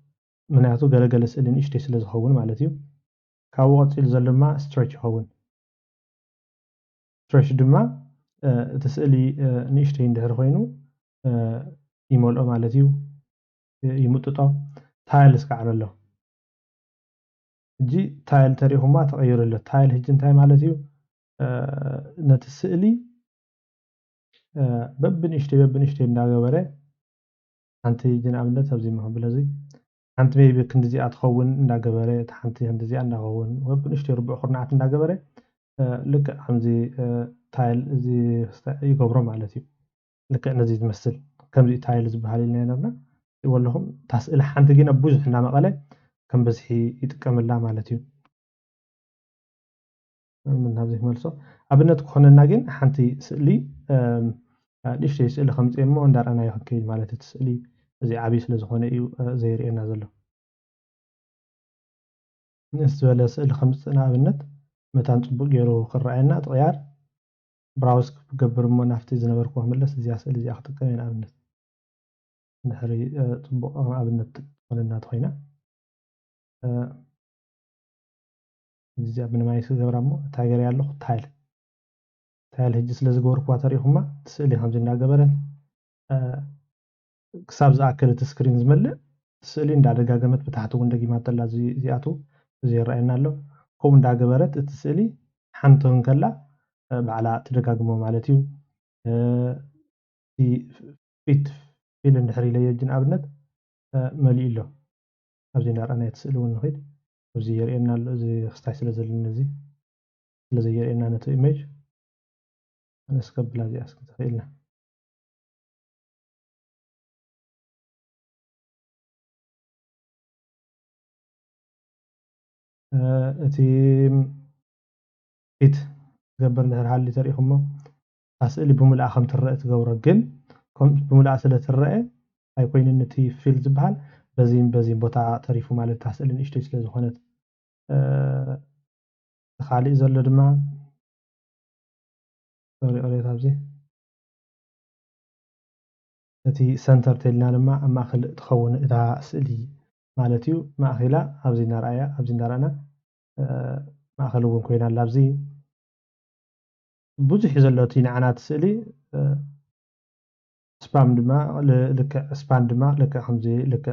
مناتو قال سئلين إيش تسل زخون مالتيو كاوات إل زلو ما stretch خون stretch دما تسألي نيشتين دهر خوينو يمولو مالتيو يموتطو تايل سكعر له جي تايل تريهما تغير له تايل هجن تاي مالتيو نتسألي ببنشتي ناغبره أنت جنابنا تبزي ما بلزي أنت ميبي كندزي أتخون ناغبره تحنتي هندزي ناغون وبنشتي ربع خرنعت ناغبره لك حمزي تايل زي يقبرو مالتيو لك نزي تمثل كم زي تايل زبحالي لنا نرنا يقولهم تسأل حنت جينا بوزح نعم قلة كم بزحي يتكمل لا مالتيو من هذه ملصو أبنت كون ناجين حنتي سألي ليش تسأل خمس إمو ندار أنا يحكي مالتي تسألي زي عبيس لزخونة إيو زي رئينا زلو نسأل سأل خمس أنا أبنت متى نطبق يرو خرعنا تغير براوس قبر مو نفتي زنبر كوه ملس زي أسأل زي أخطك كمين أبنت نحري طبق أبنت ولنا تخينا زي أبن ما يسوي جبرامو تاجر يالله تايل هجس لزجور كواتري هما تسألي خمسين دقيقة كسابز أكل تسكرين زملة تسألي إن دعنا جامت بتاعته وندقي ما تلا زياتو زي رأينا له كم دقيقة تسألي حنتون كلا بعلا تدقاقمو مالتيو في فيت فيل النحري لي الجن أبنت ملي له أبزي نار أنا يتسألون نخيد أبزي يرئينا له زي خستعيس لزل النزي لزي يرئينا نتو إيميج أنا سكبلا زي أسكت تخيلنا أتي فيت قبر نهر حالي تاريخهم أسألي بملأ خم ترأي تقورا جن كم بملأ سلة ترأي هيكون النتي فيل زبحال بزين بوتا تاريخو مالي تسألين إشتيش لزخونت خالي زل دما سوري قريت هابزي أتي سنتر تلنا لما أما أخل تخون إذا أسألي مالتيو ما أخيلا أبزي نار أبزي نار أنا ما أخلوهم كوينا لابزي بوزح زلوتي نعنات سألي سبام دما لك سبام دما لك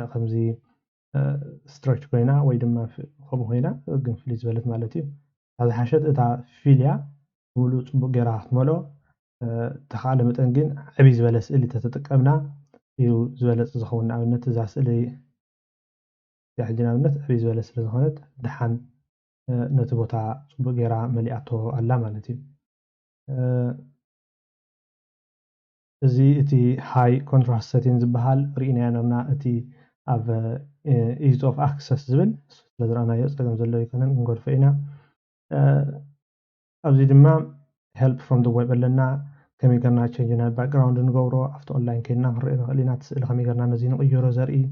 خمزي ستركت كوينا وي دما خم هنا جن فليز بلت مالتي هذا حشد إذا فيليا مولو صبغ جراحت مولو تخال متنجن عبي زبلس اللي تتقمنا يو زبلس زخون عبنت زاس اللي يحجنا عبنت عبي زبلس زخونت دحن نتبوتا صبغ جراح ملياتو الله مالتي زي اتي هاي كونتراست سيتنج بحال رينا نرنا اتي of ease of access زبل لدرانا يصدقم زلو يكونن نقول فينا أبزي دما help from the web لنا كمي قرنا change background نقورو أفتو online كينا هرئنا لنا تسأل خمي قرنا نزين نغيرو زرقي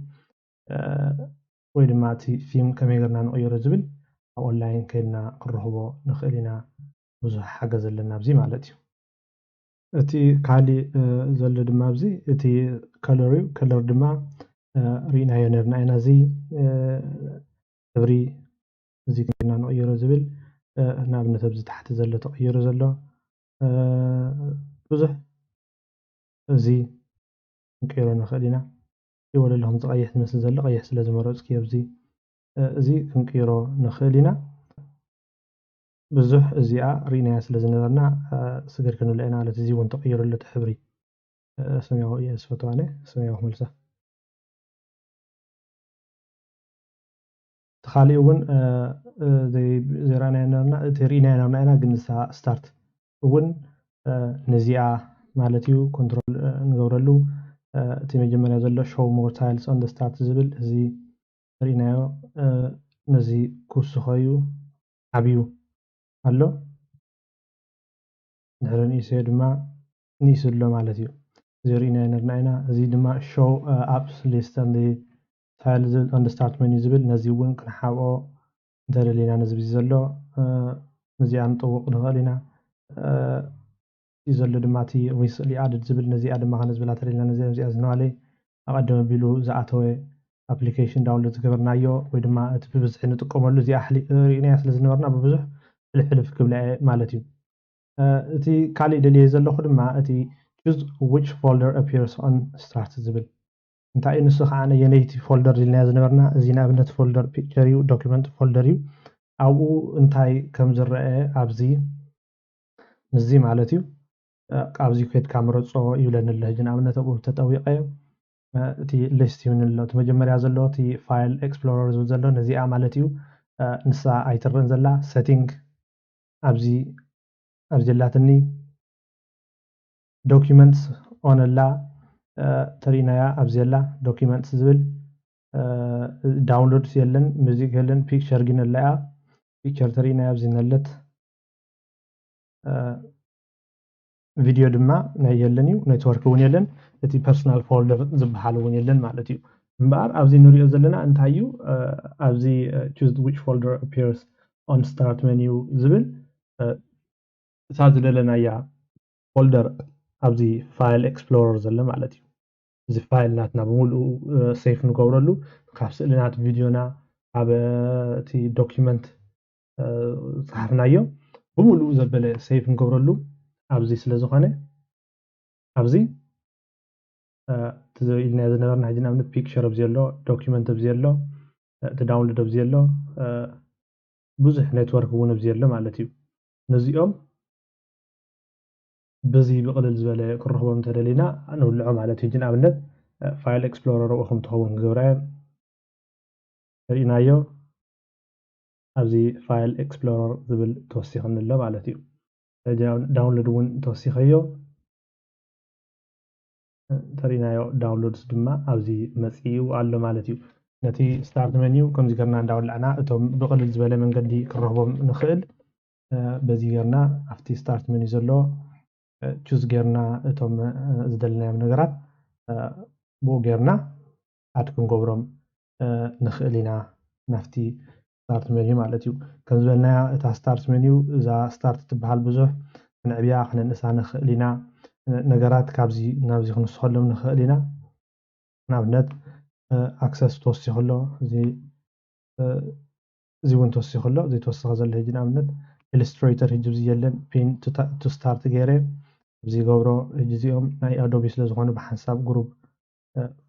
ويدما تي فيم كمي قرنا نغيرو زبل أو online كينا قرهبو نخلينا وزح حاجة زلنا بزي مالتيو እቲ ካልእ ዘሎ ድማ ኣብዚ እቲ ከለር እዩ ከለር ድማ ርኢናዮ ነርና ኢና እዚ ሕብሪ እዚ ከና ንቕይሮ ዝብል ንኣብነት ኣብዚ ታሕቲ ዘሎ ተቐይሩ ዘሎ ብዙሕ እዚ ክንቅይሮ ንኽእል ኢና ይወለ ኣለኹም ዝቐይሕ ዝመስል ዘሎ ቀይሕ ስለ ዝመረፅኩ ኣብዚ እዚ ክንቅይሮ ንኽእል ኢና ብዙሕ እዚኣ ርኢናያ ስለ ዝነበርና ስግር ክንብላ ኢና ማለት እዚ እውን ተቐይሩ ኣሎ እቲ ሕብሪ ሰማያዊ እየ ዝፈትዋ ኣነ ሰማያዊ ክመልሳ እቲ ካልእ እውን ዘይረኣናዮ ነበርና እቲ ርኢናዮ ነበርና ኢና ግን ንሳ ስታርት እውን ነዚኣ ማለት እዩ ኮንትሮል ንገብረሉ እቲ መጀመርያ ዘሎ ሾው ሞር ታይልስ ኦን ስታርት ዝብል እዚ ርኢናዮ ነዚ ክውስኾ እዩ ዓብዩ ኣሎ ድሕሪ ንእሰዮ ድማ ንእሱ ኣሎ ማለት እዩ እዚ ርኢናዮ ነርና ኢና እዚ ድማ ሾው ኣፕስ ሊስት ታይል ዝብል ኦን ስታርት መኒ ዝብል ነዚ እውን ክንሓብኦ እንተደሊና ነዚ ብዚ ዘሎ ነዚኣ ንጠውቕ ንኽእል ኢና እዩ ዘሎ ድማ እቲ ሪሰንትሊ ኣድድ ዝብል ነዚኣ ድማ ከነዝብላ ተደሊና ነዚኣ ዝነበለይ ኣቐደም ኣቢሉ ዝኣተወ ኣፕሊኬሽን ዳውንሎድ ዝገበርናዮ ወይ ድማ እቲ ብብዝሒ ንጥቀመሉ እዚኣ ርኢናያ ስለ ዝነበርና ብብዙሕ ሕልፍ ክብላ እየ ማለት እዩ እቲ ካልእ ደልየ ዘለኹ ድማ እቲ choose which folder appears on start ዝብል እንታይ እዩ ንሱ ከዓ የነይቲ ፎልደር ኢልናዮ ዝነበርና እዚ ንኣብነት ፎልደር ፒክቸር እዩ ዶክመንት ፎልደር እዩ ኣብኡ እንታይ ከም ዝረአ ኣብዚ ምዚ ማለት እዩ ኣብዚ ኮይድካ ምረፆ ይብለኒ ኣሎ ሕጂ ንኣብነት ኣብኡ ተጠዊቐዮ እቲ ሊስት ይብኒ ኣሎ እቲ መጀመርያ ዘሎ እቲ ፋይል ኤክስፕሎረር ዝብል ዘሎ ነዚኣ ማለት እዩ ንሳ ኣይትረአን ዘላ ሴቲንግ ኣብዚ ኣላትኒ ዶኪመንትስ ኦን ኣላ ተሪእናያ ኣብዚ ኣላ ዶኪመንትስ ዝብል ዳውንሎድስ የለን ሙዚክ የለን ፒክቸር ግን ኣላያ ፒክቸር ተሪእናያ ኣብዚ ነለት ቪድዮ ድማ ናይ የለን እዩ ኔትወርክ እውን የለን እቲ ፐርሰናል ፎልደር ዝበሃል እውን የለን ማለት እዩ እምበኣር ኣብዚ ንሪኦ ዘለና እንታይ እዩ ኣብዚ choose which folder appears on start menu ዝብል እታ ዝደለናያ ፎልደር ኣብዚ ፋይል ኤክስፕሎረር ዘሎ ማለት እዩ እዚ ፋይል ናትና ብምሉኡ ሴፍ ንገብረሉ ካብ ስእልናት ቪድዮና ኣብ እቲ ዶክመንት ዝሓፍናዮ ብምሉኡ ዘበለ ሴፍ ንገብረሉ ኣብዚ ስለ ዝኾነ ኣብዚ እቲ ኢልናዮ ዝነበርና ሕጂ ንኣብነት ፒክቸር ኣብዚ ኣሎ ዶክመንት ኣብዚ ኣሎ እቲ ዳውንሎድ ኣብዚ ኣሎ ብዙሕ ኔትወርክ እውን ኣብዚ ኣሎ ማለት እዩ ነዚኦም በዚ ብቕልል ዝበለ ክረኽቦም ተደሊና ንውልዖ ማለት እዩ ሕጂ ንኣብነት ፋይል ኤክስፕሎረር ኣብኡ ከም ትኸውን ክገብራ ርኢናዮ ኣብዚ ፋይል ኤክስፕሎረር ዝብል ተወሲኽኒ ኣሎ ማለት እዩ ዳውንሎድ እውን ተወሲኸዮ ተሪእናዮ ዳውንሎድስ ድማ ኣብዚ መፂኡ ኣሎ ማለት እዩ ነቲ ስታርት መኒዩ ከምዚ ገርና እንዳወላዕና እቶም ብቕልል ዝበለ መንገዲ ክረኽቦም ንኽእል በዚ ገርና ኣብቲ ስታርት መኒዩ ዘሎ ቹዝ ጌርና እቶም ዝደልናዮም ነገራት ብኡ ጌርና ኣድ ክንገብሮም ንኽእል ኢና ናፍቲ ስታርት መኒዩ ማለት እዩ ከም ዝበልናያ እታ ስታርት መኒዩ እዛ ስታርት ትበሃል ብዙሕ ክንዕብያ ክነንእሳ ንኽእል ኢና ነገራት ካብዚ ናብዚ ክንውስኸሎም ንኽእል ኢና ንኣብነት ኣክሰስ ተወሲኹ ኣሎ እዚ እውን ተወሲኹ ኣሎ ዘይተወሰኸ ዘሎ ሕጂ ንኣብነት ኢሉስትሬተር ሕጂ እዚ የለን ፒን ቱ ስታርት ገይረ እዚ ገብሮ ሕጂ እዚኦም ናይ ኣዶቢ ስለ ዝኾኑ ብሓንሳብ ግሩፕ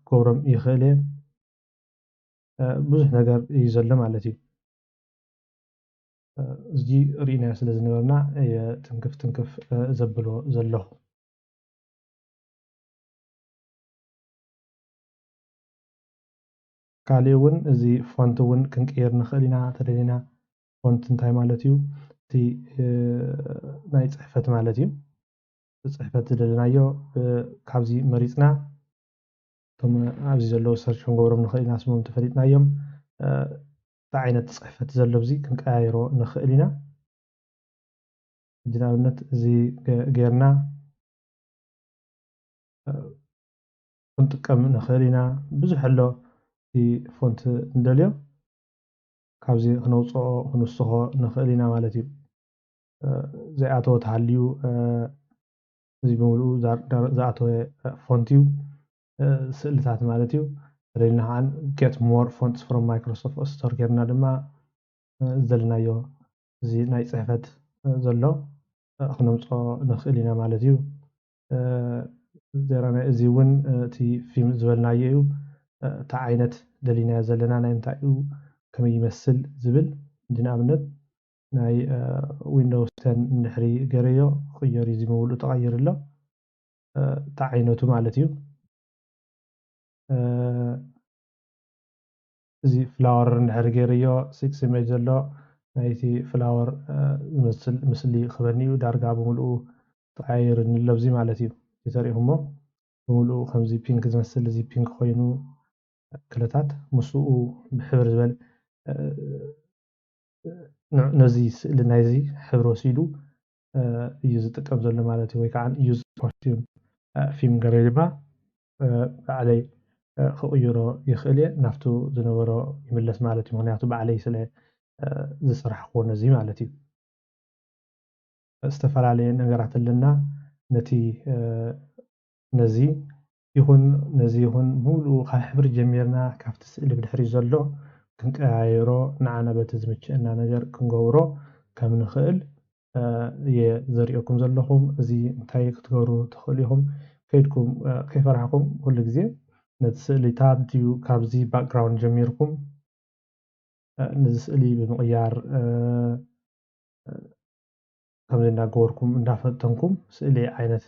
ክገብሮም ይኽእል እየ ብዙሕ ነገር እዩ ዘሎ ማለት እዩ እዚ ርኢናዮ ስለ ዝነበርና ትንክፍ ትንክፍ ዘብሎ ዘለኹ ካልእ እውን እዚ ፎንት እውን ክንቅይር ንኽእል ኢና ተደሊና ፎንት እንታይ ማለት እዩ እቲ ናይ ፅሕፈት ማለት እዩ ፅሕፈት ዝደለናዮ ካብዚ መሪፅና እቶም ኣብዚ ዘለዉ ሰርች ክንገብሮም ንኽእል ኢና ስሞም ተፈሊጥናዮም እንታይ ዓይነት ፅሕፈት ዘሎ ኣብዚ ክንቀያይሮ ንኽእል ኢና ሕጂ ንኣብነት እዚ ጌርና ክንጥቀም ንኽእል ኢና ብዙሕ ኣሎ እቲ ፎንት እንደልዮ ካብዚ ክነውፅኦ ክንውስኾ ንኽእል ኢና ማለት እዩ ዘይኣተወ ተሃልዩ እዚ በሙሉ ዝኣተወ ፎንቲው ስእልታት ማለት እዩ ረድና ከዓን get more fonts from Microsoft Store ጌርና ድማ ዘለናዮ እዚ ናይ ፅሕፈት ዘሎ ክነምፅኦ ንኽእል ኢና ማለት እዩ ዘራና እዚ እውን እቲ ፊልም ዝበልናዮ እዩ እታ ዓይነት ደሊናዮ ዘለና ናይ እንታይ እዩ ከመይ ይመስል ዝብል ንኣብነት ናይ ዊንዶውስ 10 እንድሕሪ ገይረዮ ክቅየር እዩ ዝምብሉ ተቀይር ኣሎ እታ ዓይነቱ ማለት እዩ እዚ ፍላወር እንድሕሪ ገይረዮ 6 ኢሜጅ ዘሎ ናይቲ ፍላወር ዝመስል ምስሊ ክበኒ እዩ ዳርጋ ብምልኡ ተቀያይር ንለብዚ ማለት እዩ ተሪኢኹሞ ብምልኡ ከምዚ ፒንክ ዝመስል እዚ ፒንክ ኮይኑ ክለታት ምስኡ ብሕብር ዝበል ነዚ ስእሊ ናይዚ ሕብሪ ወሲዱ እዩ ዝጥቀም ዘሎ ማለት እዩ ወይ ከዓ ዩዝ ኮስቲዩም ፊልም ገይረ ድማ ባዕለይ ክቅይሮ ይኽእል እየ ናብቱ ዝነበሮ ይምለስ ማለት እዩ ምክንያቱ ባዕለይ ስለ ዝስራሕክዎ ነዚ ማለት እዩ ዝተፈላለየ ነገራት ኣለና ነቲ ነዚ ይኹን ሙሉ ካብ ሕብሪ ጀሚርና ካብቲ ስእሊ ብድሕሪ ዘሎ ክንቀያይሮ ንዓና በቲ ዝምችአና ነገር ክንገብሮ ከም ንኽእል ዘሪኦኩም ዘለኹም እዚ እንታይ ክትገብሩ ትኽእሉ ኢኹም ከይድኩም ከይፈርሕኩም ኩሉ ግዜ ነቲ ስእሊታት ድዩ ካብዚ ባክግራውንድ ጀሚርኩም ነዚ ስእሊ ብምቕያር ከምዚ እንዳገበርኩም እንዳፈተንኩም ስእሊ ዓይነት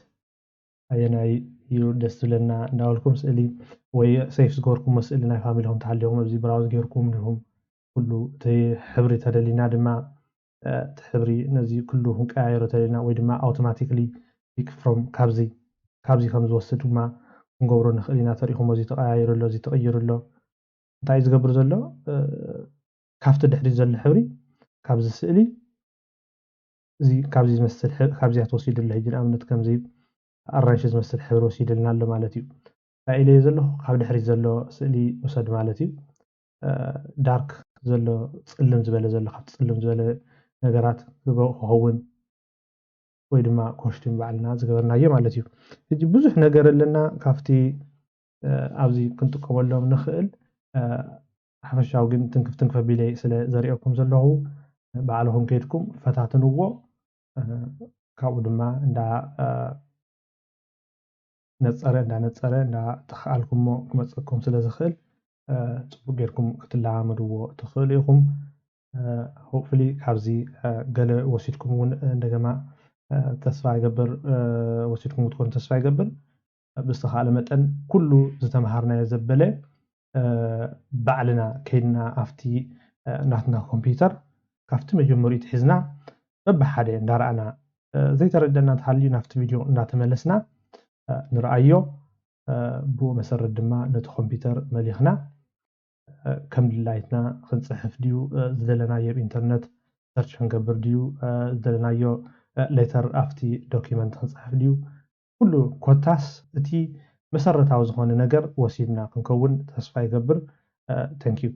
ኣየናይ እዩ ደስ ዝብለና እንዳበልኩም ስእሊ ወይ ሴፍ ዝገበርኩም ስእሊ ናይ ፋሚሊኩም ተሃልዮም ኣብዚ ብራውዝ ገይርኩም ድኹም ኩሉ እቲ ሕብሪ ተደሊና ድማ እቲ ሕብሪ ነዚ ኩሉ ክንቀያይሮ ተደሊና ወይ ድማ ኣውቶማቲክሊ ፒክ ፍሮም ካብዚ ከም ዝወስድ ድማ ክንገብሮ ንኽእል ኢና ተሪኢኹም እዚ ተቀያይሩ ኣሎ እዚ ተቀይሩ ኣሎ እንታይ ዝገብር ዘሎ ካብቲ ድሕሪ ዘሎ ሕብሪ ካብዚ ስእሊ እዚ ካብዚ ዝመስል ካብዚያ ተወሲዱ ኣሎ ሕጂ ንኣብነት ከምዚ ኣራንሺ ዝመስል ሕብሪ ወሲድልና ኣሎ ማለት እዩ እንታይ ኢለ ዘለኹ ካብ ድሕሪ ዘሎ ስእሊ ውሰድ ማለት እዩ ዳርክ ዘሎ ፅልም ዝበለ ዘሎ ካብቲ ፅልም ዝበለ ነገራት ክኸውን ወይ ድማ ኮስቲም ባዕልና ዝገበርናዮ ማለት እዩ ሕጂ ብዙሕ ነገር ኣለና ካብቲ ኣብዚ ክንጥቀመሎም ንኽእል ሓፈሻዊ ግን ትንክፍ ኣቢለ ስለ ዘሪኦኩም ዘለኹ ባዕልኹም ከይድኩም ፈታትንዎ ካብኡ ድማ እንዳነፀረ እንዳተኸኣልኩሞ ክመፀኩም ስለ ዝኽእል ፅቡቅ ጌርኩም ክትለማመድዎ ትኽእሉ ኢኹም ሆፕፉሊ ካብዚ ገለ ወሲድኩም እውን እንደገና ተስፋ ይገብር ወሲድኩም ክትኮኑ ተስፋ ይገብር ብዝተኻእለ መጠን ኩሉ ዝተምሃርናዮ ዘበለ ባዕልና ከይድና ኣብቲ ናትና ኮምፒውተር ካብቲ መጀመሪኡ ሒዝና በብሓደ እንዳረኣና ዘይተረድአና እንተሃልዩ ናብቲ ቪድዮ እንዳተመለስና ንረኣዮ ብኡ መሰረት ድማ ነቲ ኮምፒውተር መሊኽና ከም ድላይትና ክንፅሕፍ ድዩ ዝደለናዮ ብኢንተርነት ሰርች ክንገብር ድዩ ዝደለናዮ ሌተር ኣብቲ ዶኪመንት ክንፅሕፍ ድዩ ኩሉ ኮታስ እቲ መሰረታዊ ዝኾነ ነገር ወሲድና ክንከውን ተስፋ ይገብር ቴንክ ዩ